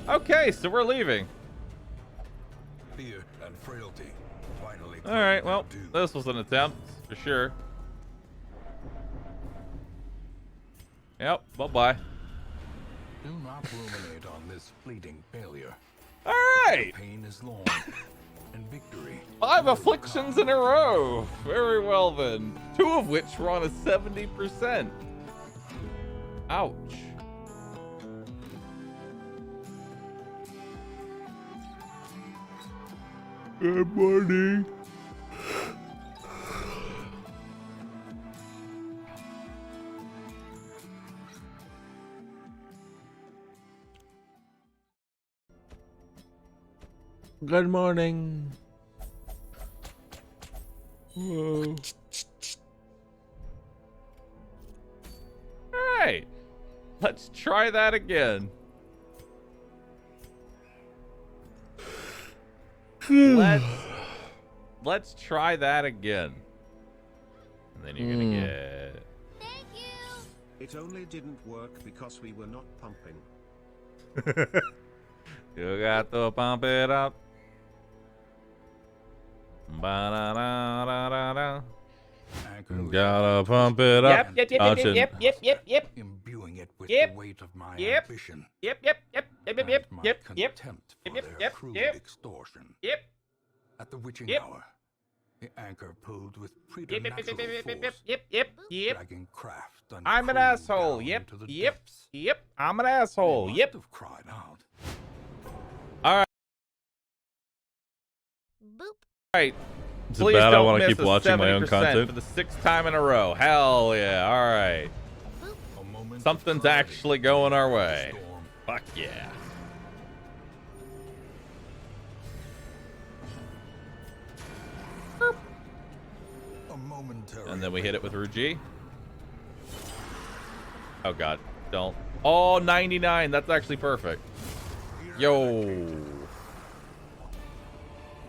Speaker 1: Okay, so we're leaving.
Speaker 3: Fear and frailty finally.
Speaker 1: All right, well, this was an attempt for sure. Yep, bye-bye.
Speaker 3: Do not ruminate on this fleeting failure.
Speaker 1: All right.
Speaker 3: Pain is long, and victory.
Speaker 1: 5 afflictions in a row. Very well then. 2 of which were on a 70%. Ouch. Good morning. Good morning. Whoa. All right. Let's try that again. Let's try that again. And then you're gonna get.
Speaker 6: Thank you.
Speaker 2: It only didn't work because we were not pumping.
Speaker 1: You got to pump it up. Ba-da-da-da-da-da. Gotta pump it up.
Speaker 6: Yep.
Speaker 3: Imbuing it with
Speaker 6: Yep.
Speaker 3: the weight of my
Speaker 6: Yep.
Speaker 3: ambition.
Speaker 6: Yep.
Speaker 3: And my contempt for their crude extortion.
Speaker 6: Yep.
Speaker 3: At the witching
Speaker 6: Yep.
Speaker 3: hour, the anchor pulled with
Speaker 6: Yep.
Speaker 3: preternatural force,
Speaker 6: Yep.
Speaker 3: dragging craft and
Speaker 1: I'm an
Speaker 3: crew
Speaker 1: asshole.
Speaker 3: down
Speaker 1: Yep.
Speaker 3: to the
Speaker 1: Yep.
Speaker 3: depths.
Speaker 1: Yep. I'm an asshole.
Speaker 3: They
Speaker 1: Yep.
Speaker 3: must have cried out.
Speaker 6: Boop.
Speaker 1: All right.
Speaker 5: Is it
Speaker 1: Please
Speaker 5: bad I
Speaker 1: don't
Speaker 5: want to
Speaker 1: miss
Speaker 5: keep
Speaker 1: a
Speaker 5: watching my own
Speaker 1: 70%
Speaker 5: content?
Speaker 1: for the 6th time in a row. Hell yeah. All right.
Speaker 3: A moment of
Speaker 1: Something's
Speaker 3: clarity
Speaker 1: actually going our
Speaker 3: in the
Speaker 1: way.
Speaker 3: storm.
Speaker 1: Fuck yeah.
Speaker 3: A momentary
Speaker 1: And then we hit it with Ruji. Oh god, don't. Oh, 99. That's actually perfect. Yo.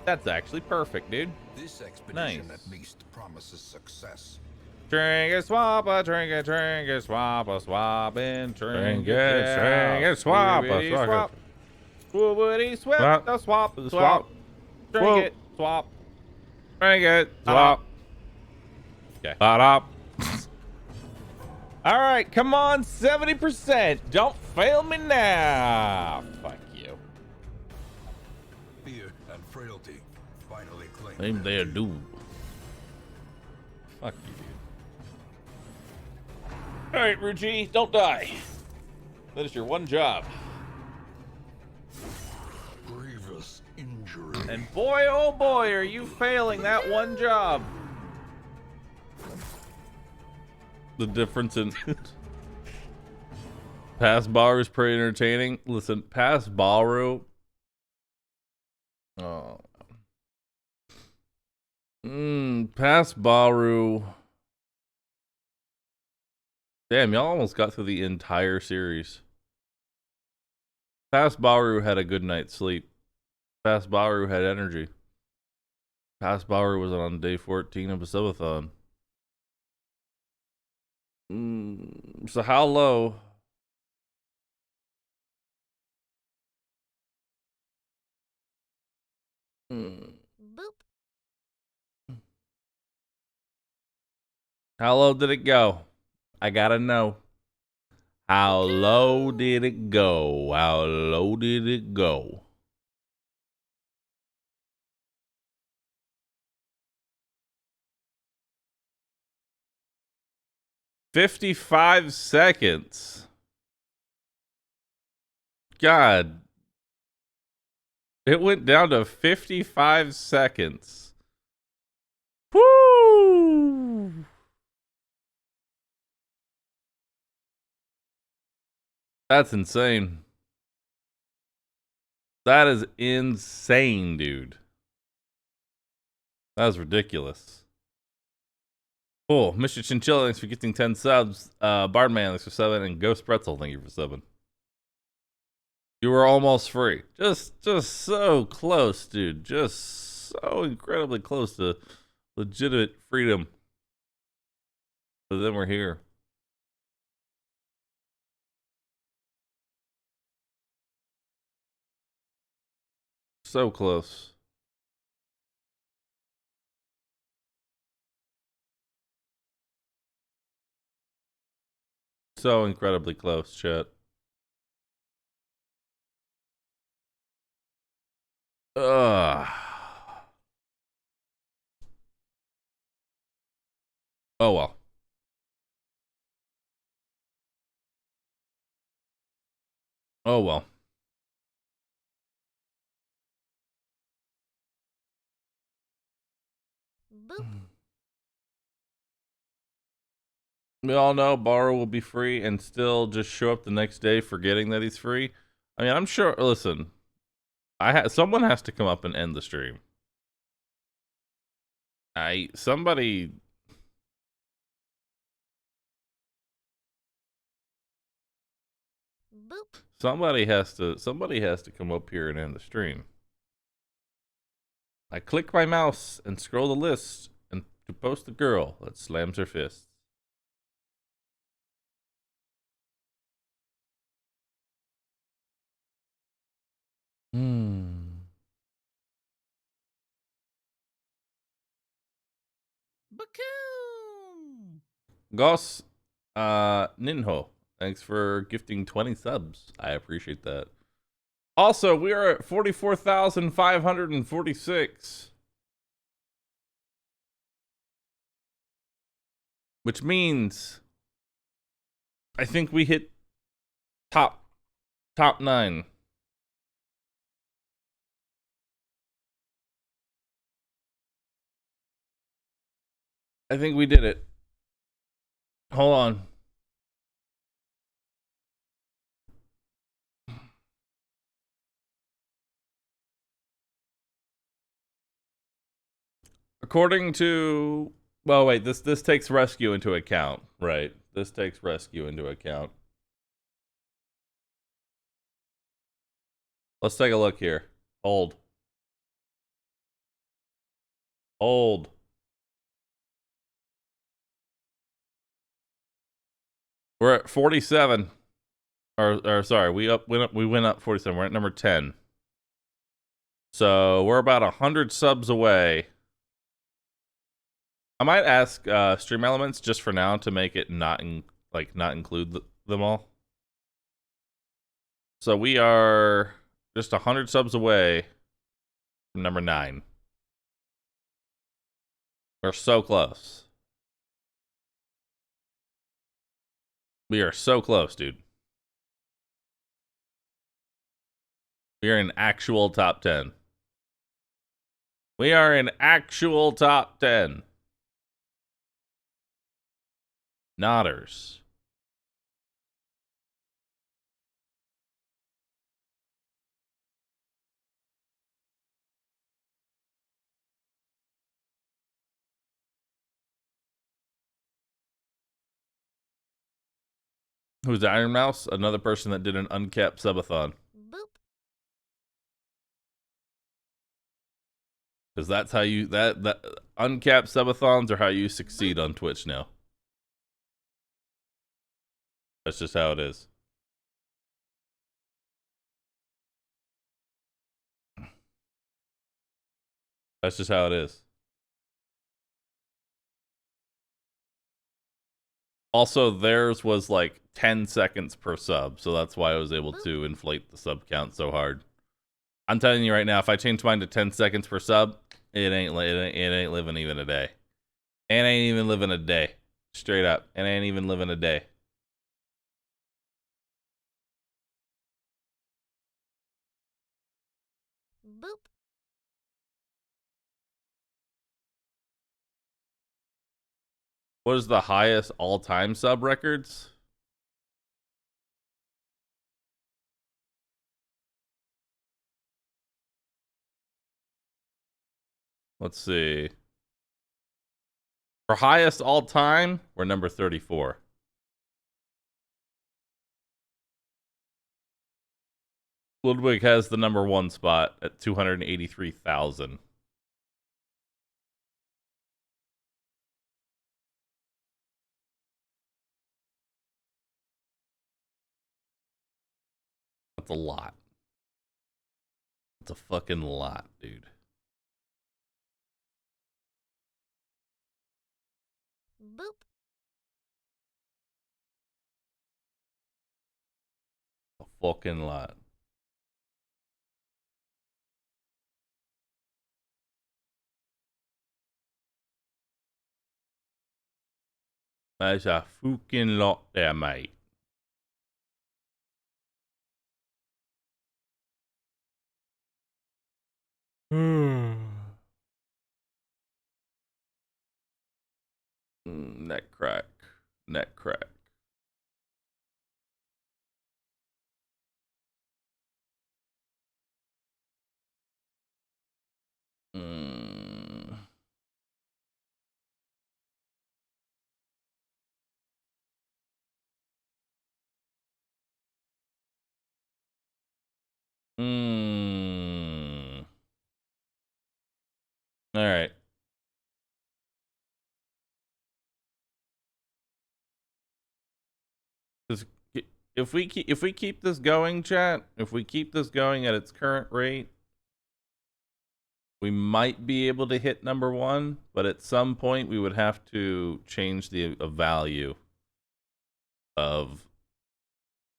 Speaker 1: That's actually perfect, dude.
Speaker 3: This expedition
Speaker 1: Nice.
Speaker 3: at least promises success.
Speaker 1: Drink it, swap, drink it, swap, swapping, drink it,
Speaker 5: swap,
Speaker 1: swap. Swoopity swap,
Speaker 5: Swap,
Speaker 1: the swap,
Speaker 5: swap,
Speaker 1: swap. Drink
Speaker 5: swoop.
Speaker 1: it, swap.
Speaker 5: Drink it.
Speaker 1: Swap.
Speaker 5: Swap.
Speaker 1: Okay.
Speaker 5: Ba-dop.
Speaker 1: All right, come on, 70%. Don't fail me now. Fuck you.
Speaker 3: Fear and frailty finally claim
Speaker 5: Same
Speaker 3: their
Speaker 5: there, dude.
Speaker 1: Fuck you, dude. All right, Ruji, don't die. That is your one job.
Speaker 3: grievous injury.
Speaker 1: And boy, oh boy, are you failing that one job.
Speaker 5: The difference in past Bahroo is pretty entertaining. Listen, past Bahroo. Oh. Past Bahroo Damn, y'all almost got through the entire series. AdmiralBahroo had a good night's sleep. AdmiralBahroo had energy. AdmiralBahroo was on day 14 of a subathon. So how low?
Speaker 6: Boop.
Speaker 5: How low did it go? I gotta know. How low did it go? How low did it go? $55 seconds. God. It went down to 55 seconds. Woo! That's insane. That is insane, dude. That was ridiculous. Cool. Mr. Chinchilla, thanks for gifting 10 subs. Bardman, thanks for 7. And Ghost Pretzel, thank you for 7. You were almost free. Just so close, dude. Just so incredibly close to legitimate freedom. But then we're here. So close. So incredibly close, chat. Ugh. Oh well. Oh well.
Speaker 6: Boop.
Speaker 5: We all know Bahroo will be free and still just show up the next day forgetting that he's free. I mean, I'm sure. Listen, someone has to come up and end the stream. Somebody.
Speaker 6: Boop.
Speaker 5: Somebody has to come up here and end the stream. I click my mouse and scroll the list and to post the girl that slams her fists.
Speaker 1: Bacoom!
Speaker 5: Goss Ninho, thanks for gifting 20 subs. I appreciate that. Also, we are at 44,546. Which means I think we hit top 9. I think we did it. Hold on. According to, well, wait, this takes rescue into account, right? This takes rescue into account. Let's take a look here. Hold. We're at 47. Or sorry, we went up 47. We're at number 10. So we're about 100 subs away. I might ask Stream Elements just for now to make it not include them all. So we are just 100 subs away from number 9. We're so close. We are so close, dude. We are in actual top 10. We are in actual top 10. Nodders. Who's the Iron Mouse? Another person that did an uncapped subathon.
Speaker 6: Boop.
Speaker 5: Because that's how you that uncapped subathons are how you succeed on Twitch now. That's just how it is. That's just how it is. Also, theirs was like 10 seconds per sub, so that's why I was able to inflate the sub count so hard. I'm telling you right now, if I change mine to 10 seconds per sub, it ain't living even a day. It ain't even living a day. Straight up. It ain't even living a day.
Speaker 6: Boop.
Speaker 5: What is the highest all-time sub records? Let's see. For highest all-time, we're number 34. Ludwig has the number 1 spot at 283,000. That's a lot. That's a fucking lot, dude.
Speaker 6: Boop.
Speaker 5: A fucking lot. That's a fucking lot there, mate. Neck crack. Neck crack. All right. If we keep this going, chat, if we keep this going at its current rate, we might be able to hit number 1, but at some point we would have to change the value of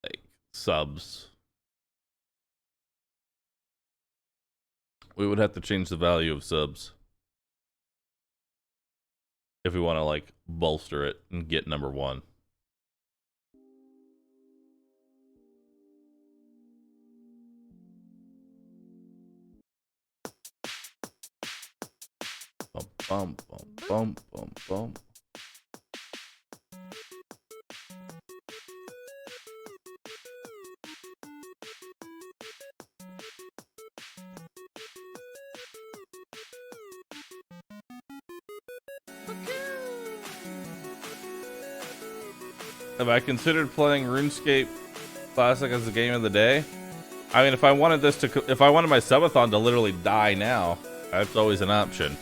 Speaker 5: like subs. We would have to change the value of subs if we want to like bolster it and get number 1. Bum, bum, bum, bum, bum. Have I considered playing RuneScape Classic as the game of the day? I mean, if I wanted my subathon to literally die now, that's always an option.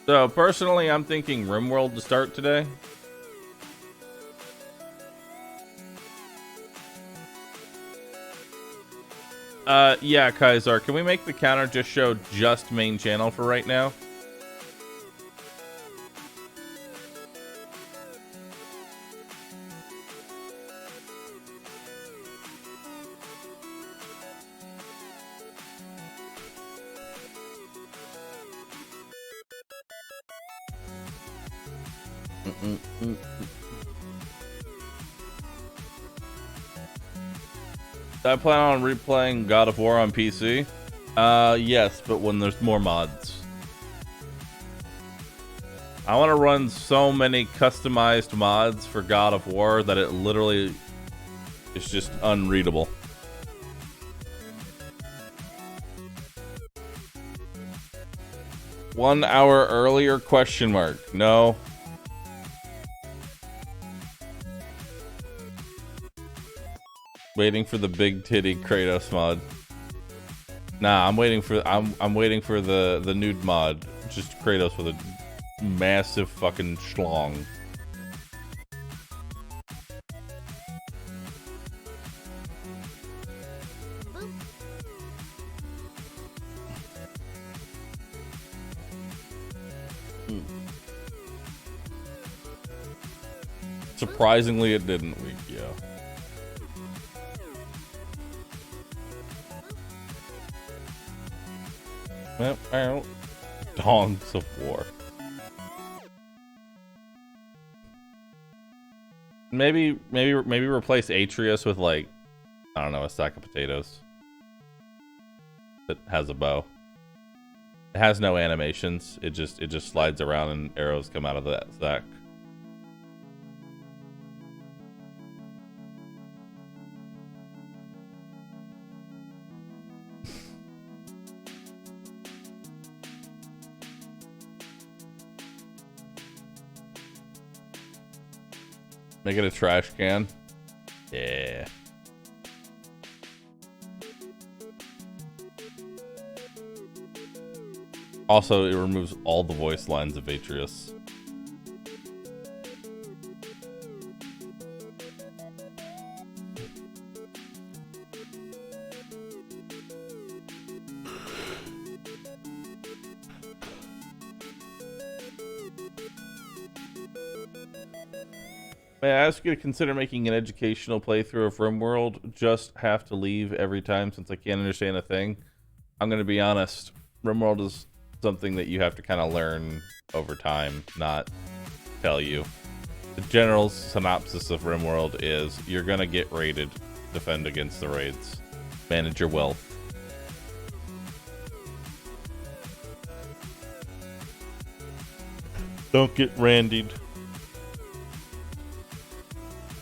Speaker 5: So personally, I'm thinking RimWorld to start today. Yeah, Kaiser, can we make the counter just show just main channel for right now? I plan on replaying God of War on PC. Yes, but when there's more mods. I want to run so many customized mods for God of War that it literally is just unreadable. 1 hour earlier, question mark. No. Waiting for the big titty Kratos mod. Nah, I'm waiting for the nude mod. Just Kratos with a massive fucking schlong. Surprisingly, it didn't leak, yeah. Dongs of War. Maybe replace Atreus with, like, I don't know, a sack of potatoes that has a bow. It has no animations. It just slides around and arrows come out of that sack. Make it a trash can. Yeah. Also, it removes all the voice lines of Atreus. May I ask you to consider making an educational playthrough of RimWorld? Just have to leave every time since I can't understand a thing. I'm going to be honest. RimWorld is something that you have to kind of learn over time, not tell you. The general synopsis of RimWorld is you're going to get raided. Defend against the raids. Manage your wealth. Don't get randied.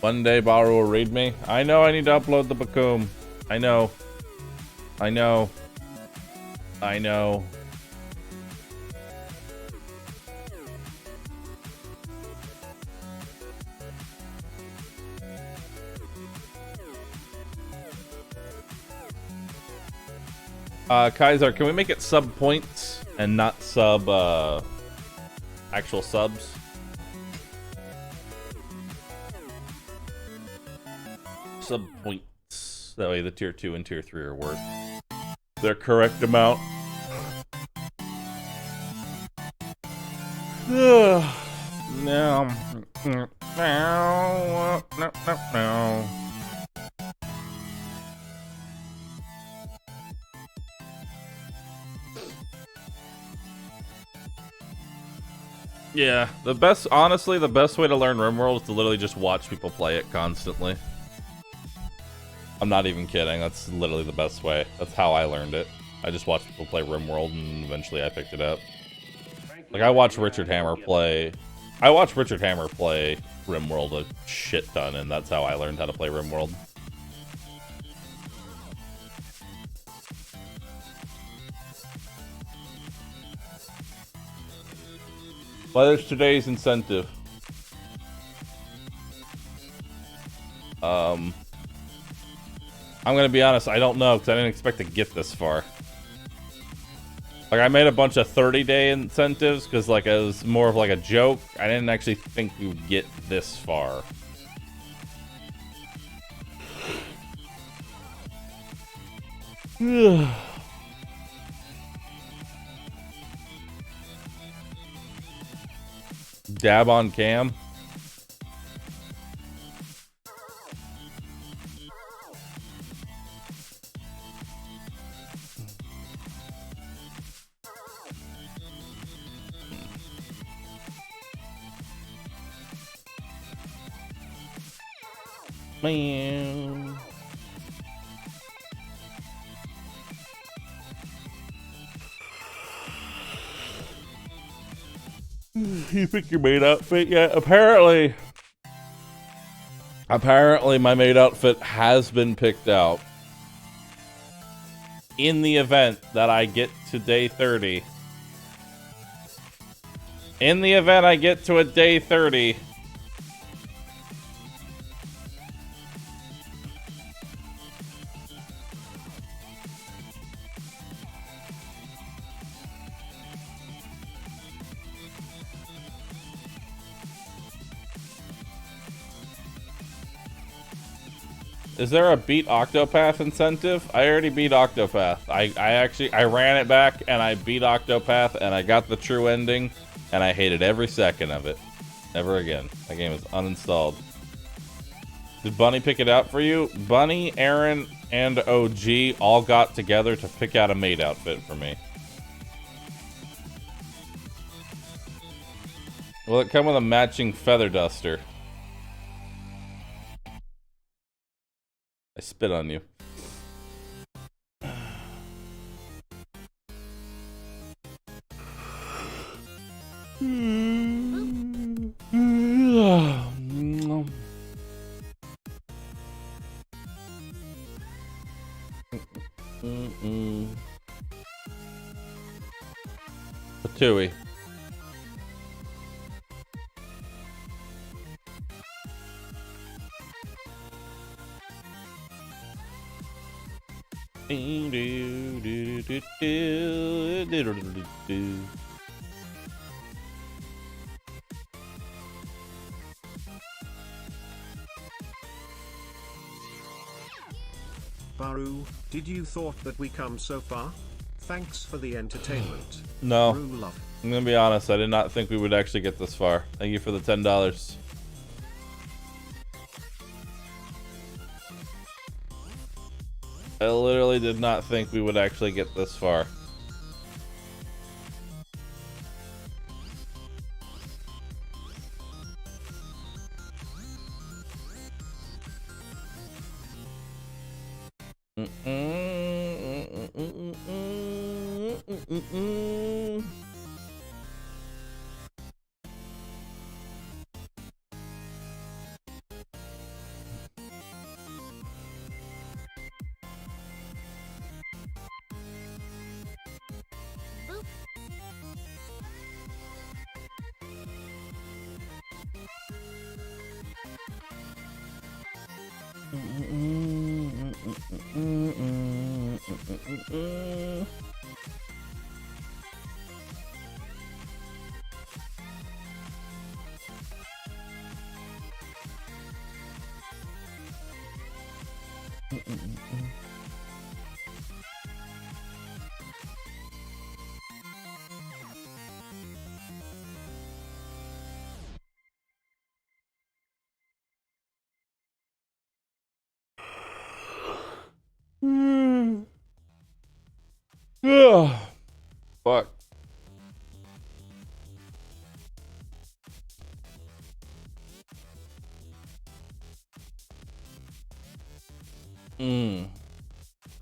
Speaker 5: One day Bahroo will raid me. I know I need to upload the Bakum. I know. I know. I know. Kaiser, can we make it sub points and not sub actual subs? Sub points. That way the tier 2 and tier 3 are worth their correct amount. No. No. Yeah, honestly, the best way to learn RimWorld is to literally just watch people play it constantly. I'm not even kidding. That's literally the best way. That's how I learned it. I just watched people play RimWorld and eventually I picked it up. Like I watched Richard Hammer play RimWorld a shit ton, and that's how I learned how to play RimWorld. Well, there's today's incentive. I'm gonna be honest, I don't know, because I didn't expect to get this far. Like, I made a bunch of 30-day incentives, because, like, it was more of, like, a joke. I didn't actually think we would get this far. Dab on cam. Man. You pick your maid outfit yet? Apparently my maid outfit has been picked out. In the event that I get to day 30 In the event I get to a day 30. Is there a beat Octopath incentive? I already beat Octopath. I ran it back and I beat Octopath and I got the true ending and I hated every second of it. Never again. That game is uninstalled. Did Bunny pick it out for you? Bunny, Aaron, and OG all got together to pick out a maid outfit for me. Will it come with a matching feather duster? I spit on you. Patooey.
Speaker 2: Bahroo, did you thought that we come so far? Thanks for the entertainment.
Speaker 5: No.
Speaker 2: Bahroo love.
Speaker 5: I'm gonna be honest, I did not think we would actually get this far. Thank you for the $10. I literally did not think we would actually get this far.
Speaker 6: Boop.
Speaker 5: Fuck.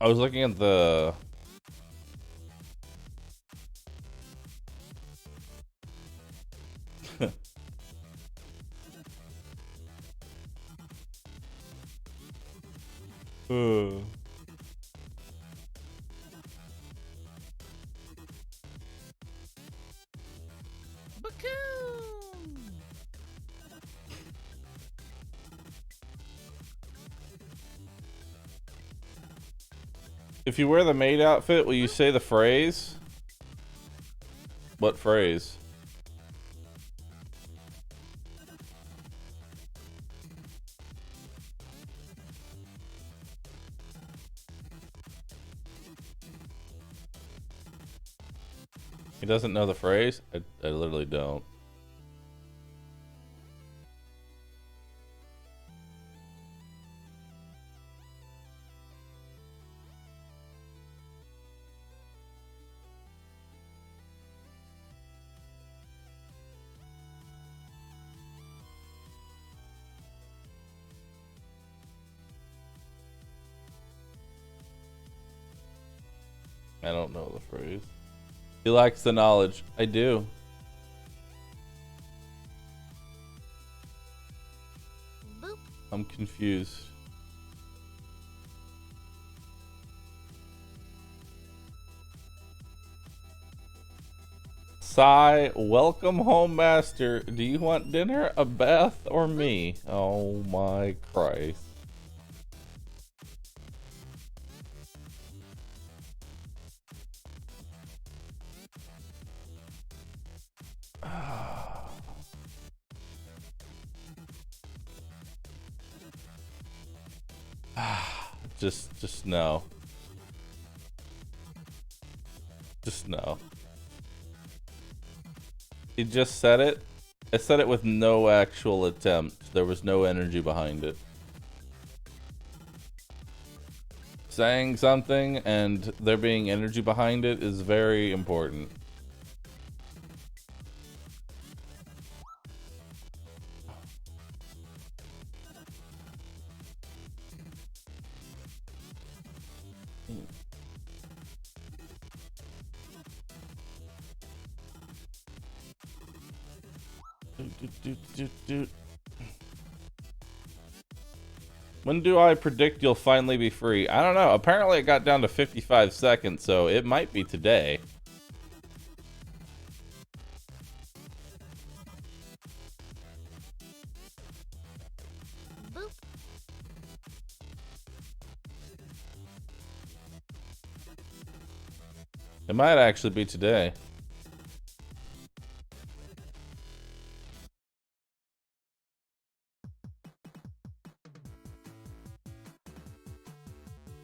Speaker 5: I was looking at the If you wear the maid outfit, will you say the phrase? What phrase? He doesn't know the phrase? I literally don't. I don't know the phrase. He lacks the knowledge. I do.
Speaker 6: Boop.
Speaker 5: I'm confused. Sigh, welcome home, master. Do you want dinner, a bath, or me? Oh my Christ. Just no. Just no. He just said it. I said it with no actual attempt. There was no energy behind it. Saying something and there being energy behind it is very important. When do I predict you'll finally be free? I don't know. Apparently it got down to 55 seconds, so it might be today.
Speaker 6: Boop.
Speaker 5: It might actually be today. Do.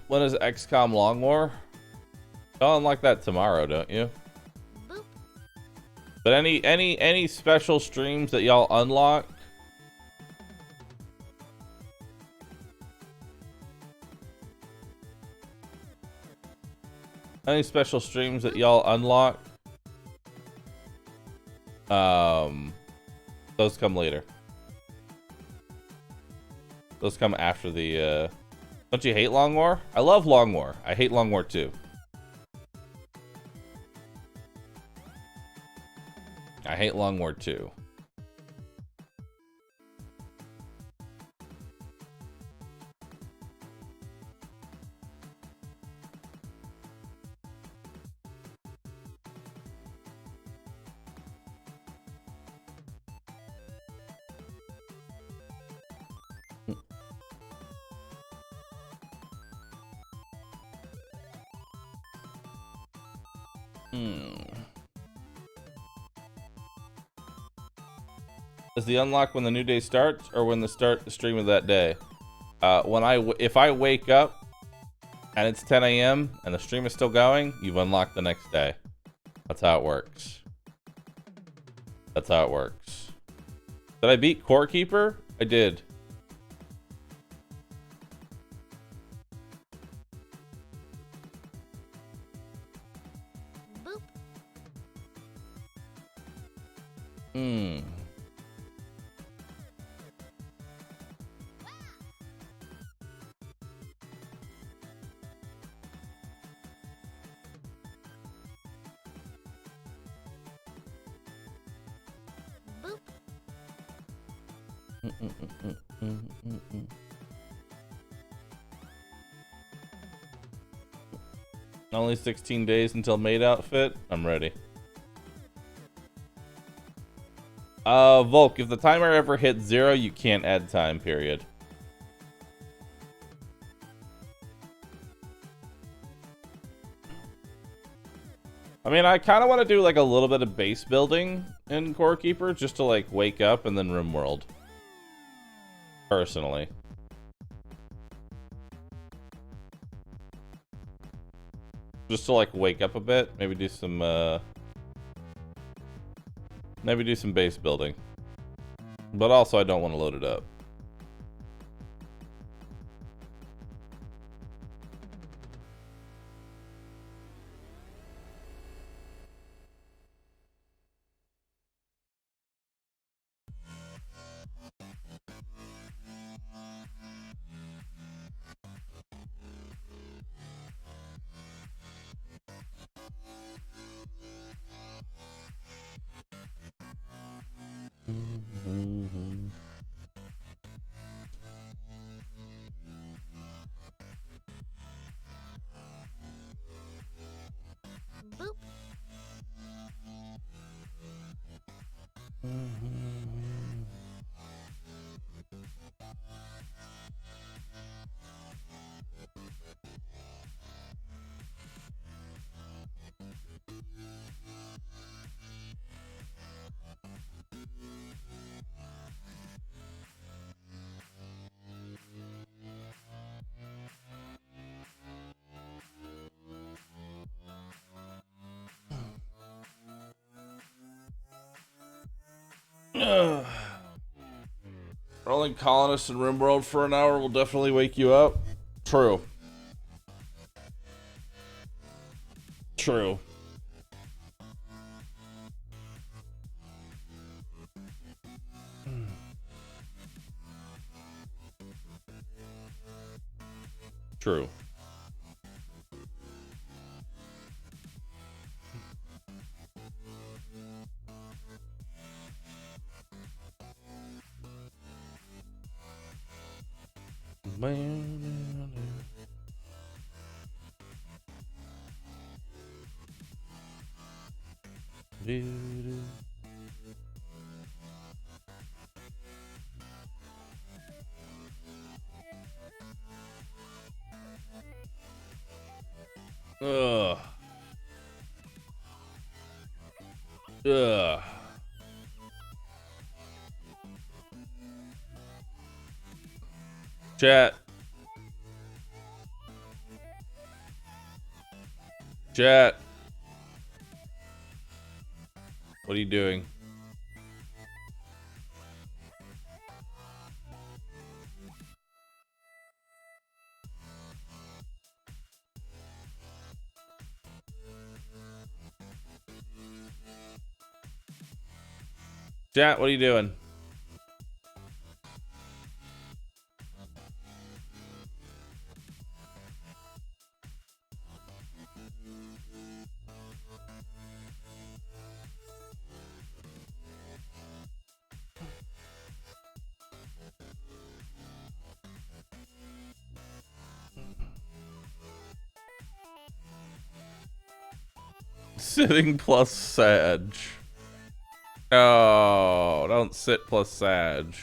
Speaker 5: When is XCOM Long War? Y'all unlock that tomorrow, don't you?
Speaker 6: Boop.
Speaker 5: But any special streams that y'all unlock? Any special streams that y'all unlock? Those come later. Those come after the, Don't you hate Long War? I love Long War. I hate Long War 2. I hate Long War 2. Is the unlock when the new day starts or when the stream of that day? If I wake up and it's 10 a.m. and the stream is still going, you've unlocked the next day. That's how it works. That's how it works. Did I beat Core Keeper? I did.
Speaker 6: Boop. Boop.
Speaker 5: Only 16 days until maid outfit. I'm ready. Volk, if the timer ever hits 0, you can't add time, period. I mean, I kind of want to do like a little bit of base building in Core Keeper just to like wake up and then RimWorld. Personally. Just to like wake up a bit, maybe do some base building. But also I don't want to load it up. Rolling colonists in RimWorld for an hour will definitely wake you up. True. True. True. Ugh. Ugh. Chat. Chat. What are you doing? Chat, what are you doing? Sitting plus Sag. Oh, don't sit plus Sag.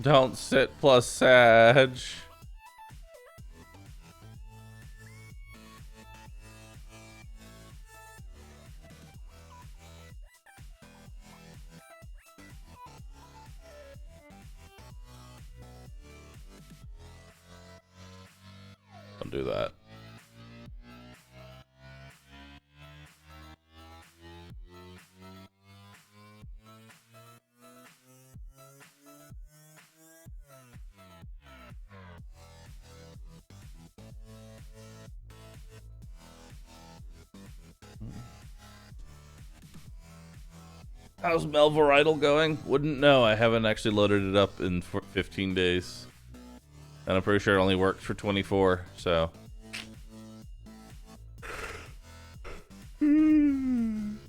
Speaker 5: Don't sit plus Sag. Don't do that. How's Melvaridal going? Wouldn't know. I haven't actually loaded it up in 15 days. And I'm pretty sure it only worked for 24, so. I'm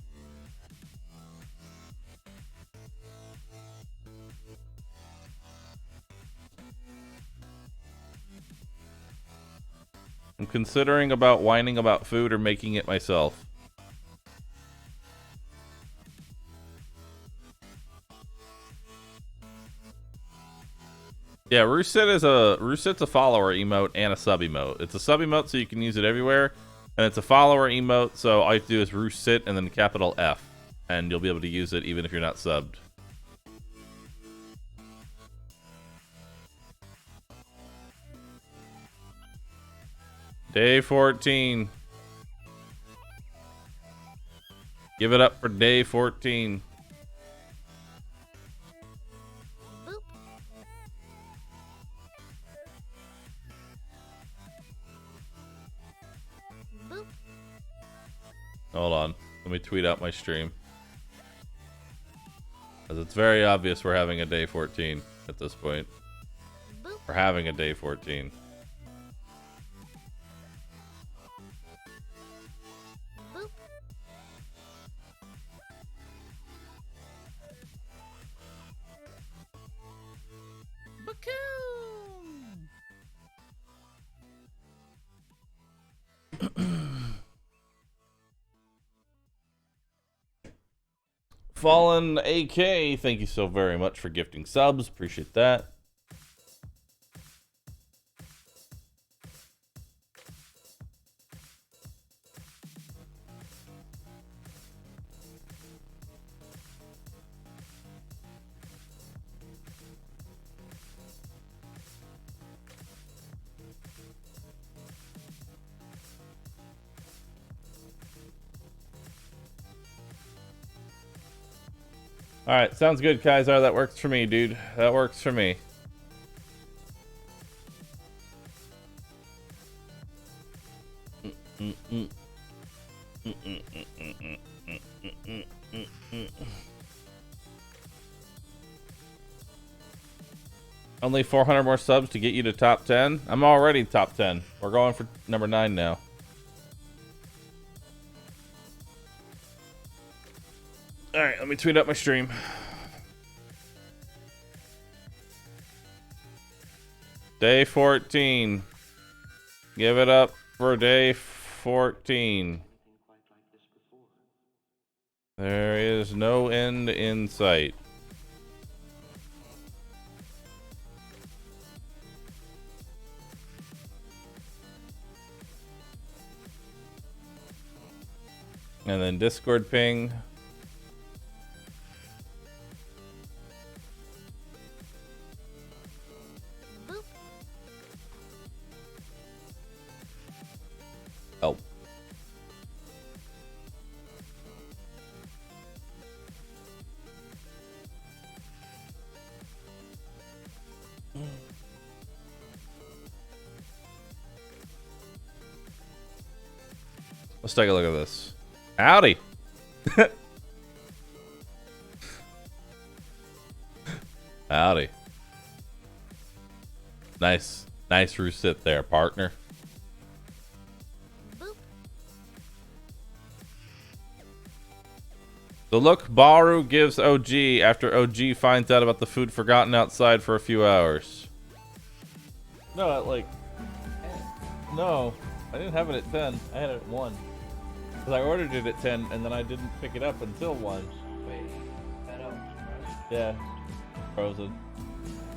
Speaker 5: considering about whining about food or making it myself. Yeah, Rooset's a follower emote and a sub emote. It's a sub emote so you can use it everywhere, and it's a follower emote, so all you have to do is Rooset and then capital F, and you'll be able to use it even if you're not subbed. Day 14. Give it up for day 14.
Speaker 6: Boop. Boop.
Speaker 5: Hold on. Let me tweet out my stream. Because it's very obvious we're having a day 14 at this point.
Speaker 6: Boop.
Speaker 5: We're having a day 14.
Speaker 6: Boop.
Speaker 5: Fallen AK, thank you so very much for gifting subs. Appreciate that. All right, sounds good, Kaiser. That works for me, dude. That works for me. Only 400 more subs to get you to top 10. I'm already top 10. We're going for number 9 now. All right, let me tweet up my stream. Day 14. Give it up for day 14. There is no end in sight. And then Discord ping.
Speaker 6: Boop.
Speaker 5: Oh. Let's take a look at this. Howdy. Howdy. Nice reset there, partner.
Speaker 6: Boop.
Speaker 5: The look Bahroo gives OG after OG finds out about the food forgotten outside for a few hours. No, no, I didn't have it at 10. I had it at 1. Because I ordered it at 10 and then I didn't pick it up until 1.
Speaker 7: Wait, that up, right?
Speaker 5: Yeah. Frozen.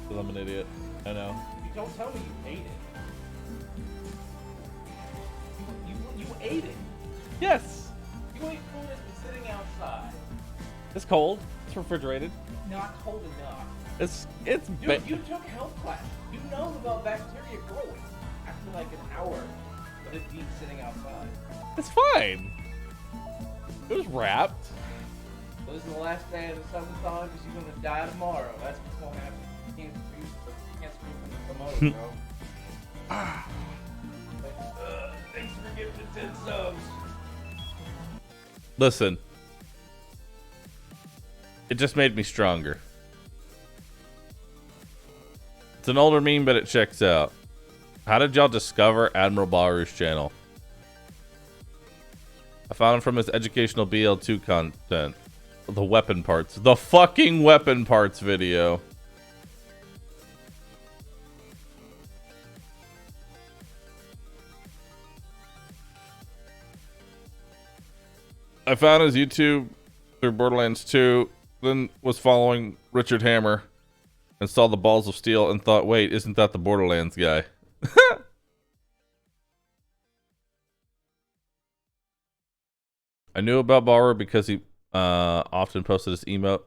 Speaker 5: Because I'm an idiot. I know.
Speaker 7: You don't tell me you ate it. You ate it.
Speaker 5: Yes!
Speaker 7: You ate food that's been sitting outside.
Speaker 5: It's cold. It's refrigerated.
Speaker 7: Not cold enough.
Speaker 5: It's
Speaker 7: Dude, you took health class. You know about bacteria growing after like an hour of it being sitting outside.
Speaker 5: It's fine. It was wrapped.
Speaker 7: So this is the last day of the subathon because you're gonna die tomorrow. That's what's gonna happen. You can't scream from the Komodo, bro. Thanks for giving the 10 subs.
Speaker 5: Listen. It just made me stronger. It's an older meme, but it checks out. How did y'all discover AdmiralBahroo's channel? I found him from his educational BL2 content. The weapon parts. The fucking weapon parts video. I found his YouTube through Borderlands 2, then was following Richard Hammer and saw the Balls of Steel and thought, wait, isn't that the Borderlands guy? I knew about Bahroo because he often posted his emote.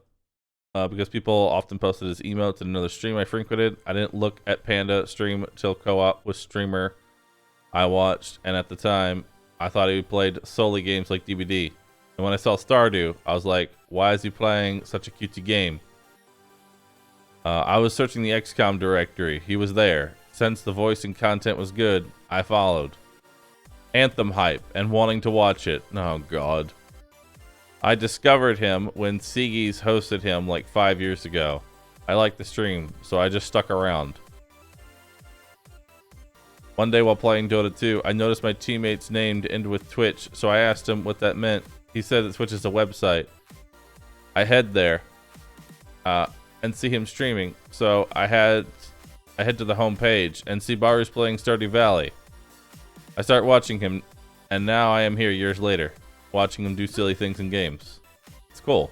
Speaker 5: Because people often posted his emotes in another stream I frequented. I didn't look at Panda stream till co-op with streamer I watched, and at the time, I thought he played solely games like DBD. And when I saw Stardew, I was like, why is he playing such a cutesy game? I was searching the XCOM directory. He was there. Since the voice and content was good, I followed. Anthem hype and wanting to watch it. Oh god. I discovered him when Siggy's hosted him like 5 years ago. I liked the stream, so I just stuck around. One day while playing Dota 2, I noticed my teammate's name ended with Twitch, so I asked him what that meant. He said that Twitch is a website. I head there and see him streaming, so I head to the home page and see Bahroo's playing Stardew Valley. I start watching him, and now I am here years later, watching him do silly things in games. It's cool.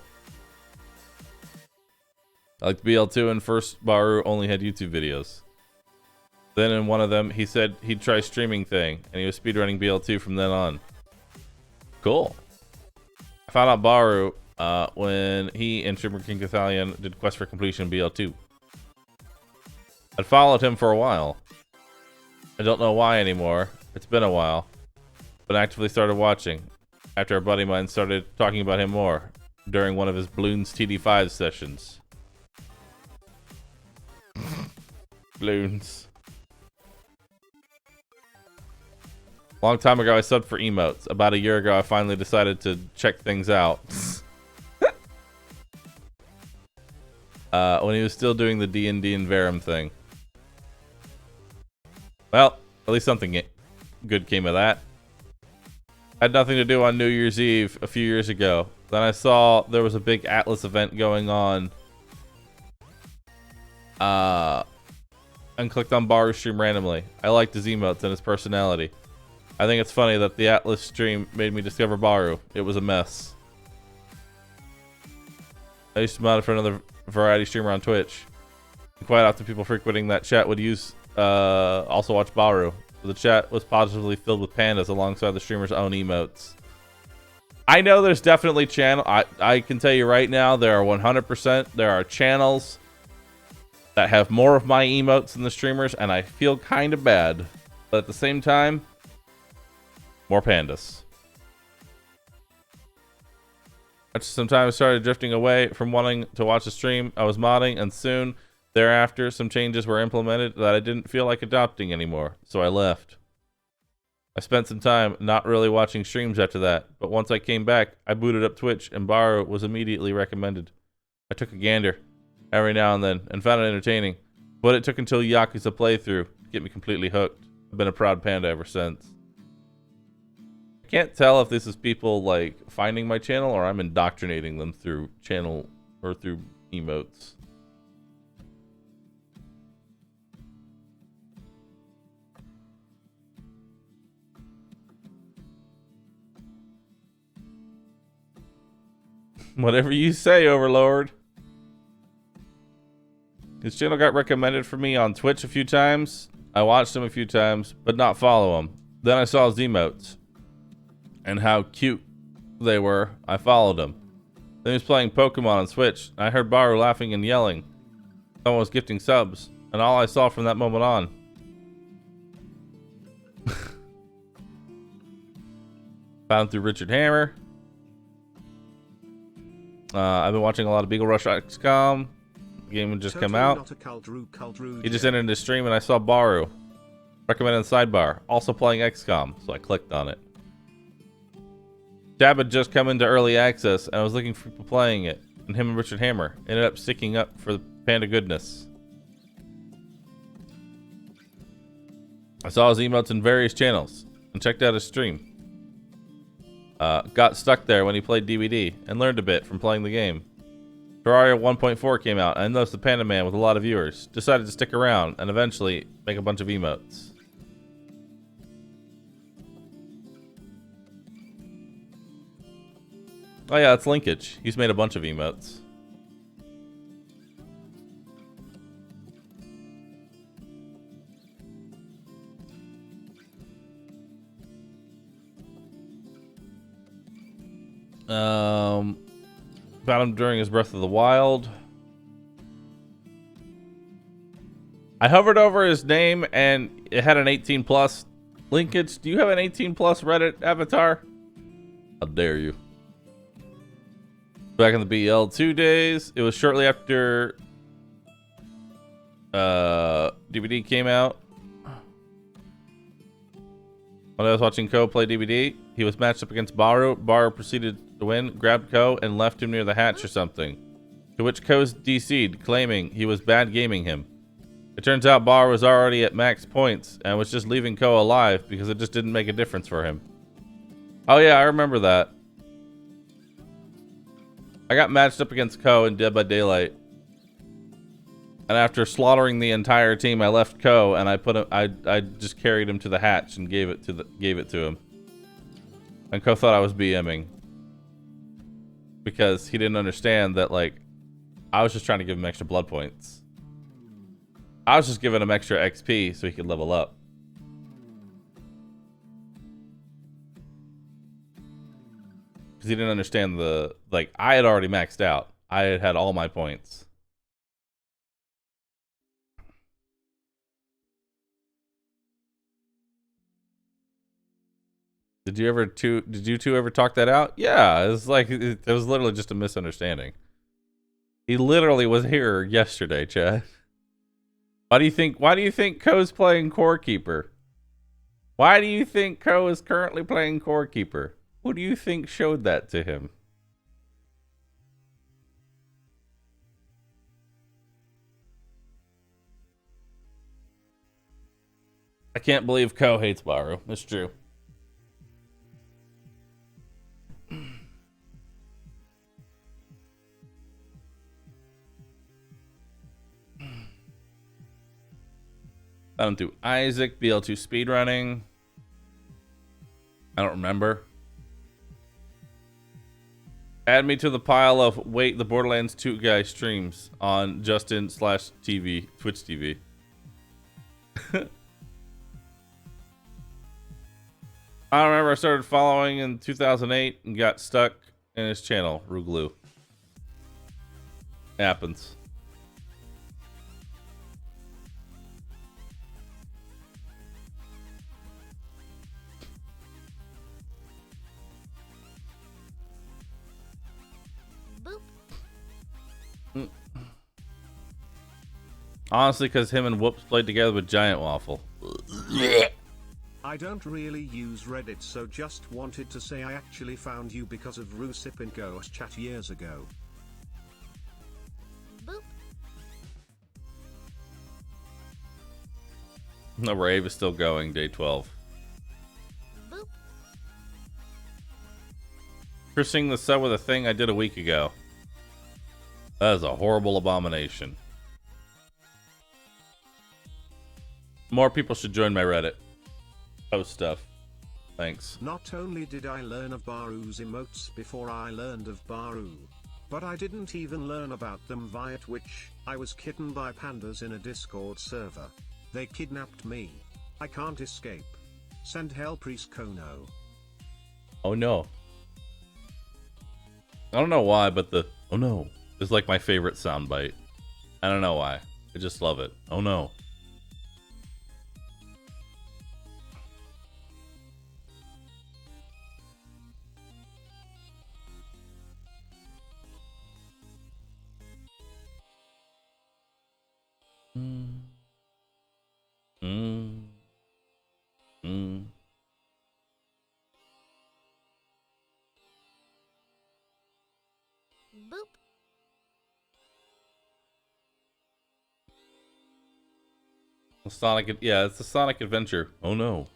Speaker 5: I liked BL2 and first Bahroo only had YouTube videos. Then in one of them, he said he'd try streaming thing, and he was speedrunning BL2 from then on. Cool. I found out Bahroo when he and Streamer King Cathalion did Quest for Completion BL2. I'd followed him for a while. I don't know why anymore. It's been a while. But actively started watching after a buddy of mine started talking about him more during one of his Bloons TD5 sessions. Bloons. Long time ago, I subbed for emotes. About a year ago, I finally decided to check things out. When he was still doing the D&D and Verum thing. Well, at least something good came of that. Had nothing to do on New Year's Eve a few years ago. Then I saw there was a big Atlas event going on. And clicked on Bahroo's stream randomly. I liked his emotes and his personality. I think it's funny that the Atlas stream made me discover Bahroo. It was a mess. I used to mod for another variety streamer on Twitch. And quite often people frequenting that chat would use also watch Bahroo. The chat was positively filled with pandas alongside the streamer's own emotes. I know there's definitely channel. I can tell you right now, there are 100%. There are channels that have more of my emotes than the streamers, and I feel kind of bad. But at the same time, more pandas. I just sometimes started drifting away from wanting to watch the stream. I was modding, and soon thereafter, some changes were implemented that I didn't feel like adopting anymore, so I left. I spent some time not really watching streams after that, but once I came back, I booted up Twitch, and Bahroo was immediately recommended. I took a gander every now and then, and found it entertaining, but it took until Yakuza playthrough to get me completely hooked. I've been a proud panda ever since. I can't tell if this is people, like, finding my channel, or I'm indoctrinating them through channel, or through emotes. Whatever you say, Overlord. His channel got recommended for me on Twitch a few times. I watched him a few times, but not follow him. Then I saw his emotes and how cute they were. I followed him. Then he was playing Pokemon on Switch. I heard Bahroo laughing and yelling. Someone was gifting subs, and all I saw from that moment on. Found him through Richard Hammer. I've been watching a lot of Beagle Rush XCOM. The game would just come out. He just entered the stream and I saw Bahroo. Recommended sidebar. Also playing XCOM, so I clicked on it. Dab had just come into early access and I was looking for people playing it. And him and Richard Hammer ended up sticking up for the panda goodness. I saw his emotes in various channels and checked out his stream. Got stuck there when he played DVD and learned a bit from playing the game. Terraria 1.4 came out and I noticed the Panda Man with a lot of viewers. Decided to stick around and eventually make a bunch of emotes. Oh yeah, it's Linkage. He's made a bunch of emotes. Found him during his Breath of the Wild. I hovered over his name and it had an 18 plus. Linkage, do you have an 18 plus Reddit avatar? How dare you? Back in the BL2 days, it was shortly after DVD came out. When I was watching Ko play DVD, he was matched up against Bahroo. Bahroo proceeded to win, grabbed Ko, and left him near the hatch or something. To which Ko's DC'd, claiming he was bad gaming him. It turns out Bahroo was already at max points and was just leaving Ko alive because it just didn't make a difference for him. Oh yeah, I remember that. I got matched up against Ko in Dead by Daylight. And after slaughtering the entire team, I left Ko and I just carried him to the hatch and gave it to him. And Ko thought I was BMing. Because he didn't understand that, like, I was just trying to give him extra blood points. I was just giving him extra XP so he could level up. Because he didn't understand the... Like, I had already maxed out. I had had all my points. Did you two ever talk that out? Yeah, it was like it was literally just a misunderstanding. He literally was here yesterday, Chad. Why do you think Ko's playing Core Keeper? Why do you think Ko is currently playing Core Keeper? Who do you think showed that to him? I can't believe Ko hates Bahroo. It's true. I don't do Isaac, BL2 speedrunning. I don't remember. Add me to the pile of wait the Borderlands 2 guy streams on Justin/TV, Twitch TV. I remember I started following in 2008 and got stuck in his channel, Ruglu. Happens. Honestly, because him and Whoops played together with Giant Waffle.
Speaker 2: I don't really use Reddit, so just wanted to say I actually found you because of Rusip in Ghost Chat years ago.
Speaker 6: Boop.
Speaker 5: The rave is still going, day 12.
Speaker 6: Boop.
Speaker 5: Cursing the sub with a thing I did a week ago. That is a horrible abomination. More people should join my Reddit. Post stuff. Thanks.
Speaker 2: Not only did I learn of Bahroo's emotes before I learned of Bahroo, but I didn't even learn about them via Twitch. I was kidnapped by pandas in a Discord server. They kidnapped me. I can't escape. Send help, Priest Kono.
Speaker 5: Oh no. I don't know why, but the oh no is like my favorite soundbite. I don't know why. I just love it. Oh no.
Speaker 6: Boop.
Speaker 5: Sonic, yeah, it's a Sonic adventure. Oh no.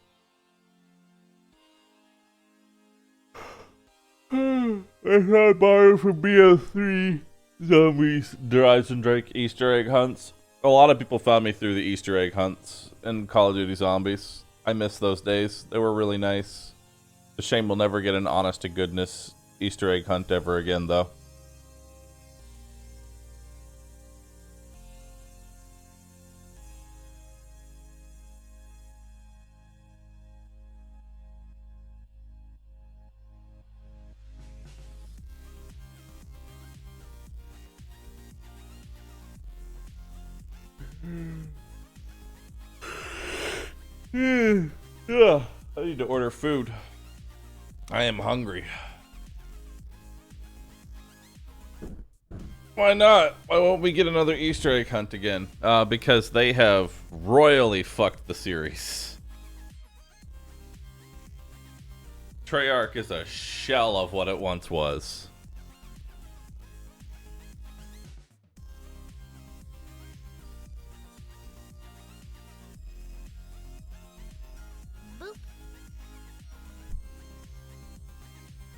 Speaker 5: It's not Mario from BO3 Zombies Derives and Drake Easter egg hunts. A lot of people found me through the Easter egg hunts in Call of Duty Zombies. I miss those days. They were really nice. It's a shame we'll never get an honest to goodness Easter egg hunt ever again, though. Yeah, I need to order food. I am hungry. Why not? Why won't we get another Easter egg hunt again? Because they have royally fucked the series. Treyarch is a shell of what it once was.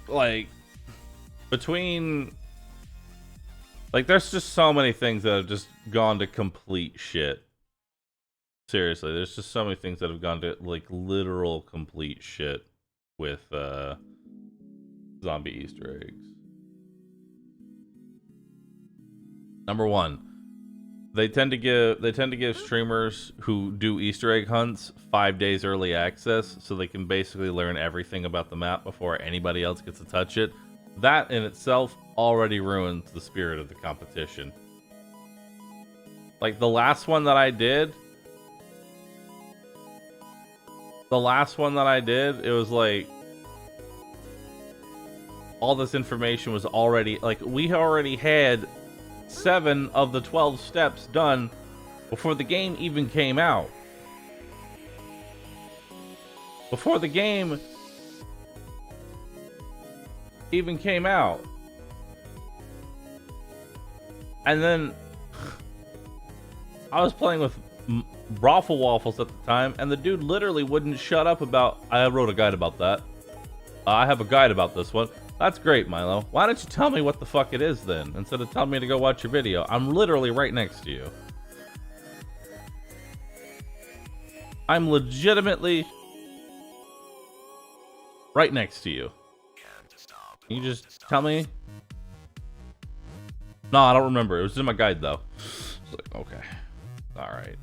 Speaker 5: Like, between, like, there's just so many things that have just gone to complete shit. Seriously, there's just so many things that have gone to, like, literal complete shit with, zombie Easter eggs. Number one, they tend to give streamers who do Easter egg hunts 5 days early access, so they can basically learn everything about the map before anybody else gets to touch it. That in itself already ruins the spirit of the competition. Like the last one that I did, it was like all this information was already, like, we already had 7 of the 12 steps done before the game even came out. Before the game even came out. And then I was playing with Raffle Waffles at the time, and the dude literally wouldn't shut up about, I wrote a guide about that. I have a guide about this one. That's great, Milo. Why don't you tell me what the fuck it is then, instead of telling me to go watch your video? I'm literally right next to you. I'm legitimately right next to you. Can you just tell me? No, I don't remember. It was in my guide, though. It's like, okay. Alright.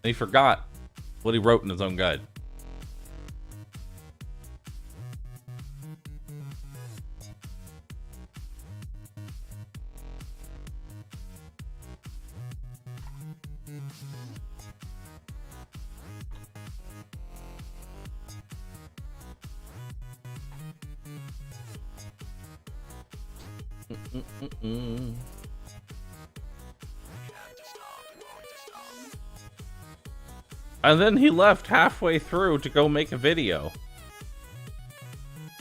Speaker 5: And he forgot what he wrote in his own guide. And then he left halfway through to go make a video.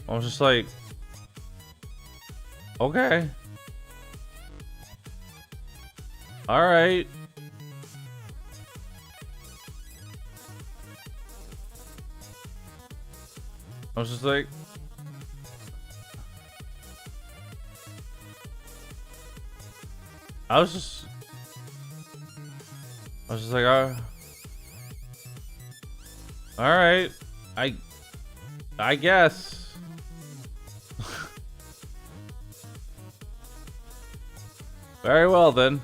Speaker 5: I was just like, okay. Alright. I was just like, I was just like, all right, I guess. Very well then.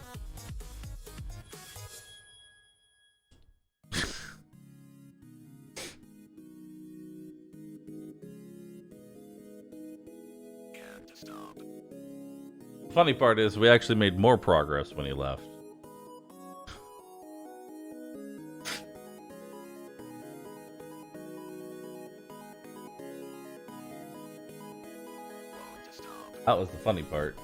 Speaker 5: Funny part is we actually made more progress when he left. That was the funny part.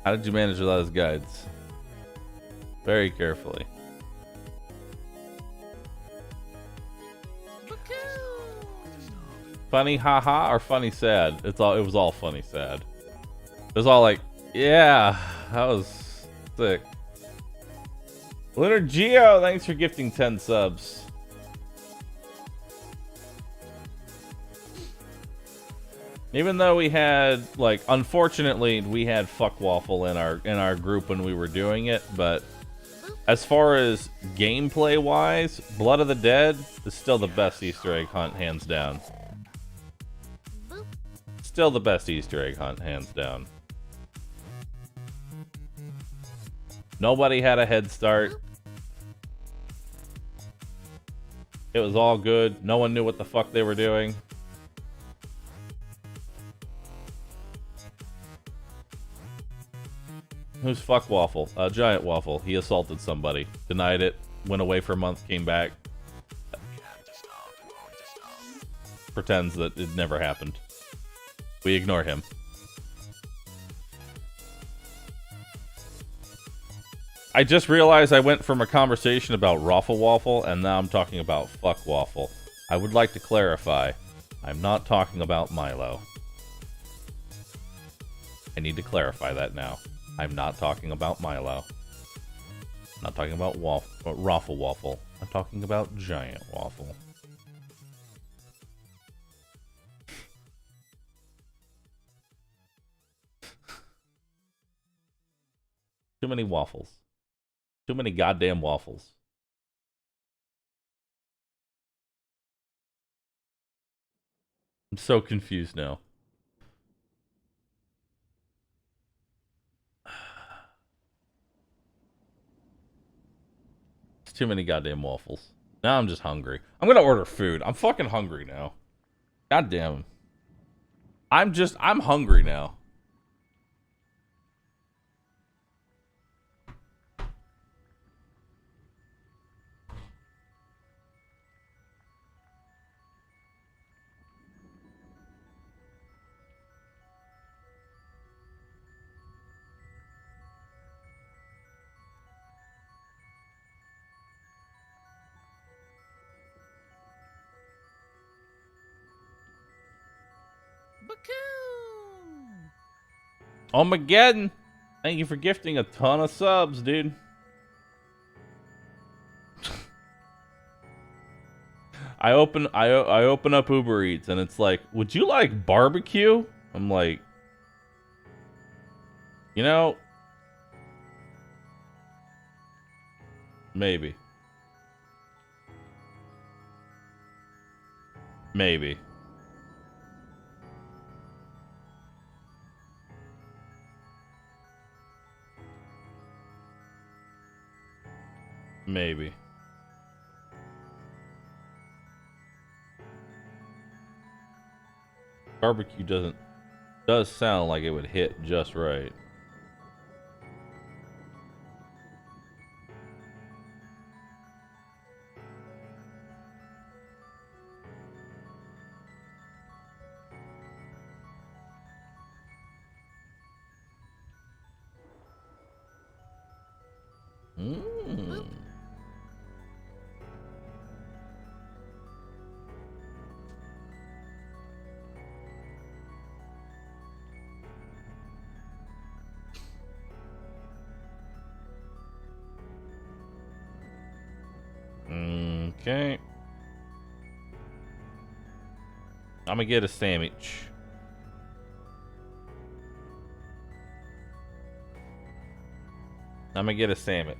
Speaker 5: How did you manage without his guides? Very carefully. Funny haha or funny sad? It was all funny sad. It was all like, yeah, that was sick. Lunar Geo, thanks for gifting 10 subs. Even though we had, like, unfortunately, we had Fuck Waffle in our group when we were doing it, but as far as gameplay wise, Blood of the Dead is still the best Easter egg hunt, hands down. Still the best Easter egg hunt, hands down. Nobody had a head start. It was all good. No one knew what the fuck they were doing. Who's Fuck Waffle? Giant Waffle. He assaulted somebody. Denied it. Went away for a month. Came back. Pretends that it never happened. We ignore him. I just realized I went from a conversation about Raffle Waffle, and now I'm talking about Fuck Waffle. I would like to clarify. I'm not talking about Milo. I need to clarify that now. I'm not talking about Milo. I'm not talking about Raffle Waffle. I'm talking about Giant Waffle. Too many waffles. Too many goddamn waffles. I'm so confused now. It's too many goddamn waffles. Now I'm just hungry. I'm gonna order food. I'm fucking hungry now. God damn. I'm hungry now. Armageddon! Thank you for gifting a ton of subs, dude. I open up Uber Eats and it's like, would you like barbecue? I'm like, you know, maybe. Maybe. Maybe. Barbecue does sound like it would hit just right. Mm. Okay. I'm gonna get a sandwich. I'm gonna get a sandwich.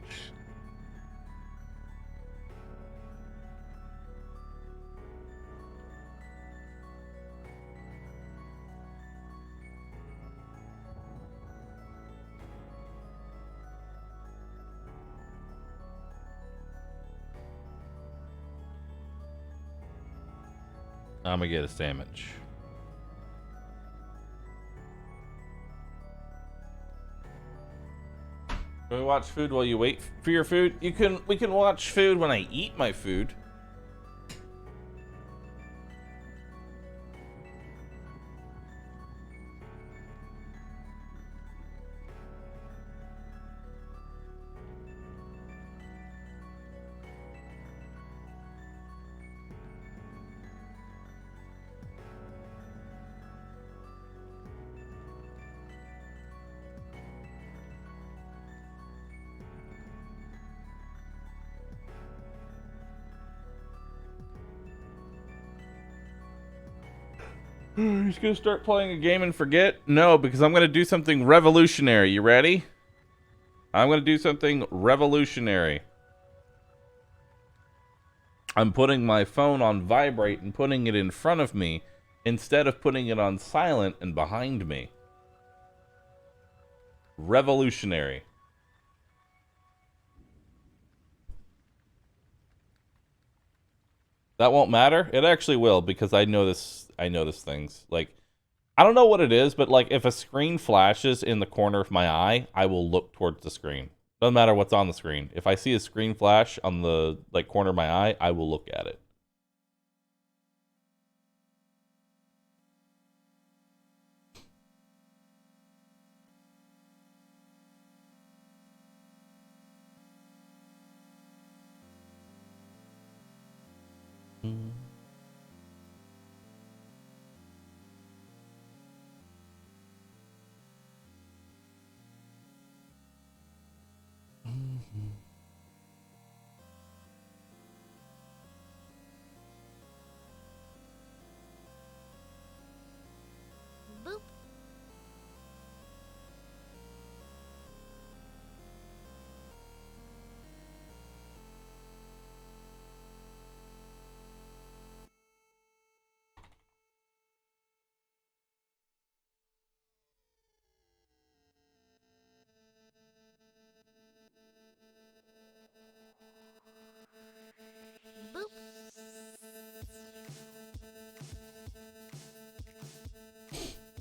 Speaker 5: I'm gonna get a sandwich. Can we watch food while you wait for your food? We can watch food when I eat my food. He's gonna start playing a game and forget? No, because I'm gonna do something revolutionary. You ready? I'm gonna do something revolutionary. I'm putting my phone on vibrate and putting it in front of me instead of putting it on silent and behind me. Revolutionary. That won't matter? It actually will, because I notice things. Like, I don't know what it is, but like if a screen flashes in the corner of my eye, I will look towards the screen. Doesn't matter what's on the screen. If I see a screen flash on the like corner of my eye, I will look at it.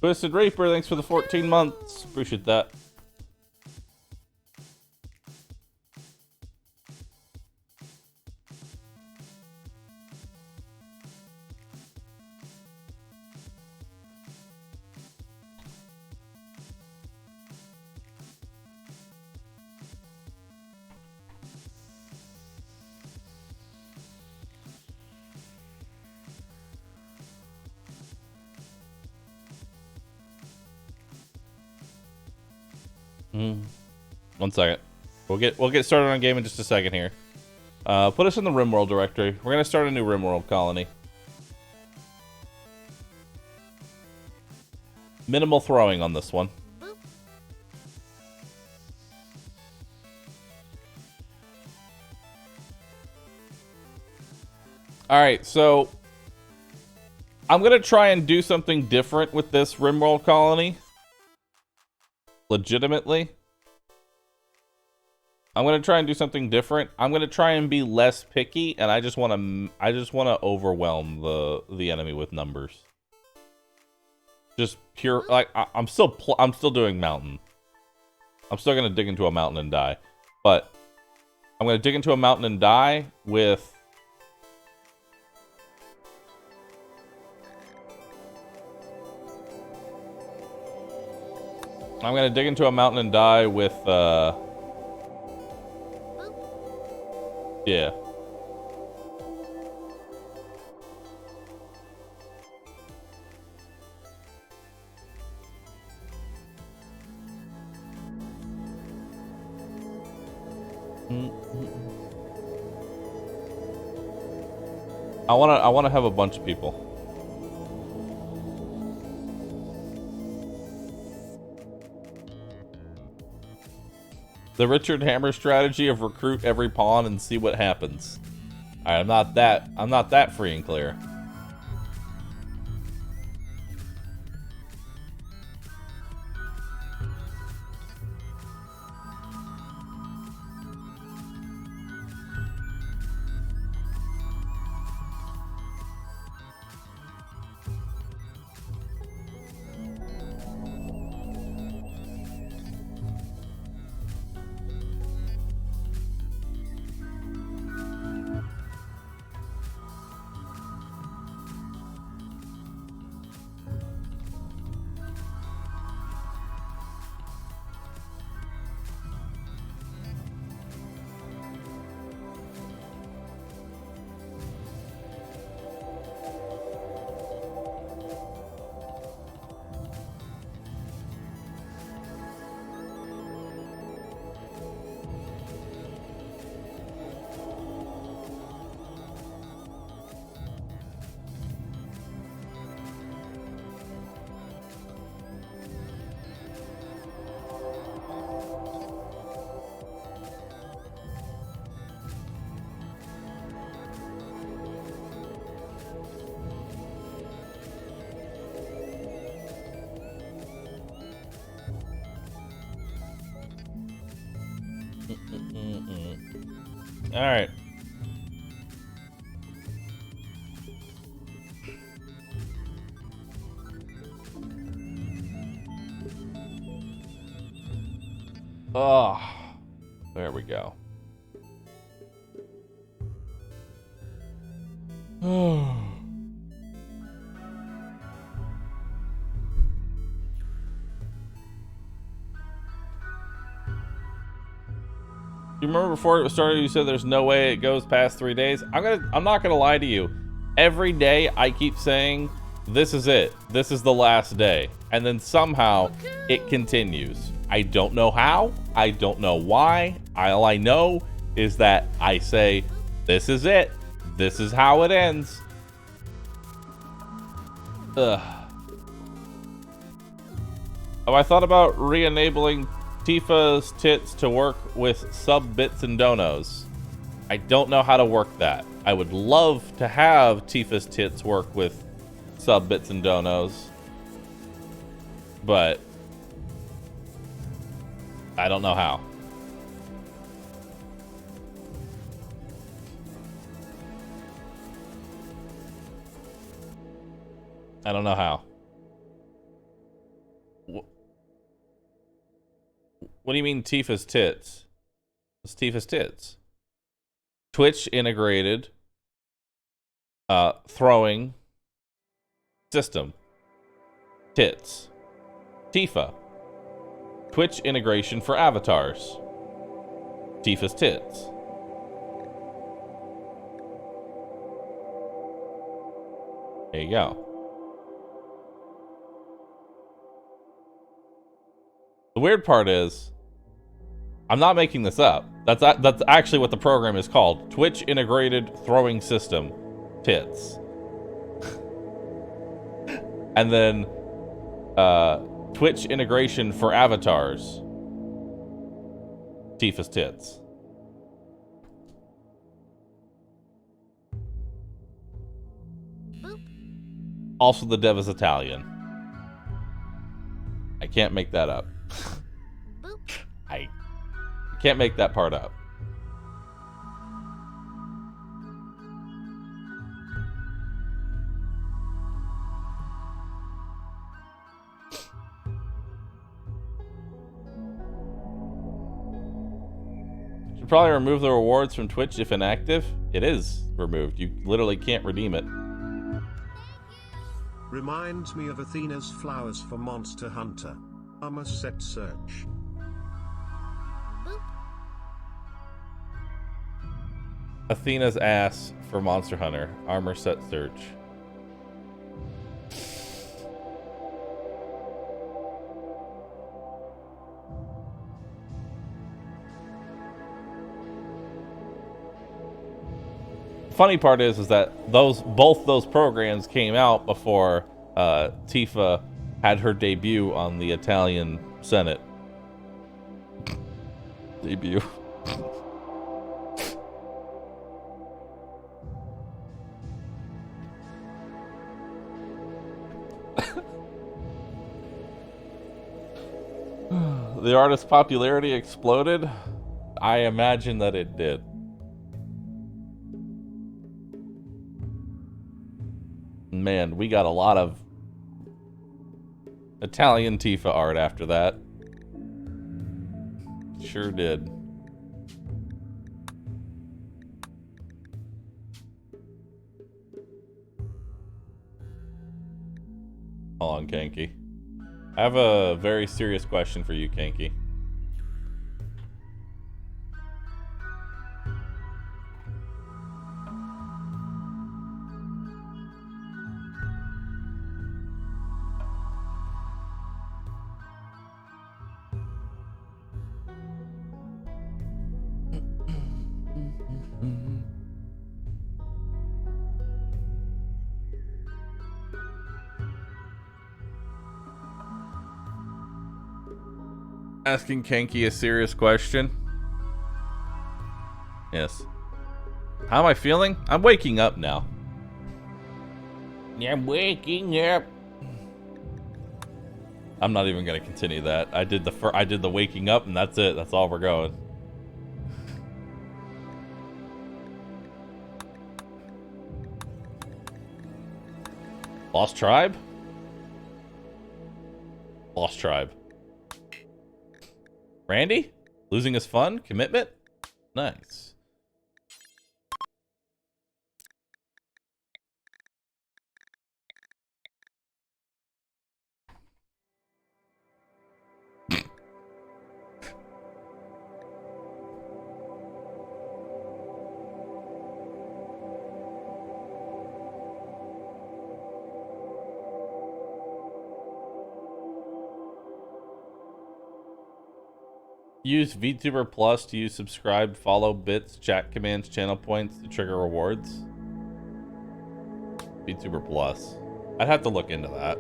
Speaker 5: Twisted Reaper, thanks for the 14 months. Appreciate that. One second. We'll get started on game in just a second here. Put us in the RimWorld directory. We're gonna start a new RimWorld colony. Minimal throwing on this one. Alright, so I'm gonna try and do something different with this RimWorld colony. Legitimately. I'm gonna try and do something different. I'm gonna try and be less picky, and I just wanna overwhelm the enemy with numbers. Just pure, like I'm still doing mountain. I'm still gonna dig into a mountain and die, but I'm gonna dig into a mountain and die with. I'm gonna dig into a mountain and die with yeah. I wanna have a bunch of people. The Richard Hammer strategy of recruit every pawn and see what happens. Alright, I'm not that free and clear. Alright. Oh, there we go. Oh. You remember before it started, you said there's no way it goes past 3 days? I'm not gonna lie to you. Every day I keep saying, this is it. This is the last day. And then somehow it continues. I don't know how. I don't know why. All I know is that I say, this is it. This is how it ends. Ugh. Have I thought about re-enabling Tifa's tits to work with sub bits and donos? I don't know how to work that. I would love to have Tifa's tits work with sub bits and donos, but I don't know how. I don't know how. What do you mean Tifa's tits? What's Tifa's tits? Twitch integrated throwing system. Tits. Tifa. Twitch integration for avatars. Tifa's tits. There you go. The weird part is, I'm not making this up. That's actually what the program is called. Twitch integrated throwing system. Tits. And then Twitch integration for avatars. Tifa's tits.
Speaker 6: Boop.
Speaker 5: Also, the dev is Italian. I can't make that up.
Speaker 6: Boop.
Speaker 5: I can't make that part up. Should probably remove the rewards from Twitch if inactive. It is removed. You literally can't redeem it.
Speaker 2: Reminds me of Athena's flowers for Monster Hunter. Armor set search.
Speaker 6: Boop.
Speaker 5: Athena's ass for Monster Hunter. Armor set search. Funny part is that both those programs came out before Tifa had her debut on the Italian Senate. Debut. The artist's popularity exploded. I imagine that it did. Man, we got a lot of Italian Tifa art after that. Sure did. Hold on, Kanky. I have a very serious question for you, Kanky. Asking Kanky a serious question. Yes. How am I feeling? I'm waking up now. I'm waking up. I'm not even gonna continue that. I did the waking up, and that's it. That's all we're going. Lost Tribe? Lost Tribe. Randy? Losing his fun? Commitment? Nice. Use VTuber Plus to use subscribe, follow, bits, chat commands, channel points to trigger rewards. VTuber Plus. I'd have to look into that.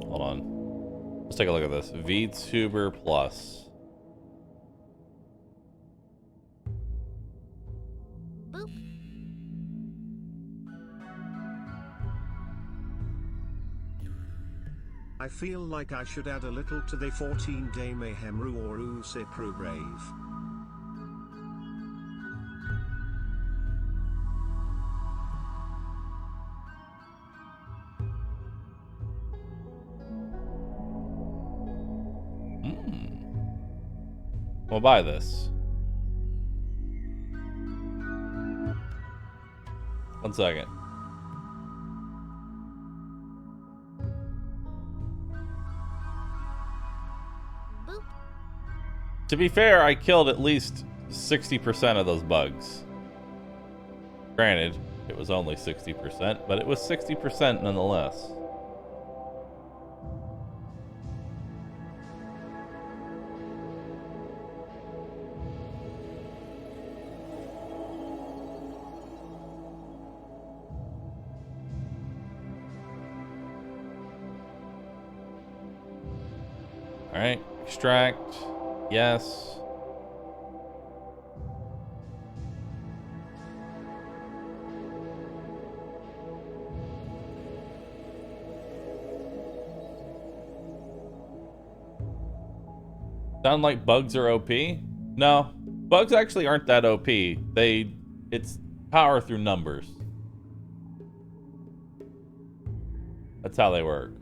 Speaker 5: Hold on. Let's take a look at this. VTuber Plus.
Speaker 6: Boop.
Speaker 2: I feel like I should add a little to the 14-day mayhem or Usipru brave.
Speaker 5: We'll buy this. 1 second.
Speaker 6: Boop.
Speaker 5: To be fair, I killed at least 60% of those bugs. Granted, it was only 60%, but it was 60% nonetheless. Alright, extract. Yes. Sound like bugs are OP? No. Bugs actually aren't that OP. It's power through numbers. That's how they work.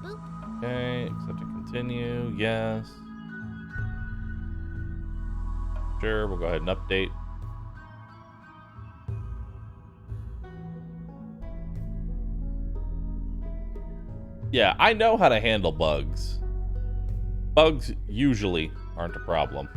Speaker 6: Boop.
Speaker 5: Okay, accept and continue. Yes. Sure, we'll go ahead and update. Yeah, I know how to handle bugs. Bugs usually aren't a problem.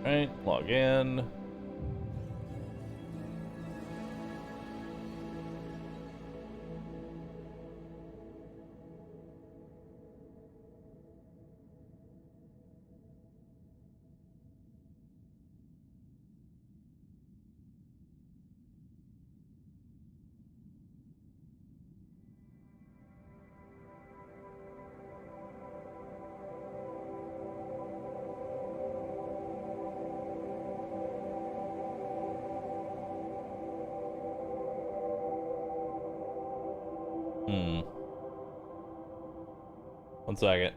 Speaker 5: Alright, log in. Hmm. 1 second.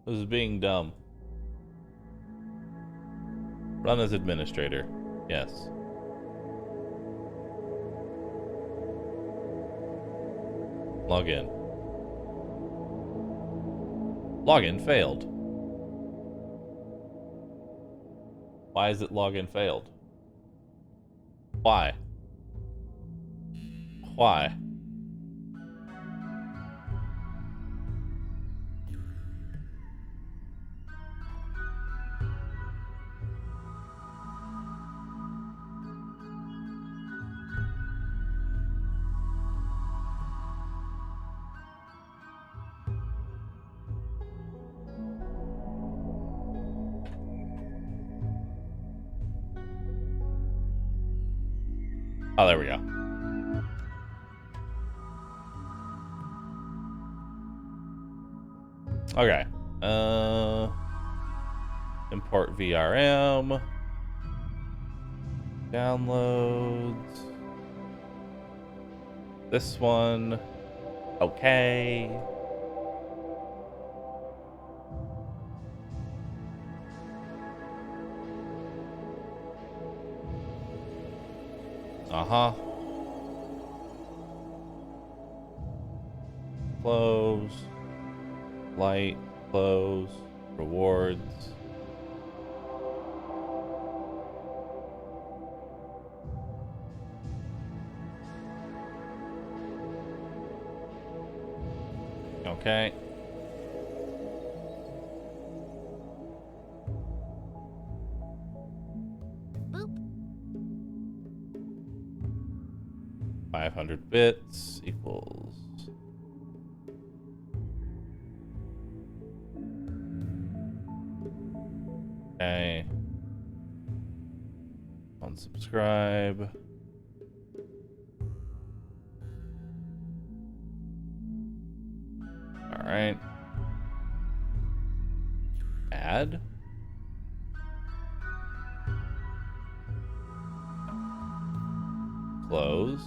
Speaker 5: This is being dumb. Run as administrator. Yes. Log in. Login failed. Why is it login failed? Why? Why? Oh, there we go. Okay. Import VRM. Downloads. This one. Okay. Uh-huh. Close. Light. Close. Rewards. Okay.
Speaker 6: Boop.
Speaker 5: 500 bits equals. Okay. Unsubscribe. All right. Add. Close.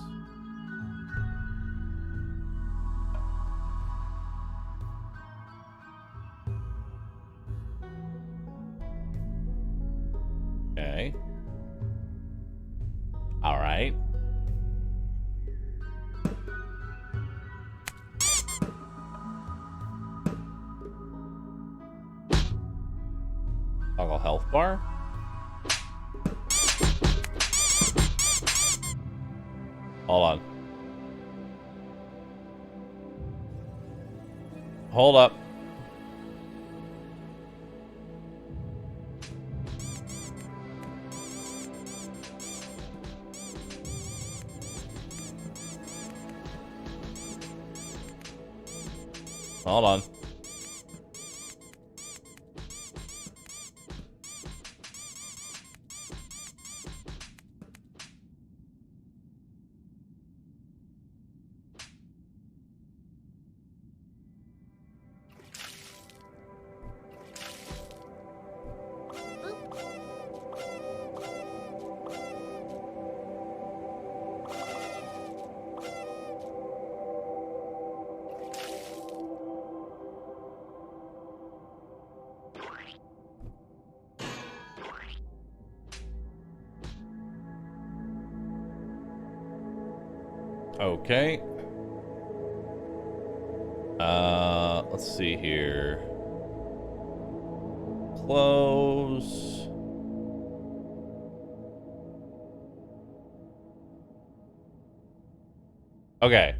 Speaker 5: Okay. All right. Toggle health bar. Hold on. Hold up. Hold on. Okay. Let's see here. Close. Okay.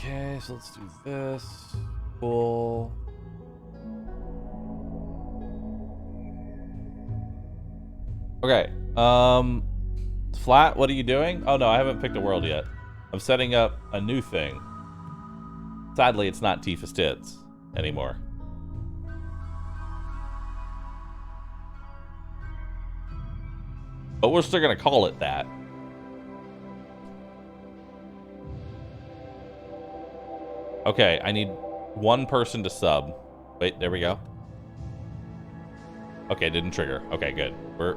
Speaker 5: Okay, so let's do this. Cool. Okay. Flat, what are you doing? Oh no, I haven't picked a world yet. I'm setting up a new thing. Sadly, it's not Tifa's Tits anymore. But we're still gonna call it that. Okay, I need one person to sub. Wait, there we go. Okay, didn't trigger. Okay, good. We're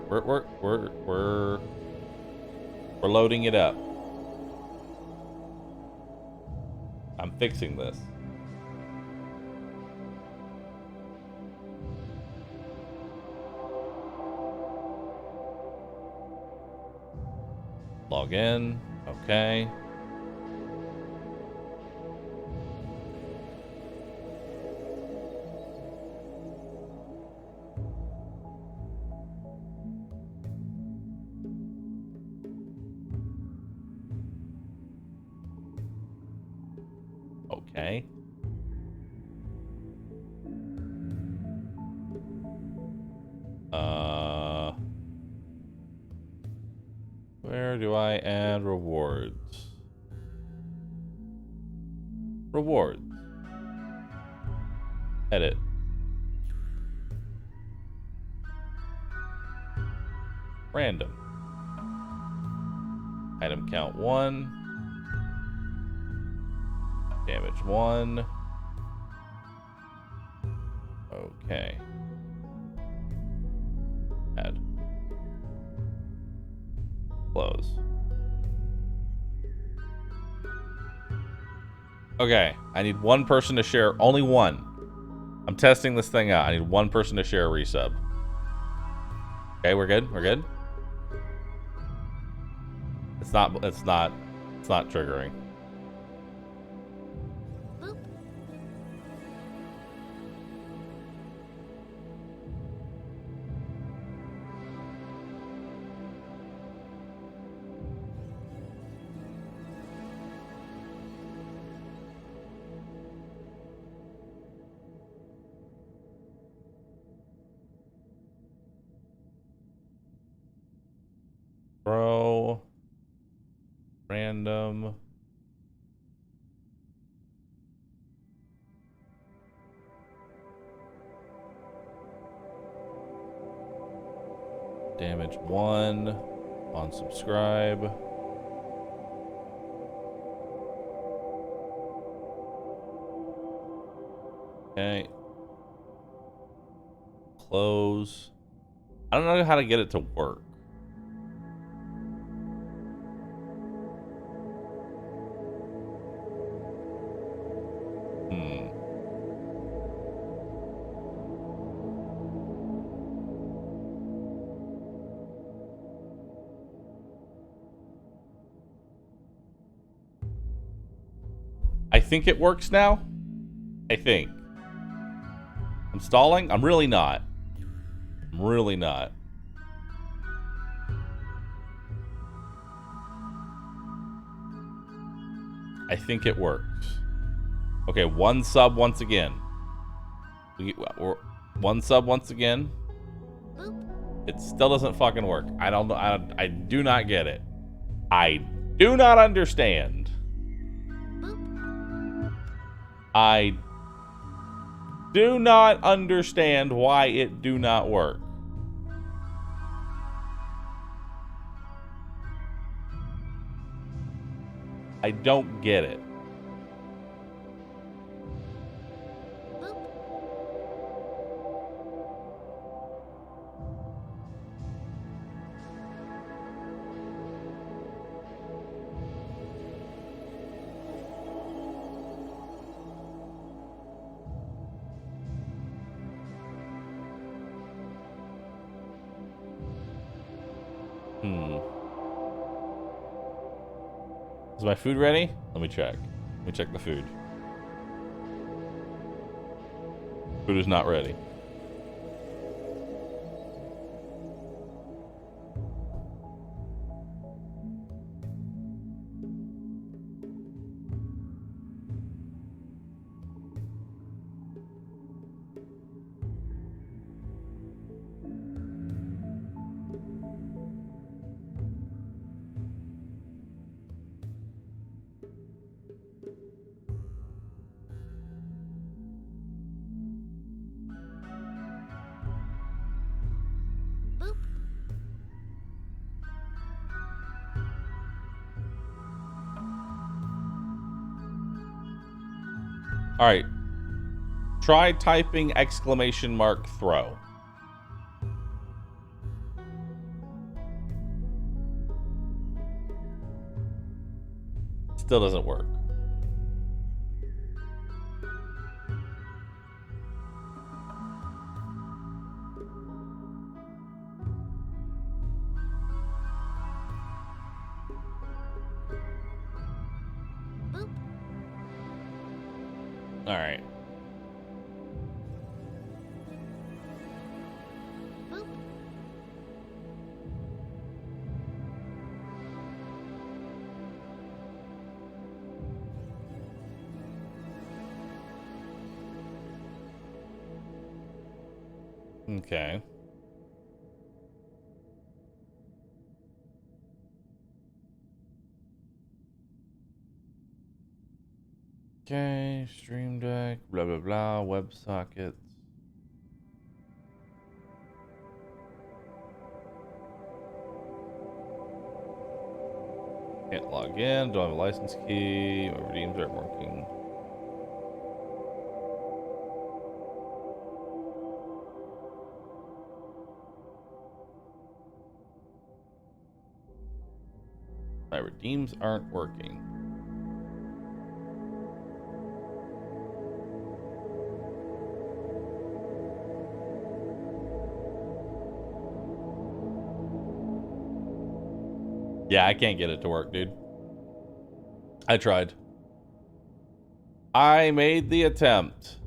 Speaker 5: loading it up. I'm fixing this. Log in. Okay. Okay. Where do I add rewards? Rewards. Edit. Random. Item count 1. Damage 1. Okay. Add. Close. Okay, I need one person to share. Only one. I'm testing this thing out. I need one person to share a resub. Okay, we're good. We're good. It's not triggering.
Speaker 6: Boop.
Speaker 5: Throw. Random. Damage 1. Unsubscribe. Okay. Close. I don't know how to get it to work. I think it works now. I think. I'm stalling? I'm really not. I'm really not. I think it works. Okay, one sub once again. One sub once again. It still doesn't fucking work. I don't know. I do not get it. I do not understand. I do not understand why it do not work. I don't get it. Is my food ready? Let me check. Let me check the food. Food is not ready. All right. Try typing exclamation mark throw. Still doesn't work. All right. Okay. Okay, Stream Deck, blah blah blah, WebSockets. Can't log in, don't have a license key, my redeems aren't working. My redeems aren't working. Yeah, I can't get it to work, dude. I tried. I made the attempt.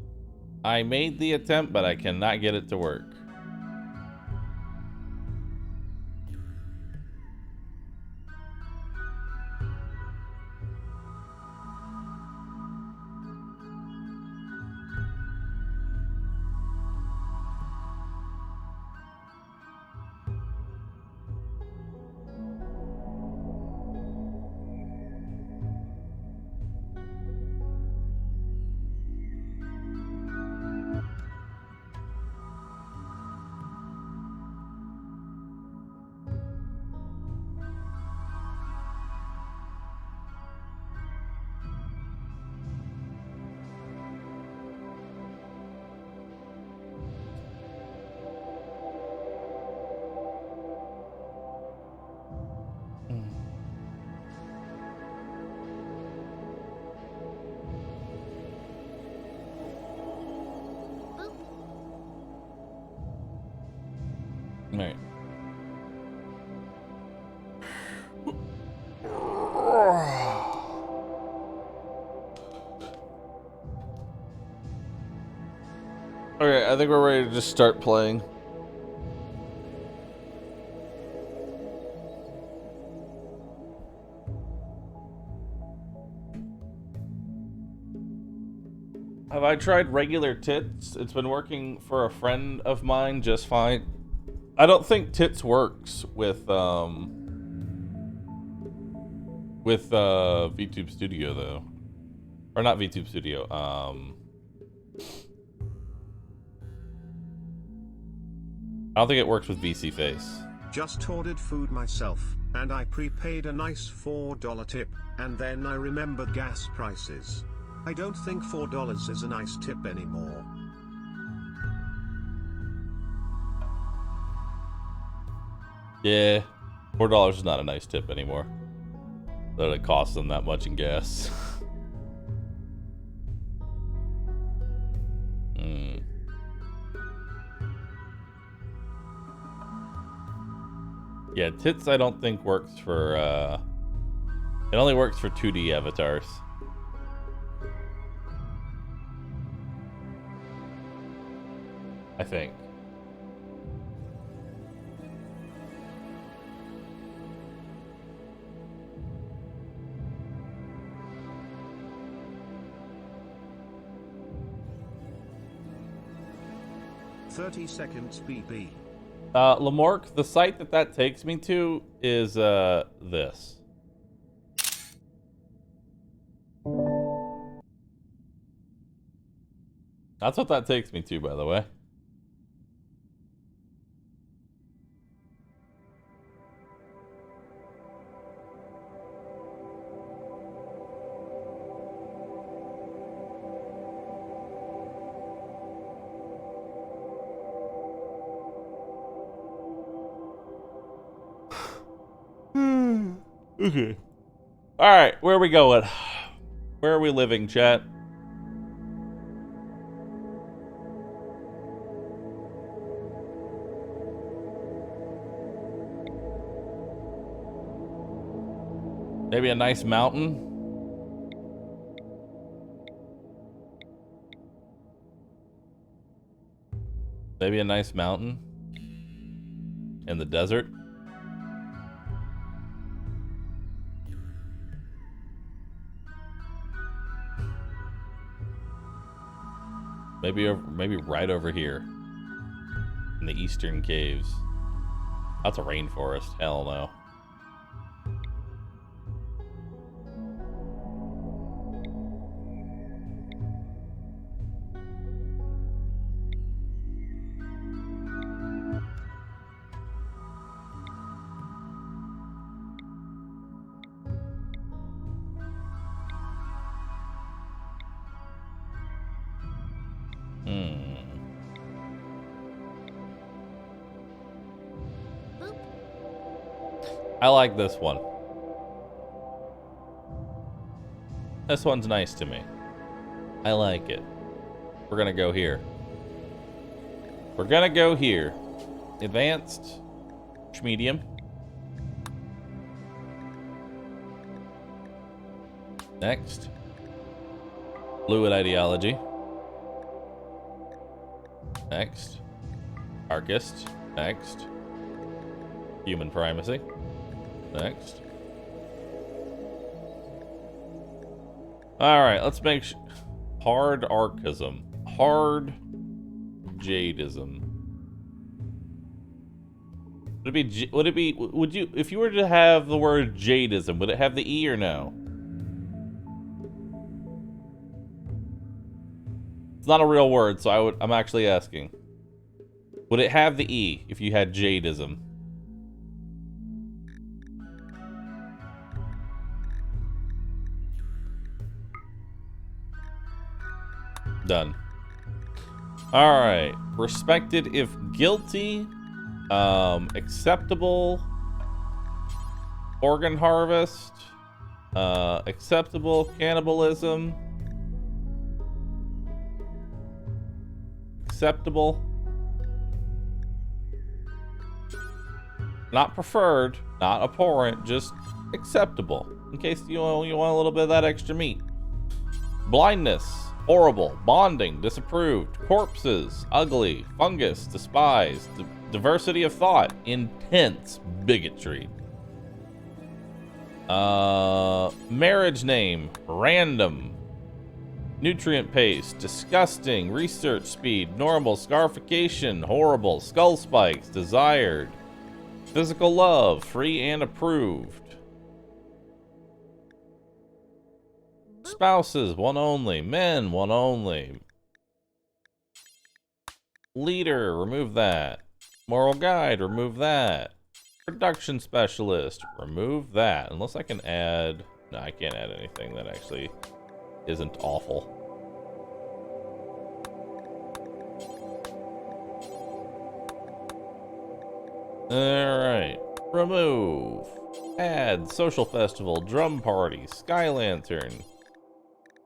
Speaker 5: But I cannot get it to work. Okay, I think we're ready to just start playing. Have I tried regular tits? It's been working for a friend of mine just fine. I don't think tits works with VTube Studio though. Or not VTube Studio. I don't think it works with VC Face.
Speaker 2: Just ordered food myself, and I prepaid a nice $4 tip, and then I remembered gas prices. I don't think $4 is a nice tip anymore.
Speaker 5: Yeah, $4 is not a nice tip anymore. That it costs them that much in gas. Yeah, tits I don't think works for, it only works for 2D avatars. I think.
Speaker 2: $30 BB.
Speaker 5: Lamork, the site that takes me to is this. That's what that takes me to, by the way. Okay. All right, where are we going? Where are we living, chat? Maybe a nice mountain? Maybe a nice mountain? In the desert? Maybe right over here. In the eastern caves. That's a rainforest. Hell no. I like this one. This one's nice to me. I like it. We're gonna go here. We're gonna go here. Advanced. Medium. Next. Fluid ideology. Next. Archist. Next. Human primacy. Next. Alright, let's make hard archism. Hard jadism. Would you, if you were to have the word jadism, would it have the E or no? It's not a real word, so I'm actually asking. Would it have the E if you had jadism? Done. All right. Respected if guilty. Acceptable. Organ harvest. Acceptable cannibalism. Acceptable. Not preferred. Not abhorrent. Just acceptable. In case you want a little bit of that extra meat. Blindness. horrible, bonding, disapproved, corpses, ugly, fungus, despised, diversity of thought, intense bigotry. Marriage name, random, nutrient paste, disgusting, research speed, normal, scarification, horrible, skull spikes, desired, physical love, free and approved. Spouses, one only. Men, one only. Leader, remove that. Moral guide, remove that. Production specialist, remove that. Unless I can add... No, I can't add anything that actually isn't awful. Alright. Remove. Add social festival, drum party, sky lantern.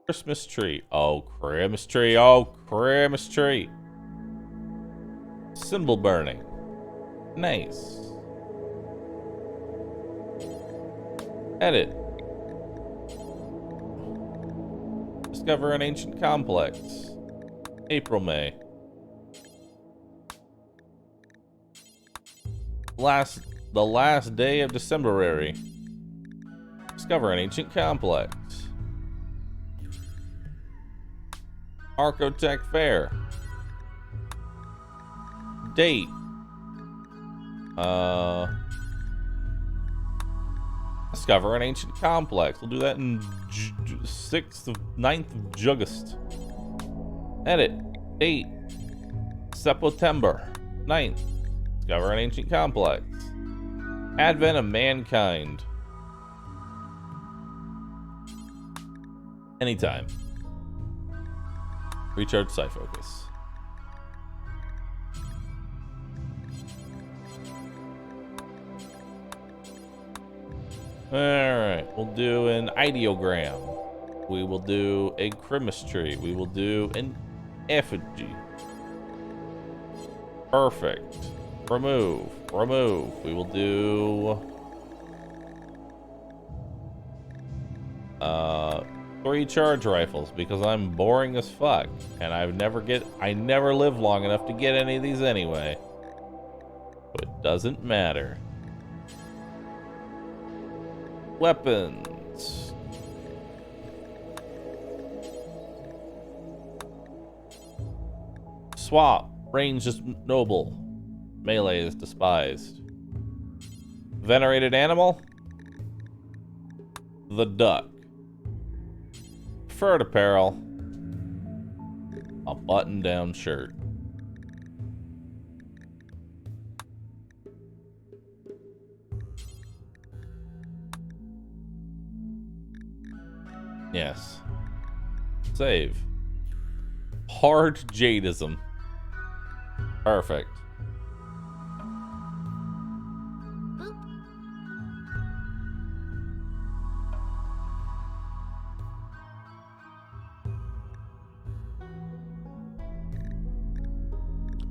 Speaker 5: Christmas tree. Oh, Christmas tree. Oh, Christmas tree. Symbol burning. Nice. Edit. Discover an ancient complex. April, May. The last day of Decemberary. Discover an ancient complex. Archotech Fair. Date. Discover an ancient complex. We'll do that in 9th of August. Edit. Date. September 9th. Discover an ancient complex. Advent of mankind. Anytime. Recharge Psi Focus. Alright, we'll do an ideogram. We will do a Christmas tree. We will do an effigy. Perfect. Remove. Remove. We will do 3 charge rifles because I'm boring as fuck. And I never live long enough to get any of these anyway. So it doesn't matter. Weapons. Swap. Range is noble. Melee is despised. Venerated animal. The duck. Preferred apparel. A button-down shirt. Yes. Save. Hard jadism. Perfect.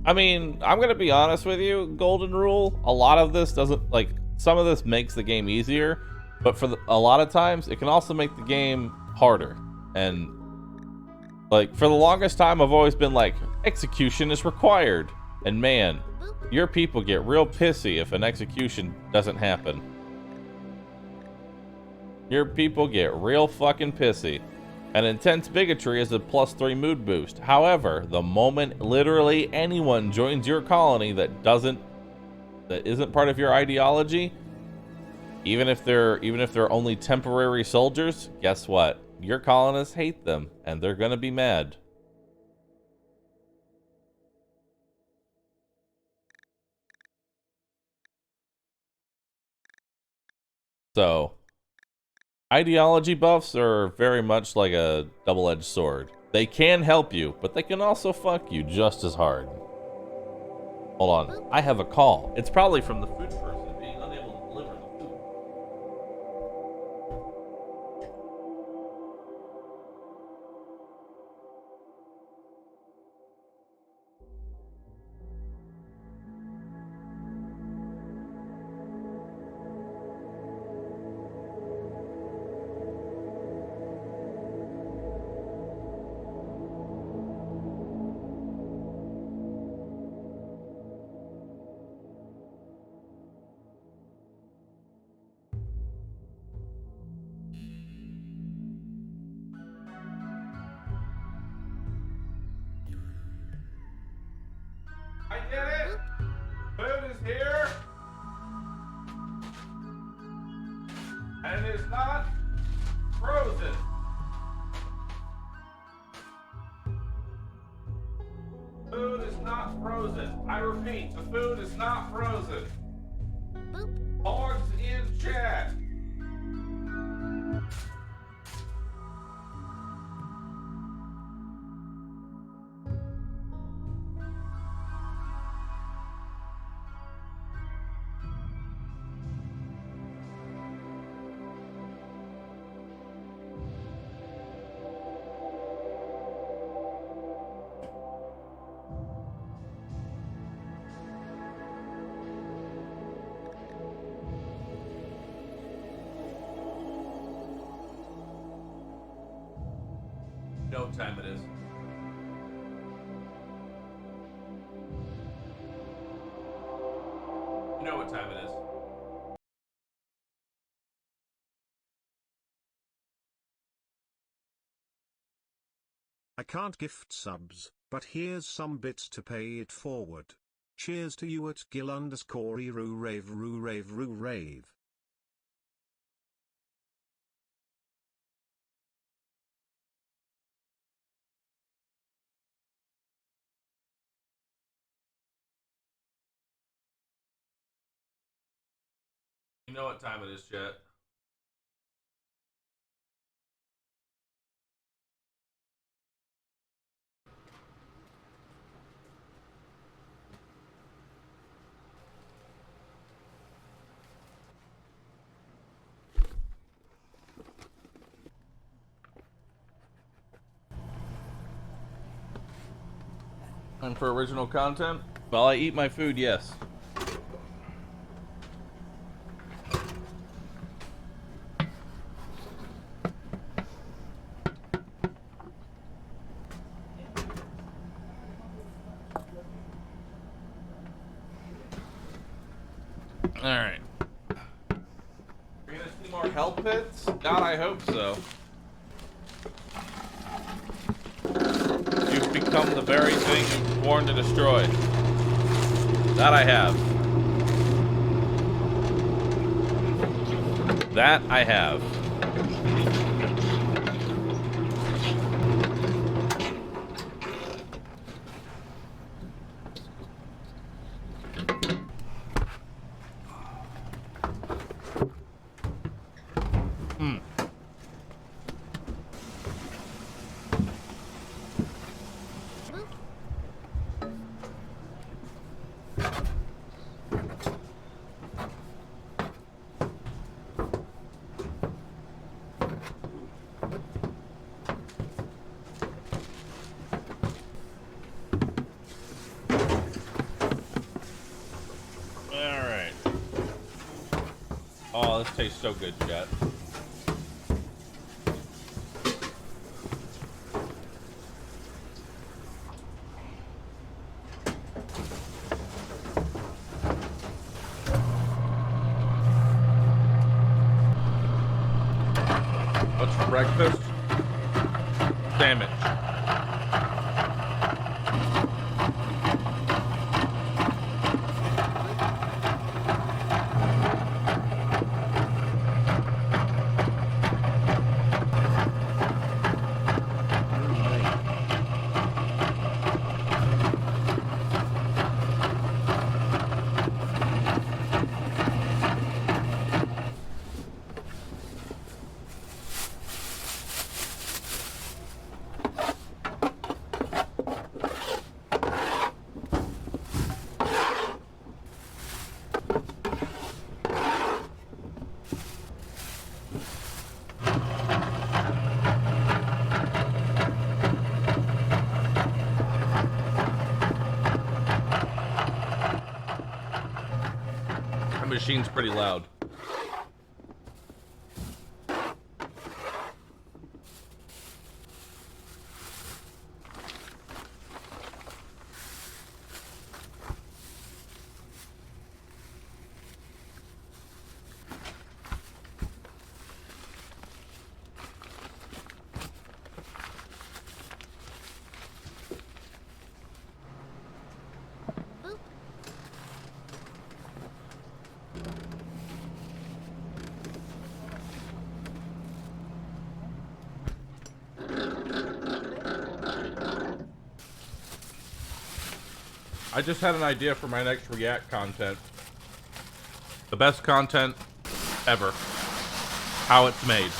Speaker 5: I mean, I'm gonna be honest with you, Golden Rule, a lot of this doesn't, like, some of this makes the game easier, but for a lot of times, it can also make the game harder. And, like, for the longest time, I've always been like, execution is required. And man, your people get real pissy if an execution doesn't happen. Your people get real fucking pissy. An intense bigotry is a +3 mood boost. However, the moment literally anyone joins your colony that isn't part of your ideology, even if they're only temporary soldiers, guess what? Your colonists hate them, and they're gonna be mad. So, ideology buffs are very much like a double-edged sword. They can help you, but they can also fuck you just as hard. Hold on, I have a call. It's probably from the food person being unable to deliver the food.
Speaker 1: not frozen. I repeat, the food is not frozen.
Speaker 6: Boop.
Speaker 1: Hogs in chat. You know what time it is. You know what time it is.
Speaker 2: I can't gift subs, but here's some bits to pay it forward. Cheers to you at Gil_roo rave.
Speaker 1: You know what time it is, chat. And for original content, while I eat my food, yes. Alright. We're gonna see more hell pits? God, I hope so. You've become the very thing you were born to destroy. That I have. That I have. Alright. Oh, this tastes so good, chat. What's for breakfast? Damn it. The machine's pretty loud.
Speaker 6: Boop.
Speaker 5: I just had an idea for my next React content. The best content ever. How it's made.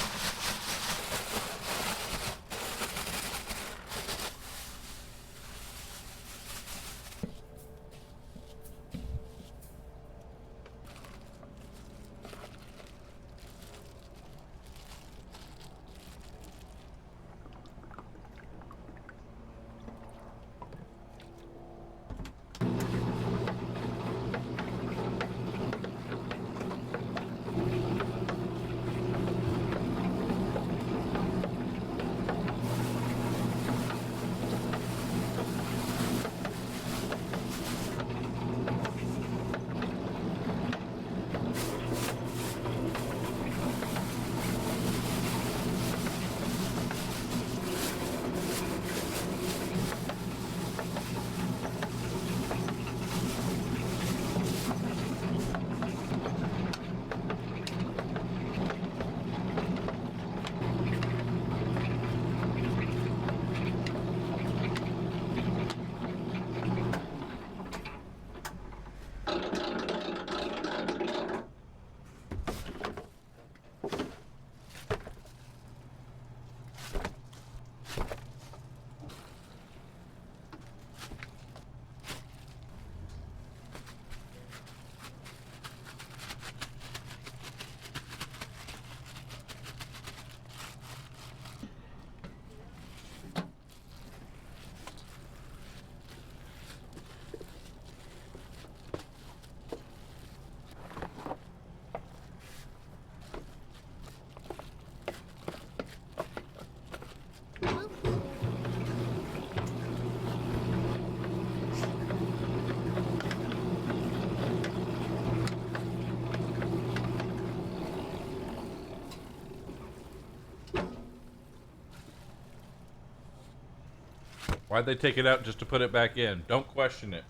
Speaker 5: Why'd they take it out just to put it back in? Don't question it.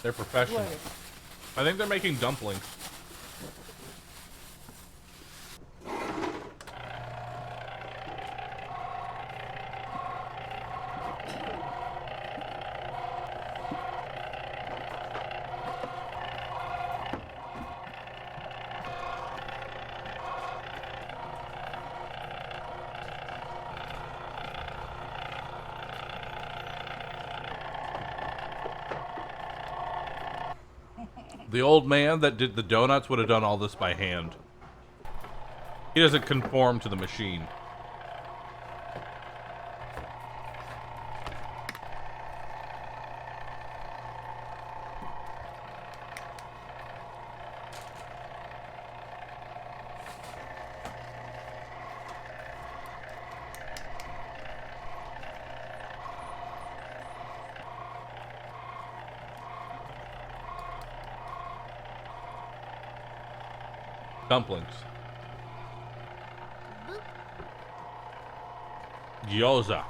Speaker 5: They're professional. I think they're making dumplings. The old man that did the donuts would have done all this by hand. He doesn't conform to the machine. Dumplings. Gyoza.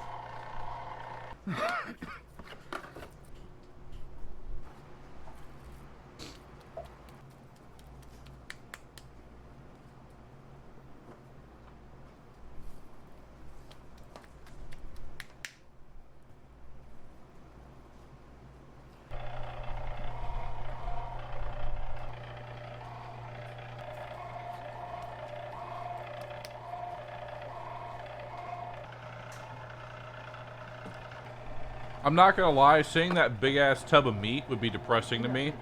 Speaker 5: I'm not gonna lie, seeing that big ass tub of meat would be depressing to me.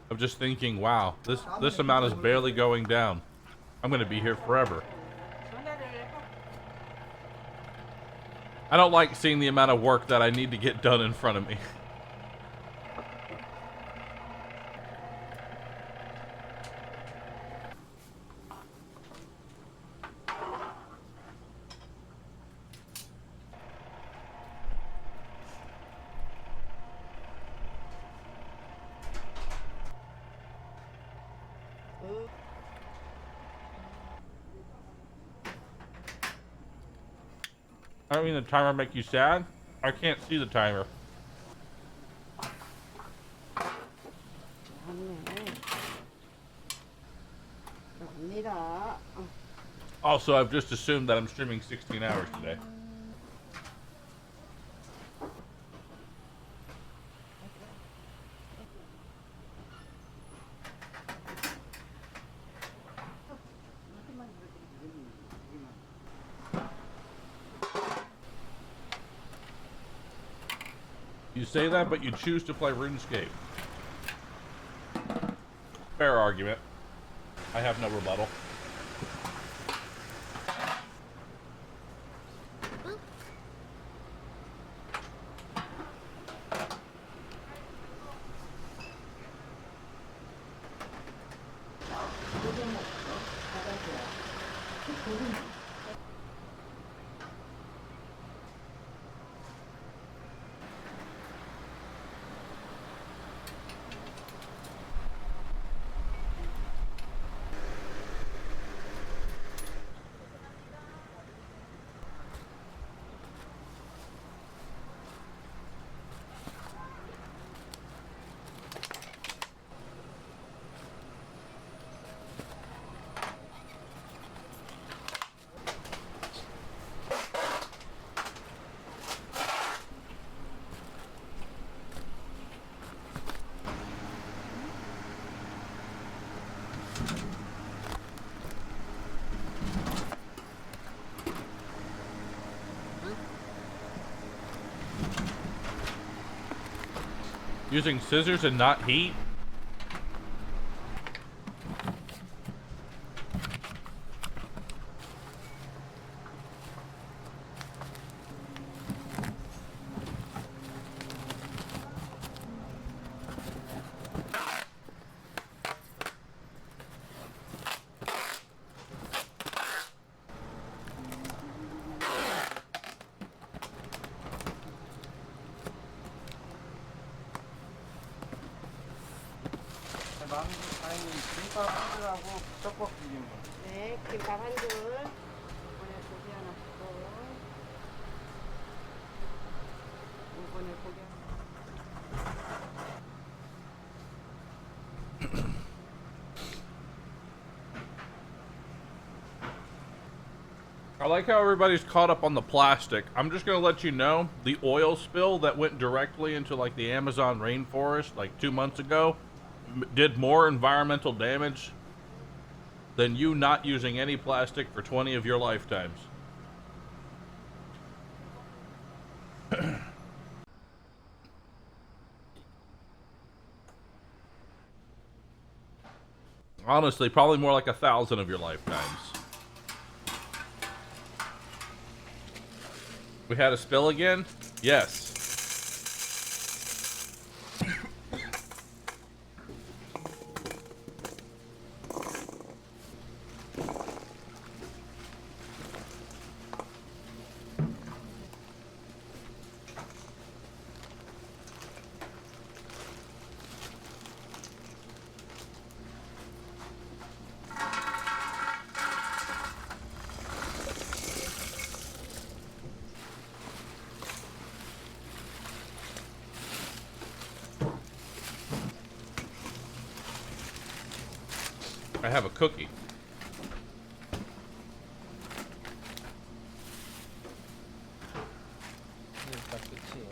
Speaker 5: Of just thinking, wow, this amount is barely going down. I'm gonna be here forever. I don't like seeing the amount of work that I need to get done in front of me. I don't mean the timer make you sad. I can't see the timer.
Speaker 8: 좋네. 갑니다.
Speaker 5: Also, I've just assumed that I'm streaming 16 hours today. You say that, but you choose to play RuneScape. Fair argument. I have no rebuttal. Using scissors and not heat?
Speaker 7: 김밥 한 줄하고 떡볶이 비빔밥.
Speaker 8: 네, 김밥 한 줄. 이번에 고기 하나 주고. 이번에 고기
Speaker 5: I like how everybody's caught up on the plastic. I'm just gonna let you know, the oil spill that went directly into like the Amazon rainforest like 2 months ago did more environmental damage than you not using any plastic for 20 of your lifetimes. Honestly, probably more like 1,000 of your lifetimes. We had a spill again? Yes. I have a cookie.
Speaker 7: 그러니까 끝이에요.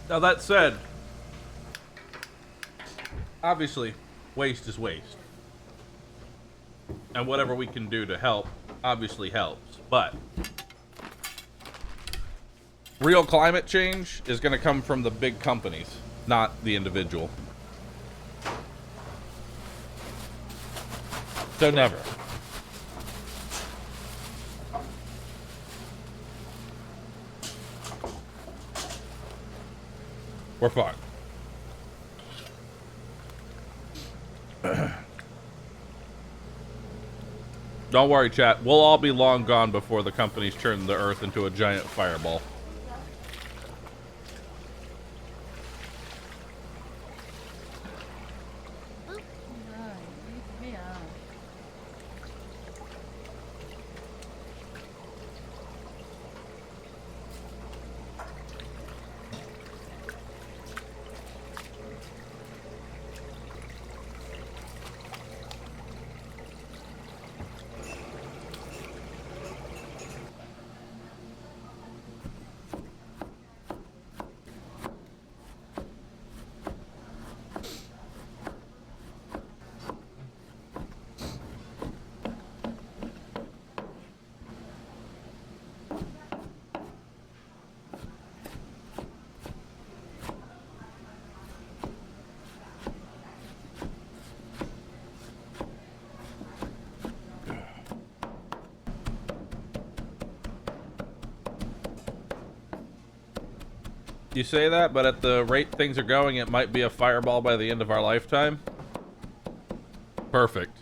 Speaker 5: Now that said, obviously, waste is waste. And whatever we can do to help, obviously helps. But real climate change is going to come from the big companies, not the individual. So never. We're fine. Don't worry, chat. We'll all be long gone before the companies turn the Earth into a giant fireball. You say that, but at the rate things are going, it might be a fireball by the end of our lifetime. Perfect.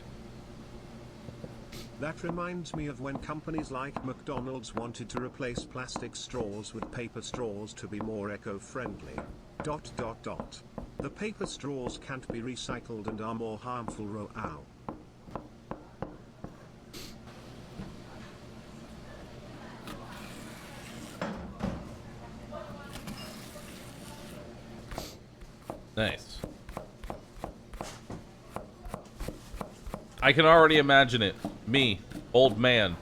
Speaker 2: That reminds me of when companies like McDonald's wanted to replace plastic straws with paper straws to be more eco-friendly. ... The paper straws can't be recycled and are more harmful. Ow.
Speaker 5: Nice. I can already imagine it. Me, old man,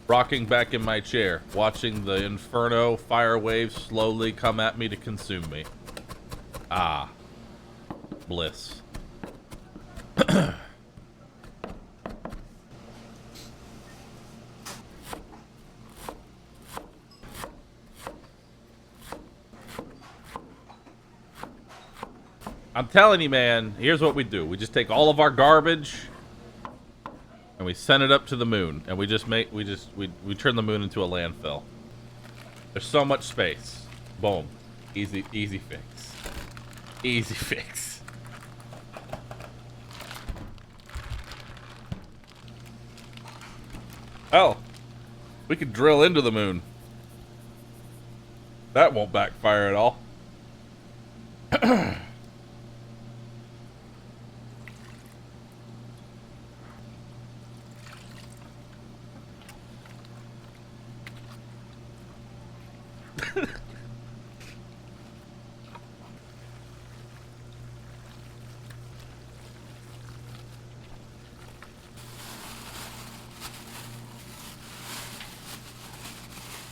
Speaker 5: rocking back in my chair, watching the inferno fire waves slowly come at me to consume me. Ah. Bliss. I'm telling you, man, here's what we do. We just take all of our garbage and we send it up to the moon, and we turn the moon into a landfill. There's so much space. Boom. Easy fix. Easy fix. Oh. We could drill into the moon. That won't backfire at all.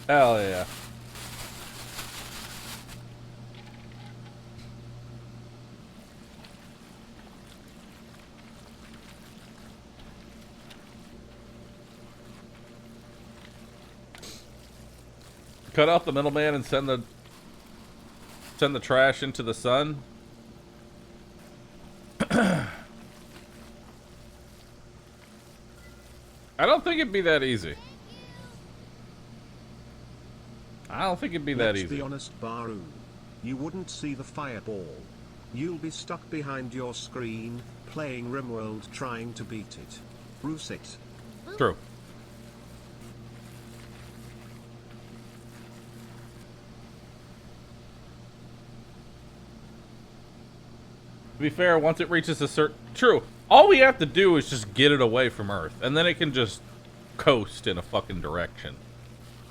Speaker 5: Hell yeah. Cut off the middleman and send the trash into the sun. I don't think it'd be that easy. I don't think it'd be that easy.
Speaker 2: Let's be honest, Bahroo. You wouldn't see the fireball. You'll be stuck behind your screen, playing RimWorld trying to beat it. Bruce it.
Speaker 5: True. To be fair, once it reaches a certain... True. All we have to do is just get it away from Earth, and then it can just coast in a fucking direction.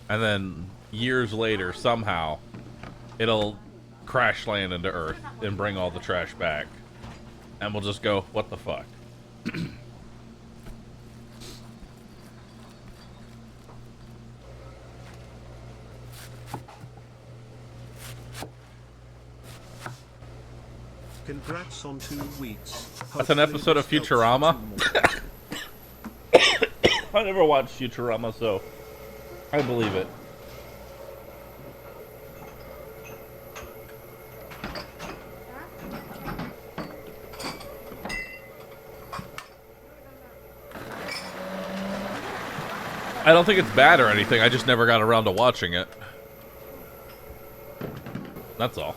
Speaker 5: And then years later, somehow, it'll crash land into Earth and bring all the trash back. And we'll just go, what the fuck?
Speaker 2: Congrats on 2 weeks.
Speaker 5: That's an episode of Futurama? I never watched Futurama, so I believe it. I don't think it's bad or anything. I just never got around to watching it. That's all.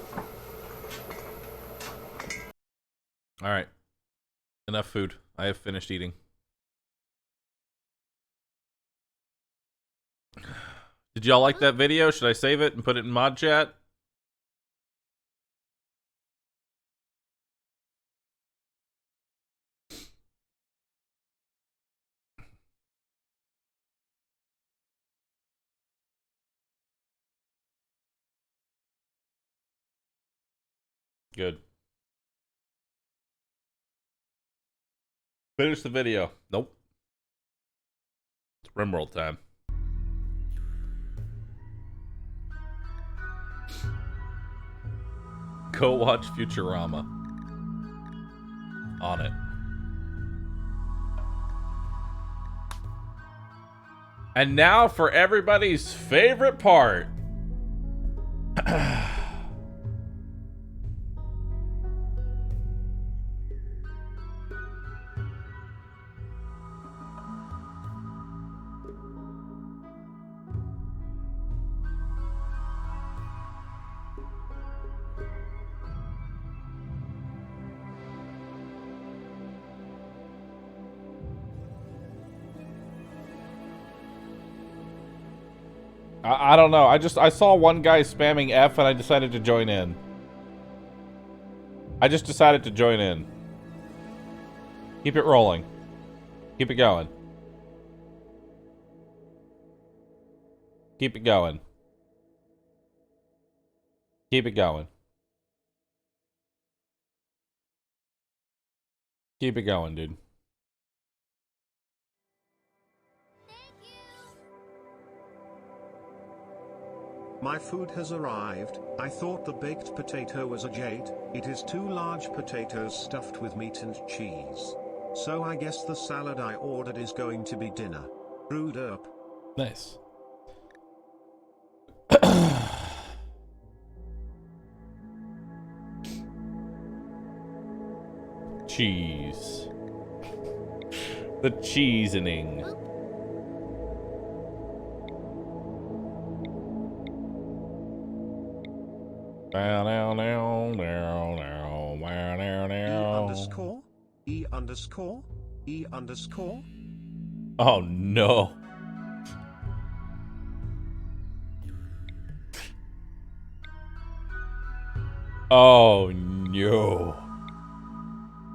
Speaker 5: All right. Enough food. I have finished eating. Did y'all like that video? Should I save it and put it in mod chat? Good. Finish the video. Nope. It's RimWorld time. Go watch Futurama. On it. And now for everybody's favorite part. I don't know. I saw one guy spamming F and I decided to join in. I just decided to join in. Keep it rolling. Keep it going. Keep it going. Keep it going. Keep it going, dude.
Speaker 2: My food has arrived. I thought the baked potato was a jade. It is 2 large potatoes stuffed with meat and cheese. So I guess the salad I ordered is going to be dinner. Brewed up.
Speaker 5: Nice. Cheese. The cheesening.
Speaker 2: E_E_E_.
Speaker 5: Oh no. Oh no.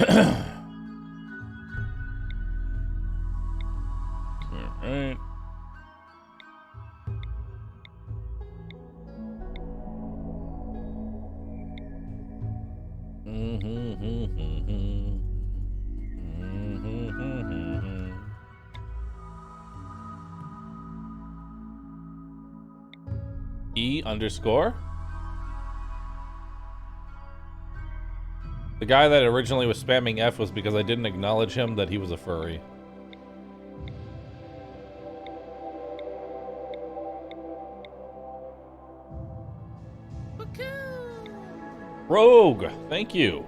Speaker 5: All right. E_. The guy that originally was spamming F was because I didn't acknowledge him that he was a furry. Rogue, thank you.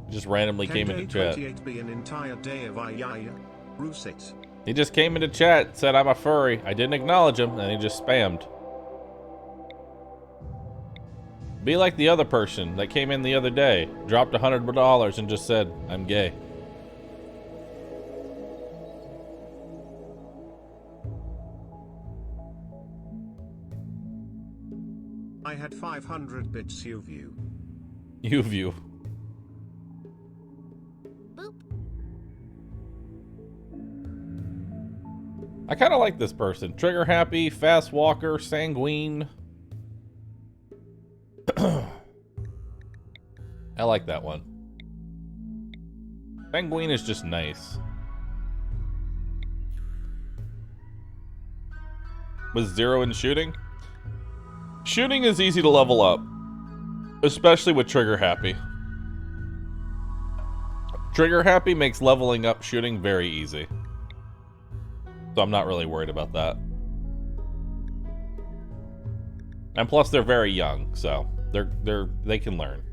Speaker 5: Just randomly came into chat.
Speaker 2: Be an entire day of Rusit.
Speaker 5: He just came into chat, said I'm a furry. I didn't acknowledge him, and he just spammed. Be like the other person that came in the other day, dropped $100 and just said, I'm gay.
Speaker 2: I had 500 bits UView.
Speaker 5: UView. I kind of like this person. Trigger happy, fast walker, sanguine. I like that one. Sanguine is just nice. With 0 in shooting? Shooting is easy to level up. Especially with trigger happy. Trigger happy makes leveling up shooting very easy. So I'm not really worried about that. And plus they're very young, so they can learn.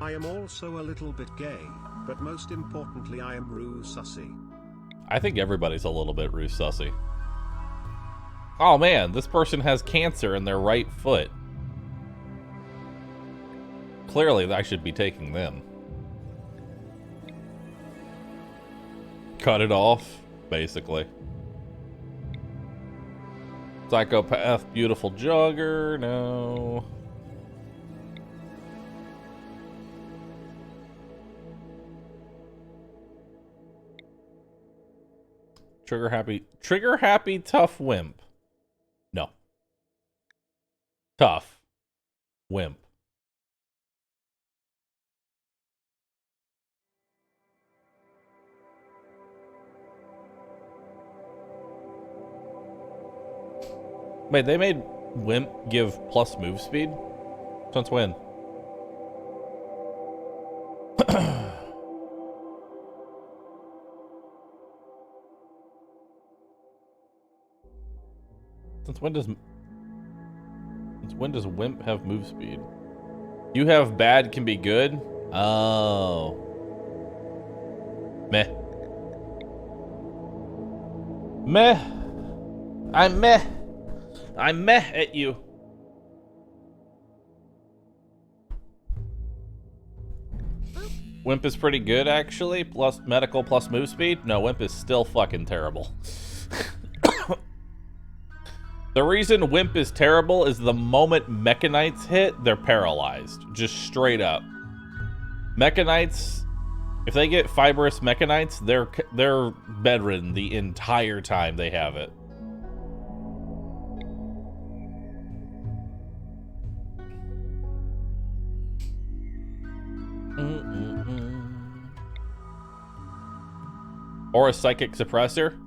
Speaker 2: I am also a little bit gay, but most importantly I am Roo Sussy.
Speaker 5: I think everybody's a little bit Roo Sussy. Oh man, this person has cancer in their right foot. Clearly I should be taking them. cut it off, basically. Psychopath, beautiful jogger, no. Trigger happy, tough wimp. No. Tough wimp. Wait, they made wimp give plus move speed? Since when? Since when does wimp have move speed? You have bad can be good? Oh. Meh. Meh. I'm meh. I'm meh at you. Wimp is pretty good, actually. Plus medical plus move speed. No, Wimp is still fucking terrible. The reason Wimp is terrible is the moment Mechanites hit, they're paralyzed. Just straight up. Mechanites, if they get fibrous Mechanites, they're bedridden the entire time they have it. Or a psychic suppressor.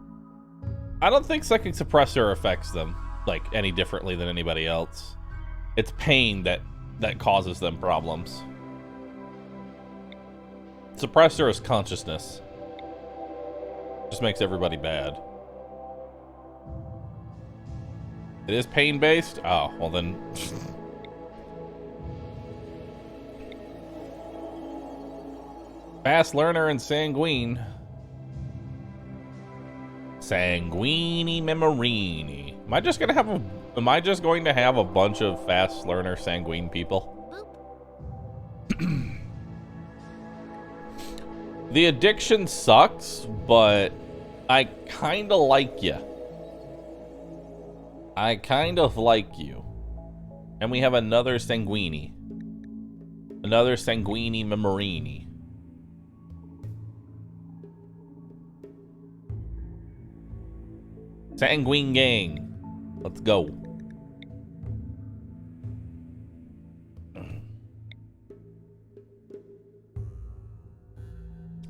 Speaker 5: I don't think psychic suppressor affects them like any differently than anybody else. It's pain that causes them problems. Suppressor is consciousness. Just makes everybody bad. It is pain based? Oh, well then. Fast learner and sanguine. Sanguini Memorini. Am I just going to have a bunch of fast learner sanguine people? The addiction sucks, but I kind of like you. I kind of like you. And we have another sanguini. Another sanguini Memorini. Sanguine gang. Let's go.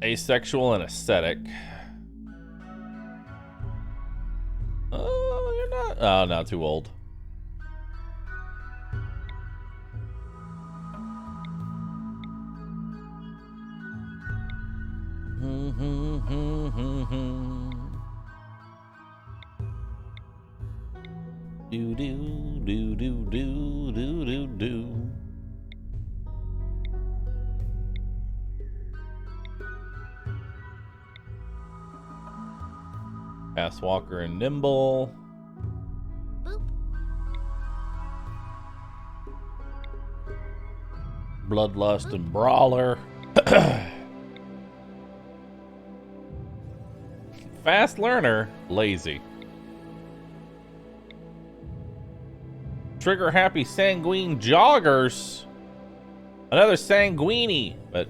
Speaker 5: Asexual and aesthetic. Oh, you're not. Oh, not too old. Do do do do do do do do. Fast walker and nimble.
Speaker 6: Boop.
Speaker 5: Bloodlust and brawler. Fast learner, lazy. Trigger happy sanguine joggers. Another sanguini, but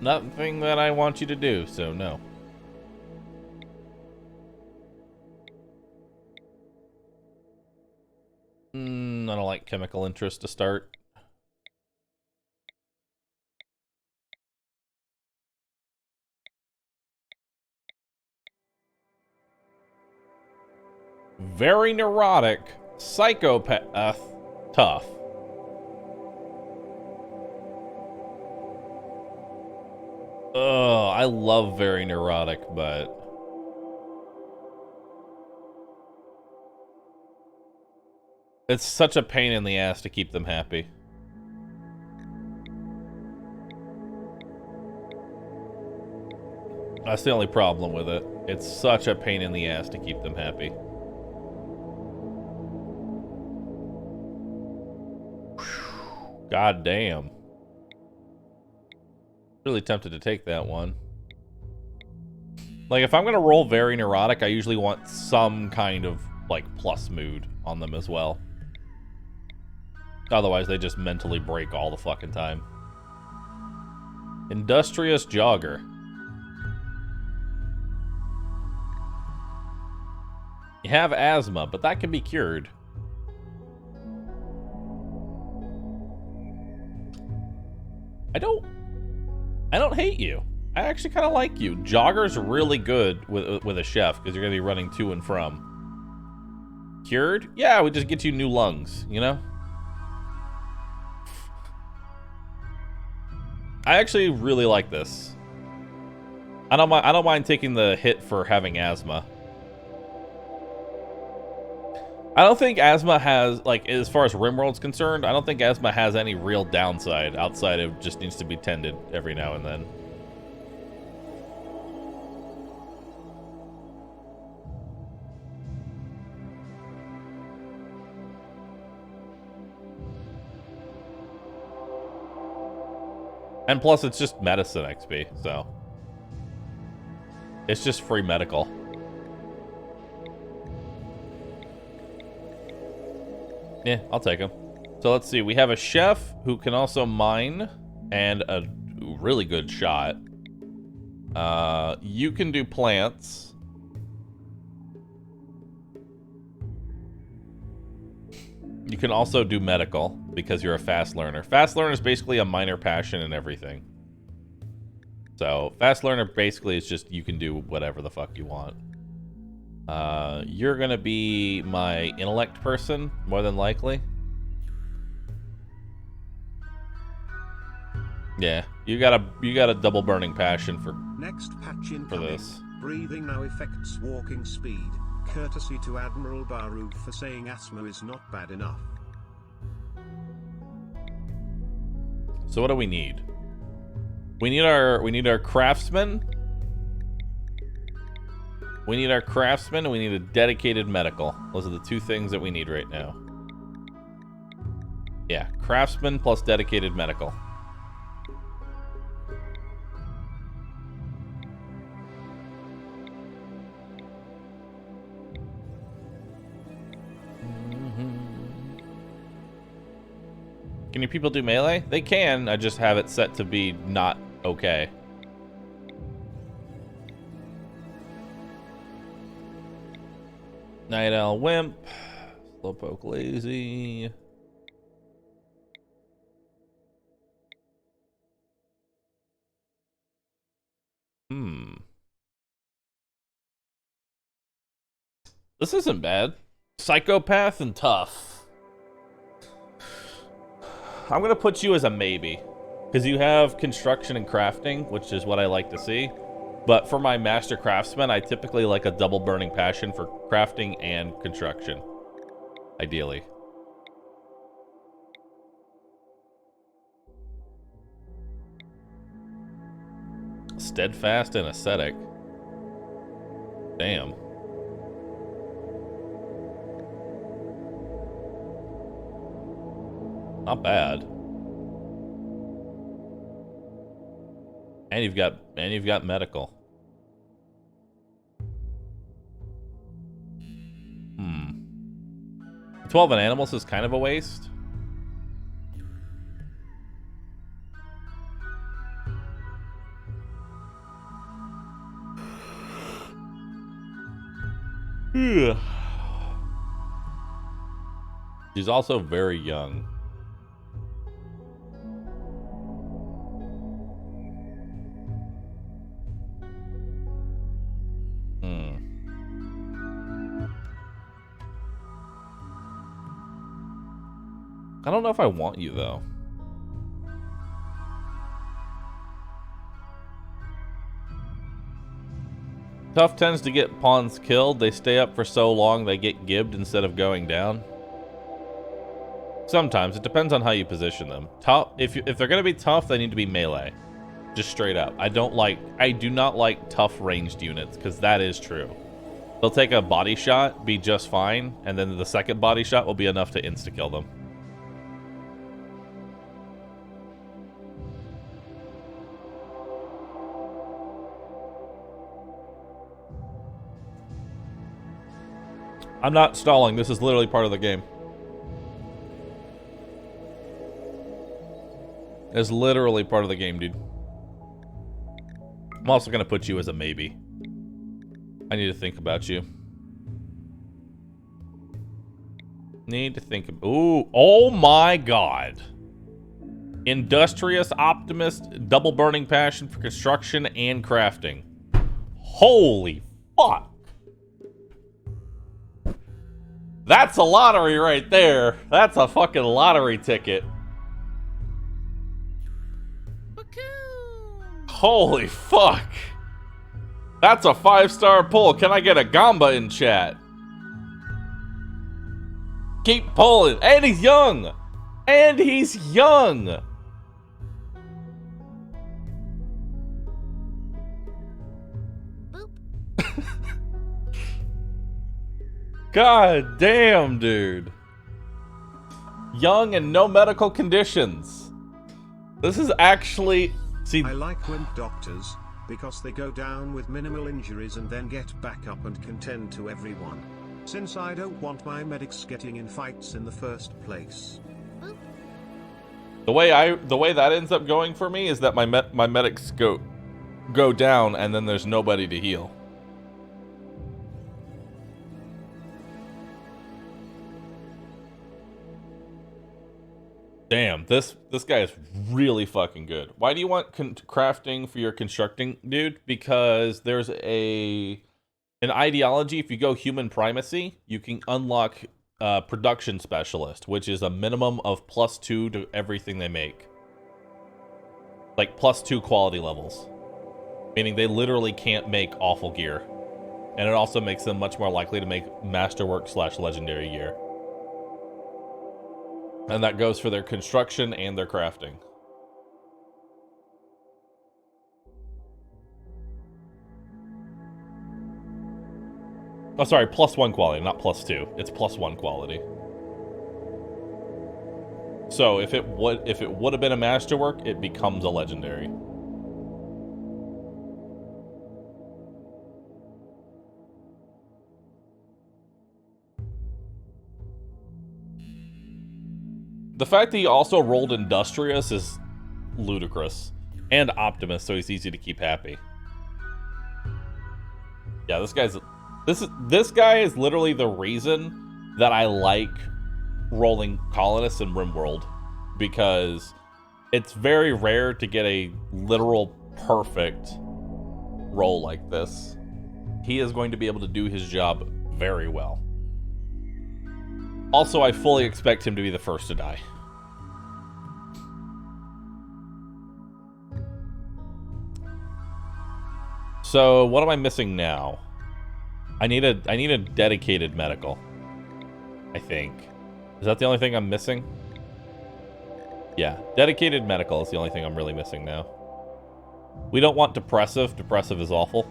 Speaker 5: nothing that I want you to do, so no. I don't like chemical interest to start. Very neurotic. Psychopath. Tough. I love very neurotic, but it's such a pain in the ass to keep them happy. That's the only problem with it. It's such a pain in the ass to keep them happy. God damn. Really tempted to take that one. Like, if I'm gonna roll very neurotic, I usually want some kind of, like, plus mood on them as well. Otherwise, they just mentally break all the fucking time. Industrious jogger. You have asthma, but that can be cured. I don't hate you. I actually kind of like you. Jogger's really good with a chef because you're gonna be running to and from. Cured? Yeah, we just get you new lungs, you know? I actually really like this. I don't mind taking the hit for having asthma. I don't think asthma has, like, as far as RimWorld's concerned, I don't think asthma has any real downside outside of just needs to be tended every now and then. And plus, it's just medicine XP, so. It's just free medical. Yeah, I'll take him. So let's see. We have a chef who can also mine and a really good shot. You can do plants. You can also do medical because you're a fast learner. Fast learner is basically a minor passion in everything. So fast learner basically is just you can do whatever the fuck you want. You're gonna be my intellect person, more than likely. Yeah, you got a double burning passion for
Speaker 2: Next patch
Speaker 5: for
Speaker 2: incoming.
Speaker 5: this.
Speaker 2: Breathing now affects walking speed. Courtesy to AdmiralBahroo for saying asthma is not bad enough.
Speaker 5: So what do we need? We need our craftsman. We need our craftsman, and we need a dedicated medical. Those are the two things that we need right now. Yeah, craftsman plus dedicated medical. Can your people do melee? They can, I just have it set to be not okay. Night Owl Wimp. Slowpoke Lazy. This isn't bad. Psychopath and tough. I'm gonna put you as a maybe. Because you have construction and crafting, which is what I like to see. But for my master craftsman, I typically like a double burning passion for crafting and construction. Ideally. Steadfast and ascetic. Damn. Not bad. And you've got medical. 12 on animals is kind of a waste. She's also very young. I don't know if I want you, though. Tough tends to get pawns killed. They stay up for so long they get gibbed instead of going down. Sometimes. It depends on how you position them. Tough, if they're going to be tough, they need to be melee. Just straight up. I do not like tough ranged units, because that is true. They'll take a body shot, be just fine, and then the second body shot will be enough to insta-kill them. I'm not stalling. This is literally part of the game. It's literally part of the game, dude. I'm also going to put you as a maybe. I need to think about you. Need to think of... Ooh, oh my god. Industrious, optimist, double burning passion for construction and crafting. Holy fuck. That's a lottery right there. That's a fucking lottery ticket. Holy fuck. That's a 5-star pull. Can I get a gamba in chat? Keep pulling. And he's young. And he's young. God damn, dude. Young and no medical conditions. This is actually... See,
Speaker 2: I like when doctors, because they go down with minimal injuries and then get back up and can tend to everyone. Since I don't want my medics getting in fights in the first place.
Speaker 5: the way that ends up going for me is that my medics go down and then there's nobody to heal. Damn, this guy is really fucking good. Why do you want crafting for your constructing, dude? Because there's an ideology. If you go human primacy, you can unlock production specialist, which is a minimum of +2 to everything they make. Like +2 quality levels. Meaning they literally can't make awful gear. And it also makes them much more likely to make masterwork / legendary gear. And that goes for their construction and their crafting. Oh, sorry, +1 quality, not +2. It's +1 quality. So if it would have been a masterwork, it becomes a legendary. The fact that he also rolled Industrious is ludicrous. And Optimist, so he's easy to keep happy. Yeah, this guy is literally the reason that I like rolling Colonists in RimWorld. Because it's very rare to get a literal perfect roll like this. He is going to be able to do his job very well. Also, I fully expect him to be the first to die. So, what am I missing now? I need a dedicated medical. I think. Is that the only thing I'm missing? Yeah, dedicated medical is the only thing I'm really missing now. We don't want depressive. Depressive is awful.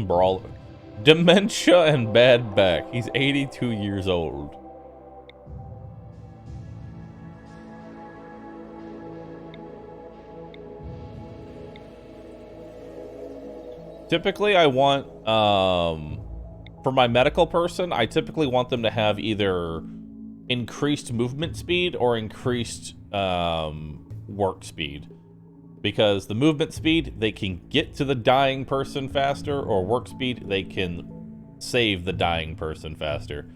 Speaker 5: Brawler. Dementia and bad back. He's 82 years old. Typically, I want, for my medical person, I typically want them to have either increased movement speed or increased work speed. Because the movement speed, they can get to the dying person faster, or work speed, they can save the dying person faster.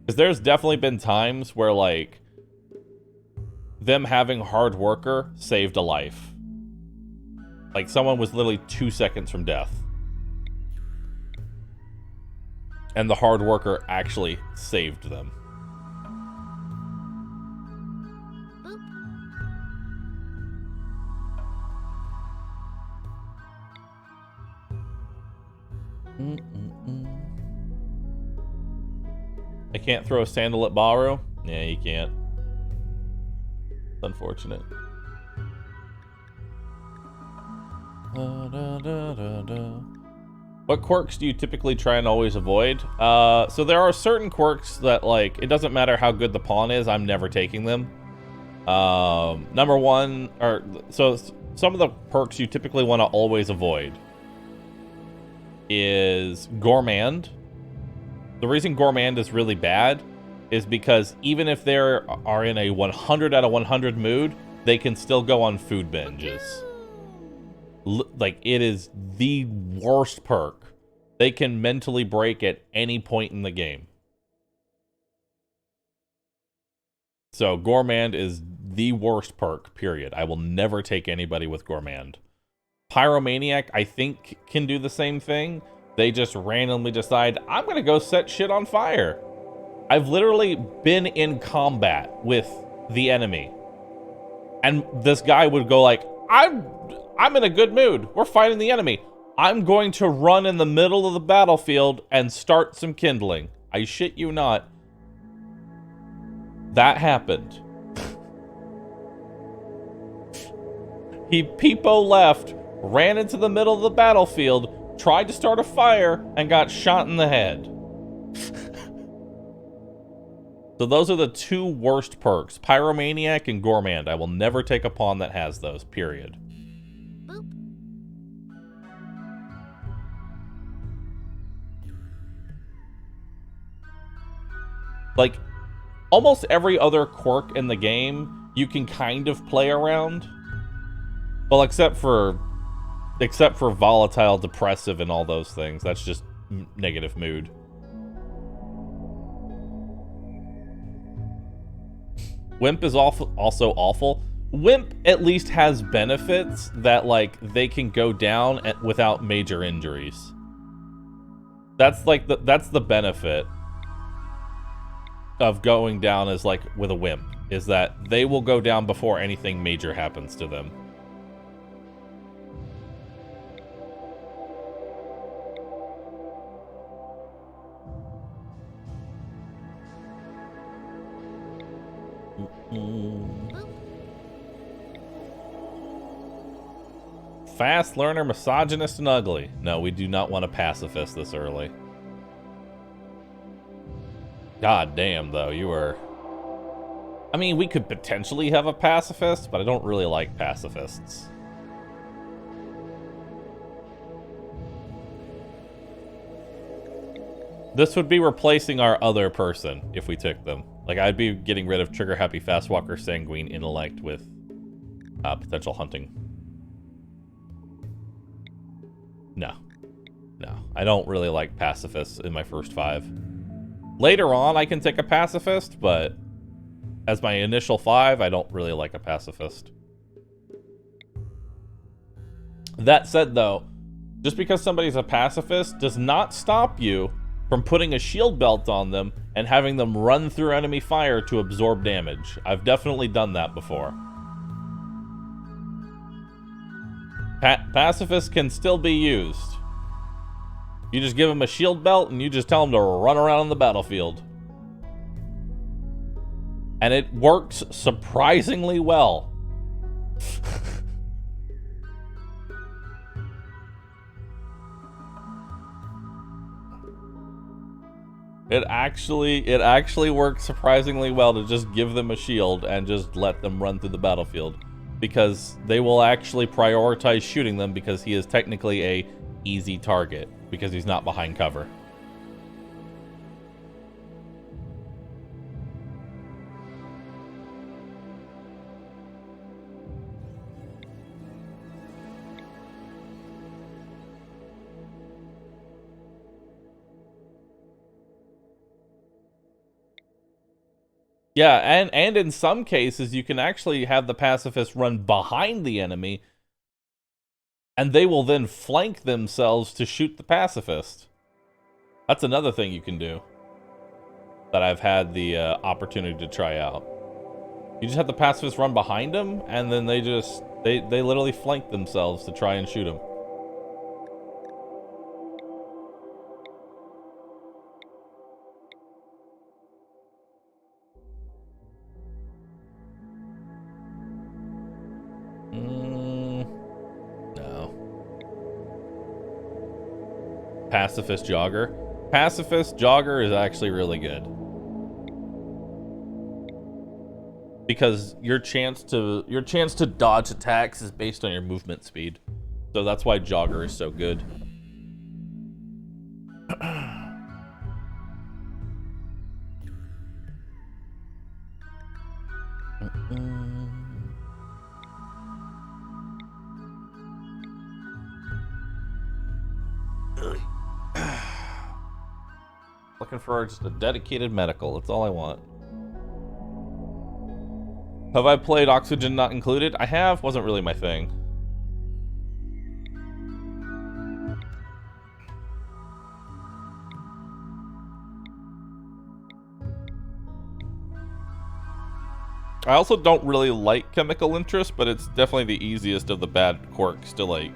Speaker 5: Because there's definitely been times where, like, them having hard worker saved a life. Like, someone was literally 2 seconds from death. And the hard worker actually saved them. I can't throw a sandal at Bahroo? Yeah, you can't. It's unfortunate. What quirks do you typically try and always avoid? So there are certain quirks that, like, it doesn't matter how good the pawn is, I'm never taking them. Number one, so some of the perks you typically want to always avoid is Gourmand. The reason Gourmand is really bad is because even if they are in a 100 out of 100 mood, they can still go on food binges. Like, it is the worst perk. They can mentally break at any point in the game. So Gourmand is the worst perk, period. I will never take anybody with Gourmand. Pyromaniac, I think, can do the same thing. They just randomly decide, I'm going to go set shit on fire. I've literally been in combat with the enemy. And this guy would go like, I'm in a good mood. We're fighting the enemy. I'm going to run in the middle of the battlefield and start some kindling. I shit you not. That happened. He peepo left, ran into the middle of the battlefield, tried to start a fire, and got shot in the head. So those are the two worst perks. Pyromaniac and Gourmand. I will never take a pawn that has those, period.
Speaker 6: Boop.
Speaker 5: Like, almost every other quirk in the game, you can kind of play around. Well, except for volatile, depressive, and all those things. That's just negative mood. Wimp is also awful. Wimp at least has benefits that, like, they can go down without major injuries. That's like that's the benefit of going down as, like, with a Wimp, is that they will go down before anything major happens to them. Fast learner, misogynist, and ugly. No, we do not want a pacifist this early. God damn, though, you were... I mean, we could potentially have a pacifist, but I don't really like pacifists. This would be replacing our other person if we took them. Like, I'd be getting rid of Trigger Happy, Fast Walker, Sanguine, Intellect with potential hunting. No. No. I don't really like pacifists in my first 5. Later on, I can take a pacifist, but as my initial 5, I don't really like a pacifist. That said, though, just because somebody's a pacifist does not stop you from putting a shield belt on them and having them run through enemy fire to absorb damage. I've definitely done that before. Pacifists can still be used. You just give them a shield belt and you just tell them to run around on the battlefield. And it works surprisingly well. It actually works surprisingly well to just give them a shield and just let them run through the battlefield, because they will actually prioritize shooting them because he is technically a easy target because he's not behind cover. Yeah, and in some cases, you can actually have the pacifist run behind the enemy, and they will then flank themselves to shoot the pacifist. That's another thing you can do that I've had the opportunity to try out. You just have the pacifist run behind them, and then they literally flank themselves to try and shoot him. No. Pacifist Jogger. Pacifist Jogger is actually really good. Because your chance to dodge attacks is based on your movement speed. So that's why Jogger is so good. Looking for just a dedicated medical. That's all I want. Have I played Oxygen Not Included? I have. Wasn't really my thing. I also don't really like Chemical Interest, but it's definitely the easiest of the bad quirks to like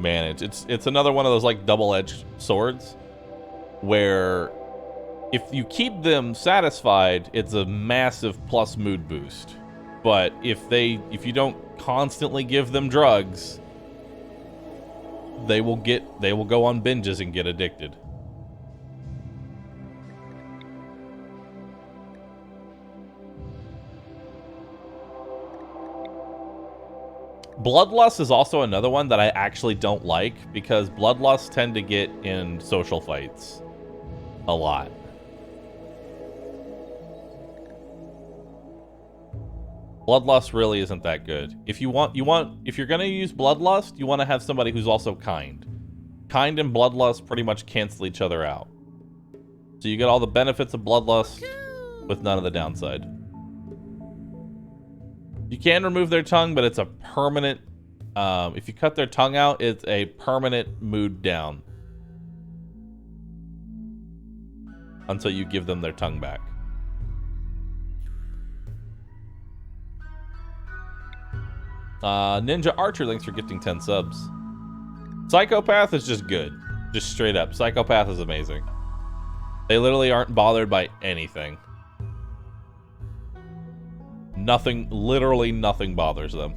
Speaker 5: manage. It's another one of those like double-edged swords where if you keep them satisfied, it's a massive plus mood boost. But if you don't constantly give them drugs, they will go on binges and get addicted. Bloodlust is also another one that I actually don't like because bloodlusts tend to get in social fights a lot. Bloodlust really isn't that good. If you're gonna use Bloodlust, you want to have somebody who's also kind. Kind and Bloodlust pretty much cancel each other out. So you get all the benefits of Bloodlust with none of the downside. You can remove their tongue, but it's a permanent... if you cut their tongue out, it's a permanent mood down. Until you give them their tongue back. Ninja Archer, thanks for gifting 10 subs. Psychopath is just good. Just straight up. Psychopath is amazing. They literally aren't bothered by anything. Nothing, literally nothing bothers them.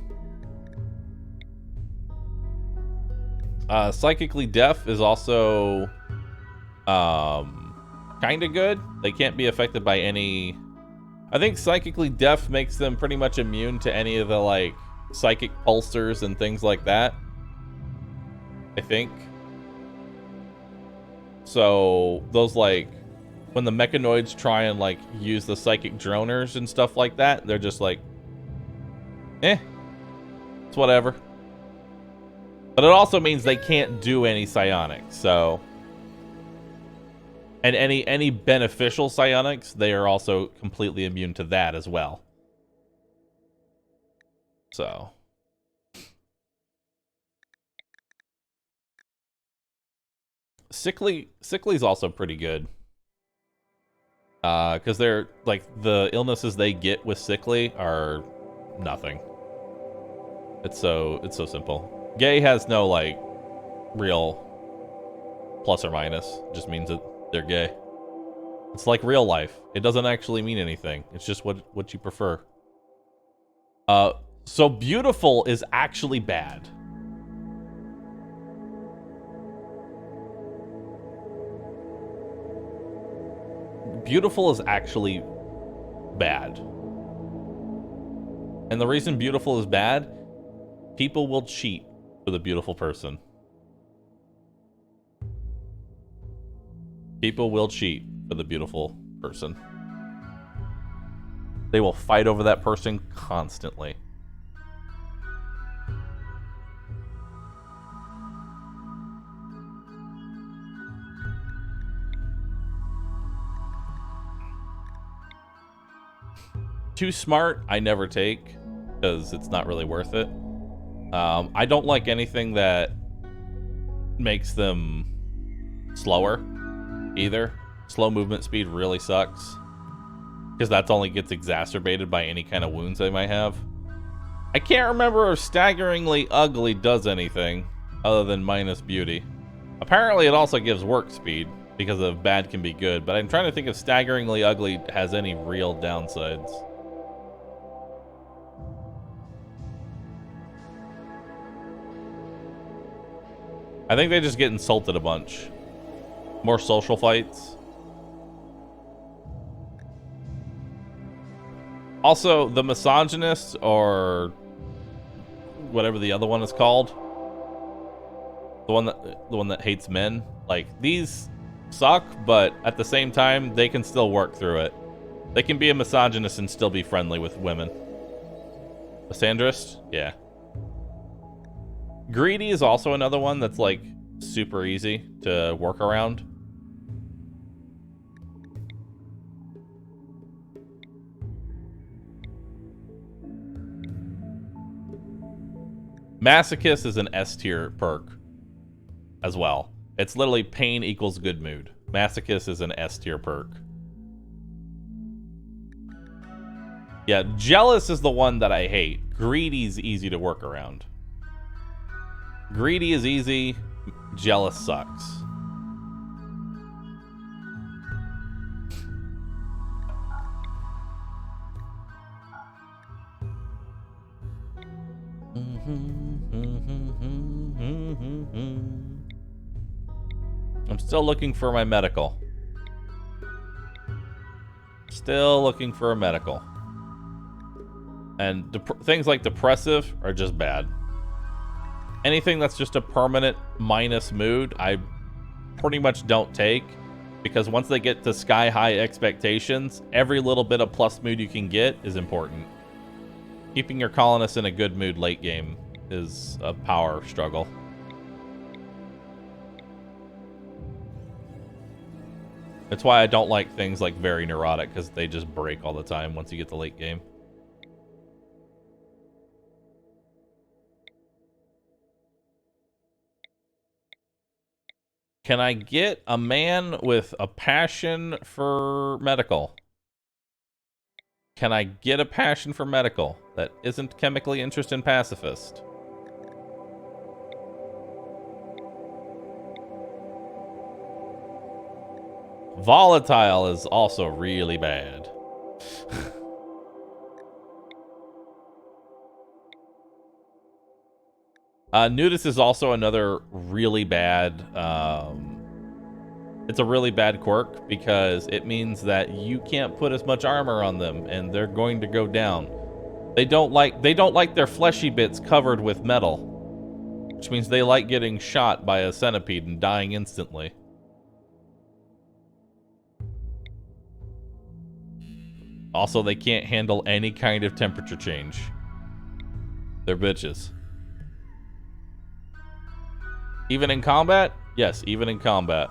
Speaker 5: Psychically Deaf is also kind of good. They can't be affected by any... I think Psychically Deaf makes them pretty much immune to any of the, like, psychic pulsers and things like that. I think. So, those, like... when the mechanoids try and, like, use the psychic droners and stuff like that, they're just like, it's whatever. But it also means they can't do any psionics, so... and any beneficial psionics, they are also completely immune to that as well. So... Sickly's also pretty good. Because they're, like, the illnesses they get with Sickly are nothing. It's so simple. Gay has no, like, real plus or minus. It just means that they're gay. It's like real life. It doesn't actually mean anything. It's just what you prefer. So beautiful is actually bad. Beautiful is actually bad. And the reason beautiful is bad, people will cheat for the beautiful person. People will cheat for the beautiful person. They will fight over that person constantly. Too smart, I never take, because it's not really worth it. I don't like anything that makes them slower, either. Slow movement speed really sucks, because that only gets exacerbated by any kind of wounds they might have. I can't remember if Staggeringly Ugly does anything, other than minus beauty. Apparently it also gives work speed, because of bad can be good, but I'm trying to think if Staggeringly Ugly has any real downsides. I think they just get insulted a bunch. More social fights. Also, the misogynist, or whatever the other one is called, the one that hates men, like, these suck, but at the same time they can still work through it. They can be a misogynist and still be friendly with women. A Sandrist? Yeah. Greedy is also another one that's like super easy to work around. Masochist is an S tier perk as well. It's literally pain equals good mood. Masochist is an S tier perk. Yeah, jealous is the one that I hate. Greedy's easy to work around. Greedy is easy. Jealous sucks. I'm still looking for my medical. Still looking for a medical. And things like depressive are just bad. Anything that's just a permanent minus mood, I pretty much don't take. Because once they get to sky-high expectations, every little bit of plus mood you can get is important. Keeping your colonists in a good mood late game is a power struggle. That's why I don't like things like very neurotic, because they just break all the time once you get to late game. Can I get a man with a passion for medical? Can I get a passion for medical that isn't chemically interested in pacifist? Volatile is also really bad. Nudist is also another really bad, it's a really bad quirk because it means that you can't put as much armor on them and they're going to go down. They don't like their fleshy bits covered with metal, which means they like getting shot by a centipede and dying instantly. Also, they can't handle any kind of temperature change. They're bitches. Even in combat? Yes, even in combat.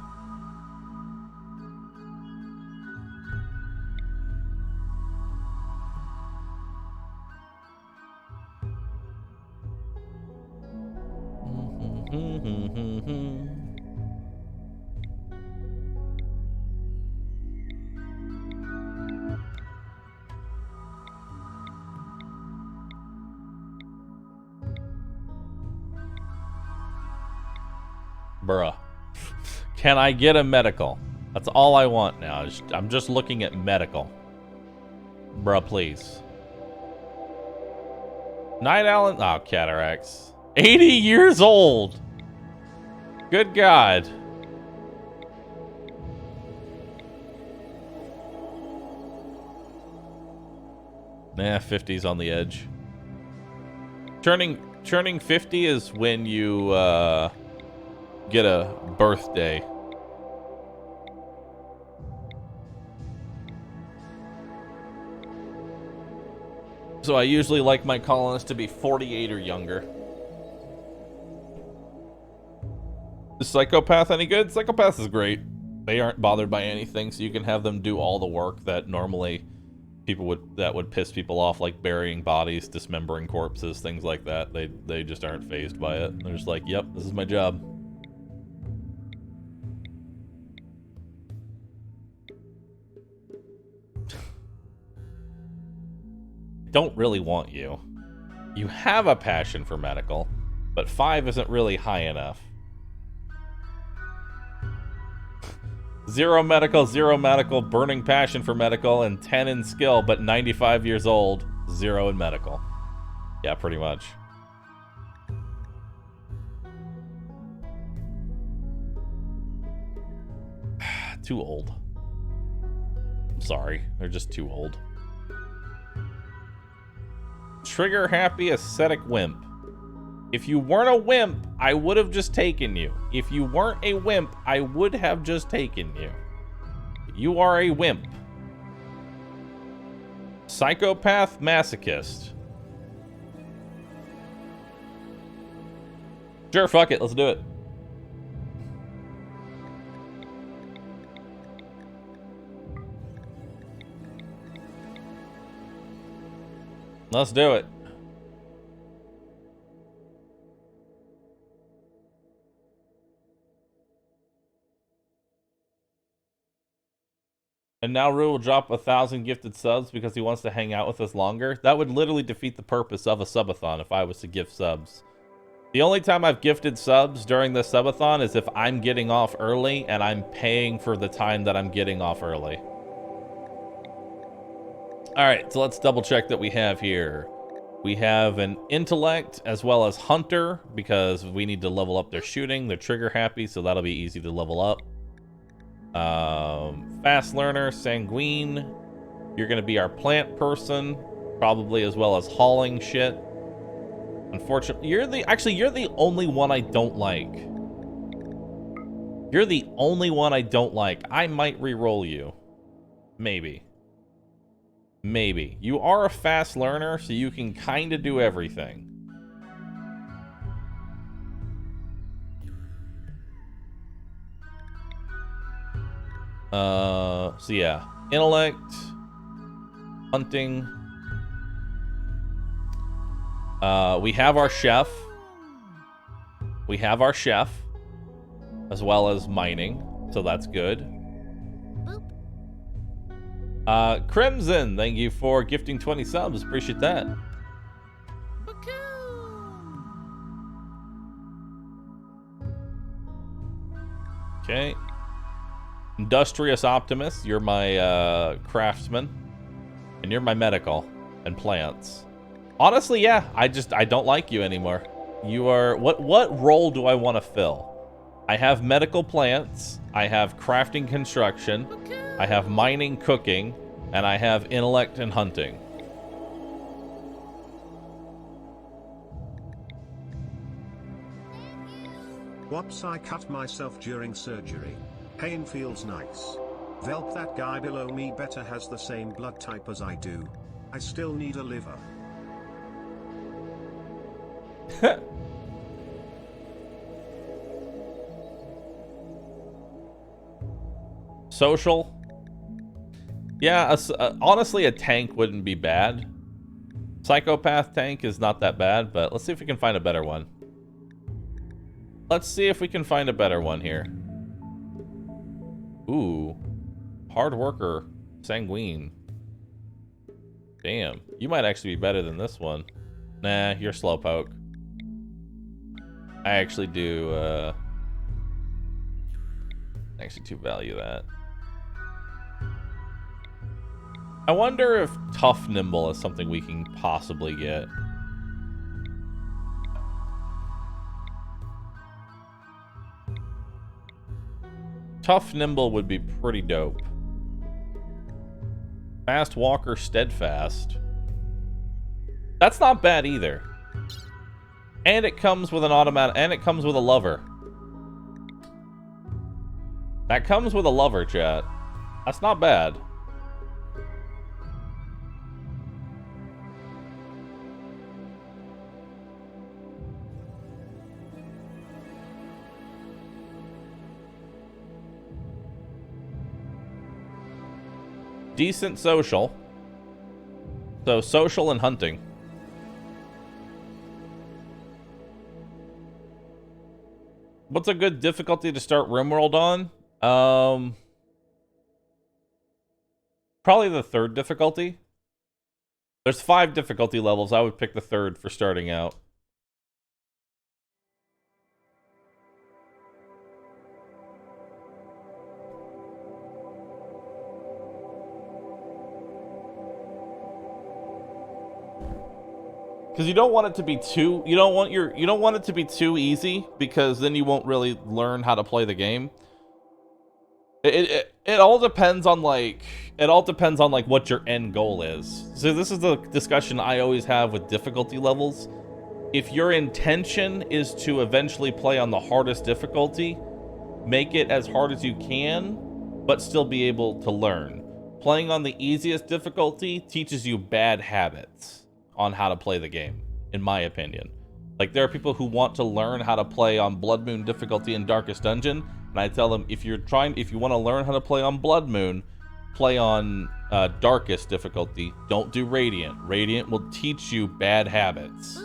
Speaker 5: Bruh. Can I get a medical? That's all I want now. I'm just looking at medical. Bruh, please. Night Owl. Oh, cataracts. 80 years old. Good God. Nah, 50's on the edge. Turning 50 is when you get a birthday. So I usually like my colonists to be 48 or younger. Is Psychopath any good? Psychopath is great. They aren't bothered by anything, so you can have them do all the work that normally that would piss people off, like burying bodies, dismembering corpses, things like that. They just aren't fazed by it. They're just like, yep, this is my job. Don't really want you. You have a passion for medical, but 5 isn't really high enough. 0 medical, burning passion for medical, and 10 in skill, but 95 years old, 0 in medical. Yeah, pretty much. too old. I'm sorry. They're just too old. Trigger happy ascetic wimp. If you weren't a wimp, I would have just taken you. If you weren't a wimp, I would have just taken you. You are a wimp. Psychopath masochist. Sure, fuck it. Let's do it. Let's do it. And now Rue will drop 1,000 gifted subs because he wants to hang out with us longer. That would literally defeat the purpose of a subathon if I was to gift subs. The only time I've gifted subs during the subathon is if I'm getting off early and I'm paying for the time that I'm getting off early. Alright, so let's double check that we have here. We have an intellect as well as hunter because we need to level up their shooting. They're trigger happy, so that'll be easy to level up. Fast learner, sanguine. You're going to be our plant person, probably as well as hauling shit. Unfortunately, you're the only one I don't like. You're the only one I don't like. I might re-roll you. Maybe. Maybe. You are a fast learner, so you can kind of do everything. So yeah. Intellect. Hunting. We have our chef. We have our chef. As well as mining. So that's good. Crimson, thank you for gifting 20 subs. Appreciate that. Okay. Industrious Optimist, you're my craftsman. And you're my medical and plants. Honestly, yeah, I don't like you anymore. You are what role do I want to fill? I have medical plants, I have crafting construction, I have mining cooking, and I have intellect and hunting.
Speaker 2: Whoops, I cut myself during surgery. Pain feels nice. Velp, that guy below me better has the same blood type as I do. I still need a liver.
Speaker 5: Social. Yeah, honestly, a tank wouldn't be bad. Psychopath tank is not that bad, but let's see if we can find a better one. Let's see if we can find a better one here. Ooh. Hard worker. Sanguine. Damn. You might actually be better than this one. Nah, you're slowpoke. I actually do, actually do value that. I wonder if Tough Nimble is something we can possibly get. Tough Nimble would be pretty dope. Fast Walker Steadfast. That's not bad either. And it comes with an automatic, and it comes with a lover. That comes with a lover, chat. That's not bad. Decent social. So social and hunting. What's a good difficulty to start RimWorld on? Probably the 3rd difficulty. There's 5 difficulty levels. I would pick the 3rd for starting out. Because you don't want it to be too, you don't want it to be too easy, because then you won't really learn how to play the game.
Speaker 1: It all depends on like what your end goal is. So this is the discussion I always have with difficulty levels. If your intention is to eventually play on the hardest difficulty, make it as hard as you can, but still be able to learn. Playing on the easiest difficulty teaches you bad habits on how to play the game, in my opinion. Like, there are people who want to learn how to play on Blood Moon difficulty in Darkest Dungeon, and I tell them, if you want to learn how to play on Blood Moon, play on Darkest difficulty. Don't do Radiant. Radiant will teach you bad habits.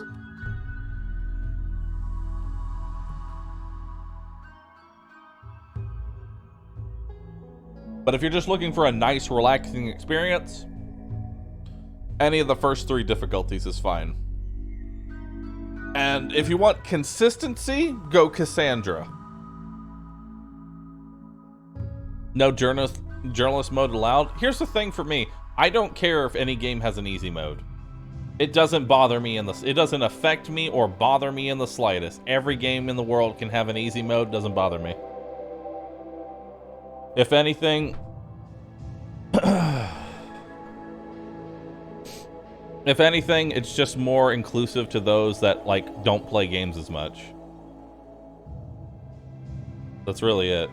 Speaker 1: But if you're just looking for a nice, relaxing experience, any of the first 3 difficulties is fine. And if you want consistency, go Cassandra. No journalist mode allowed. Here's the thing for me. I don't care if any game has an easy mode. It doesn't bother me it doesn't affect me or bother me in the slightest. Every game in the world can have an easy mode, doesn't bother me. If anything, it's just more inclusive to those that like don't play games as much. That's really it.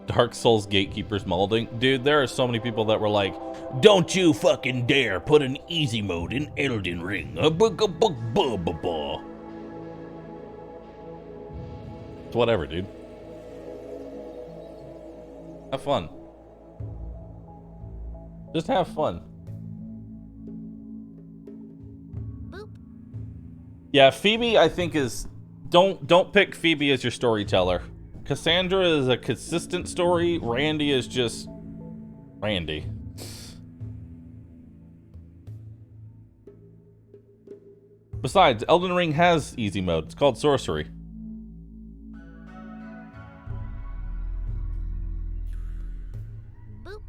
Speaker 1: Dark Souls gatekeepers molding. Dude, there are so many people that were like, don't you fucking dare put an easy mode in Elden Ring. It's whatever, dude. Have fun. Just have fun.
Speaker 6: Boop.
Speaker 1: Yeah, Phoebe, I think is... Don't pick Phoebe as your storyteller. Cassandra is a consistent story. Randy is just... Randy. Besides, Elden Ring has easy mode. It's called Sorcery.
Speaker 6: Boop.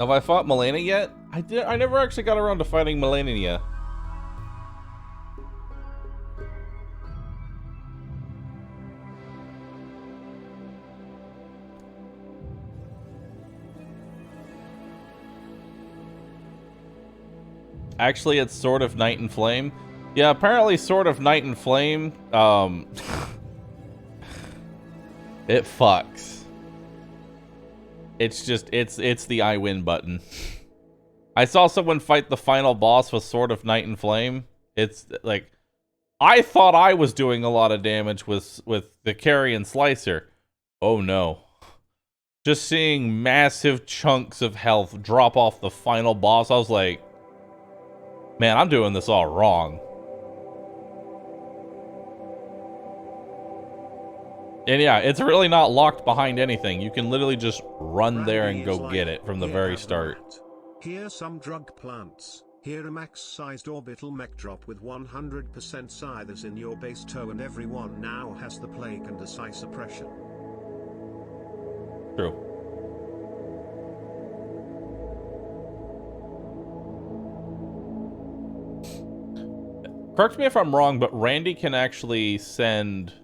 Speaker 1: Have I fought Melania yet? I never actually got around to fighting Melania. Actually, it's Sword of Night and Flame. Yeah, apparently Sword of Night and Flame, it fucks. It's just, it's the I win button. I saw someone fight the final boss with Sword of Night and Flame. It's like, I thought I was doing a lot of damage with the carry and slicer. Oh no. Just seeing massive chunks of health drop off the final boss, I was like, man, I'm doing this all wrong. And yeah, it's really not locked behind anything. You can literally just run there and go get it from the very start.
Speaker 2: Here some drug plants. Here a max-sized orbital mech drop with 100% scythers in your base toe, and everyone now has the plague and a psi suppression.
Speaker 1: True. Correct me if I'm wrong, but Randy can actually send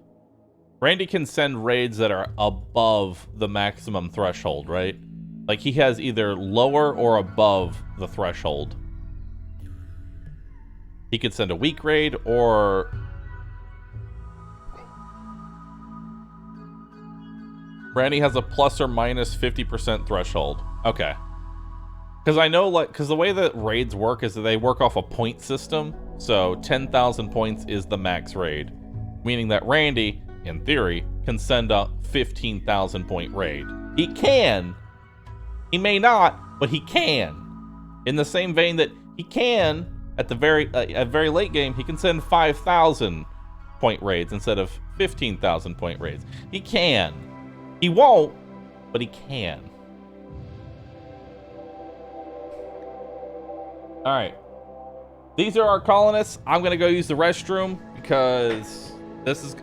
Speaker 1: raids that are above the maximum threshold, right? Like, he has either lower or above the threshold. He could send a weak raid, or... Randy has a plus or minus 50% threshold. Okay. Because I know, like, because the way that raids work is that they work off a point system. So 10,000 points is the max raid. Meaning that Randy, in theory, can send a 15,000 point raid. He can. He may not, but he can. In the same vein that he can, at the very late game, he can send 5,000 point raids instead of 15,000 point raids. He can. He won't, but he can. All right. These are our colonists. I'm gonna go use the restroom because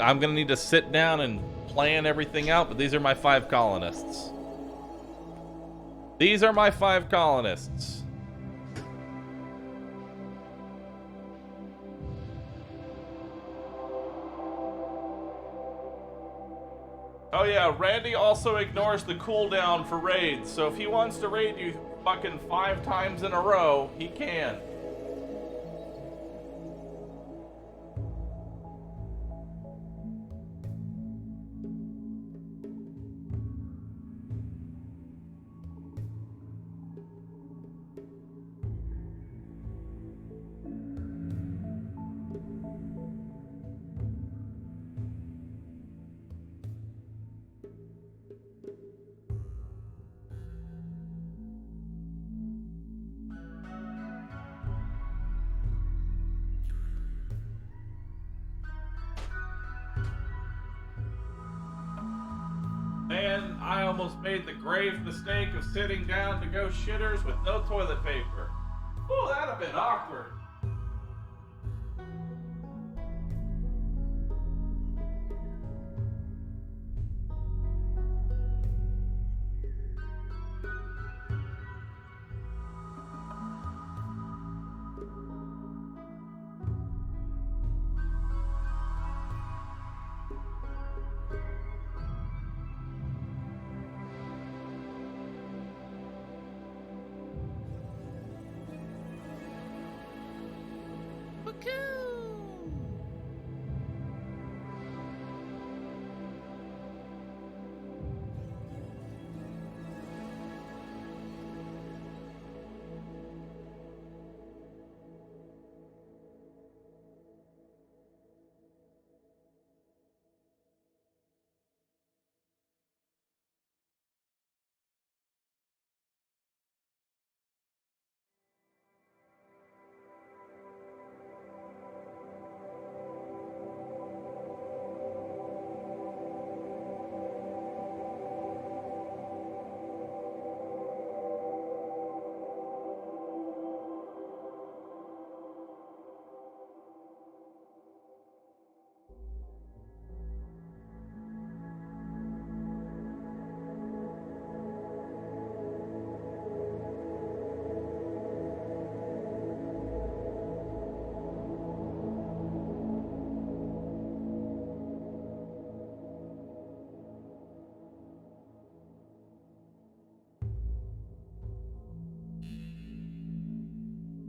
Speaker 1: I'm gonna need to sit down and plan everything out, but these are my 5 colonists. These are my 5 colonists. Oh yeah, Randy also ignores the cooldown for raids, so if he wants to raid you fucking 5 times in a row, he can. Man, I almost made the grave mistake of sitting down to go shitters with no toilet paper. Oh, that'd have been awkward.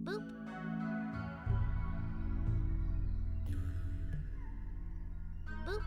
Speaker 6: Boop. Boop.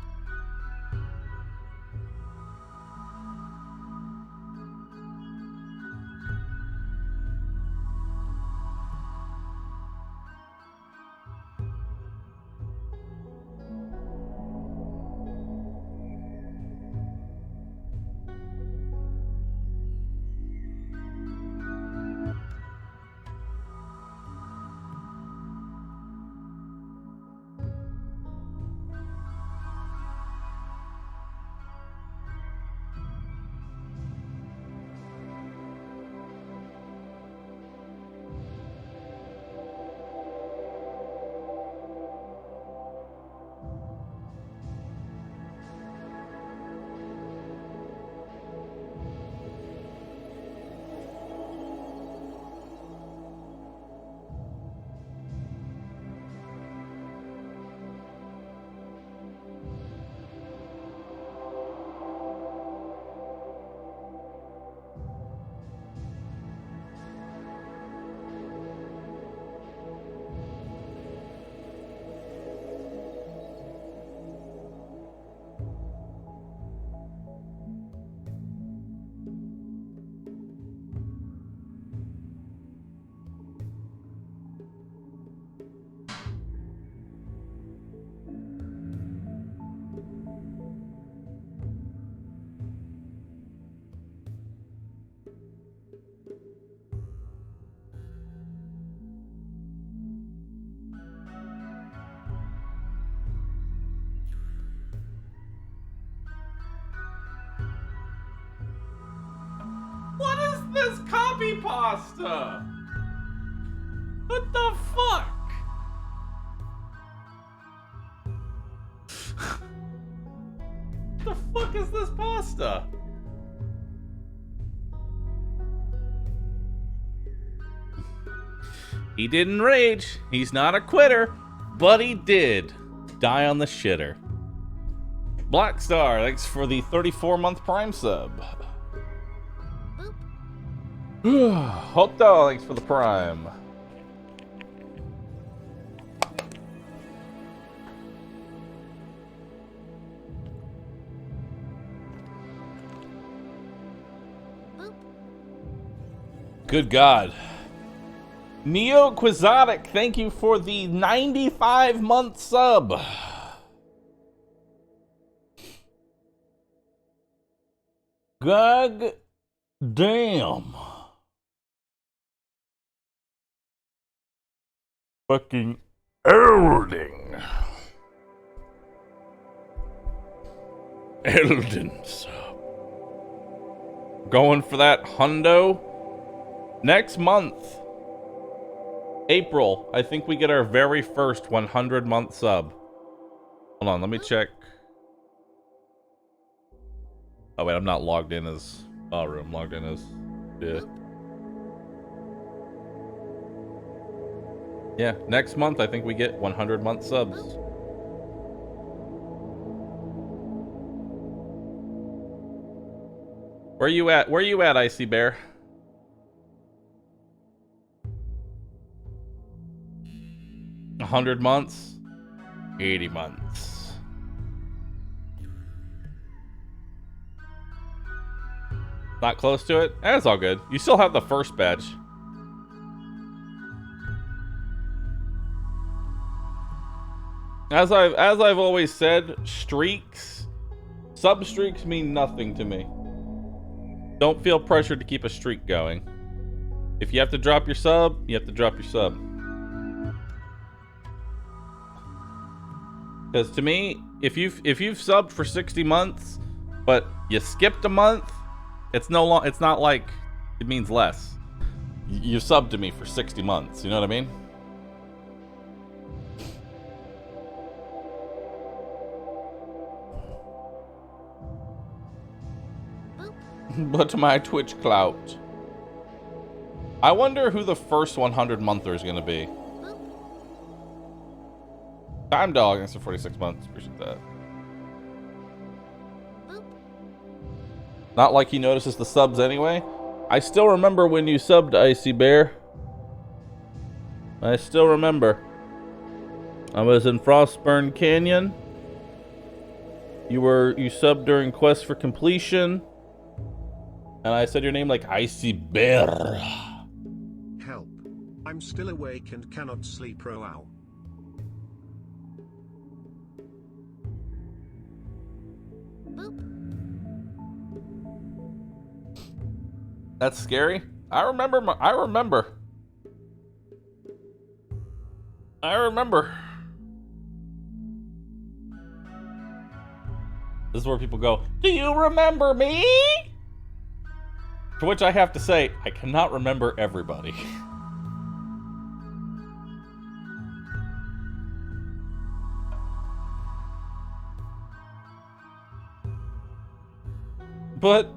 Speaker 1: What is this copy pasta? What the fuck? The fuck is this pasta? He didn't rage. He's not a quitter, but he did die on the shitter. Black Star, thanks for the 34-month Prime sub. Hot Dog, thanks for the Prime. Good God. Neo Quixotic, thank you for the 95-month sub. God damn. Fucking Elding. Elden sub. Going for that hundo. Next month, April, I think we get our very first 100-month sub. Hold on, let me check. Oh wait, I'm not logged in as Bahroo. I'm logged in as yeah, next month I think we get 100-month subs. Where you at? Where you at, Icy Bear? A 100 months? 80 months. Not close to it? That's all good. You still have the first badge. As I've always said, streaks, sub streaks mean nothing to me. Don't feel pressured to keep a streak going. If you have to drop your sub, you have to drop your sub. Because to me, if you've subbed for 60 months, but you skipped a month, it's not like it means less. You subbed to me for 60 months, you know what I mean? But my Twitch clout. I wonder who the first 100-monther is going to be. Time Dog, thanks for 46 months. Appreciate that. Not like he notices the subs anyway. I still remember when you subbed, Icy Bear. I still remember. I was in Frostburn Canyon. You subbed during Quest for Completion. And I said your name like Icy Bear.
Speaker 2: Help. I'm still awake and cannot sleep. Row.
Speaker 1: That's scary. I remember. This is where people go, do you remember me? To which I have to say, I cannot remember everybody. But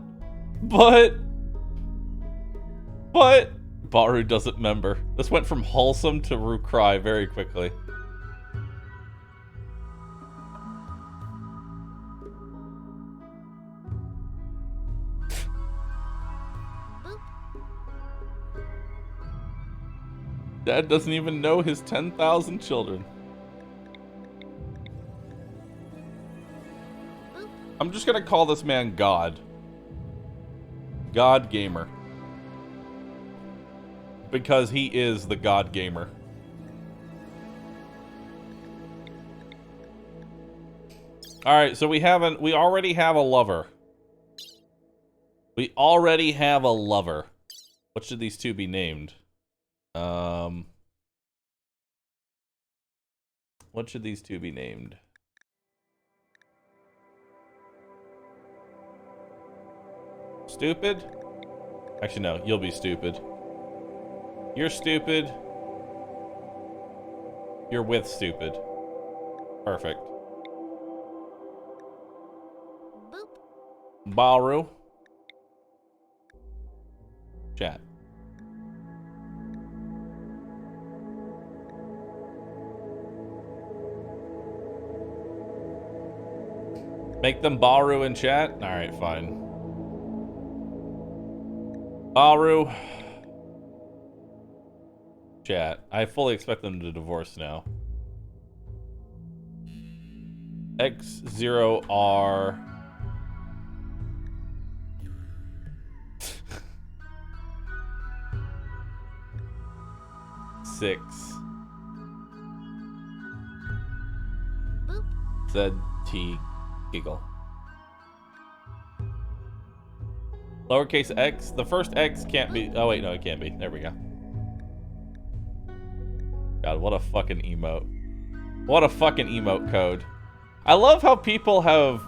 Speaker 1: Bahroo doesn't remember. This went from wholesome to Roo Cry very quickly. Dad doesn't even know his 10,000 children. I'm just gonna call this man God. God Gamer. Because he is the God Gamer. Alright, so we already have a lover. We already have a lover. What should these two be named? What should these two be named? Stupid? Actually, no. You'll be stupid. You're stupid. You're with stupid. Perfect.
Speaker 6: Boop.
Speaker 1: Bahroo. Chat. Make them Bahroo in chat? Alright, fine. Bahroo. Chat. I fully expect them to divorce now. X0R. Six.
Speaker 6: Boop.
Speaker 1: ZT giggle. Lowercase x. The first x can't be. Oh, wait, no, it can't be. There we go. God, what a fucking emote. What a fucking emote code. I love how people have.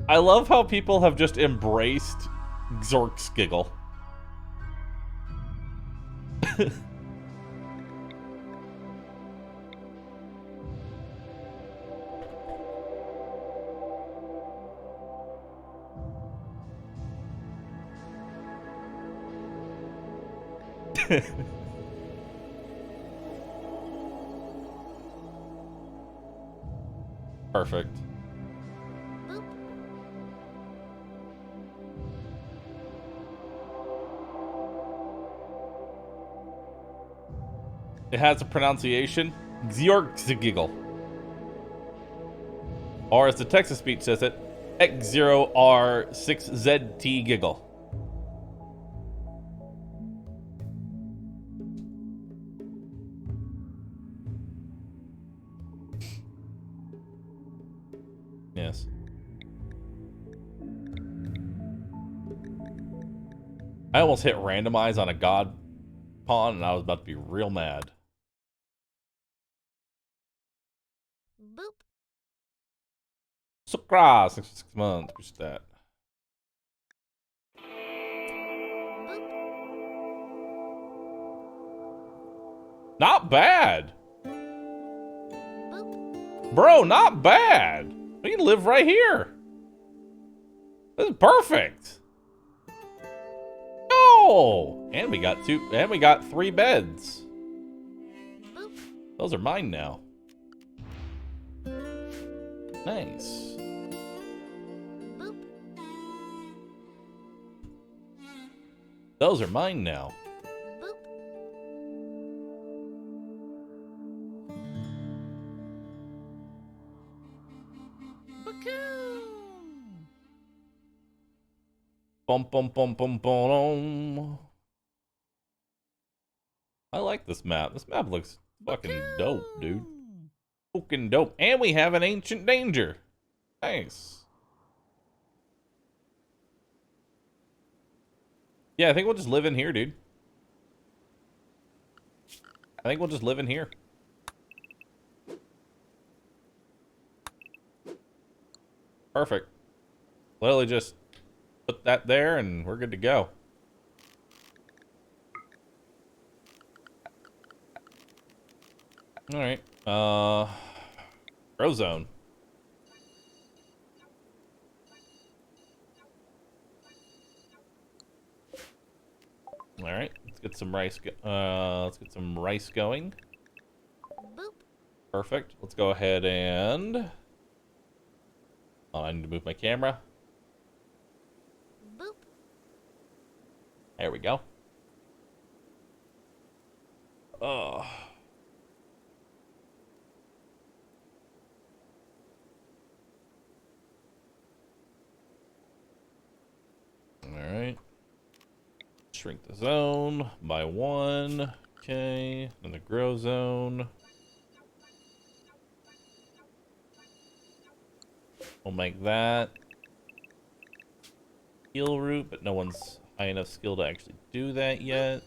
Speaker 1: I love how people have just embraced Zork's giggle. Perfect.
Speaker 6: Boop.
Speaker 1: It has a pronunciation. Xyorkzgiggle. Or as the Texas speech says it, X0R6ZT giggle. Yes. I almost hit randomize on a god pawn and I was about to be real mad.
Speaker 6: Boop.
Speaker 1: Sukra, 6 months. Push that.
Speaker 6: Boop.
Speaker 1: Not bad.
Speaker 6: Boop.
Speaker 1: Bro, not bad. We can live right here. This is perfect. No! And we got 3 beds.
Speaker 6: Boop.
Speaker 1: Those are mine now. Nice.
Speaker 6: Boop.
Speaker 1: Those are mine now.
Speaker 6: Boop.
Speaker 1: Bum bum bum bum bum. I like this map. This map looks fucking dope, dude. Fucking dope. And we have an ancient danger. Nice. Yeah, I think we'll just live in here, dude. I think we'll just live in here. Perfect. Literally just put that there and we're good to go. All right. Grow zone. All right. Let's get some rice. Let's get some rice going.
Speaker 6: Boop.
Speaker 1: Perfect. Let's go ahead and. Oh, I need to move my camera.
Speaker 6: Boop.
Speaker 1: There we go. Oh. Alright. Shrink the zone by 1. Okay. And the grow zone. We'll make that. Heal root, but no one's high enough skill to actually do that yet.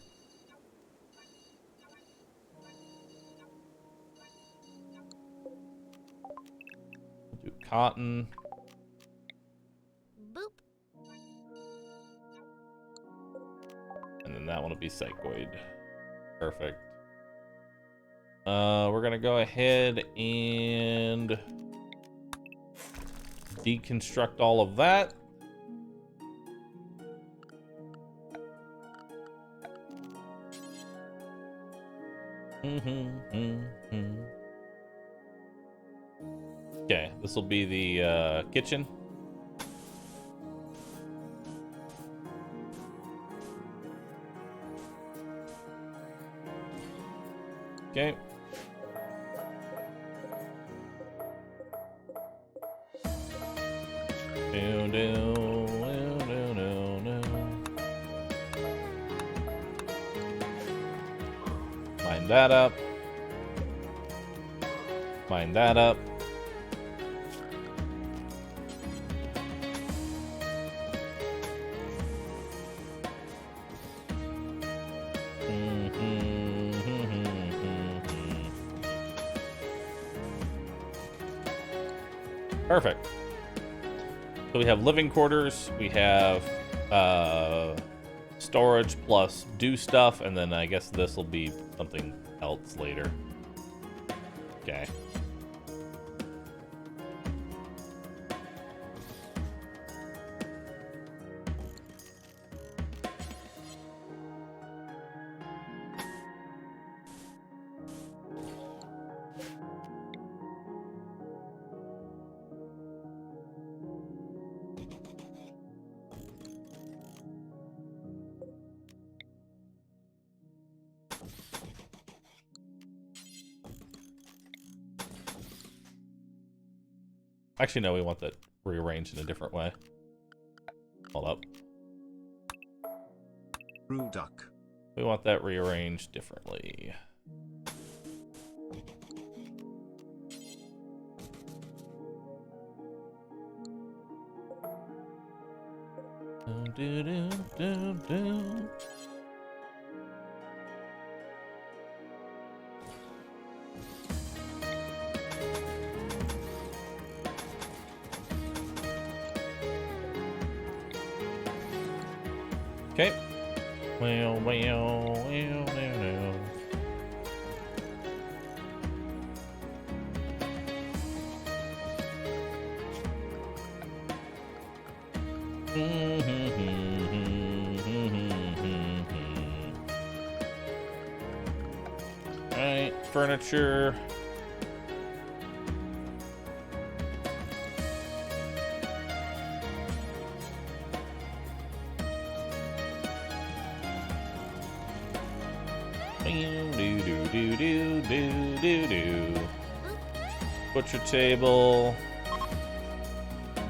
Speaker 1: We'll do cotton.
Speaker 6: Boop.
Speaker 1: And then that one will be psychoid. Perfect.
Speaker 5: We're gonna go ahead and deconstruct all of that. Okay, this will be the kitchen. Okay. Line that up. Line that up. Perfect. So we have living quarters, we have storage plus do stuff, and then I guess this will be something else later. Okay. Actually, no, we want that rearranged in a different way. Hold up.
Speaker 2: Brew duck.
Speaker 5: We want that rearranged differently. Okay. Well. Alright, furniture. Butcher table.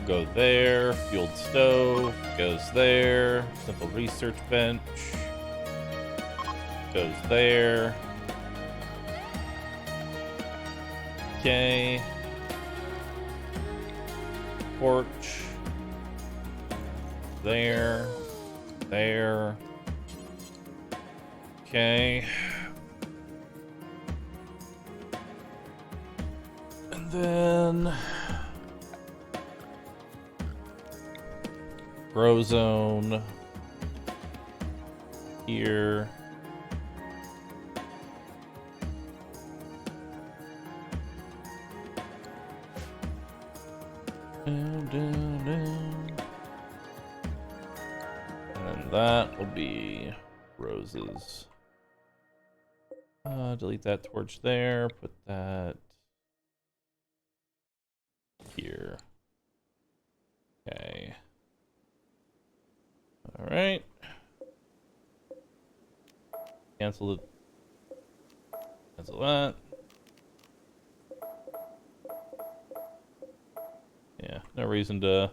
Speaker 5: Go there. Fueled stove. Goes there. Simple research bench. Goes there. Okay. Porch. There. There. Okay. And then grow zone here. And that will be roses. Delete that torch there, put that here. Okay. All right. Cancel it. Cancel that. Yeah, no reason to.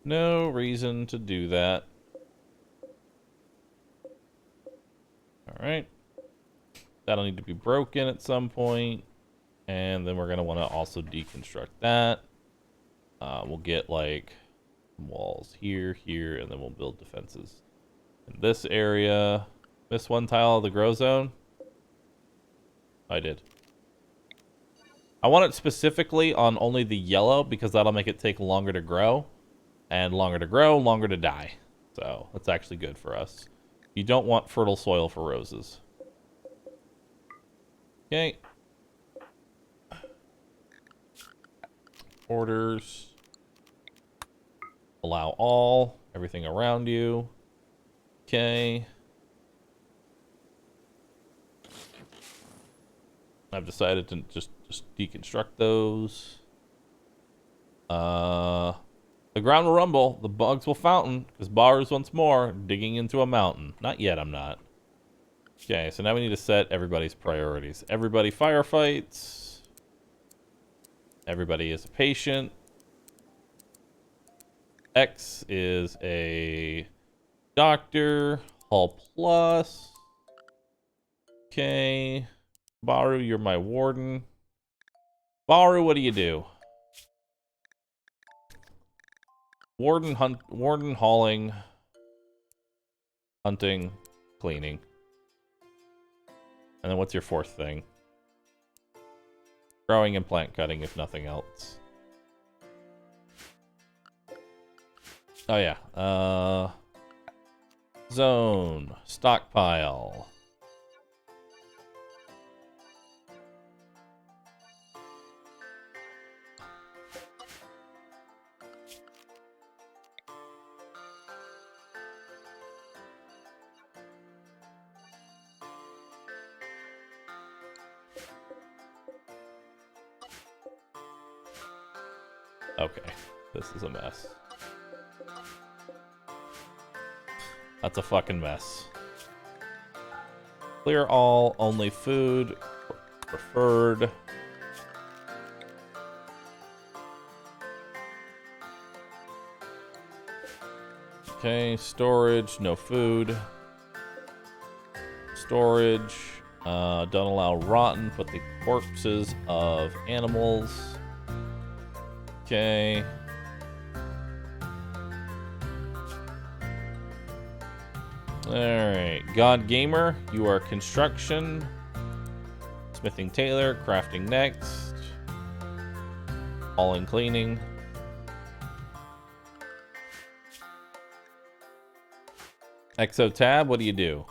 Speaker 5: No reason to do that. All right. That'll need to be broken at some point. And then we're going to want to also deconstruct that. We'll get like walls here, here, and then we'll build defenses. In this area, this one tile of the grow zone. I did. I want it specifically on only the yellow because that'll make it take longer to grow. And longer to grow, longer to die. So that's actually good for us. You don't want fertile soil for roses. Okay. Orders. Allow all. Everything around you. Okay. I've decided to just deconstruct those. The ground will rumble. The bugs will fountain. Because Bahroo's once more digging into a mountain. Not yet, I'm not. Okay, so now we need to set everybody's priorities. Everybody firefights. Everybody is a patient. X is a doctor. Hull plus. Okay. Bahroo, you're my warden. Bahroo, what do you do? Warden, hauling, hunting, cleaning. And then what's your fourth thing? Growing and plant cutting, if nothing else. Oh yeah. Zone. Stockpile. Okay, this is a mess. That's a fucking mess. Clear all, only food, preferred. Okay, storage, no food. Storage, don't allow rotten, put the corpses of animals. Okay. Alright. God Gamer, you are construction. Smithing Taylor, crafting next. All in cleaning. Exotab, what do you do?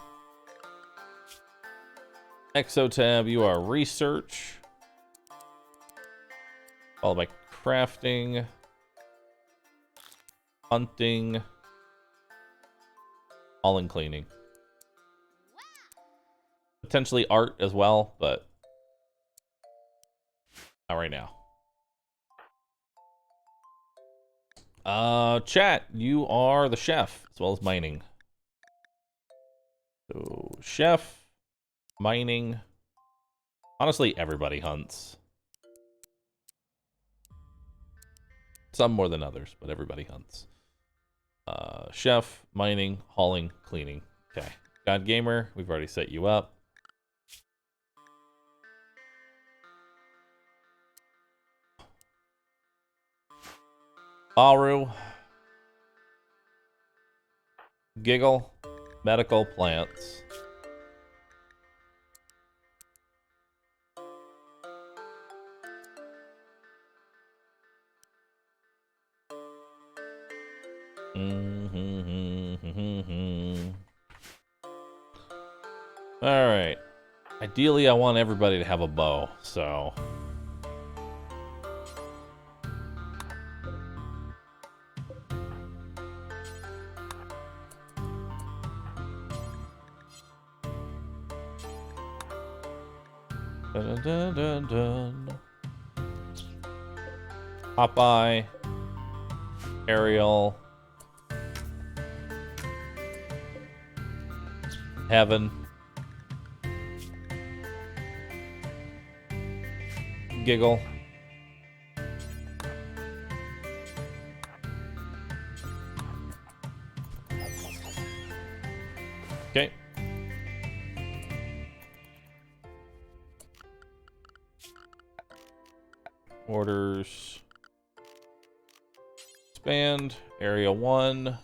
Speaker 5: Exotab, you are research. Followed by crafting, hunting, all in cleaning. Potentially art as well, but not right now. Chat, you are the chef as well as mining. So chef, mining. Honestly, everybody hunts. Some more than others, but everybody hunts. Chef, mining, hauling, cleaning. Okay. God Gamer, we've already set you up. Bahroo. Giggle. Medical plants. Alright. Ideally, I want everybody to have a bow, so... Dun, dun, dun, dun. Popeye. Ariel. Heaven. Giggle. Okay. Orders. Expand. Area 1.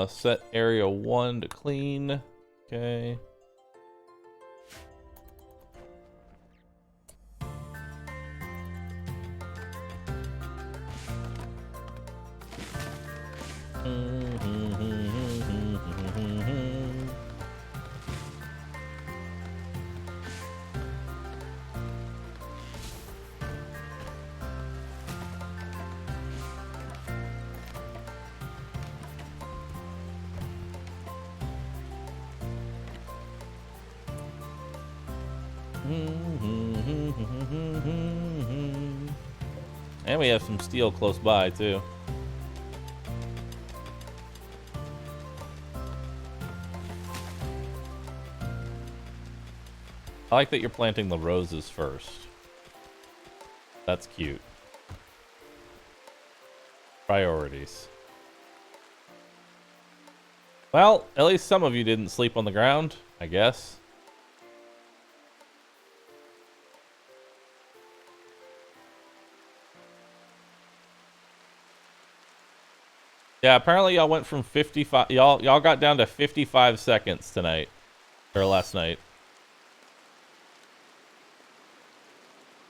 Speaker 5: Set area 1 to clean. Okay. And we have some steel close by, too. I like that you're planting the roses first. That's cute. Priorities. Well, at least some of you didn't sleep on the ground, I guess. Yeah, apparently y'all went from 55. Y'all got down to 55 seconds tonight, or last night.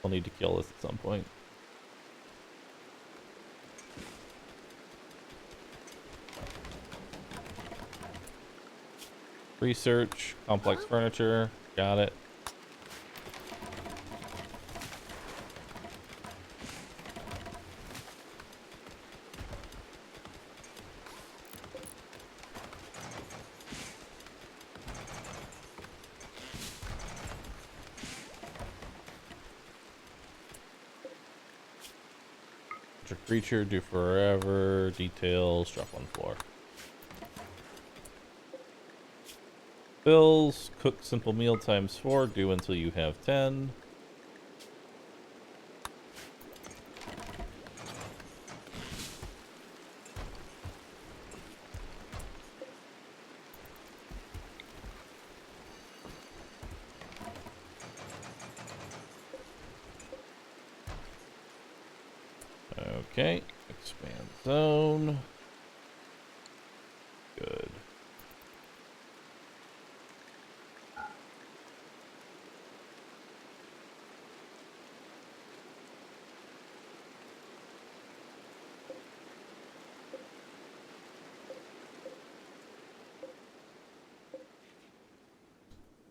Speaker 5: We'll need to kill this at some point. Research, complex furniture, got it. Creature, do forever, details, drop on floor. Bills, cook simple meal times 4, do until you have 10. Okay, expand zone. Good.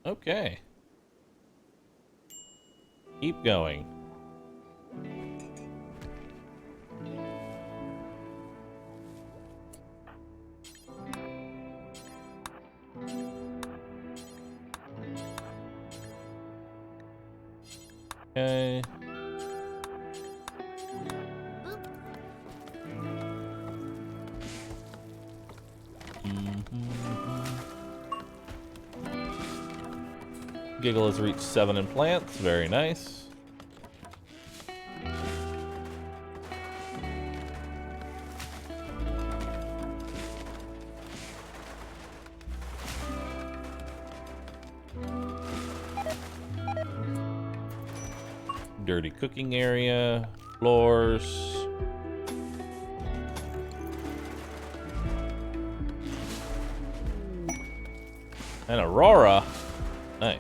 Speaker 5: Okay. Keep going. Okay. Giggle has reached 7 in plants. Very nice. Dirty cooking area, floors. And Aurora. Nice.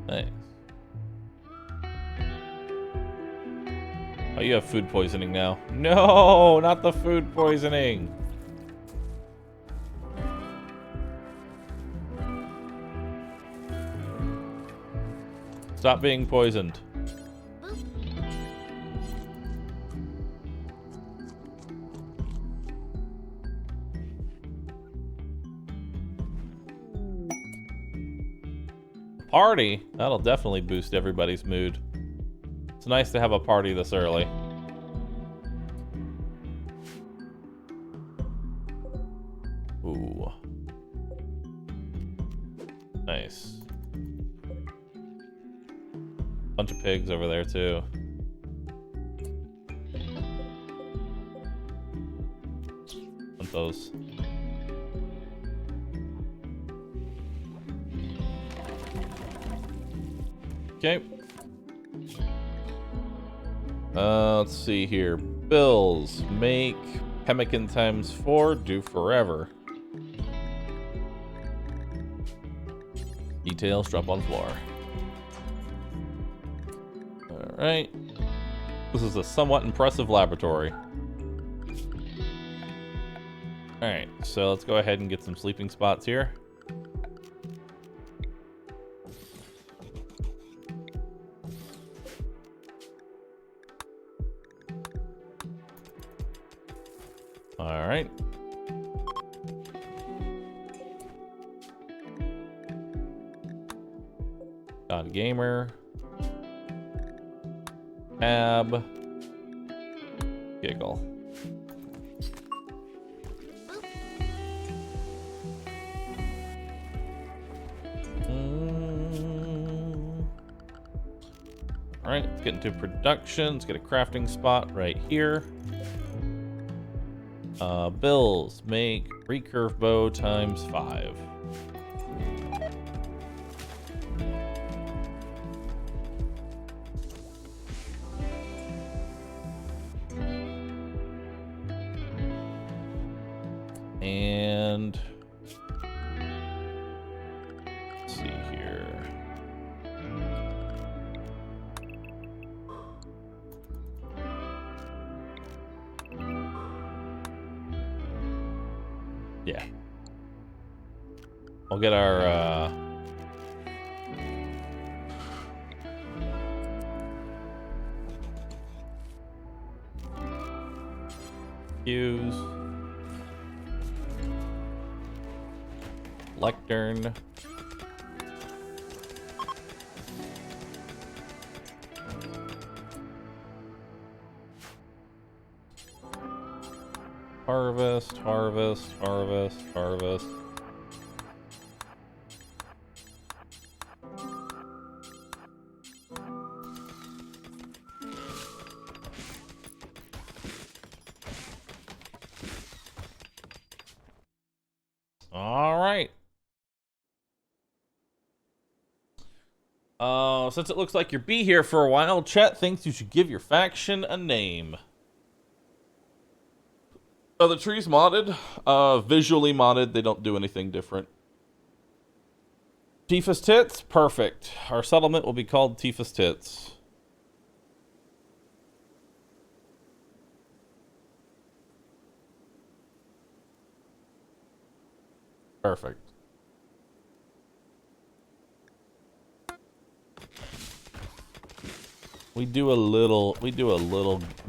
Speaker 5: Nice. Oh, you have food poisoning now. No, not the food poisoning. Stop being poisoned. Party? That'll definitely boost everybody's mood. It's nice to have a party this early. Ooh. Nice. Bunch of pigs over there too. Want those. Okay. Let's see here. Bills. Make pemmican times 4. Do forever. Details drop on floor. Alright. This is a somewhat impressive laboratory. Alright, so let's go ahead and get some sleeping spots here. Alright. God Gamer. Tab. Giggle. Alright, let's get into production. Let's get a crafting spot right here. Bills, make recurve bow times 5. And let's see here. Yeah. We'll get our fuse. Lectern. Harvest, harvest, harvest, harvest. All right. Since it looks like you'll be here for a while, chat thinks you should give your faction a name. The tree's modded, visually modded. They don't do anything different. Tifa's Tits, perfect. Our settlement will be called Tifa's Tits. Perfect. We do a little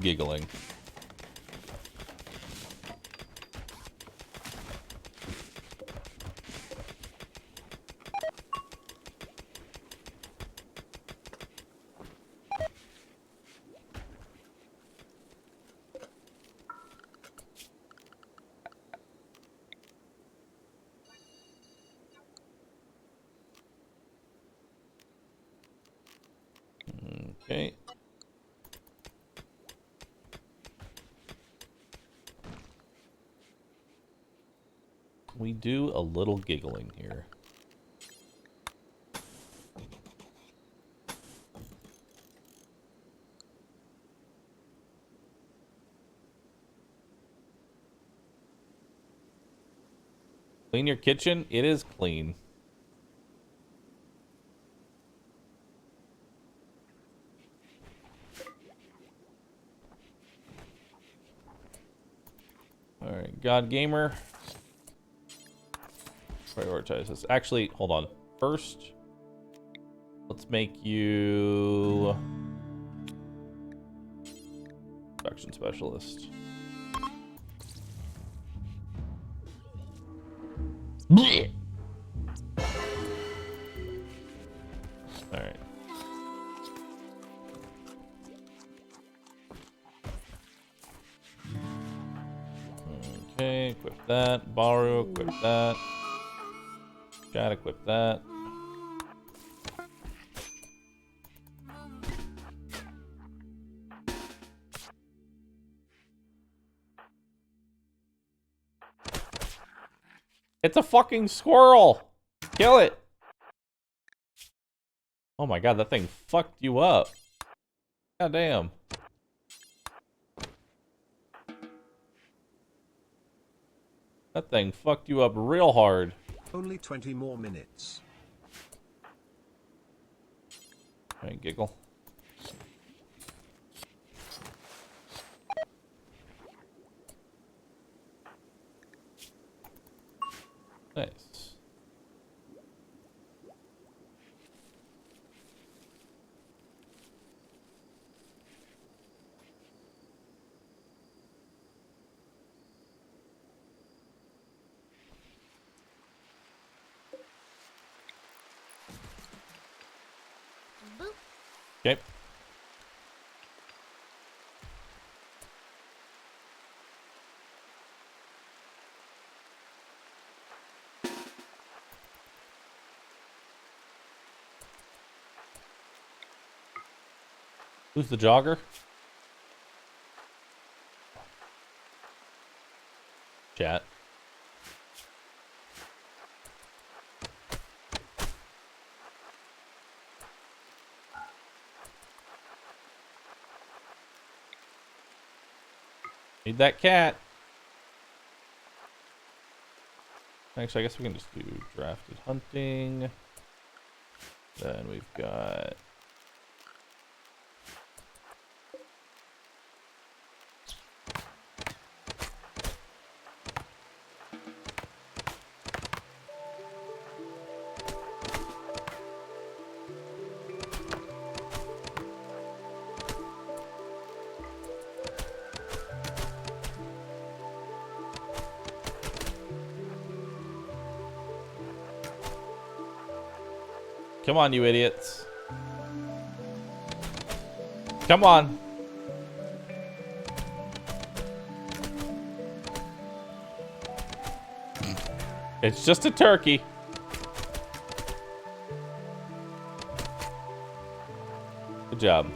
Speaker 5: giggling. Okay. We do a little giggling here. Clean your kitchen? It is clean. Alright, God Gamer. Prioritize this. Actually, hold on. First, let's make you production specialist. Blech. All right. Okay, equip that. Bahroo, equip that. Gotta equip that. It's a fucking squirrel! Kill it! Oh my god, that thing fucked you up. God damn. That thing fucked you up real hard.
Speaker 2: Only 20 more minutes.
Speaker 5: Hey, giggle. Nice.
Speaker 6: Boop.
Speaker 5: Okay. Who's the jogger? Chat. Need that cat. Actually, I guess we can just do drafted hunting. Then we've got... Come on, you idiots. Come on. It's just a turkey. Good job.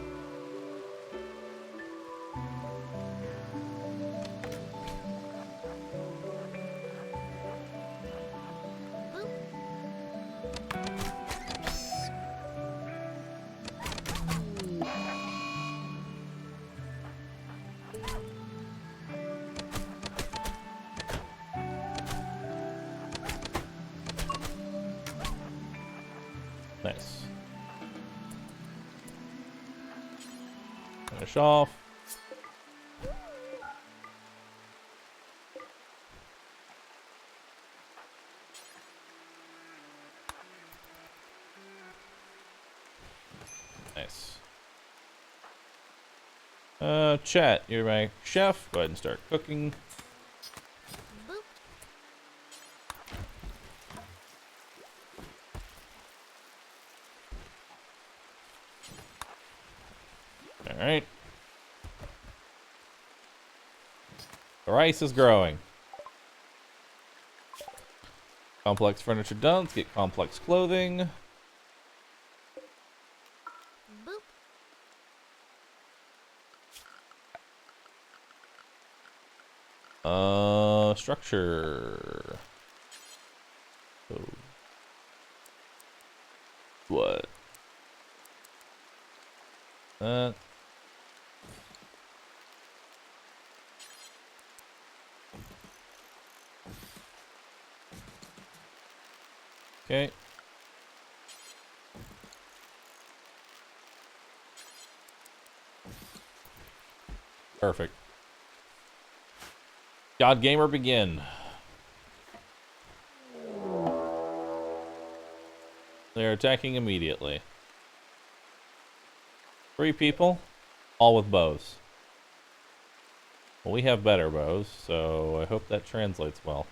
Speaker 5: Nice. Finish off. Nice. Chat, you're my chef. Go ahead and start cooking.
Speaker 6: Boop.
Speaker 5: All right. The rice is growing. Complex furniture done. Let's get complex clothing.
Speaker 6: Boop.
Speaker 5: Structure. So, what? That. Okay. Perfect. God Gamer begin. They're attacking immediately. 3 people, all with bows. Well, we have better bows, so I hope that translates well.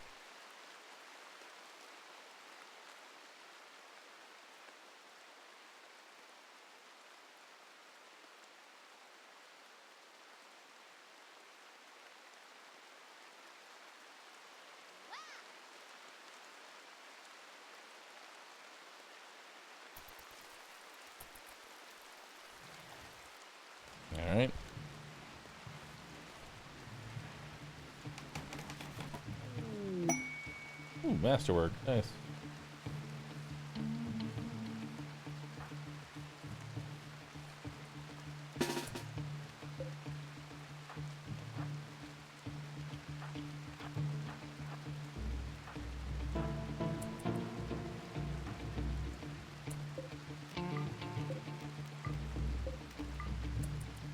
Speaker 5: All right. Ooh, masterwork. Nice.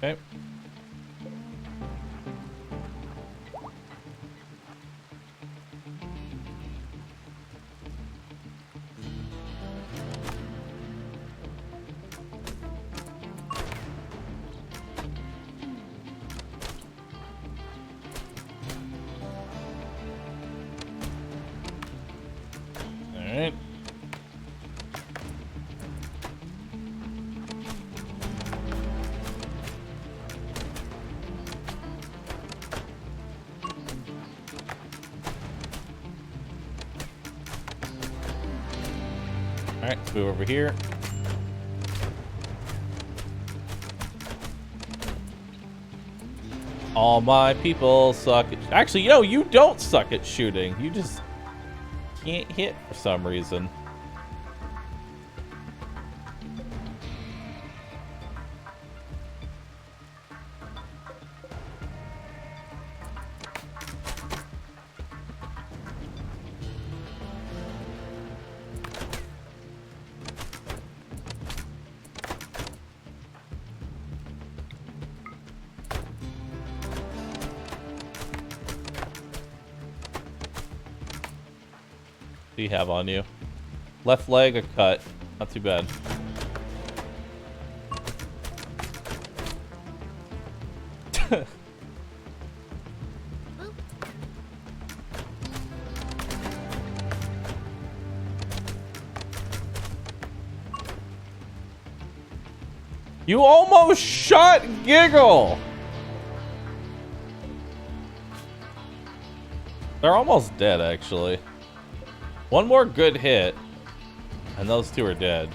Speaker 5: Okay. Alright. Alright, let's move over here. All my people suck at... Actually, you know, you don't suck at shooting. You just can't hit for some reason. What do you have on you? Left leg, a cut. Not too bad. You almost shot Giggle! They're almost dead, actually. One more good hit, and those two are dead.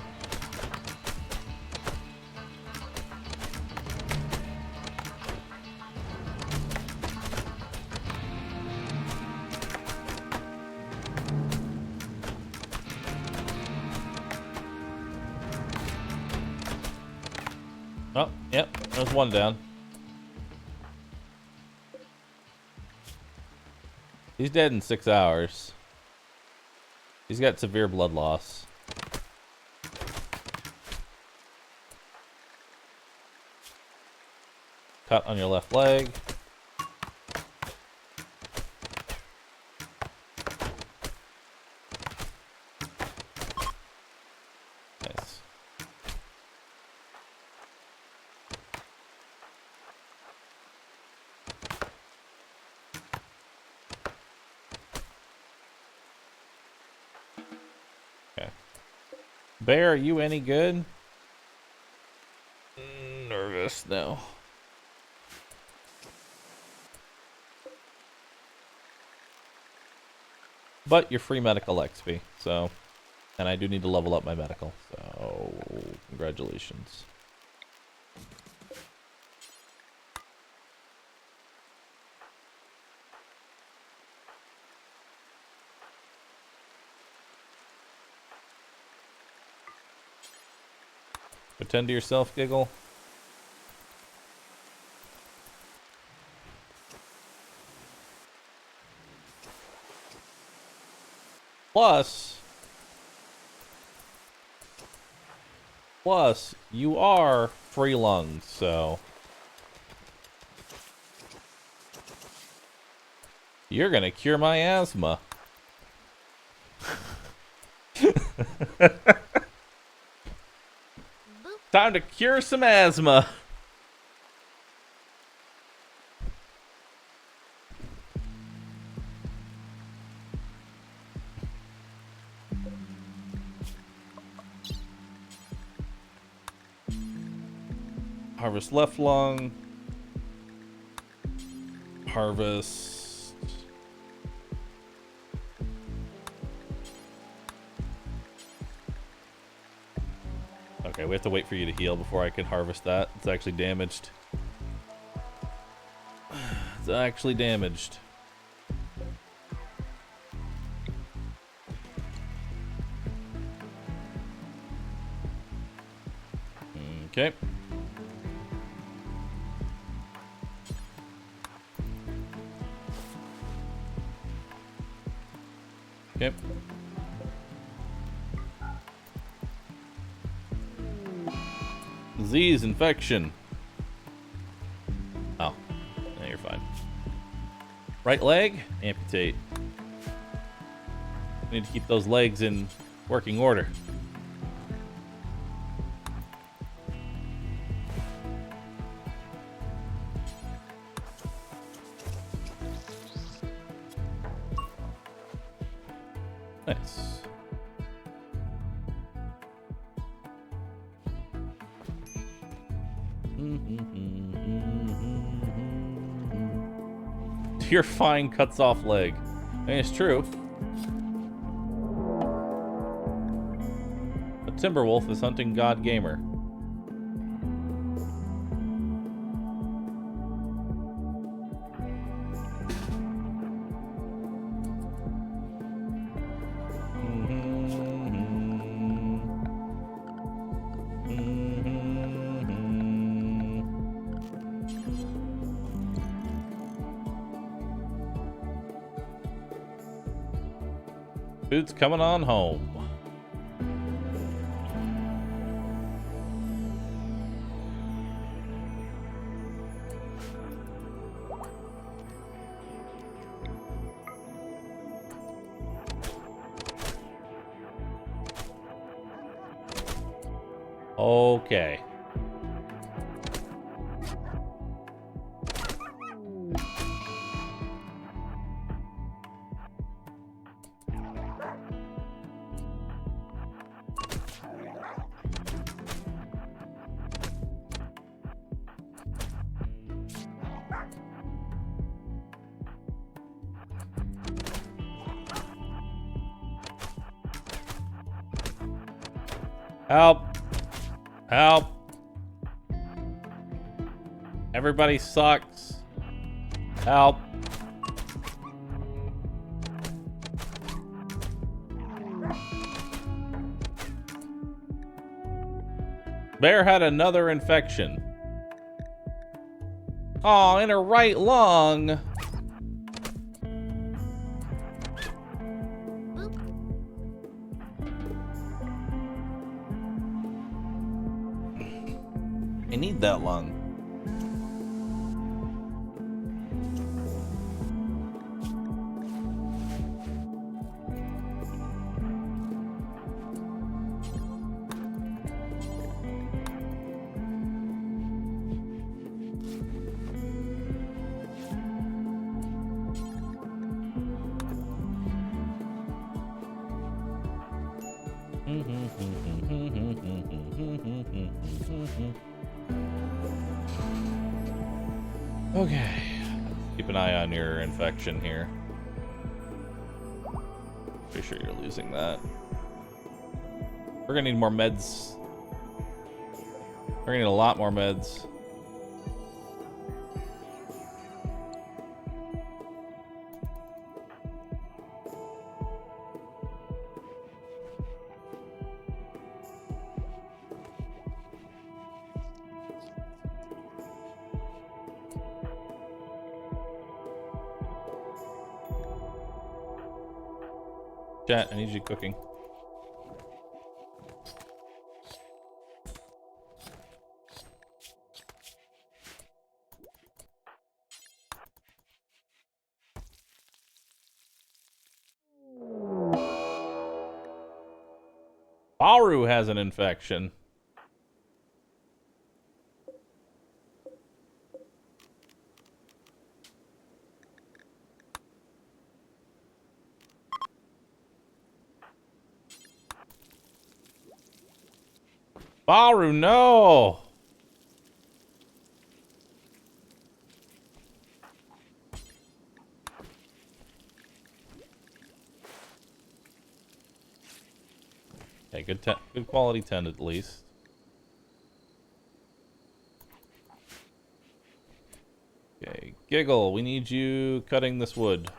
Speaker 5: Oh, yep, there's one down. He's dead in 6 hours. He's got severe blood loss. Cut on your left leg. Nice. Bear, are you any good? Nervous, no. But you're free medical XP, so... And I do need to level up my medical, so... Congratulations. Pretend to yourself, Giggle. Plus, you are free lungs, so... You're gonna cure my asthma. Time to cure some asthma. Harvest left lung. Harvest. Okay, we have to wait for you to heal before I can harvest that. It's actually damaged. It's actually damaged. Okay. Okay. Disease infection. Right leg, amputate. Need to keep those legs in working order. Nice. Your fine cuts off leg. I mean, it's true. A Timberwolf is hunting God Gamer. Food's coming on home. Okay. Help. Help. Everybody sucks. Help. Bear had another infection. Oh, in her right lung. I need that lung. Okay, keep an eye on your infection here. Pretty sure you're losing that. We're gonna need more meds. We're gonna need a lot more meds. Chat, I need you cooking. Bahroo has an infection. Bahroo, no! Okay, good quality 10 at least. Okay, Giggle, we need you cutting this wood.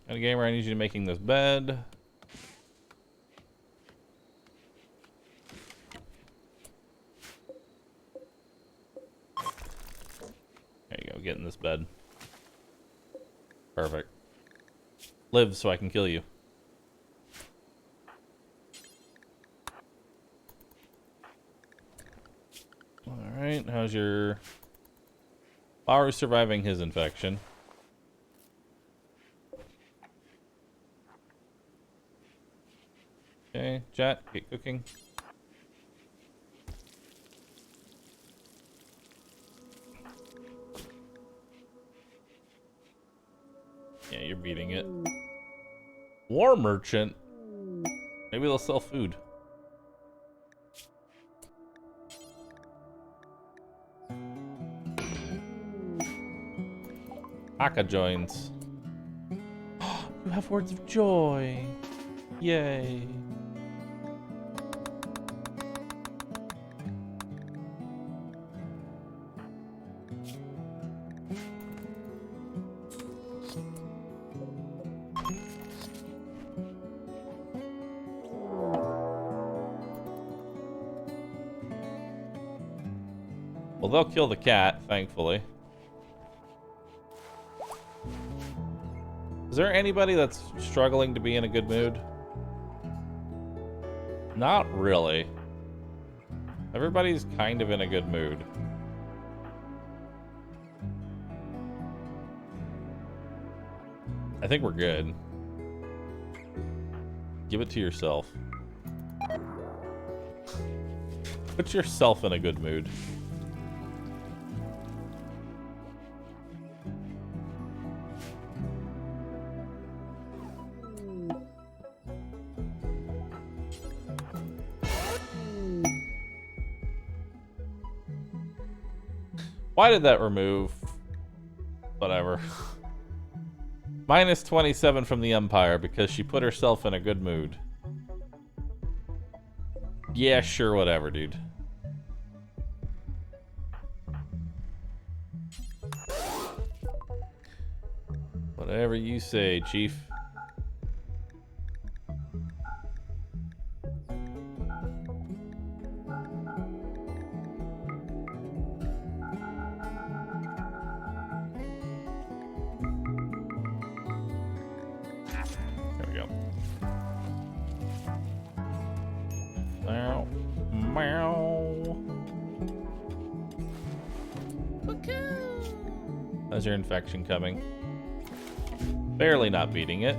Speaker 5: And Gamer, I need you to making this bed. Perfect. Live so I can kill you. Alright, how's your... Bahroo surviving his infection? Okay, chat, get cooking. Yeah, you're beating it. War merchant? Maybe they'll sell food. Aka joins. You have words of joy. Yay. Well, they'll kill the cat, thankfully. Is there anybody that's struggling to be in a good mood? Not really. Everybody's kind of in a good mood. I think we're good. Give it to yourself. Put yourself in a good mood. Why did that remove? Whatever. Minus 27 from the Empire because she put herself in a good mood. Yeah, sure, whatever, dude. Whatever you say, Chief. How's your infection coming? Barely not beating it.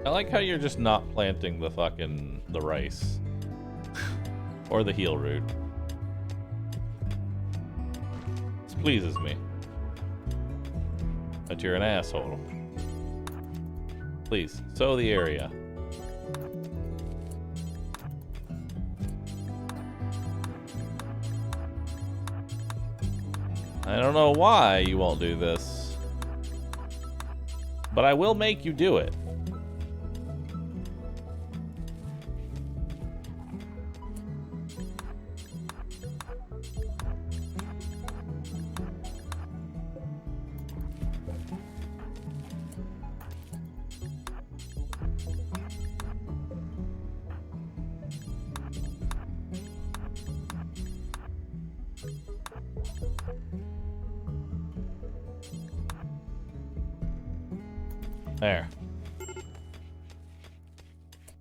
Speaker 5: I like how you're just not planting the rice. Or the heal root. This pleases me. But you're an asshole. Please, sow the area. I don't know why you won't do this, but I will make you do it. There.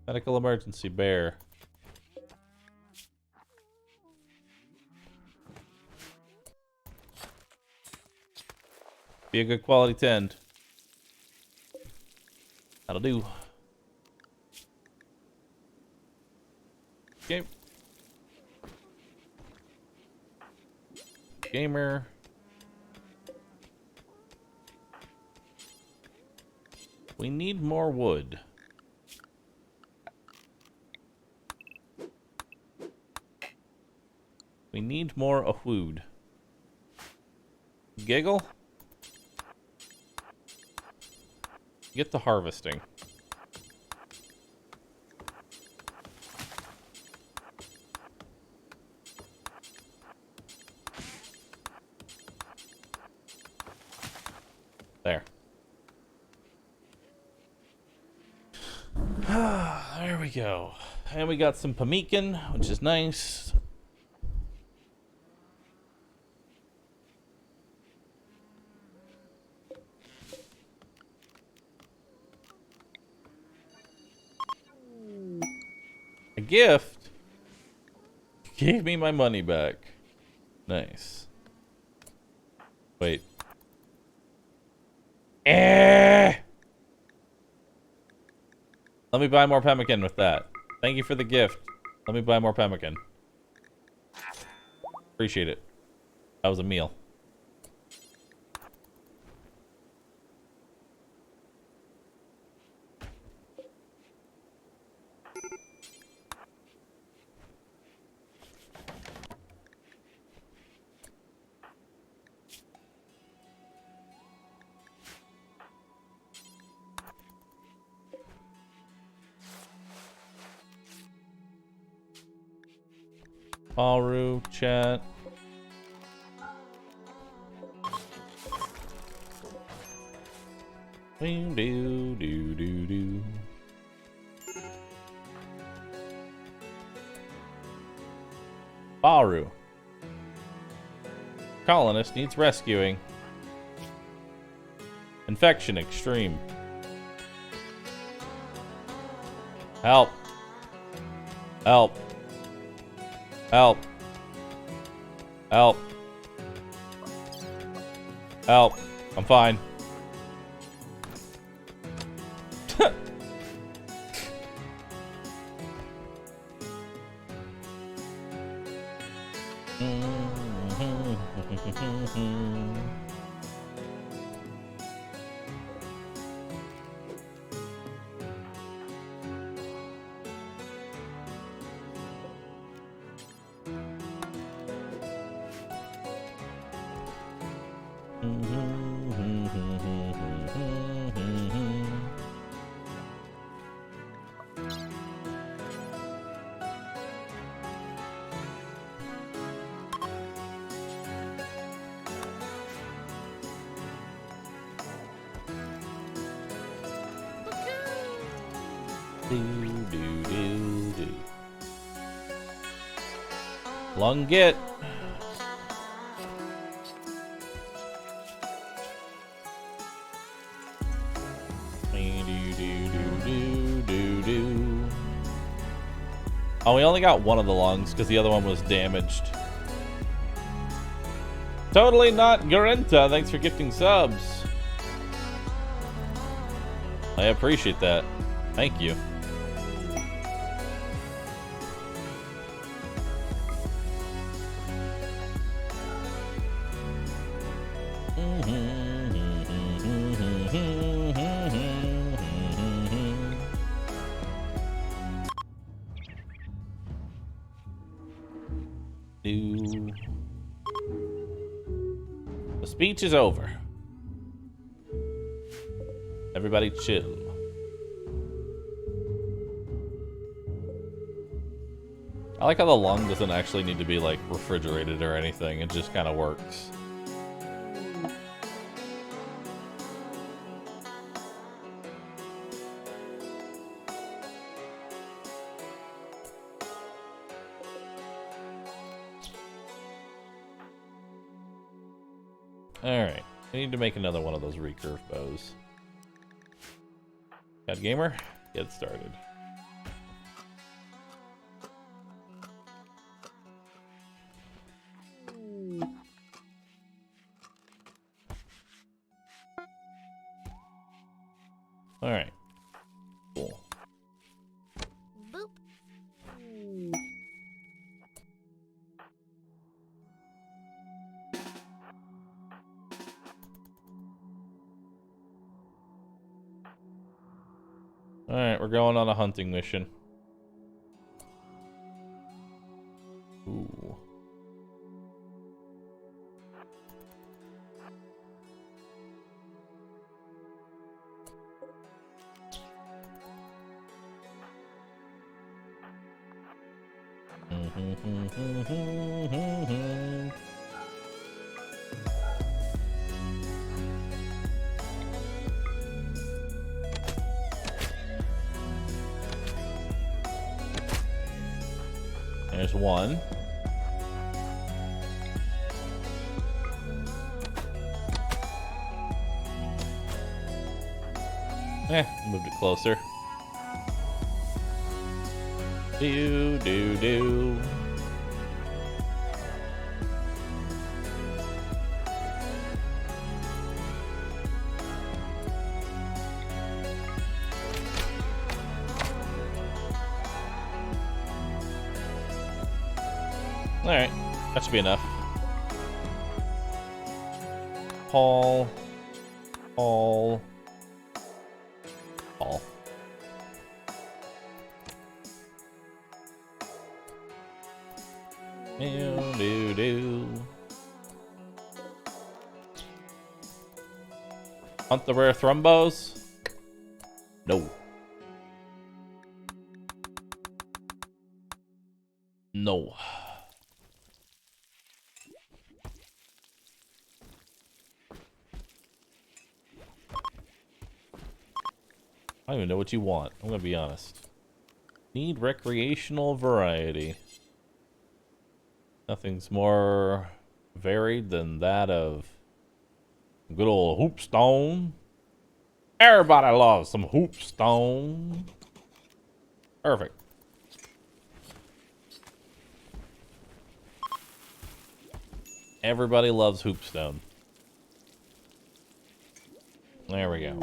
Speaker 5: Medical emergency, bear. Be a good quality tend. That'll do. Okay. Gamer. We need more wood. We need more of wood. Giggle? Get the harvesting. There. There we go. And we got some pemmican, which is nice. A gift gave me my money back. Nice. Wait. Let me buy more pemmican with that. Thank you for the gift. Let me buy more pemmican. Appreciate it. That was a meal. Bahroo, chat. Do. Bahroo. Colonist needs rescuing. Infection extreme. Help. Help. Help. Help. Help. I'm fine. Do. Lung get. Do. Oh, we only got one of the lungs because the other one was damaged. Totally not Garenta. Thanks for gifting subs. I appreciate that. Thank you. The speech is over. Everybody chill. I like how the lung doesn't actually need to be like refrigerated or anything. It just kind of works. Alright, I need to make another one of those recurve bows. Cat Gamer, get started. Alright. Cool.
Speaker 6: Boop.
Speaker 5: Alright, we're going on a hunting mission. Ooh.
Speaker 1: There's one. Moved it closer. Do. Alright, that should be enough. Paul. Do. Want the rare thrombos? No. No. I don't even know what you want. I'm gonna be honest. Need recreational variety. Nothing's more varied than that of good old hoopstone. Everybody loves some hoopstone. Perfect. Everybody loves hoopstone. There we go.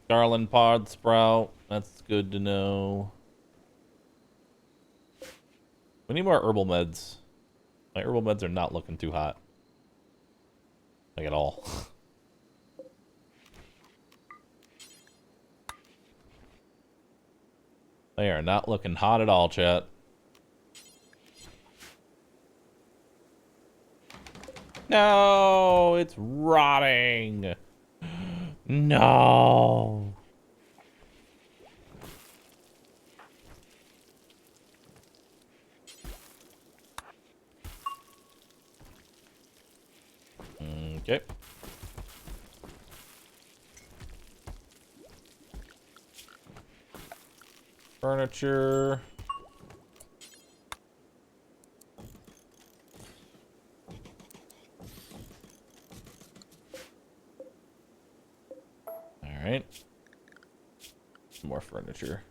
Speaker 1: Garland pod sprout. That's good to know. We need more herbal meds. My herbal meds are not looking too hot. Like at all. They are not looking hot at all, chat. No, it's rotting. No. Okay. Furniture. All right. Some more furniture.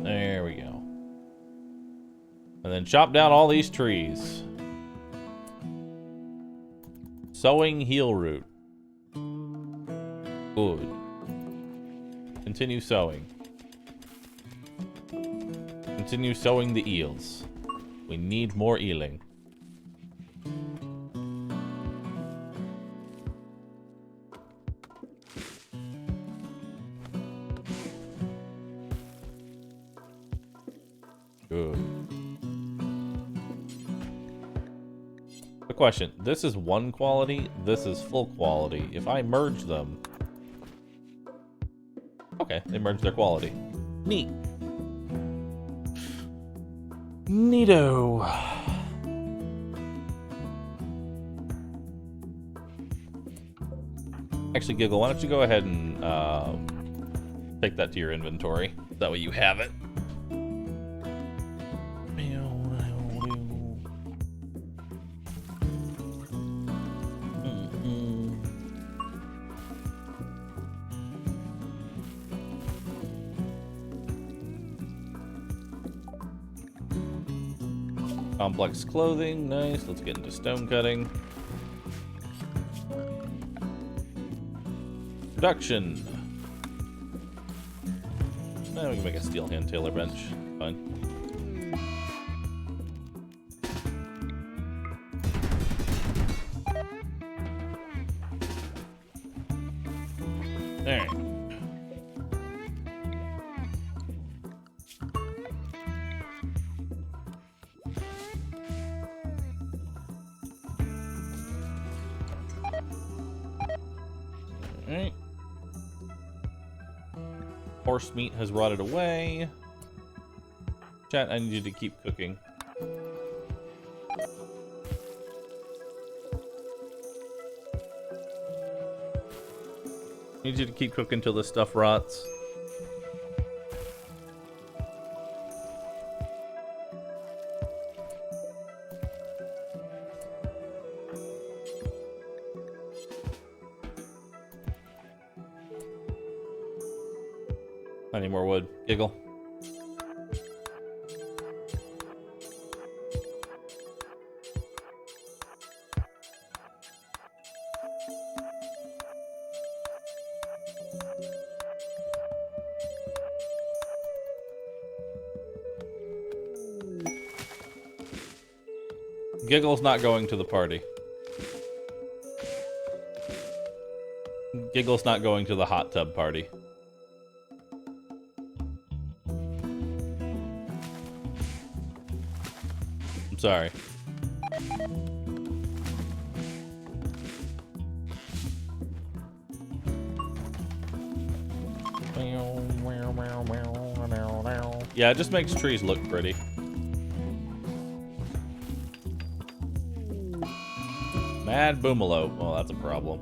Speaker 1: There we go. And then chop down all these trees. Sowing heel root. Good. Continue sowing. Continue sowing the eels. We need more eeling. Good. The question, this is one quality, this is full quality. If I merge them... Okay, they merge their quality. Neat. Neato. Actually, Giggle, why don't you go ahead and take that to your inventory. That way you have it. Complex clothing, nice. Let's get into stone cutting. Production. Now we can make a steel hand tailor bench. Fine. Alright. Alright. Horse meat has rotted away. Chat, I need you to keep cooking. I need you to keep cooking till this stuff rots.
Speaker 5: I need more wood. Giggle. Giggle's not going to the party. Giggle's not going to the hot tub party. I'm sorry. Yeah, it just makes trees look pretty. Mad Boomalope. Well, that's a problem.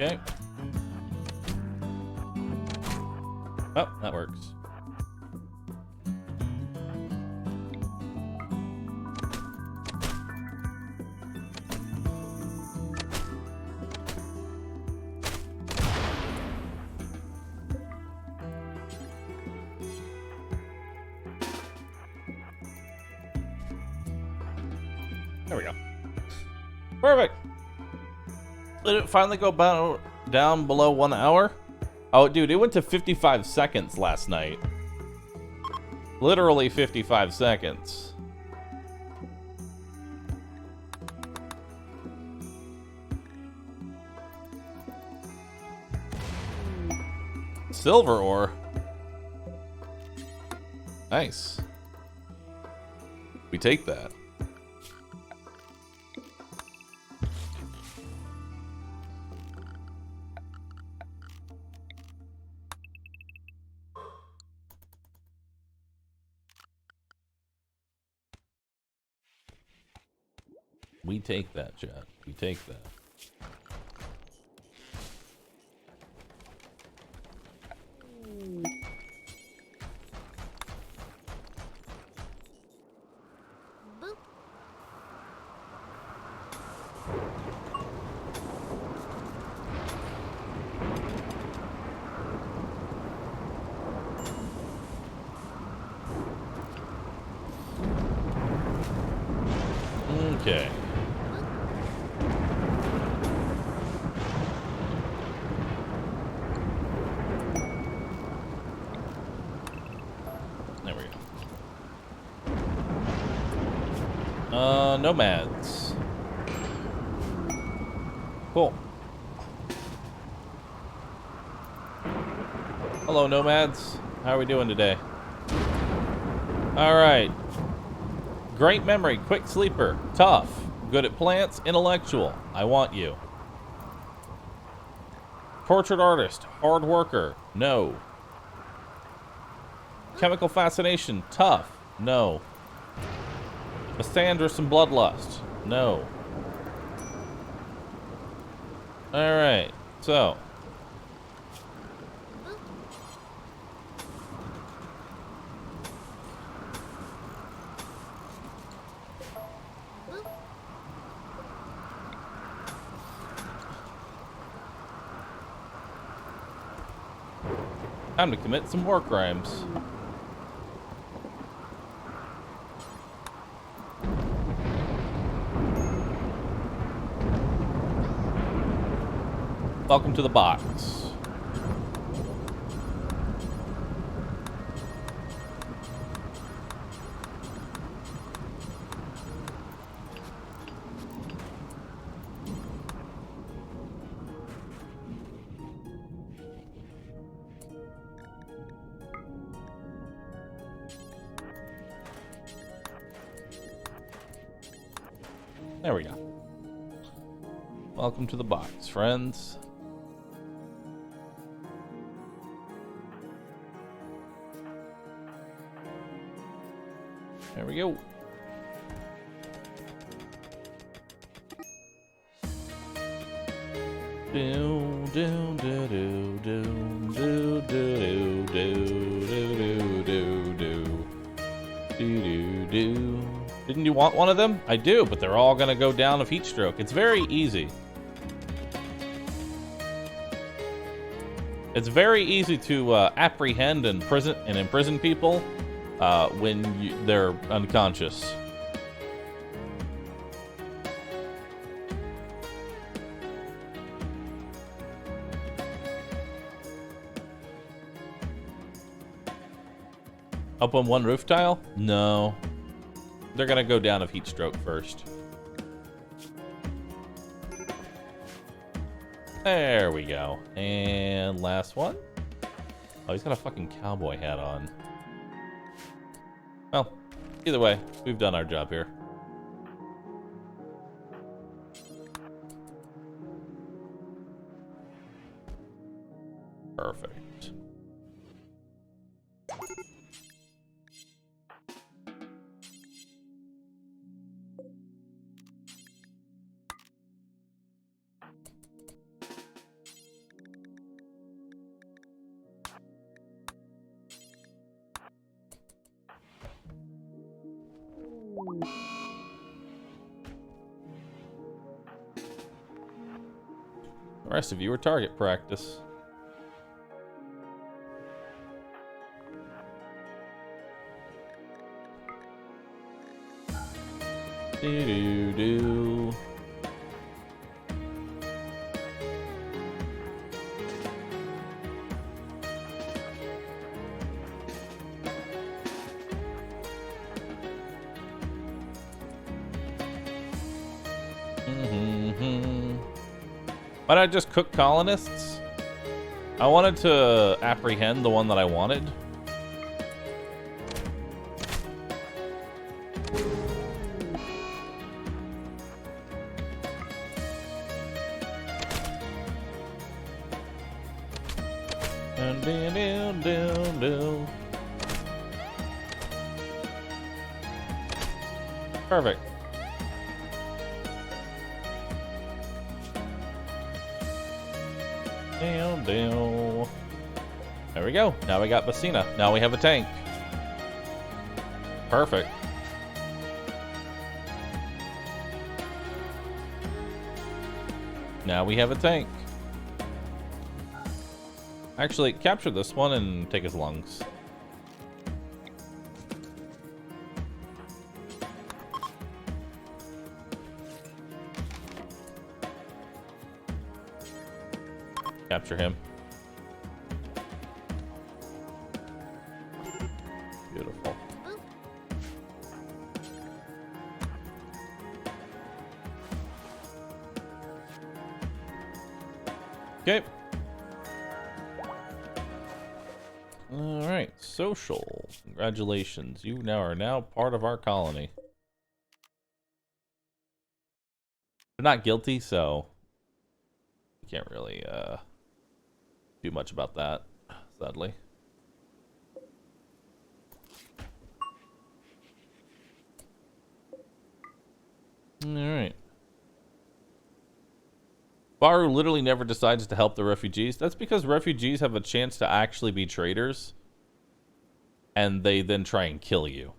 Speaker 5: Okay. Oh, that works. There we go. Perfect. Did it finally go down below 1 hour? Oh, dude, it went to 55 seconds last night. Literally 55 seconds. Silver ore. Nice. We take that. We take that, chat. We take that.
Speaker 6: Boop.
Speaker 5: Okay. There we go. Nomads. Cool. Hello, nomads. How are we doing today? All right. Great memory, quick sleeper, tough, good at plants, intellectual. I want you. Portrait artist, hard worker. No. Chemical fascination, tough. No. Misandrous and bloodlust. No. All right. So. Time to commit some war crimes. Welcome to the box. There we go. Welcome to the box, friends.
Speaker 1: There we go. Do do do do do do do do do do do do. Didn't you want one of them? I do, but they're all gonna go down of heat stroke. It's very easy. It's very easy to apprehend and imprison people when they're unconscious. Up on one roof tile? No. They're gonna go down of heat stroke first. There we go. And last one. Oh, he's got a fucking cowboy hat on. Well, either way, we've done our job here. Perfect. The rest of you are target practice. Do do do. Why did I just cook colonists? I wanted to apprehend the one that I wanted. Perfect. There we go. Now we got Messina. Now we have a tank. Perfect. Now we have a tank. Actually, capture this one and take his lungs. Capture him. Beautiful. Okay. All right, social. Congratulations. You are now part of our colony. They're not guilty, so we can't really do much about that, sadly. All right. Bahroo literally never decides to help the refugees. That's because refugees have a chance to actually be traitors, and they then try and kill you.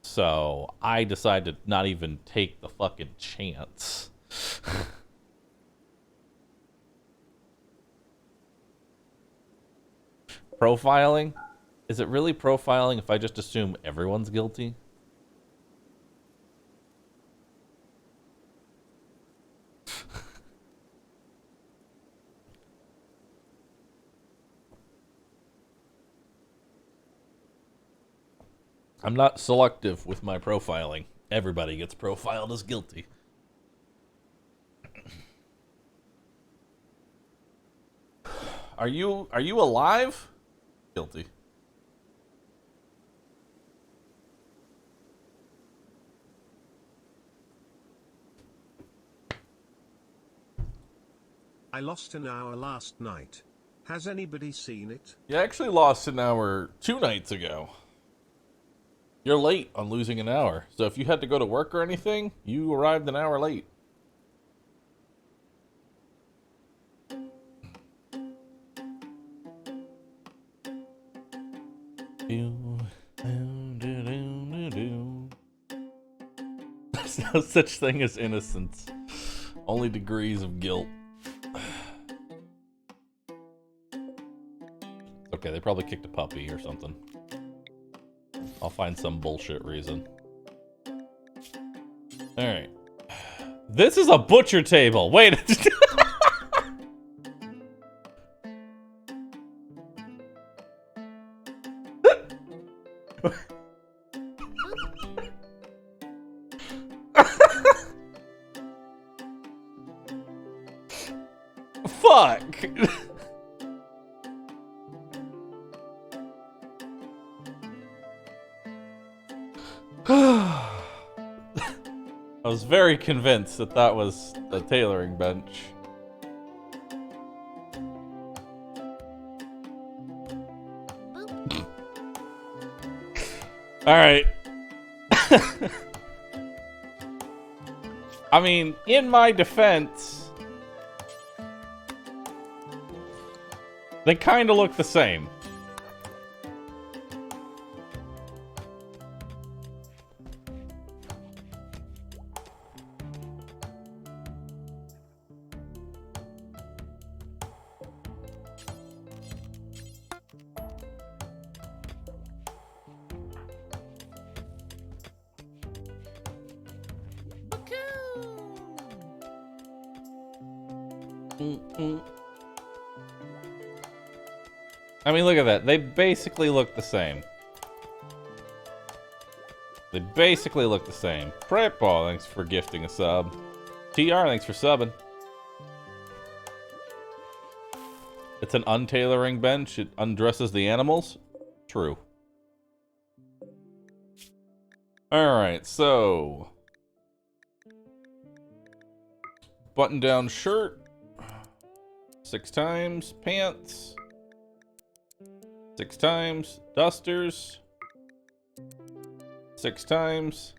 Speaker 1: So I decided to not even take the fucking chance. Profiling? Is it really profiling if I just assume everyone's guilty? I'm not selective with my profiling. Everybody gets profiled as guilty. Are you alive? Guilty.
Speaker 2: I lost an hour last night. Has anybody seen it?
Speaker 1: You actually lost an hour 2 nights ago.
Speaker 5: You're late on losing an hour. So if you had to go to work or anything, you arrived an hour late. There's no such thing as innocence. Only degrees of guilt. Okay, they probably kicked a puppy or something. I'll find some bullshit reason. Alright. This is a butcher table! Wait! Fuck! I was very convinced that that was the tailoring bench. Alright. I mean, in my defense, they kind of look the same. I mean, look at that. They basically look the same. They basically look the same. Prep Ball, thanks for gifting a sub. TR, thanks for subbing. It's an untailoring bench. It undresses the animals. True. Alright, so... button-down shirt. 6 times. Pants. 6 times. Dusters. 6 times.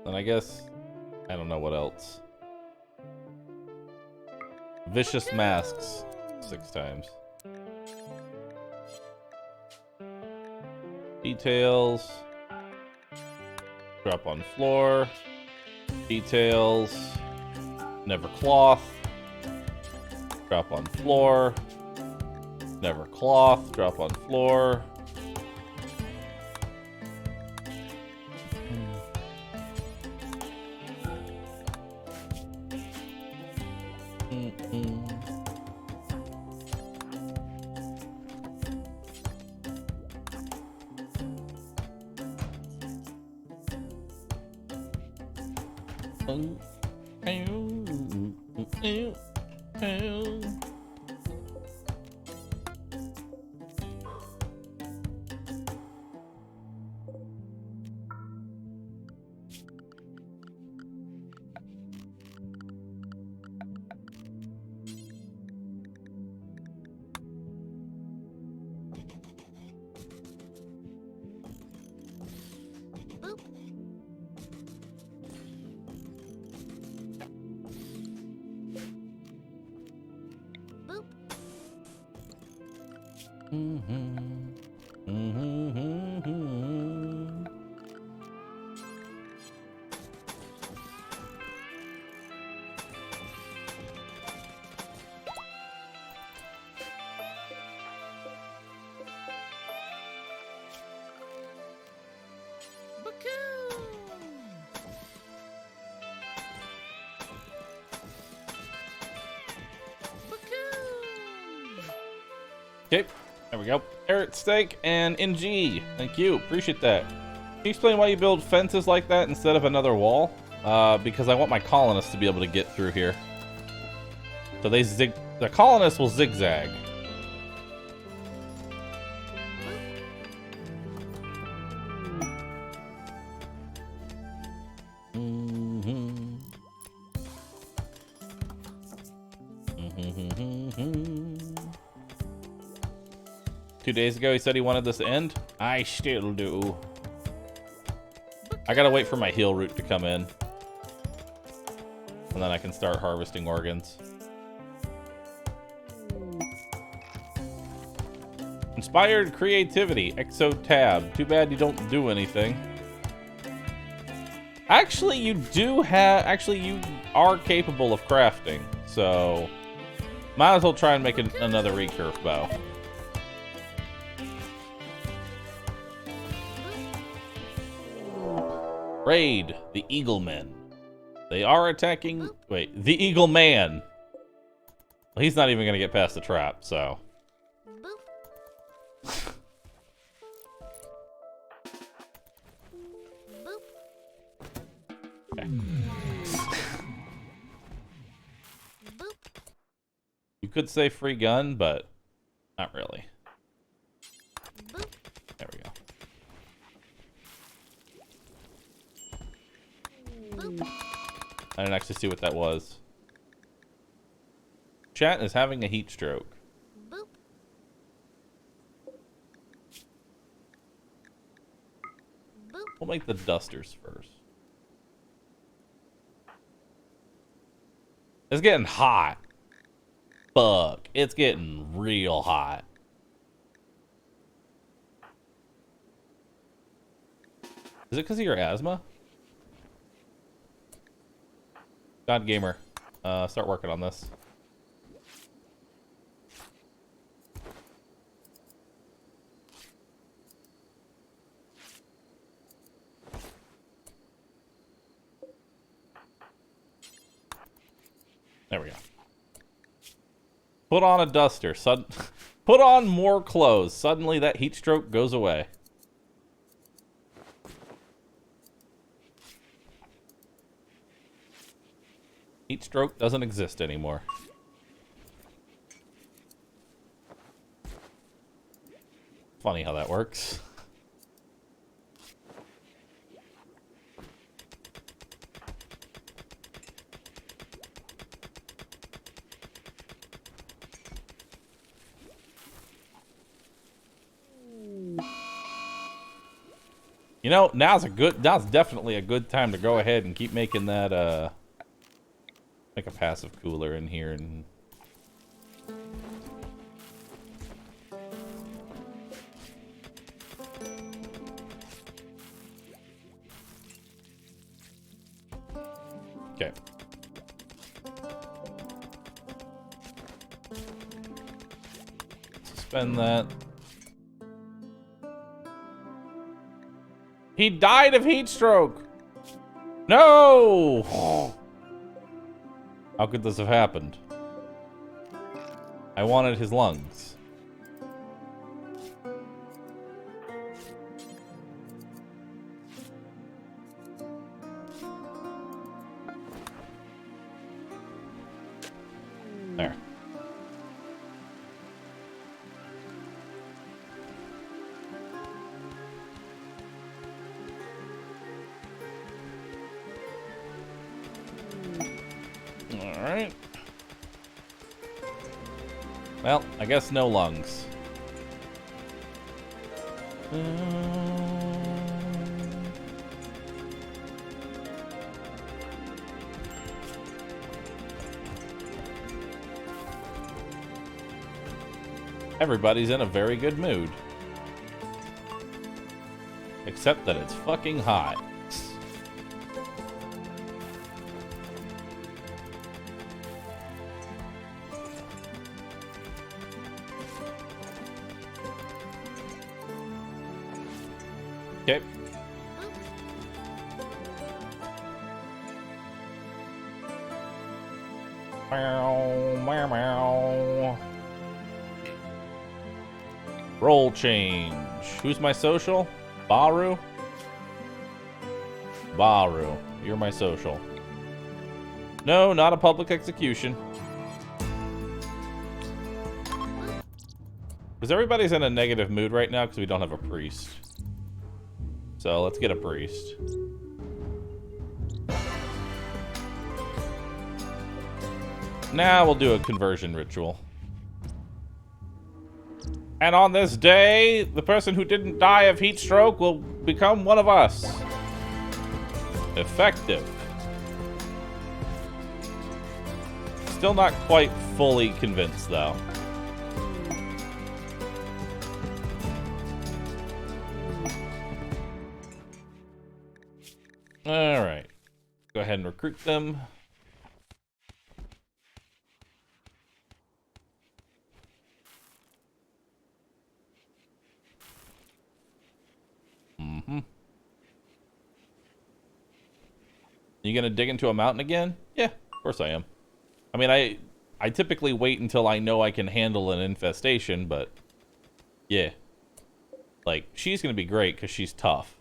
Speaker 5: And I guess... I don't know what else. Vicious masks. 6 times. Details. Drop on floor. Details. Never cloth. Drop on floor. Never cloth. Drop on floor. Okay, there we go. Carrot steak and NG. Thank you. Appreciate that. Can you explain why you build fences like that instead of another wall? Because I want my colonists to be able to get through here. So the colonists will zigzag. 2 days ago he said he wanted this to end. I still do. I gotta wait for my heal route to come in. And then I can start harvesting organs. Inspired creativity. Exo tab. Too bad you don't do anything. Actually, you do have... Actually, you are capable of crafting. So... Might as well try and make another recurve bow. Raid the Eagle Men. They are attacking... Wait, the Eagle Man. Well, he's not even going to get past the trap, so... Okay. You could say free gun, but not really. There we go. I didn't actually see what that was. Chat is having a heat stroke. We'll make the dusters first. It's getting hot. Fuck. It's getting real hot. Is it because of your asthma? God Gamer, start working on this. There we go. Put on a duster. Put on more clothes. Suddenly that heat stroke goes away. Heat stroke doesn't exist anymore. Funny how that works. You know, now's definitely a good time to go ahead and keep making that, make a passive cooler in here and... Okay. Suspend that. He died of heat stroke. No! How could this have happened? I wanted his lungs. There. Alright. Well, I guess no lungs. Everybody's in a very good mood. Except that it's fucking hot. Okay. Meow, meow, meow. Role change. Who's my social? Bahroo? Bahroo. You're my social. No, not a public execution. Because everybody's in a negative mood right now because we don't have a priest. So let's get a priest. Now we'll do a conversion ritual.
Speaker 1: And on this day, the person who didn't die of heat stroke will become one of us. Effective. Still not quite fully convinced, though. All right. Go ahead and recruit them. Mm-hmm. You gonna dig into a mountain again? Yeah, of course I am. I mean, I typically wait until I know I can handle an infestation, but yeah. Like, she's gonna be great because she's tough.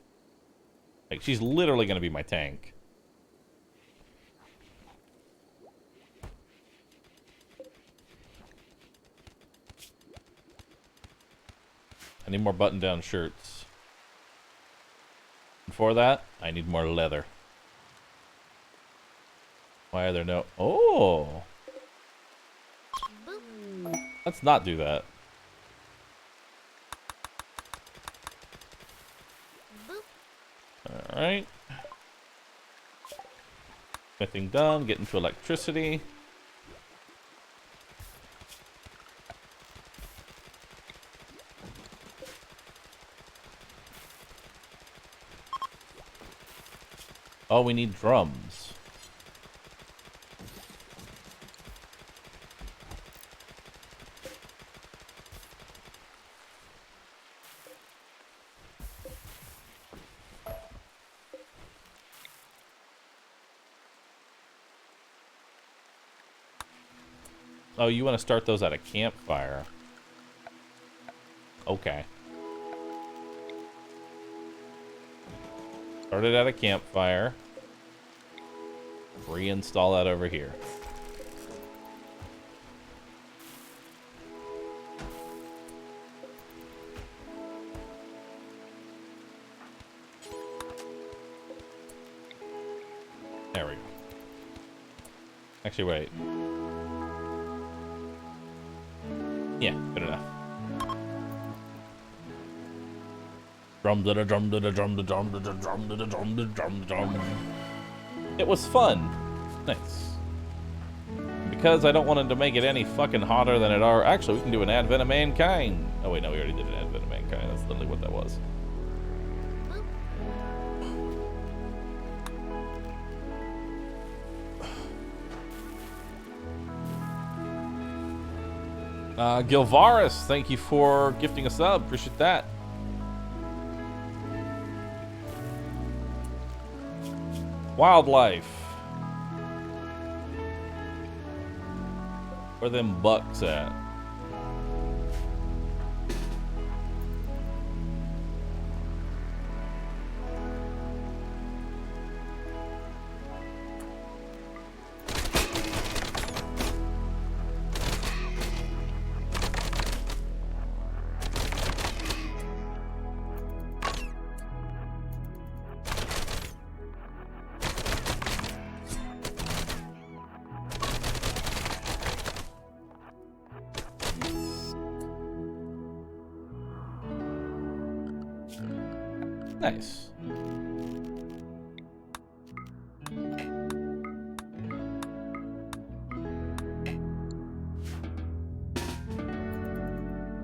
Speaker 1: Like, she's literally gonna be my tank. I need more button-down shirts. And for that, I need more leather. Why are there no... Oh!
Speaker 6: Boop.
Speaker 1: Let's not do that.
Speaker 6: Boop.
Speaker 1: Alright. Smithing done. Get into electricity. Oh, we need drums. Oh, you want to start those at a campfire. Okay. Start it at a campfire. Reinstall that over here. There we go. Actually, wait. Yeah, good enough. Drum da da drum da da drum da drum da da drum da da drum da drum da drum. It was fun. Nice. Because I don't want it to make it any fucking hotter than it are. Actually, we can do an Advent of Mankind. Oh wait, no, we already did an Advent of Mankind. That's literally what that was. Gilvaris, thank you for gifting a sub. Appreciate that. Wildlife. Where them bucks at? Nice.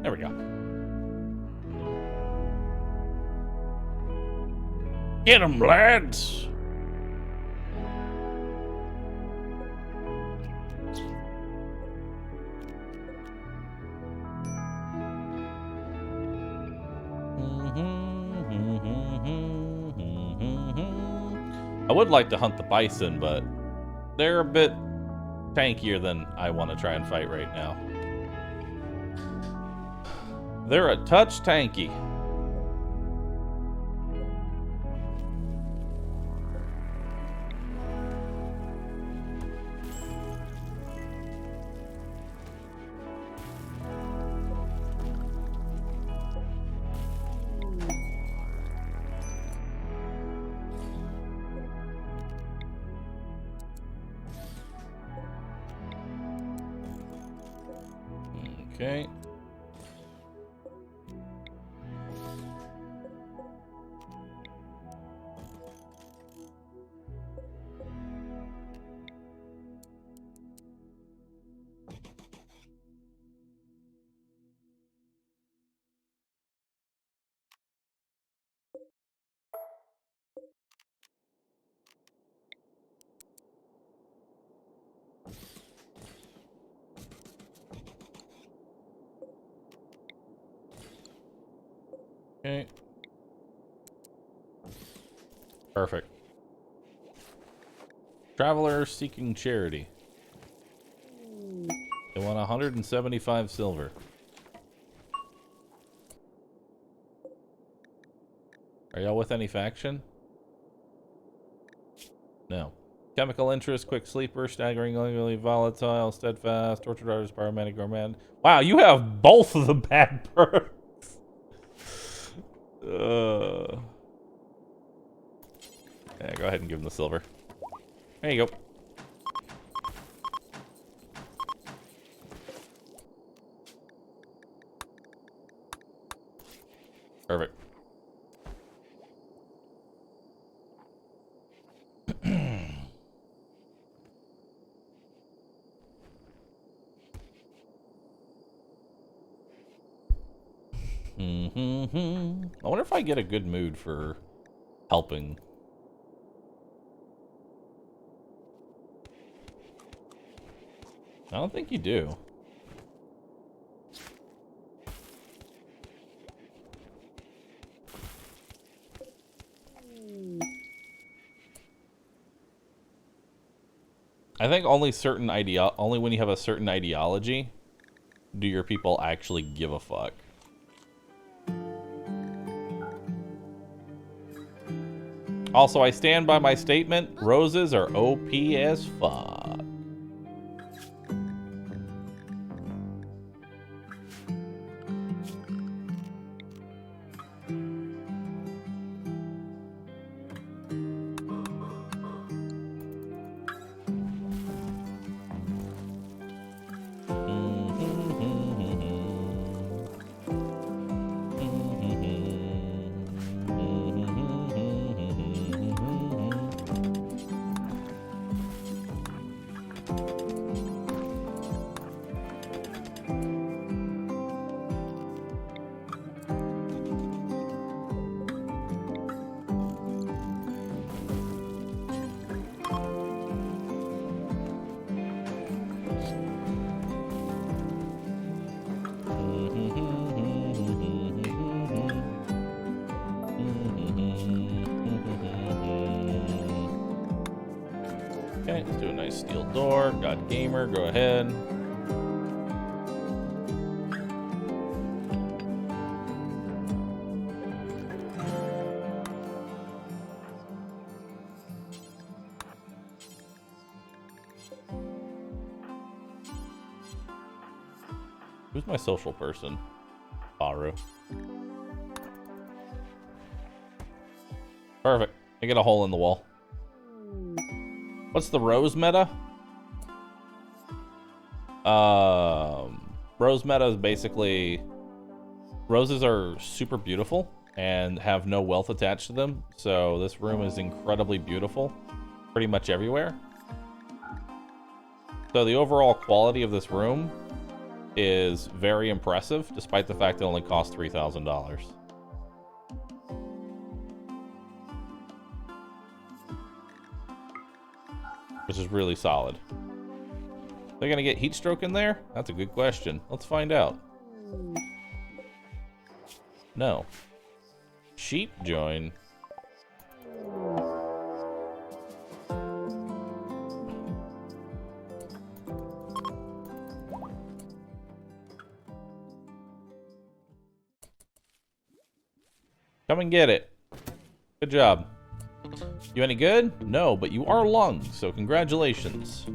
Speaker 1: There we go. Get 'em, lads! I would like to hunt the bison, but they're a bit tankier than I want to try and fight right now. They're a touch tanky. Okay.
Speaker 5: Okay. Perfect. Traveler seeking charity. They want 175 silver. Are y'all with any faction? No. Chemical interest, quick sleeper, staggeringly volatile, steadfast, tortured artist, paramedic, gourmand. Wow, you have both of the bad perks. Yeah, go ahead and give him the silver. There you go. Perfect. I wonder if I get a good mood for helping. I don't think you do. I think only only when you have a certain ideology do your people actually give a fuck. Also, I stand by my statement. Roses are OP as fuck. Okay, let's do a nice steel door. Got gamer, go ahead. Who's my social person? Bahroo. Perfect. I get a hole in the wall. What's the rose meta? Rose meta is basically roses are super beautiful and have no wealth attached to them. So this room is incredibly beautiful pretty much everywhere. So the overall quality of this room is very impressive, despite the fact it only costs $3,000. Which is really solid. They're gonna get heat stroke in there? That's a good question. Let's find out. No. Sheep join. Come and get it. Good job. You any good? No, but you are lung, so congratulations.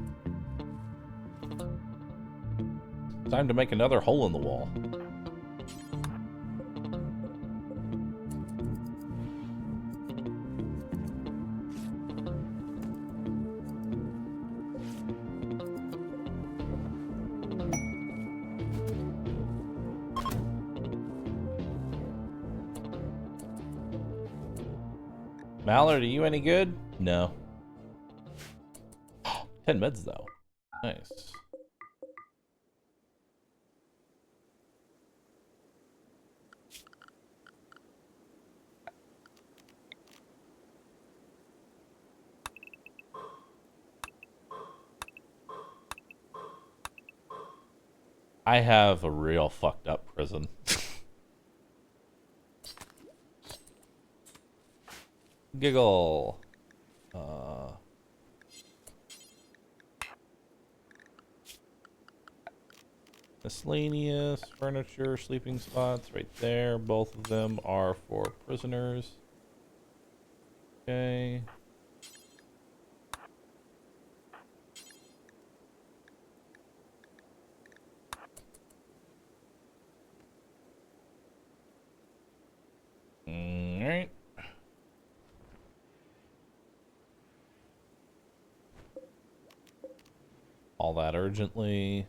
Speaker 5: Time to make another hole in the wall. Mallard, are you any good? No. 10 meds, though. Nice. I have a real fucked up prison. Giggle. Miscellaneous furniture, sleeping spots right there. Both of them are for prisoners. Okay. Alright. All that urgently.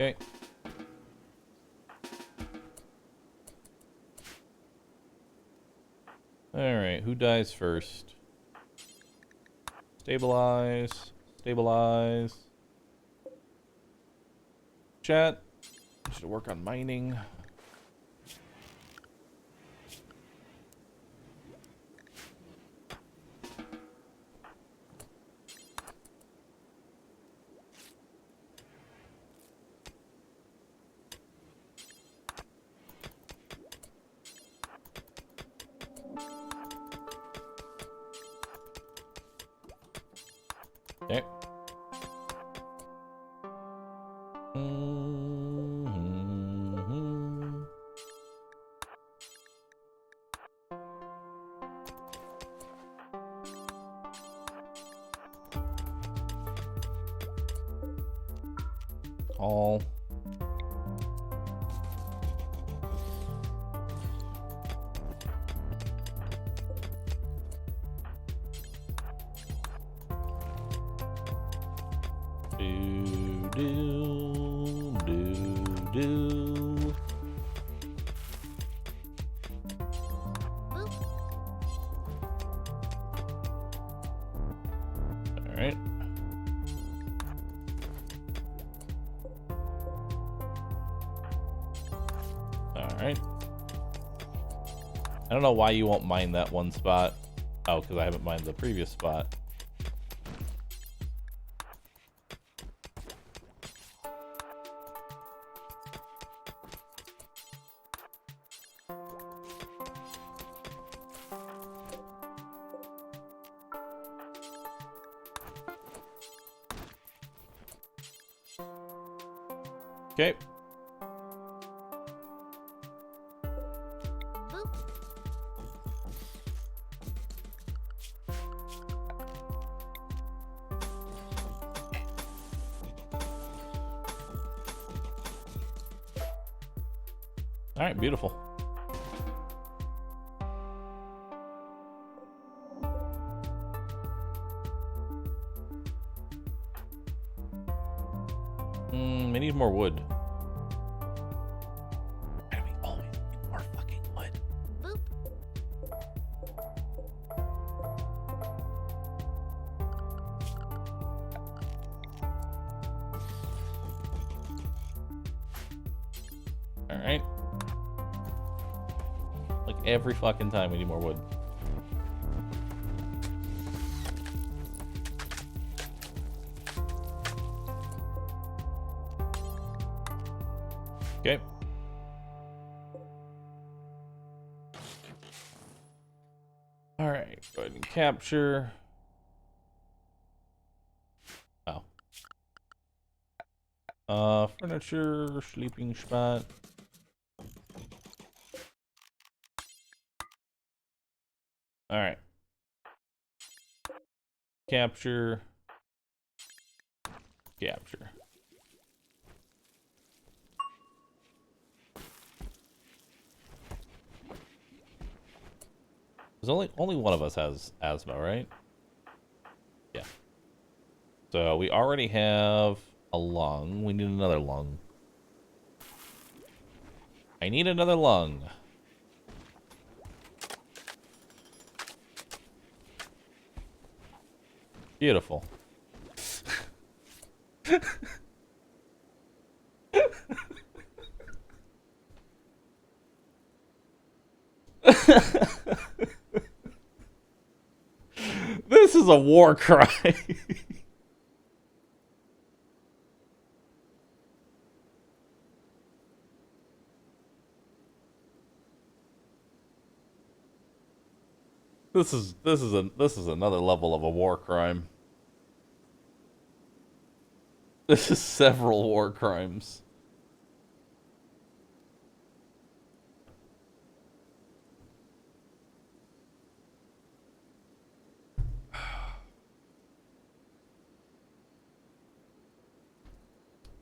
Speaker 5: Okay. Alright, who dies first? Stabilize. Stabilize. Chat. I should work on mining. Okay. All. Do. All right. All right. I don't know why you won't mine that one spot. Oh, because I haven't mined the previous spot. Okay. All right, beautiful. We need more wood. Why do we always need more fucking wood? All right. Like every fucking time we need more wood. Okay. All right, go ahead and capture. Oh. Furniture, sleeping spot. All right. Capture. Capture. There's only one of us has asthma, right? Yeah. So we already have a lung. We need another lung. I need another lung. Beautiful. This is a war cry. This is another level of a war crime. This is several war crimes.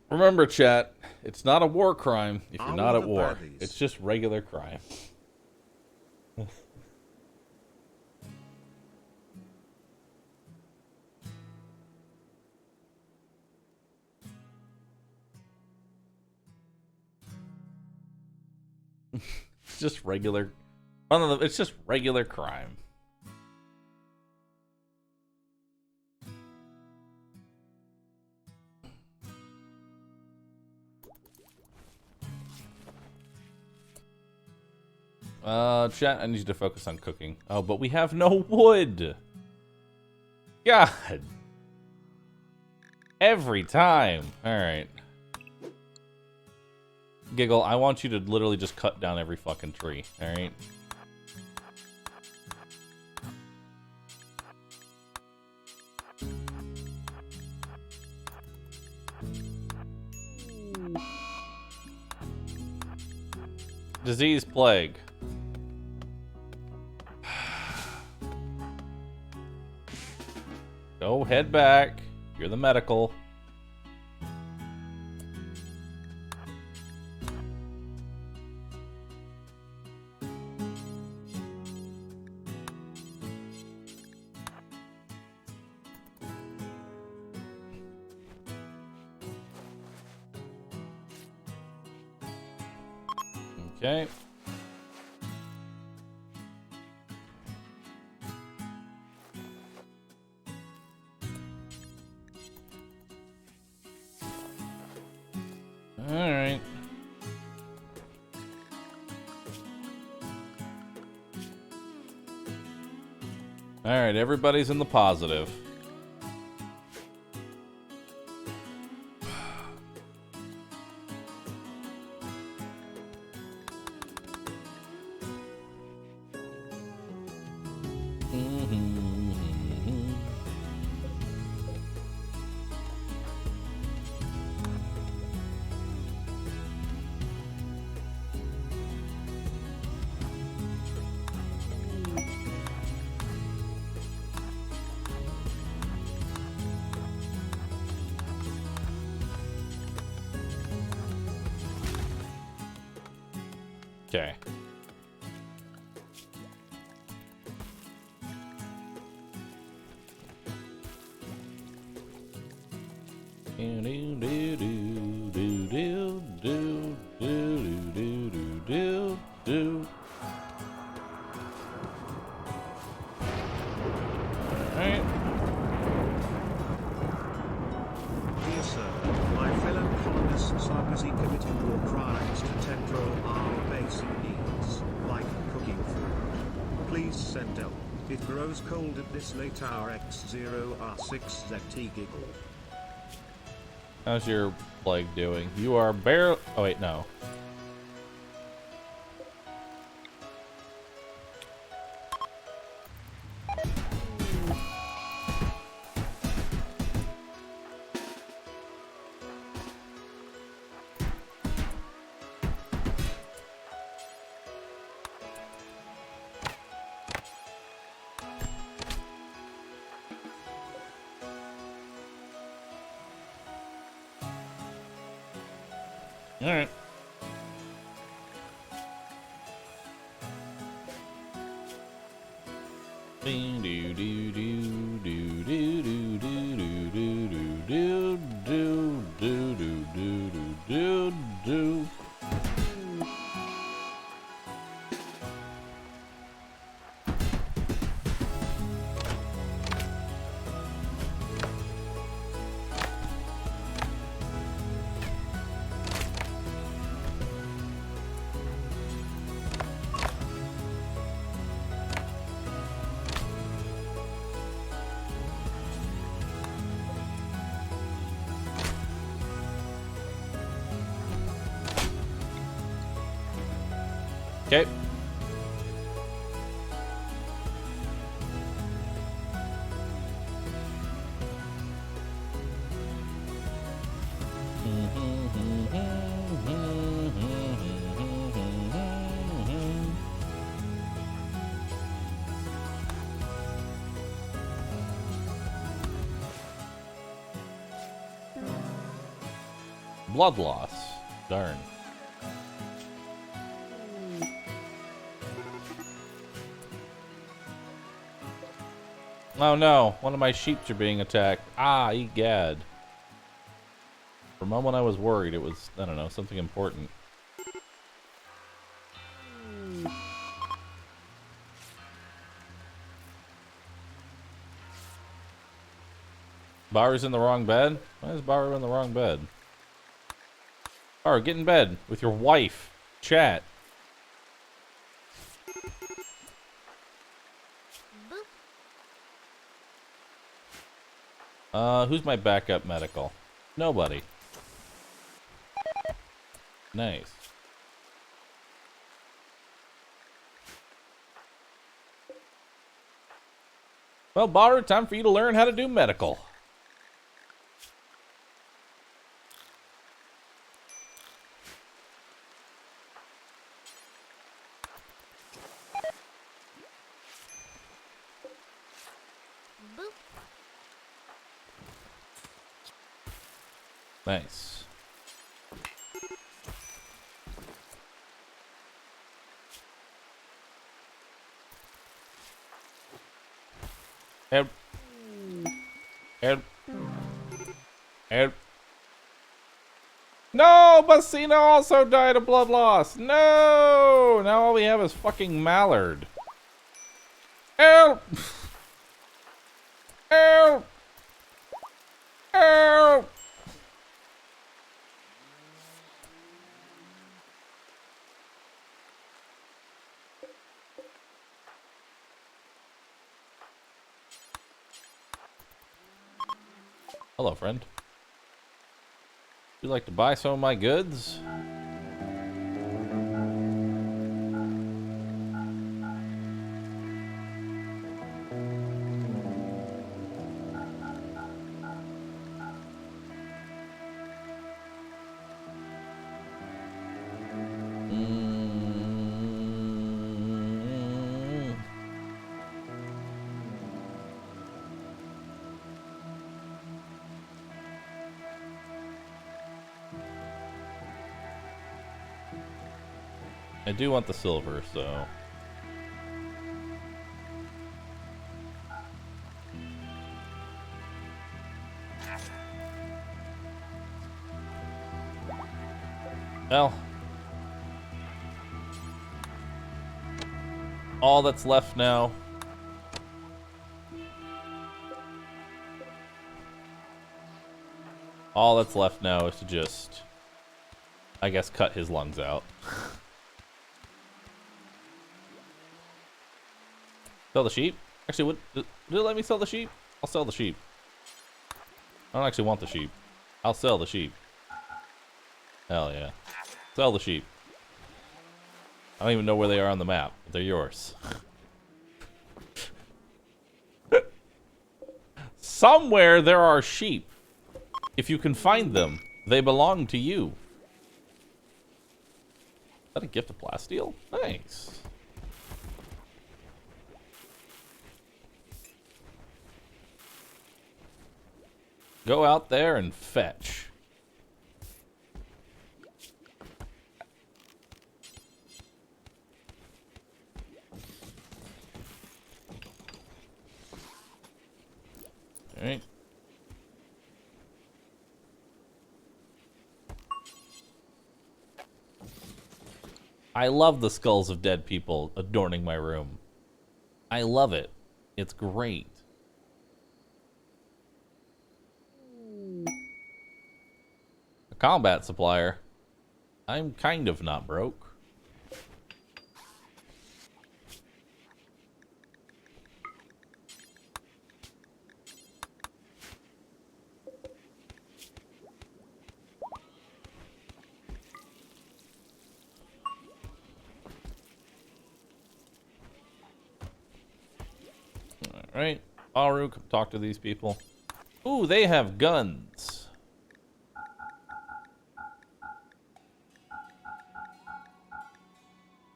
Speaker 5: Remember, chat, it's not a war crime if you're not at war. It's just regular crime. It's just regular. It's just regular crime. Chat, I need you to focus on cooking. Oh, but we have no wood. God. Every time. All right. Giggle, I want you to literally just cut down every fucking tree. All right. Disease plague. Go head back. You're the medical. Okay. All right. All right, everybody's in the positive. Okay. Alright.
Speaker 2: Dear sir, my fellow colonists are busy committing war crimes to control our basic needs, like cooking food. Please send help. It grows cold at this late hour. X0R6ZT giggle.
Speaker 5: How's your plague doing? You are barely... Oh, wait, no. All right.
Speaker 1: Blood loss. Darn. Oh no, one of my sheeps are being attacked. Ah, egad. For a moment I was worried it was, I don't know, something important. Bahroo's in the wrong bed? Why is Bahroo in the wrong bed? Bahroo, get in bed with your wife. Chat. Who's my backup medical? Nobody. Nice. Well, Bahroo, time for you to learn how to do medical. Nice. Help. Help. Help. No! Bassino also died of blood loss! No! Now all we have is fucking Mallard. Help! Help! Help! Hello, friend. Would you like to buy some of my goods? I do want the silver, so... Well... all that's left now... all that's left now is to just... I guess cut his lungs out. Sell the sheep? Actually, would it let me sell the sheep? I'll sell the sheep. I don't actually want the sheep. I'll sell the sheep. Hell yeah. Sell the sheep. I don't even know where they are on the map, but they're yours. Somewhere there are sheep. If you can find them, they belong to you. Is that a gift of plasteel? Nice. Go out there and fetch. All right. I love the skulls of dead people adorning my room. I love it. It's great. Combat supplier. I'm kind of not broke. All right, Bahroo, come talk to these people. Ooh, they have guns.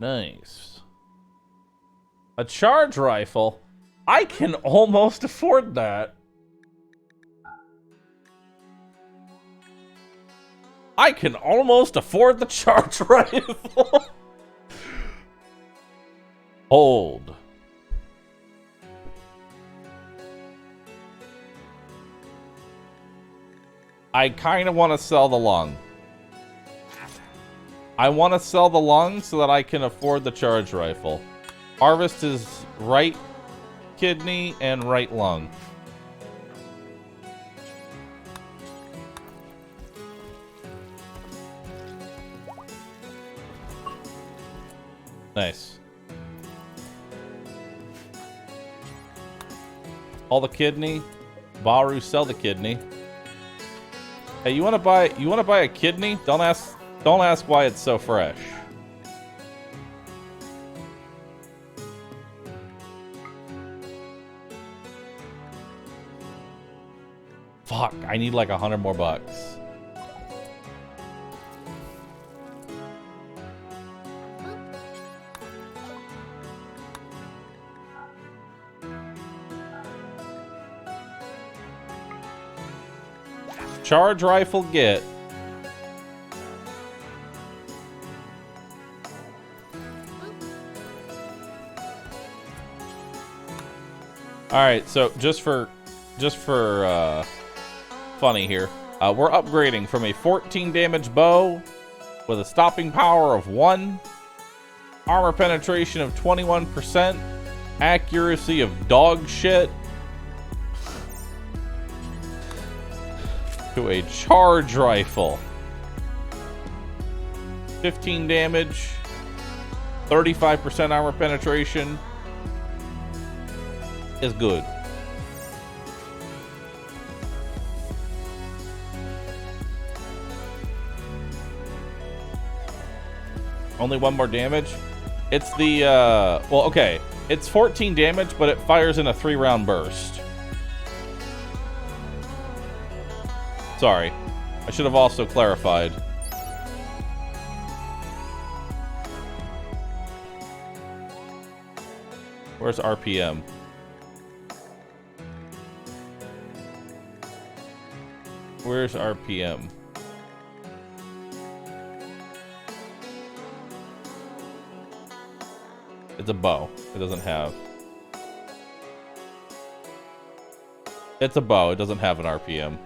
Speaker 5: Nice. A charge rifle? I can almost afford that. I can almost afford the charge rifle. Hold. I kind of want to sell the lung. I want to sell the lung so that I can afford the charge rifle. Harvest is right kidney and right lung. Nice. All the kidney. Bahroo, sell the kidney. Hey, you want to buy a kidney? Don't ask why it's so fresh. Fuck, I need like 100 more bucks. Charge rifle get. All right, so just for funny here, we're upgrading from a 14 damage bow with a stopping power of 1, armor penetration of 21%, accuracy of dog shit, to a charge rifle. 15 damage, 35% armor penetration is good. Only 1 more damage. It's the well, okay, it's 14 damage, but it fires in a 3-round burst. Sorry, I should have also clarified. Where's RPM? Where's RPM? It's a bow. It doesn't have. It's a bow. It doesn't have an RPM.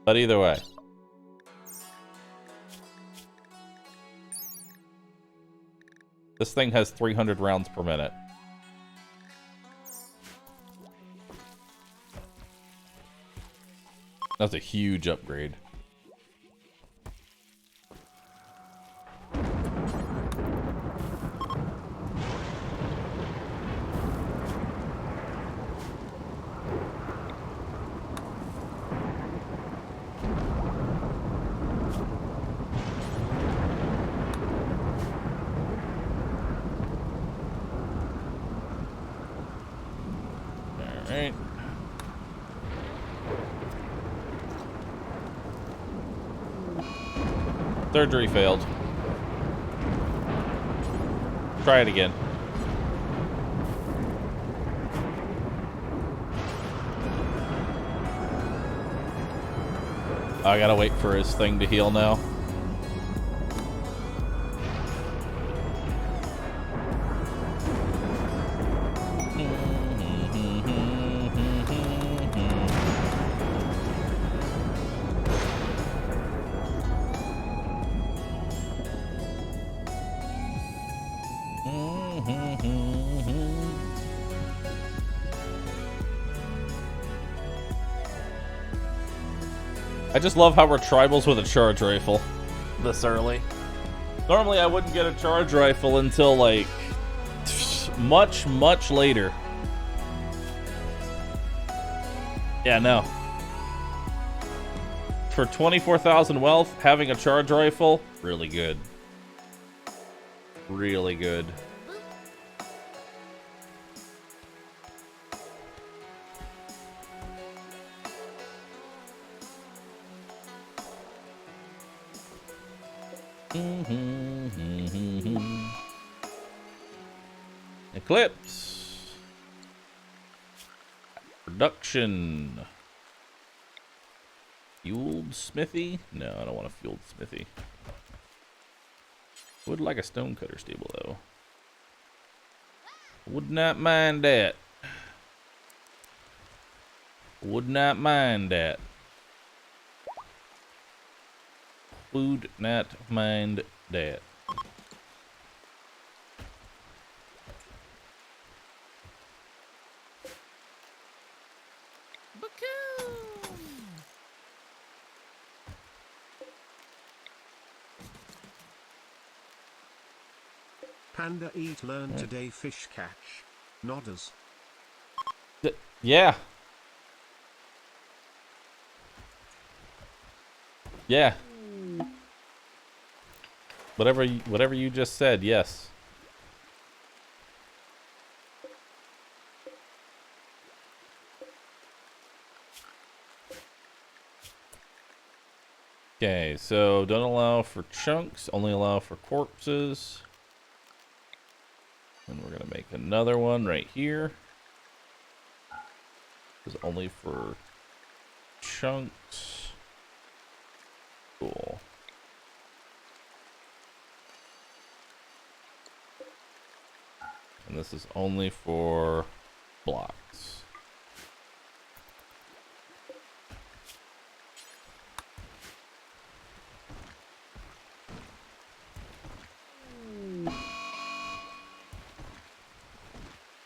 Speaker 5: But either way. This thing has 300 rounds per minute. That's a huge upgrade. Alright. Surgery failed. Try it again. I gotta wait for his thing to heal now. I just love how we're tribals with a charge rifle this early. Normally I wouldn't get a charge rifle until like much, much later. Yeah, no. For 24,000 wealth, having a charge rifle, really good. Really good. Eclipse. Production. Fueled smithy? No, I don't want a fueled smithy. Would like a stonecutter stable though. Would not mind that. Would not mind that. Would not mind that.
Speaker 2: Panda eat learn today fish catch. Nodders.
Speaker 5: Yeah. Yeah. Whatever you just said, yes. Okay, so don't allow for chunks, only allow for corpses. And we're gonna make another one right here. This is only for chunks. Cool. And this is only for blocks.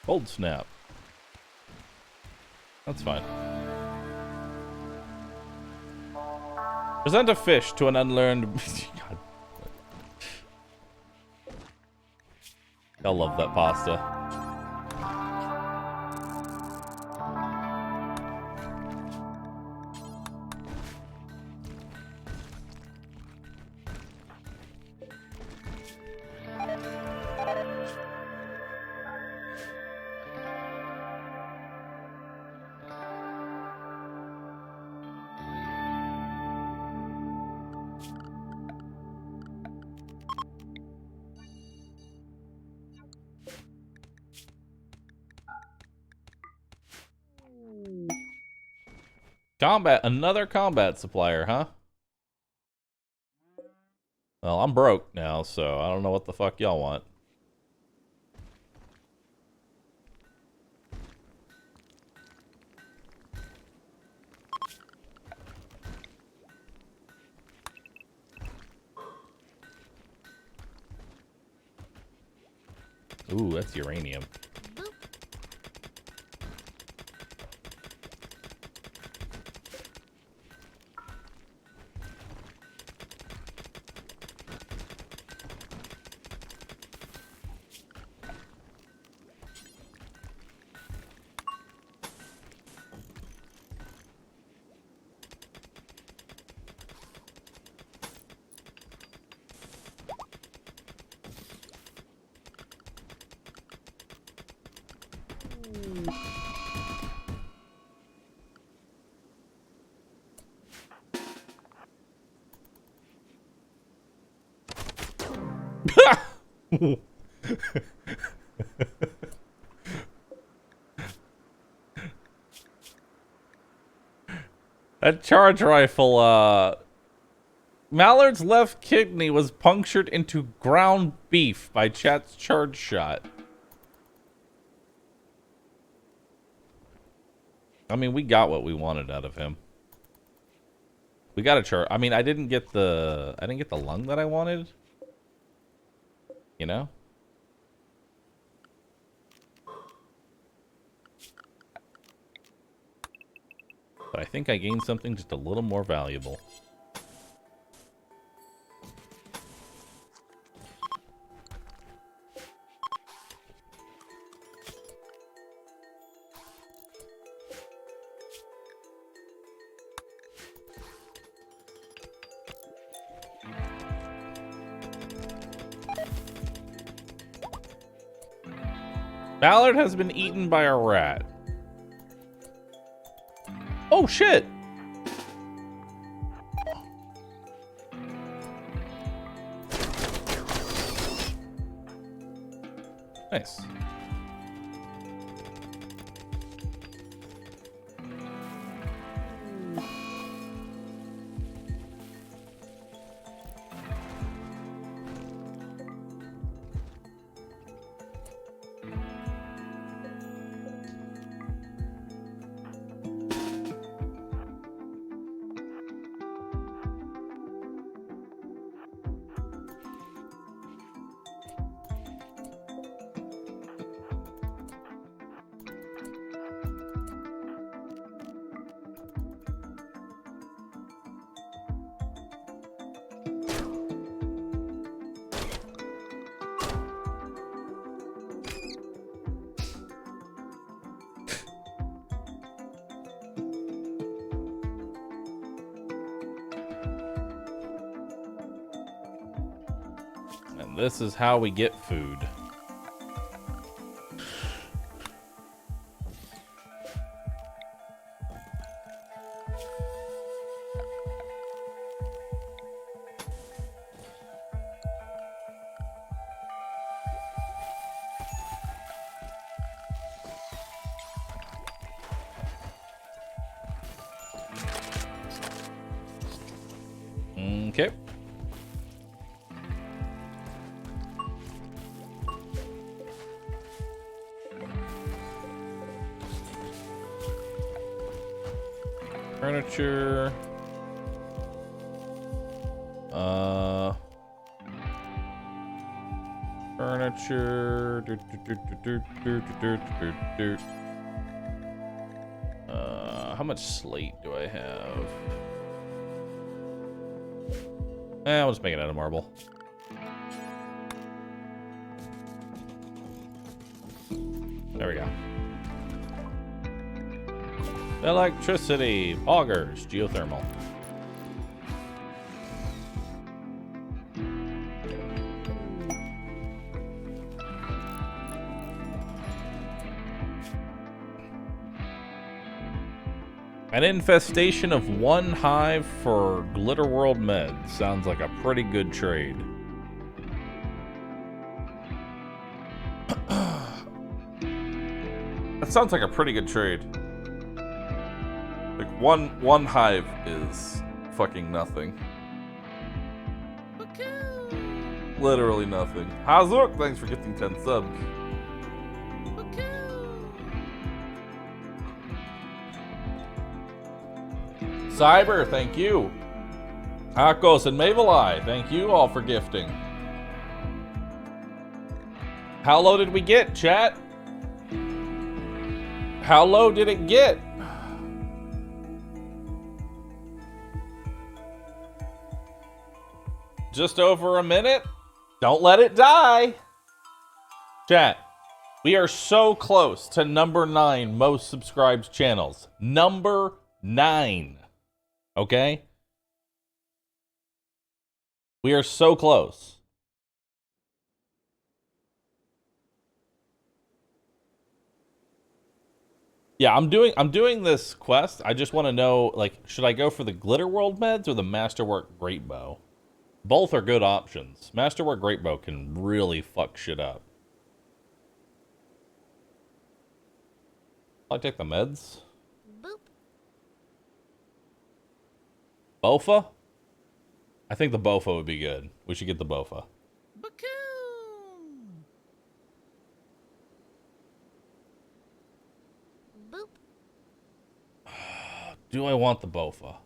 Speaker 5: Cold snap. That's fine. Present a fish to an unlearned. God. I love that pasta. Combat, another combat supplier, huh? Well, I'm broke now, so I don't know what the fuck y'all want. Ooh, that's uranium. That charge rifle, Mallard's left kidney was punctured into ground beef by Chat's charge shot. I mean, we got what we wanted out of him. We got a charge. I mean, I didn't get the lung that I wanted. You know? But I think I gained something just a little more valuable. Ballard has been eaten by a rat. Oh shit! Nice. And this is how we get food. Okay. Furniture. Furniture. How much slate do I have? I'll just make it out of marble. There we go. Electricity, augers, geothermal. An infestation of 1 hive for Glitter World Meds. Sounds like a pretty good trade. That sounds like a pretty good trade. Like one hive is fucking nothing. Literally nothing. Hazuk, thanks for gifting 10 subs. Cyber, thank you. Akos and Mavelai, thank you all for gifting. How low did we get, chat? How low did it get? Just over a minute? Don't let it die. Chat, we are so close to number 9 most subscribed channels. Number 9. Okay? We are so close. Yeah, I'm doing this quest. I just want to know, like, should I go for the Glitter World meds or the Masterwork Great Bow? Both are good options. Masterwork Great Bow can really fuck shit up. I'll take the meds. Bofa? I think the Bofa would be good. We should get the Bofa.
Speaker 6: Boop.
Speaker 5: Do I want the Bofa?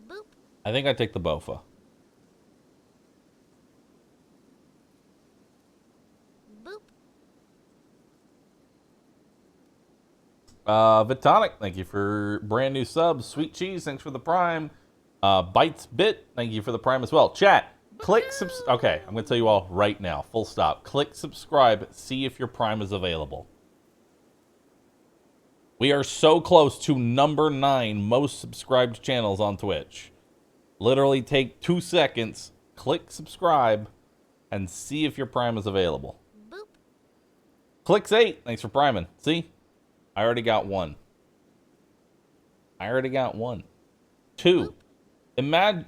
Speaker 6: Boop.
Speaker 5: I think I take the Bofa. Vitonic, thank you for brand new subs. Sweet Cheese, thanks for the Prime. Bites Bit, thank you for the Prime as well. Chat, click okay, I'm gonna tell you all right now, full stop. Click subscribe, see if your Prime is available. We are so close to number 9 most subscribed channels on Twitch. Literally take 2 seconds, click subscribe, and see if your Prime is available.
Speaker 6: Boop.
Speaker 5: Clicks8, thanks for priming. See? I already got 1. I already got 1. 2. Imagine,